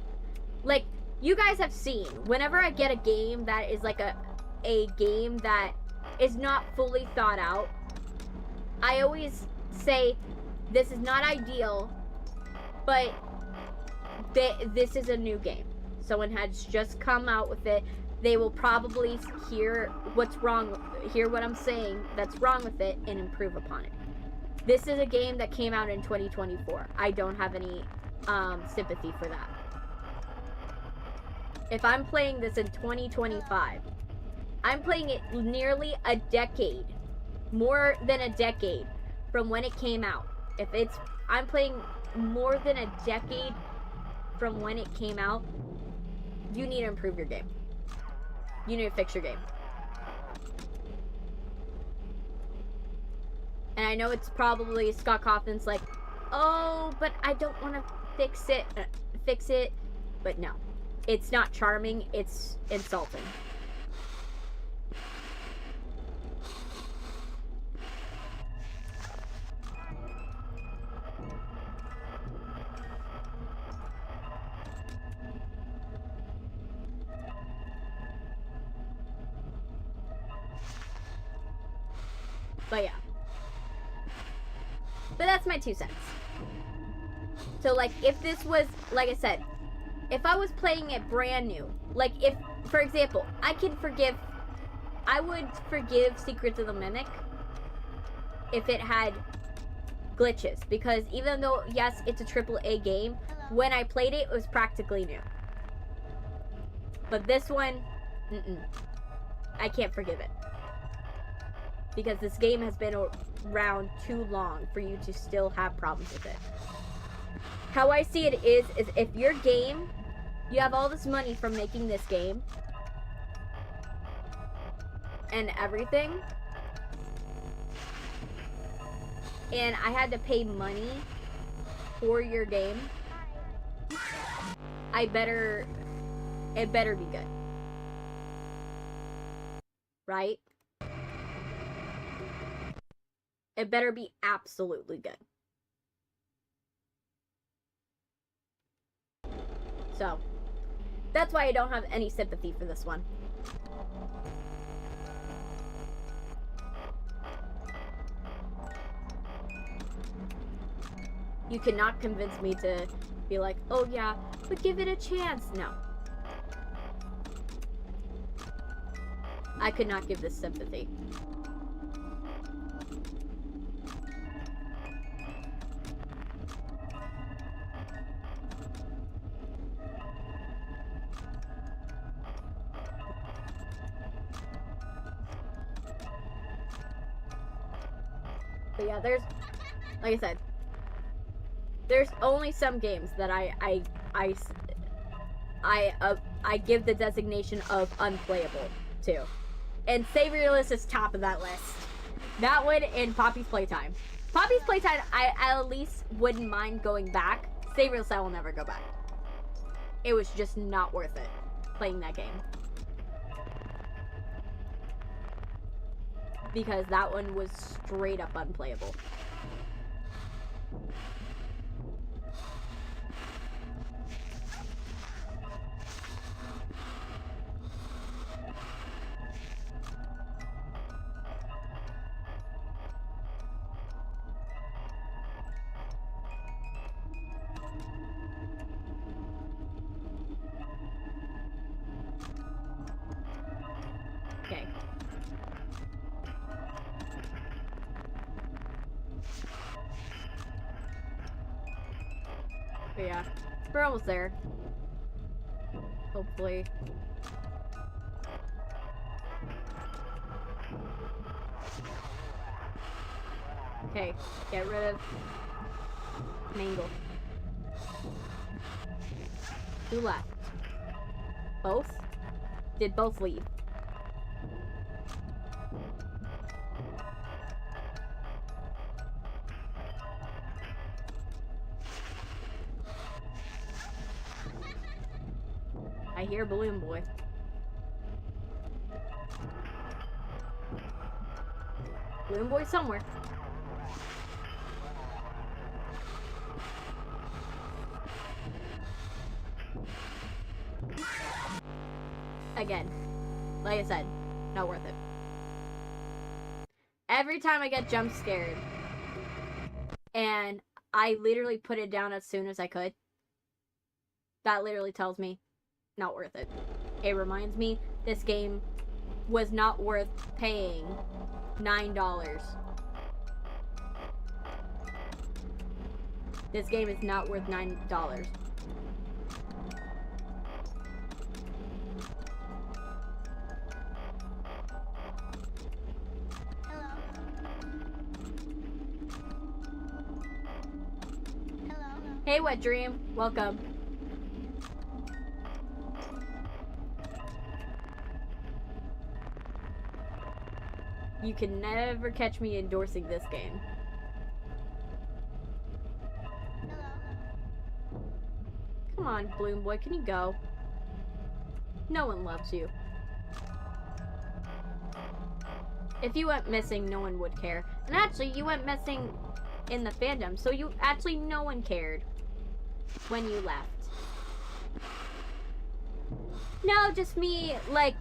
like, you guys have seen, whenever I get a game that is like a game that is not fully thought out, I always say, this is not ideal, but this is a new game. Someone has just come out with it. They will probably hear what's wrong, hear what I'm saying that's wrong with it, and improve upon it. This is a game that came out in 2024. I don't have any sympathy for that. If I'm playing this in 2025, I'm playing it nearly a decade, more than a decade from when it came out. I'm playing more than a decade from when it came out, you need to improve your game. You need to fix your game. And I know it's probably Scott Cawthon's like, oh, but I don't want to fix it. But no, it's not charming, it's insulting. But yeah. But that's my 2 cents. So, like, if this was, like I said, if I was playing it brand new, like, if, for example, I would forgive Secrets of the Mimic if it had glitches. Because even though, yes, it's a AAA game, when I played it, it was practically new. But this one, I can't forgive it. Because this game has been around too long for you to still have problems with it. How I see it is if your game, you have all this money from making this game and everything, and I had to pay money for your game, it better be good. Right? It better be absolutely good. So, that's why I don't have any sympathy for this one. You cannot convince me to be like, oh yeah, but give it a chance. No. I could not give this sympathy. But yeah, there's, like I said, there's only some games that I give the designation of unplayable to. And Saviorless is top of that list. That one and Poppy's Playtime. Poppy's Playtime, I at least wouldn't mind going back. Saviorless, I will never go back. It was just not worth it playing that game. Because that one was straight up unplayable. Okay. But yeah, we're almost there. Hopefully. Okay, get rid of Mangle. Who left? Both? Did both leave? I hear Balloon Boy. Balloon Boy somewhere. Again, like I said, not worth it. Every time I get jump scared, and I literally put it down as soon as I could, that literally tells me not worth it. It reminds me this game was not worth paying $9. This game is not worth $9. Hey, Wet Dream. Welcome. You can never catch me endorsing this game. Come on, Bloom Boy, can you go? No one loves you. If you went missing, no one would care. And actually, you went missing in the fandom, so you actually no one cared when you left. No, just me, like,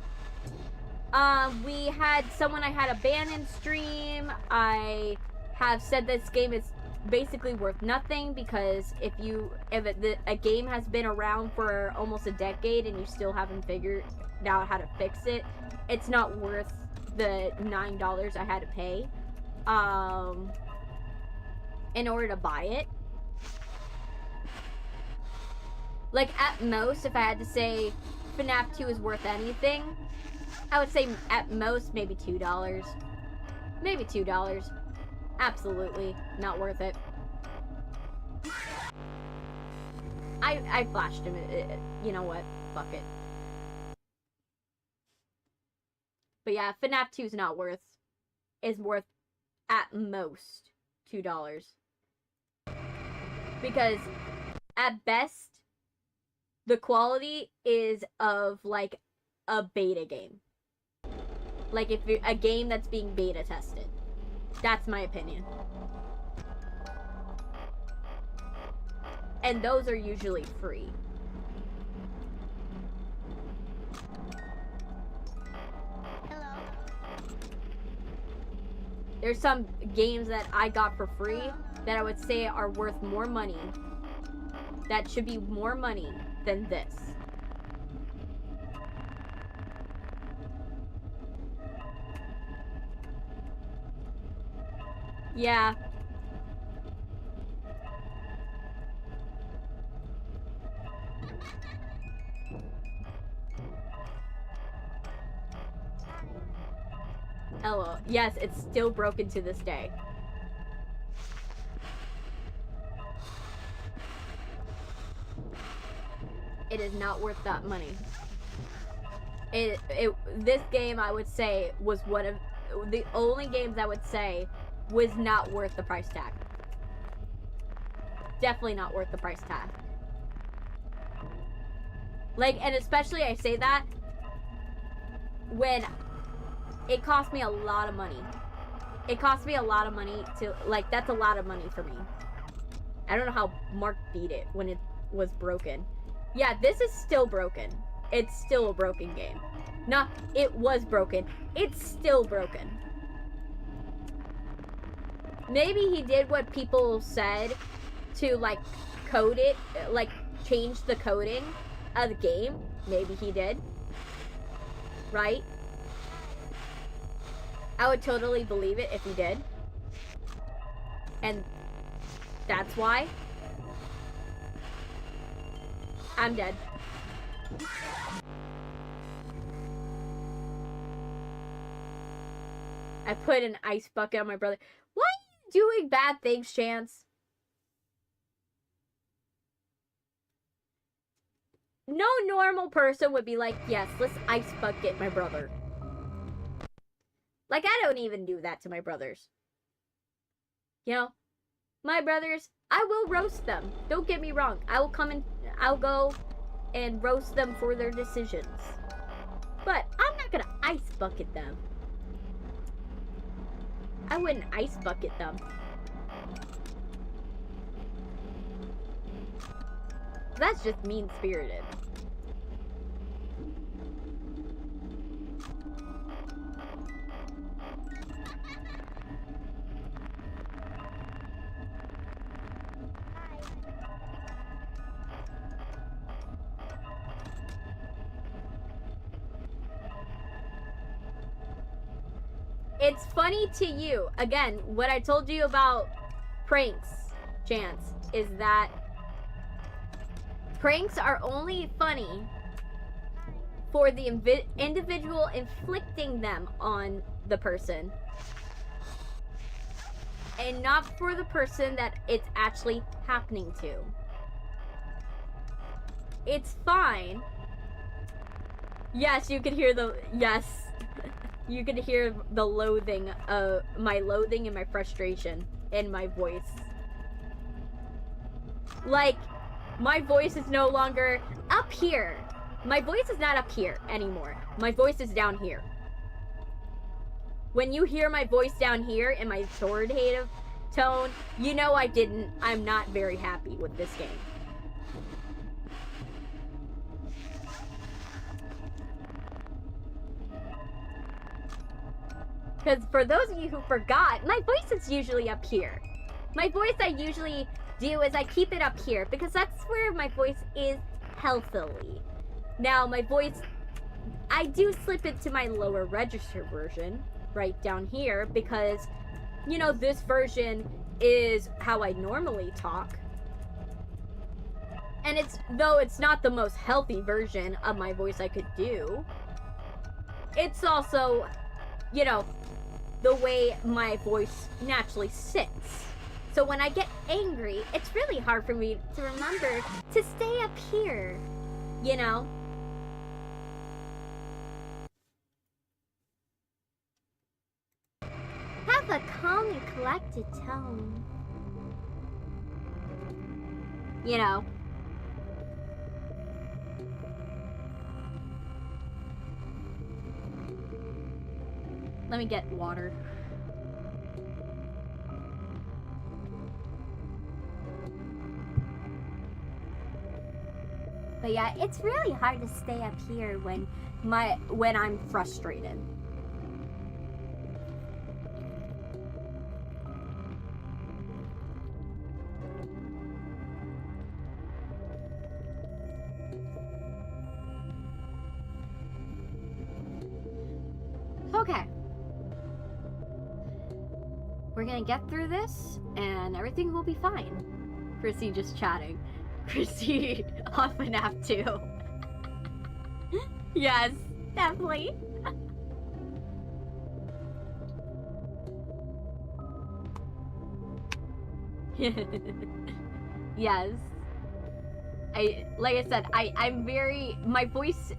We had someone I had a ban in stream. I have said this game is basically worth nothing because if a game has been around for almost a decade and you still haven't figured out how to fix it, it's not worth the $9 I had to pay in order to buy it. Like, at most, if I had to say FNAF 2 is worth anything, I would say at most maybe $2. Maybe $2. Absolutely not worth it. I flashed him. You know what? Fuck it. But yeah, FNAF 2 is not worth. Is worth at most $2. Because at best, the quality is of like a beta game. Like if a game that's being beta tested. That's my opinion. And those are usually free. Hello. There's some games that I got for free that I would say are worth more money. That should be more money than this. Yeah. Hello. Yes, it's still broken to this day. It is not worth that money. This game, I would say, was one of the only games I would say was not worth the price tag. Definitely not worth the price tag. Like, and especially I say that when it cost me a lot of money. It cost me a lot of money to, like, that's a lot of money for me. I don't know how Mark beat it when it was broken. Yeah, this is still broken. It's still a broken game. Not, it was broken. It's still broken. Maybe he did what people said to, like, code it, like, change the coding of the game. Maybe he did. Right? I would totally believe it if he did. And that's why. I'm dead. I put an ice bucket on my brother. Why are you doing bad things, Chance? No normal person would be like, yes, let's ice bucket my brother. Like, I don't even do that to my brothers. You know? My brothers, I will roast them. Don't get me wrong. I will come and I'll go and roast them for their decisions. But I'm not gonna ice bucket them. I wouldn't ice bucket them. That's just mean-spirited. It's funny to you. Again, what I told you about pranks, Chance, is that pranks are only funny for the individual inflicting them on the person. And not for the person that it's actually happening to. It's fine. Yes, you can hear the... Yes. You can hear the loathing, my loathing and my frustration in my voice. Like, my voice is no longer up here. My voice is not up here anymore. My voice is down here. When you hear my voice down here in my authoritative tone, you know I'm not very happy with this game. Because for those of you who forgot, my voice is usually up here. My voice I usually do is I keep it up here because that's where my voice is healthily. Now my voice, I do slip into my lower register version right down here because, you know, this version is how I normally talk. And though it's not the most healthy version of my voice I could do, it's also, you know, the way my voice naturally sits. So when I get angry, it's really hard for me to remember to stay up here, you know? Have a calm and collected tone. You know? Let me get water. But yeah, it's really hard to stay up here when I'm frustrated. Okay. We're gonna get through this, and everything will be fine. Chrissy just chatting. Chrissy off a nap too. Yes, definitely. Yes. Like I said, I'm very, my voice,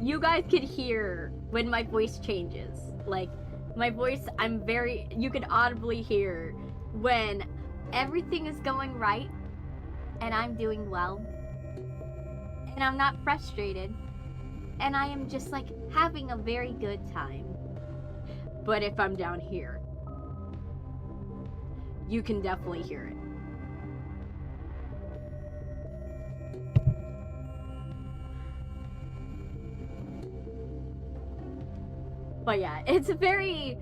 you guys could hear when my voice changes. Like, my voice, you can audibly hear when everything is going right and I'm doing well and I'm not frustrated and I am just like having a very good time. But if I'm down here, you can definitely hear it. But yeah, it's a very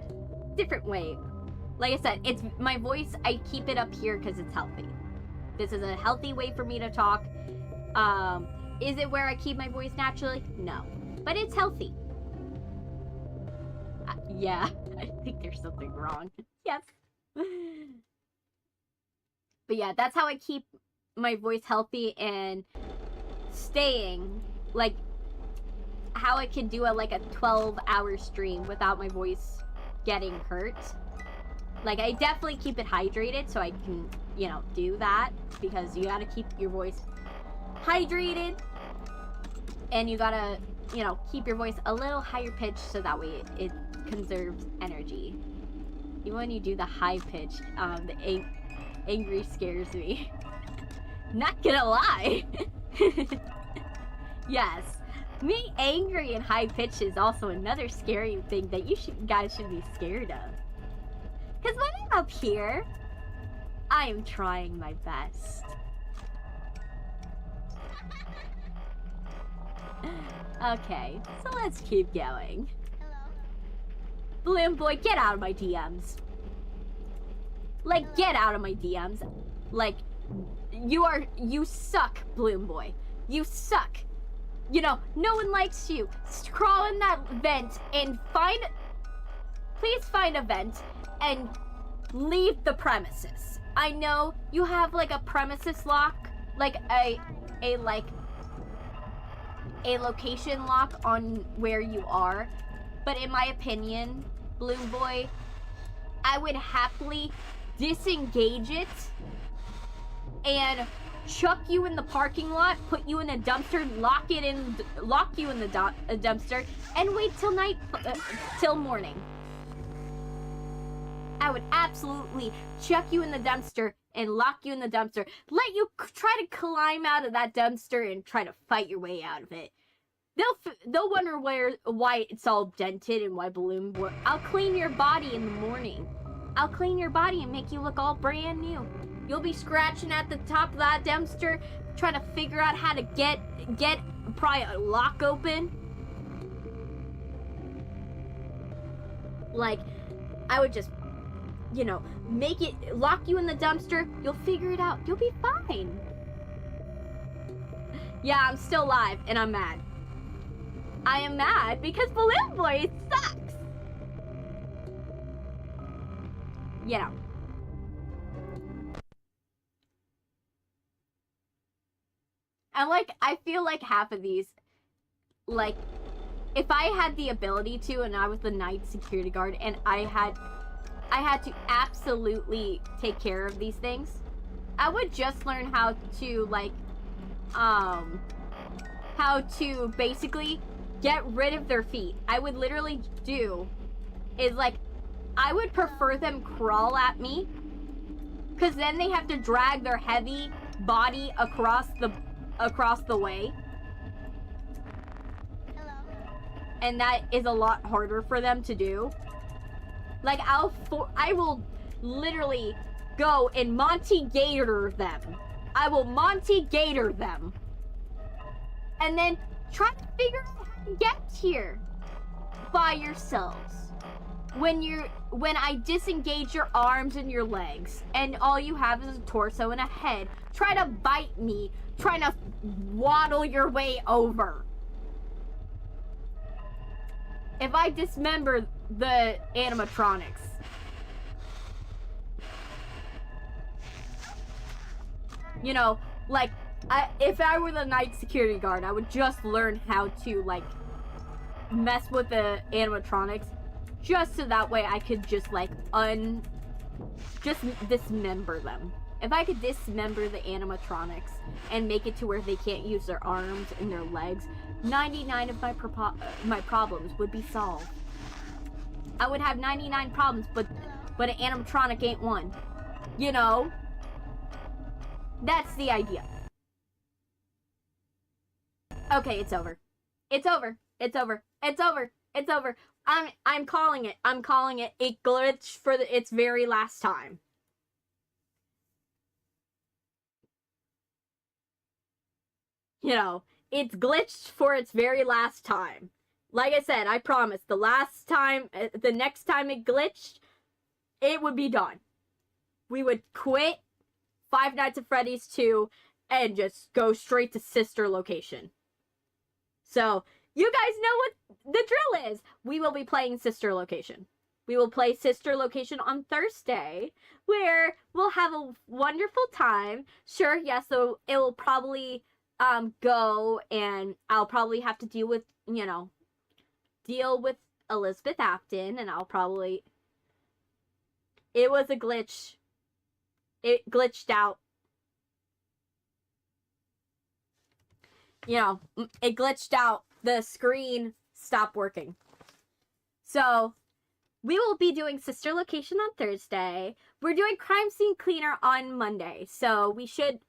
different way. Like I said, it's my voice, I keep it up here because it's healthy. This is a healthy way for me to talk. Is it where I keep my voice naturally? No. But it's healthy. Yeah, I think there's something wrong. Yes. But yeah, that's how I keep my voice healthy and staying, like, how I can do a 12-hour stream without my voice getting hurt. Like, I definitely keep it hydrated so I can, you know, do that, because you gotta keep your voice hydrated and you gotta, you know, keep your voice a little higher pitched so that way it conserves energy. Even when you do the high pitch, the angry scares me. Not gonna lie. Yes. Me angry and high pitch is also another scary thing that you guys should be scared of. Because when I'm up here, I am trying my best. Okay, so let's keep going. Hello? Balloon Boy, get out of my DMs. Like, get out of my DMs. Like, you suck, Balloon Boy. You suck. You know, no one likes you. Crawl in that vent and please find a vent and leave the premises. I know you have like a premises lock, like a location lock on where you are, but in my opinion, Balloon Boy, I would happily disengage it and chuck you in the parking lot, put you in a dumpster, lock you in the dumpster, and wait till morning. I would absolutely chuck you in the dumpster and lock you in the dumpster. Let you try to climb out of that dumpster and try to fight your way out of it. They'll wonder why it's all dented and why Balloon Boy. I'll clean your body in the morning. I'll clean your body and make you look all brand new. You'll be scratching at the top of that dumpster, trying to figure out how to get probably a lock open. Like, I would just, you know, lock you in the dumpster. You'll figure it out. You'll be fine. Yeah, I'm still live, and I'm mad. I am mad because Balloon Boy sucks. You know. And, like, I feel like half of these, like, if I had the ability to, and I was the night security guard, and I had to absolutely take care of these things, I would just learn how to, like, how to basically get rid of their feet. I would literally do is, like, I would prefer them crawl at me, because then they have to drag their heavy body across the way. Hello. And that is a lot harder for them to do. Like, I will literally go and Monty Gator them. I will Monty Gator them. And then try to figure out how to get here by yourselves. When I disengage your arms and your legs, and all you have is a torso and a head, try to bite me, trying to waddle your way over. If I dismember the animatronics. You know, like, if I were the night security guard, I would just learn how to, like, mess with the animatronics, just so that way I could just, like, just dismember them. If I could dismember the animatronics and make it to where they can't use their arms and their legs, 99 of my problems would be solved. I would have 99 problems, but an animatronic ain't one. You know? That's the idea. Okay, it's over. It's over. It's over. It's over. It's over. I'm calling it. I'm calling it. It glitched for its very last time. You know, it's glitched for its very last time. Like I said, I promise, the next time it glitched, it would be done. We would quit Five Nights at Freddy's 2 and just go straight to sister location. So, you guys know what the drill is. We will be playing sister location. We will play sister location on Thursday, where we'll have a wonderful time. Sure, yes, so it will probably go, and I'll probably have to deal with, you know, Elizabeth Afton, and I'll probably... It was a glitch. It glitched out. You know, it glitched out. The screen stopped working. So, we will be doing sister location on Thursday. We're doing crime scene cleaner on Monday. So, we should,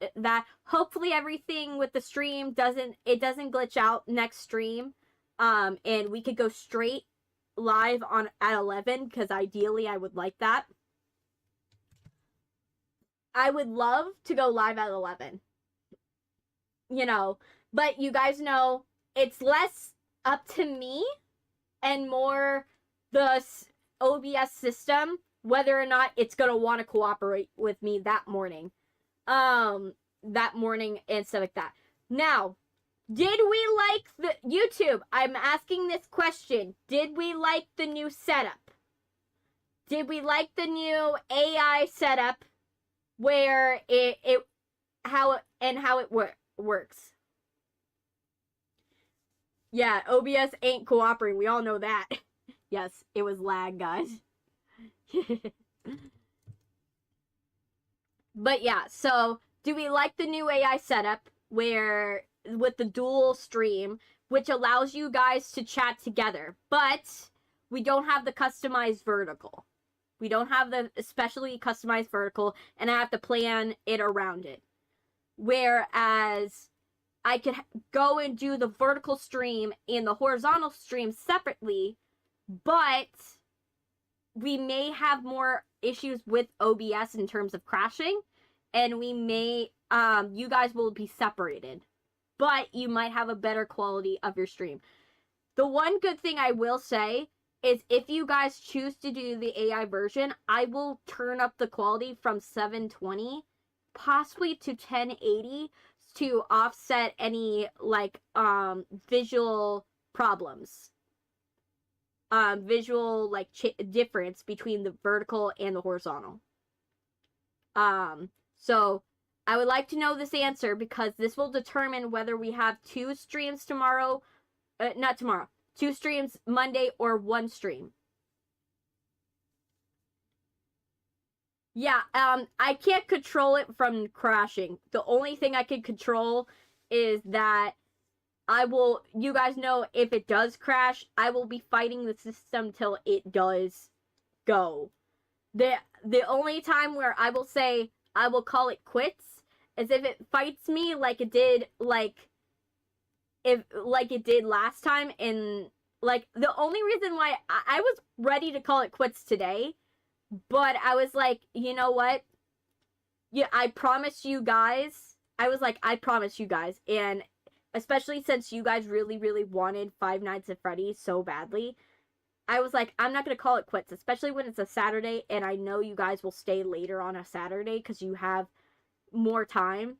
hopefully everything with the stream doesn't glitch out next stream. And we could go straight live at 11, because ideally I would like that. I would love to go live at 11. You know, but you guys know, it's less up to me and more the OBS system, whether or not it's going to want to cooperate with me that morning. And stuff like that. Now, did we like the YouTube? I'm asking this question. Did we like the new setup? Did we like the new AI setup where how it works? Yeah, OBS ain't cooperating. We all know that. Yes, it was lag, guys. But yeah, so do we like the new AI setup where with the dual stream, which allows you guys to chat together, but we don't have the customized vertical. We don't have the especially customized vertical, and I have to plan it around it. Whereas I could go and do the vertical stream and the horizontal stream separately, but we may have more issues with OBS in terms of crashing, and we may, you guys will be separated, but you might have a better quality of your stream. The one good thing I will say is if you guys choose to do the AI version, I will turn up the quality from 720 possibly to 1080 to offset any like visual problems. Visual like difference between the vertical and the horizontal. So I would like to know this answer because this will determine whether we have 2 streams tomorrow, not tomorrow, 2 streams Monday or 1 stream. Yeah, I can't control it from crashing. The only thing I can control is that you guys know if it does crash, I will be fighting the system till it does go. The only time where I will say I will call it quits is if it fights me like it did last time. And like the only reason why I was ready to call it quits today, but I was like, you know what? Yeah, I promise you guys. I was like, I promise you guys, and especially since you guys really, really wanted Five Nights at Freddy so badly, I was like, I'm not going to call it quits, especially when it's a Saturday, and I know you guys will stay later on a Saturday because you have more time.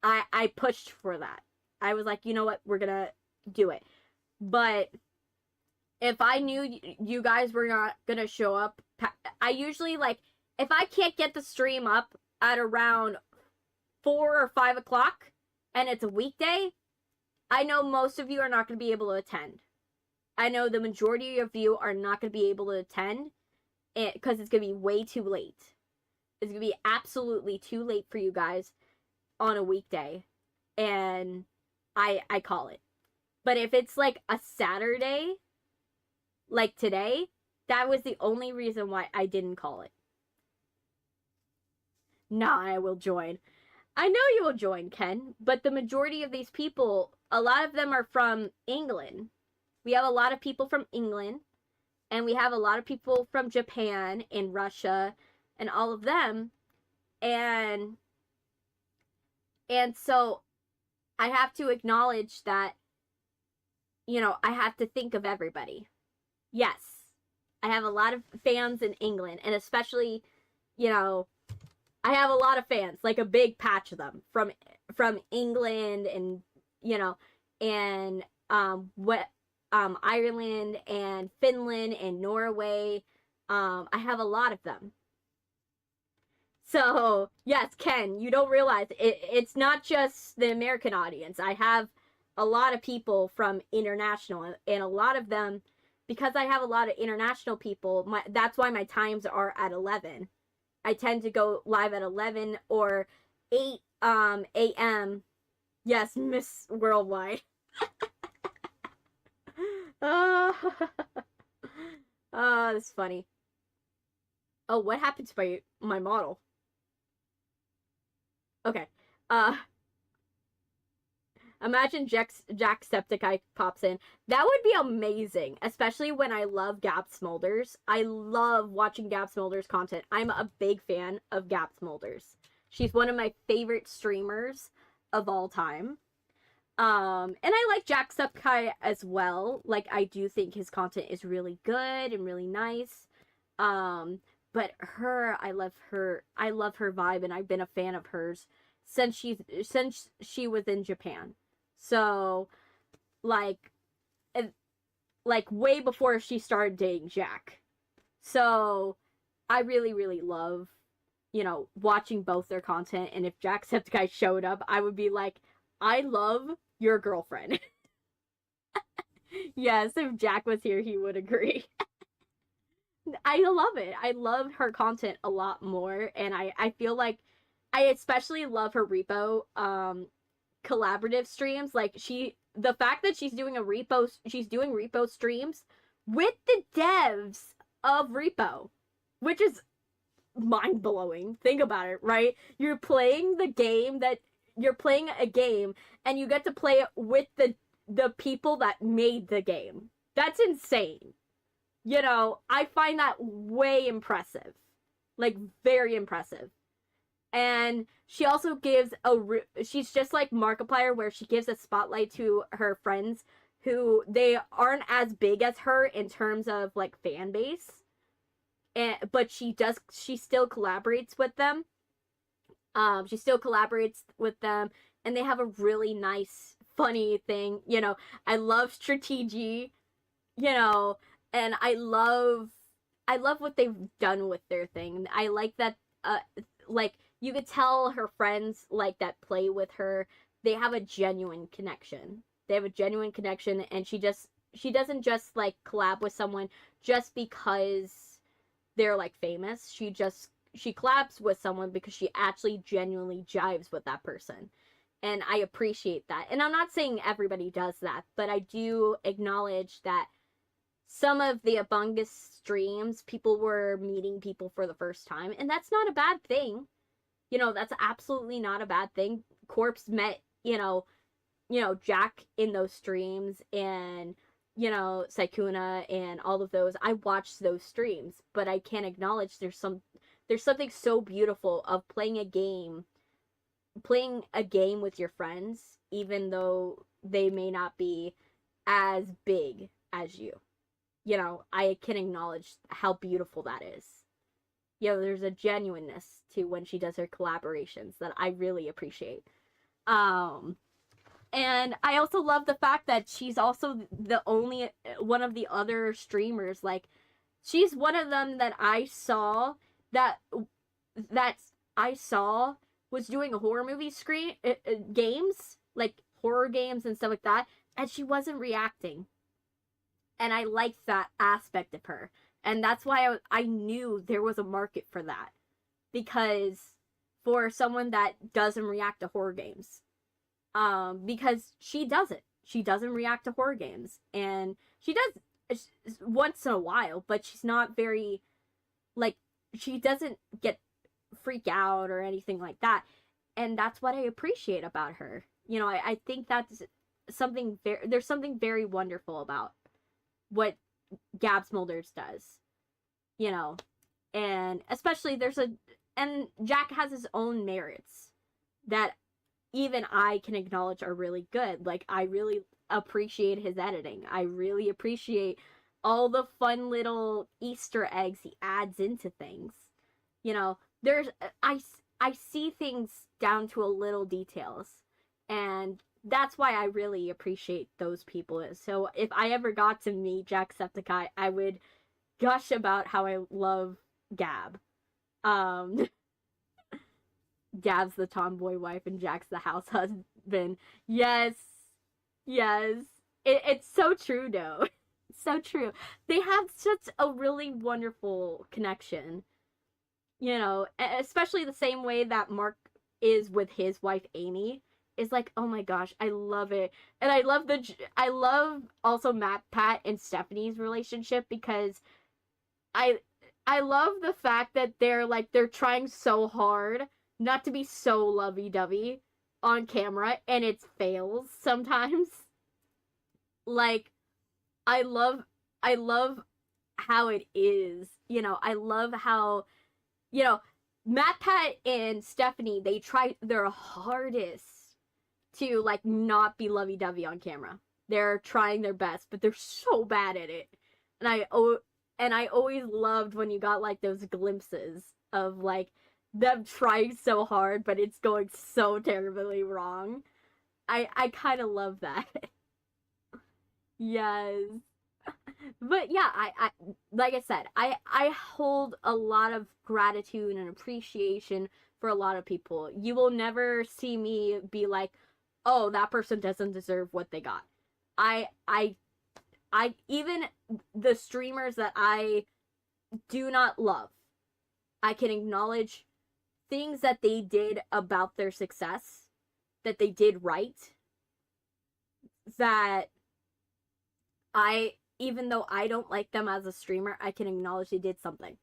I pushed for that. I was like, you know what? We're going to do it. But if I knew you guys were not going to show up, I usually, like, if I can't get the stream up at around 4 or 5 o'clock, and it's a weekday, I know most of you are not going to be able to attend. I know the majority of you are not going to be able to attend because it's going to be way too late. It's going to be absolutely too late for you guys on a weekday. And I call it. But if it's like a Saturday, like today, that was the only reason why I didn't call it. Nah, I will join. I know you will join, Ken, but the majority of these people, a lot of them are from England. We have a lot of people from England, and we have a lot of people from Japan and Russia and all of them. And so I have to acknowledge that, you know, I have to think of everybody. Yes, I have a lot of fans in England, and especially, you know, I have a lot of fans, like a big patch of them from England and, you know, and Ireland and Finland and Norway. I have a lot of them. So, yes, Ken, you don't realize it's not just the American audience. I have a lot of people from international, and a lot of them, because I have a lot of international people, that's why my times are at 11. I tend to go live at 11 or 8 a.m. Yes, Miss Worldwide. Oh, that's funny. Oh, what happened to my model? Okay. Imagine Jacksepticeye pops in. That would be amazing, especially when I love Gab Smulders. I love watching Gab Smulders content. I'm a big fan of Gab Smulders. She's one of my favorite streamers of all time. And I like Jacksepticeye as well. Like, I do think his content is really good and really nice. But I love her vibe, and I've been a fan of hers since she was in Japan. So, like way before she started dating Jack. So, I really, really love, you know, watching both their content. And if Jacksepticeye showed up, I would be like, I love your girlfriend. Yes, if Jack was here, he would agree. I love it. I love her content a lot more. And I feel like I especially love her repo collaborative streams. Like, the fact that she's doing repo streams with the devs of repo, which is mind-blowing. Think about it, right? You're playing a game and you get to play it with the people that made the game. That's insane. You know, I find that way impressive. Like, very impressive. And she also gives she's just like Markiplier, where she gives a spotlight to her friends who they aren't as big as her in terms of like fan base, but she still collaborates with them. She still collaborates with them, and they have a really nice, funny thing. I love strategy, and I love what they've done with their thing. I like that, like, you could tell her friends, like, that play with her, they have a genuine connection. They have a genuine connection, and she doesn't just, like, collab with someone just because they're, like, famous. She collabs with someone because she actually genuinely jives with that person. And I appreciate that. And I'm not saying everybody does that, but I do acknowledge that some of the Among Us streams, people were meeting people for the first time, and that's not a bad thing. That's absolutely not a bad thing. Corpse met, Jack in those streams, and, Saikuna and all of those. I watched those streams, but I can't acknowledge there's something so beautiful of playing a game with your friends, even though they may not be as big as you. I can acknowledge how beautiful that is. There's a genuineness to when she does her collaborations that I really appreciate. And I also love the fact that she's also the only one of the other streamers. Like, she's one of them that I saw was doing a horror movie games, like horror games and stuff like that, and she wasn't reacting. And I liked that aspect of her. And that's why I knew there was a market for that. Because for someone that doesn't react to horror games. Because she doesn't. She doesn't react to horror games. And she does once in a while, but she's not very, like, she doesn't freak out or anything like that. And that's what I appreciate about her. I think that's there's something very wonderful about what Gabs Smulders does, and especially and Jack has his own merits that even I can acknowledge are really good. Like, I really appreciate his editing. I really appreciate all the fun little Easter eggs he adds into things. I see things down to a little details, and that's why I really appreciate those people. So if I ever got to meet Jacksepticeye, I would gush about how I love Gab. Gab's the tomboy wife and Jack's the house husband. Yes. It's so true, though. It's so true. They have such a really wonderful connection. Especially the same way that Mark is with his wife, Amy. Is like, oh my gosh, I love it. And I love also Matt, Pat, and Stephanie's relationship, because I love the fact that they're trying so hard not to be so lovey-dovey on camera, and it fails sometimes. Like, I love how it is. I love how, Matt, Pat, and Stephanie, they try their hardest to, like, not be lovey-dovey on camera. They're trying their best, but they're so bad at it. And I always loved when you got, like, those glimpses of, like, them trying so hard, but it's going so terribly wrong. I kind of love that. Yes. But yeah, I like I said, I hold a lot of gratitude and appreciation for a lot of people. You will never see me be like, oh, that person doesn't deserve what they got. I even the streamers that I do not love, I can acknowledge things that they did about their success, that they did right, that even though I don't like them as a streamer, I can acknowledge they did something.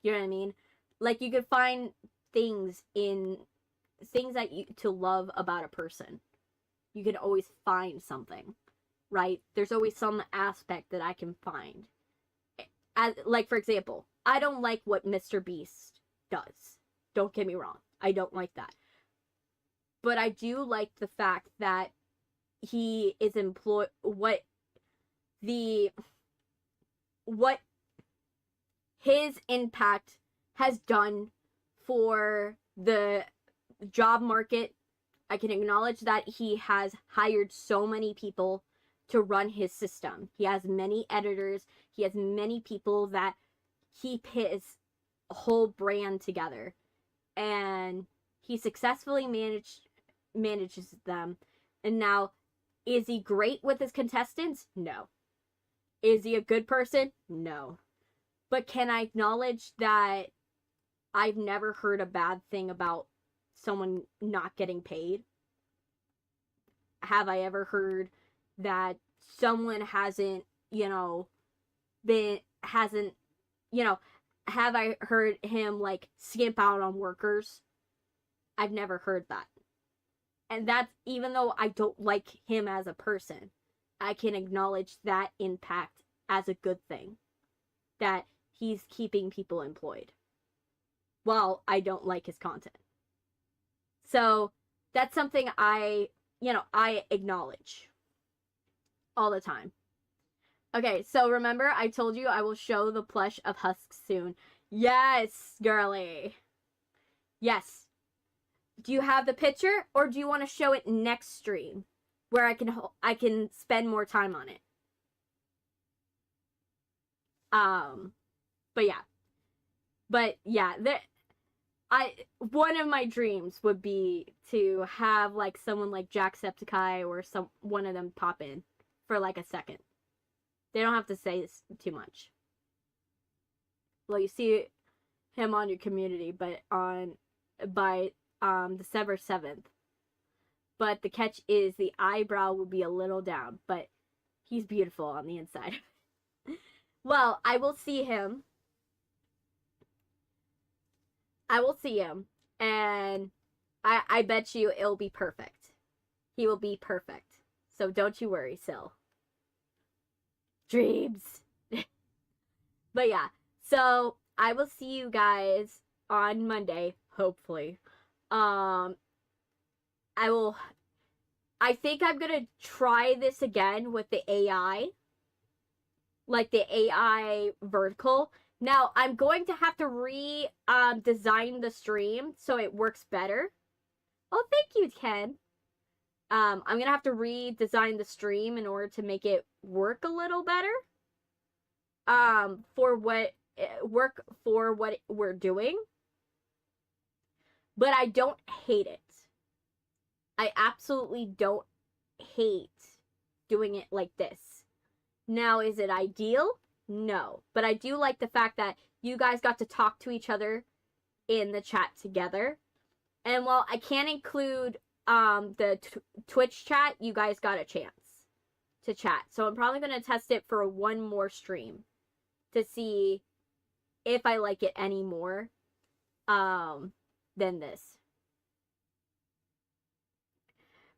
You know what I mean? Like, you could find things that you to love about a person. You can always find something, right? There's always some aspect that I can find. Like, for example, I don't like what Mr. Beast does. Don't get me wrong. I don't like that. But I do like the fact that he is employed, what his impact has done for the job market. I can acknowledge that he has hired so many people to run his system. He has many editors. He has many people that keep his whole brand together. And he successfully manages them. And now, is he great with his contestants? No. Is he a good person? No. But can I acknowledge that I've never heard a bad thing about someone not getting paid? Have I ever heard that someone hasn't, have I heard him, like, skimp out on workers? I've never heard that. And that's, even though I don't like him as a person, I can acknowledge that impact as a good thing. That he's keeping people employed. While I don't like his content. So, that's something I acknowledge. All the time. Okay, so remember, I told you I will show the plush of Husk soon. Yes, girly. Yes. Do you have the picture, or do you want to show it next stream, where I can spend more time on it? But yeah, one of my dreams would be to have, like, someone like Jacksepticeye or one of them pop in for, like, a second. They don't have to say too much. Well, you see him on your community, but by December 7th. But the catch is the eyebrow will be a little down, but he's beautiful on the inside. Well, I will see him. And I bet you it'll be perfect. He will be perfect. So don't you worry, Sil. Dreams. But yeah, so I will see you guys on Monday, hopefully. I think I'm gonna try this again with the AI. Like the AI vertical. Now, I'm going to have to design the stream so it works better. Oh, thank you, Ken. I'm going to have to redesign the stream in order to make it work a little better. For what we're doing. But I don't hate it. I absolutely don't hate doing it like this. Now, is it ideal? No. But I do like the fact that you guys got to talk to each other in the chat together. And while I can't include the Twitch chat, you guys got a chance to chat. So I'm probably going to test it for one more stream to see if I like it any more than this.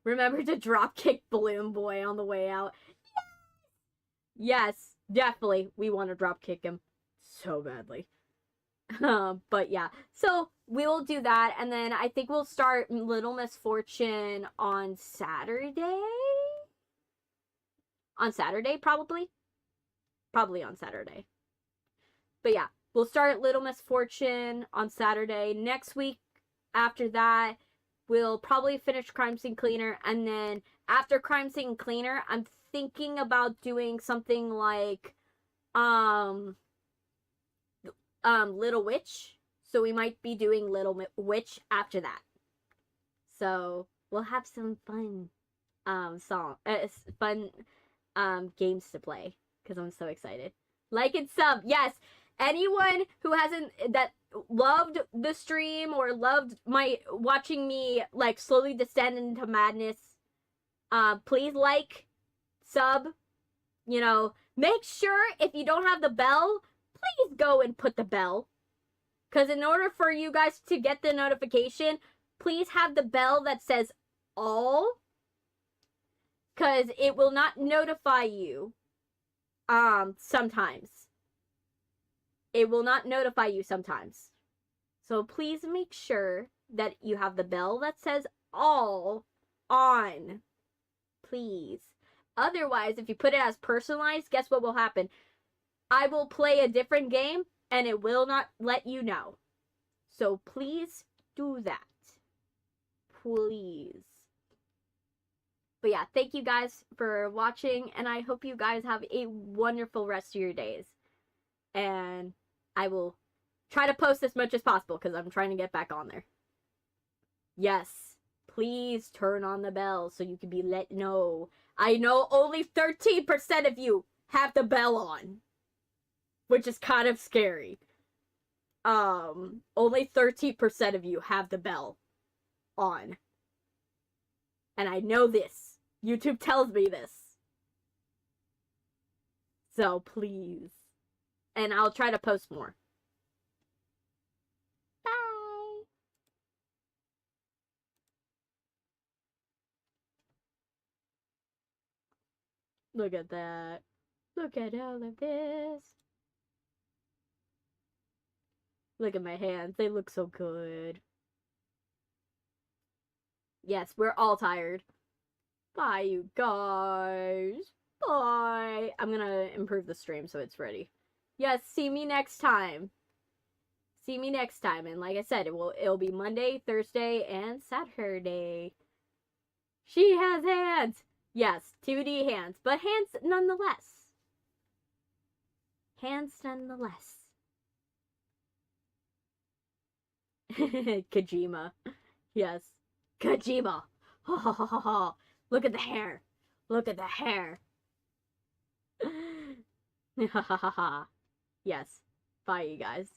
Remember to dropkick Balloon Boy on the way out. Yes, definitely. We want to dropkick him so badly. But yeah, so we will do that, and then I think we'll start Little Misfortune on Saturday. On Saturday, probably. Probably on Saturday. But yeah, we'll start Little Misfortune on Saturday. Next week, after that, we'll probably finish Crime Scene Cleaner, and then after Crime Scene Cleaner, I'm thinking about doing something like Little Witch. So we might be doing Little Witch after that. So we'll have some fun games to play, because I'm so excited. Like and sub, yes. Anyone who that loved the stream or loved watching me like slowly descend into madness, please like, sub, make sure if you don't have the bell, please go and put the bell. Because in order for you guys to get the notification, please have the bell that says all. Because it will not notify you sometimes. It will not notify you sometimes. So please make sure that you have the bell that says all on. Please. Otherwise, if you put it as personalized, guess what will happen? I will play a different game and it will not let you know. So please do that. Please. But yeah, thank you guys for watching, and I hope you guys have a wonderful rest of your days. And I will try to post as much as possible because I'm trying to get back on there. Yes, please turn on the bell so you can be let know. I know only 13% of you have the bell on, which is kind of scary. Only 13% of you have the bell on. And I know this. YouTube tells me this. So please. And I'll try to post more. Bye. Look at that. Look at all of this. Look at my hands. They look so good. Yes, we're all tired. Bye, you guys. Bye. I'm gonna improve the stream so it's ready. Yes, see me next time. See me next time. And like I said, it'll be Monday, Thursday, and Saturday. She has hands. Yes, 2D hands, but hands nonetheless. Hands nonetheless. Kojima. Yes. Kojima. Ha ha ha ha ha. Look at the hair. Look at the hair. Ha ha ha ha. Yes. Bye, you guys.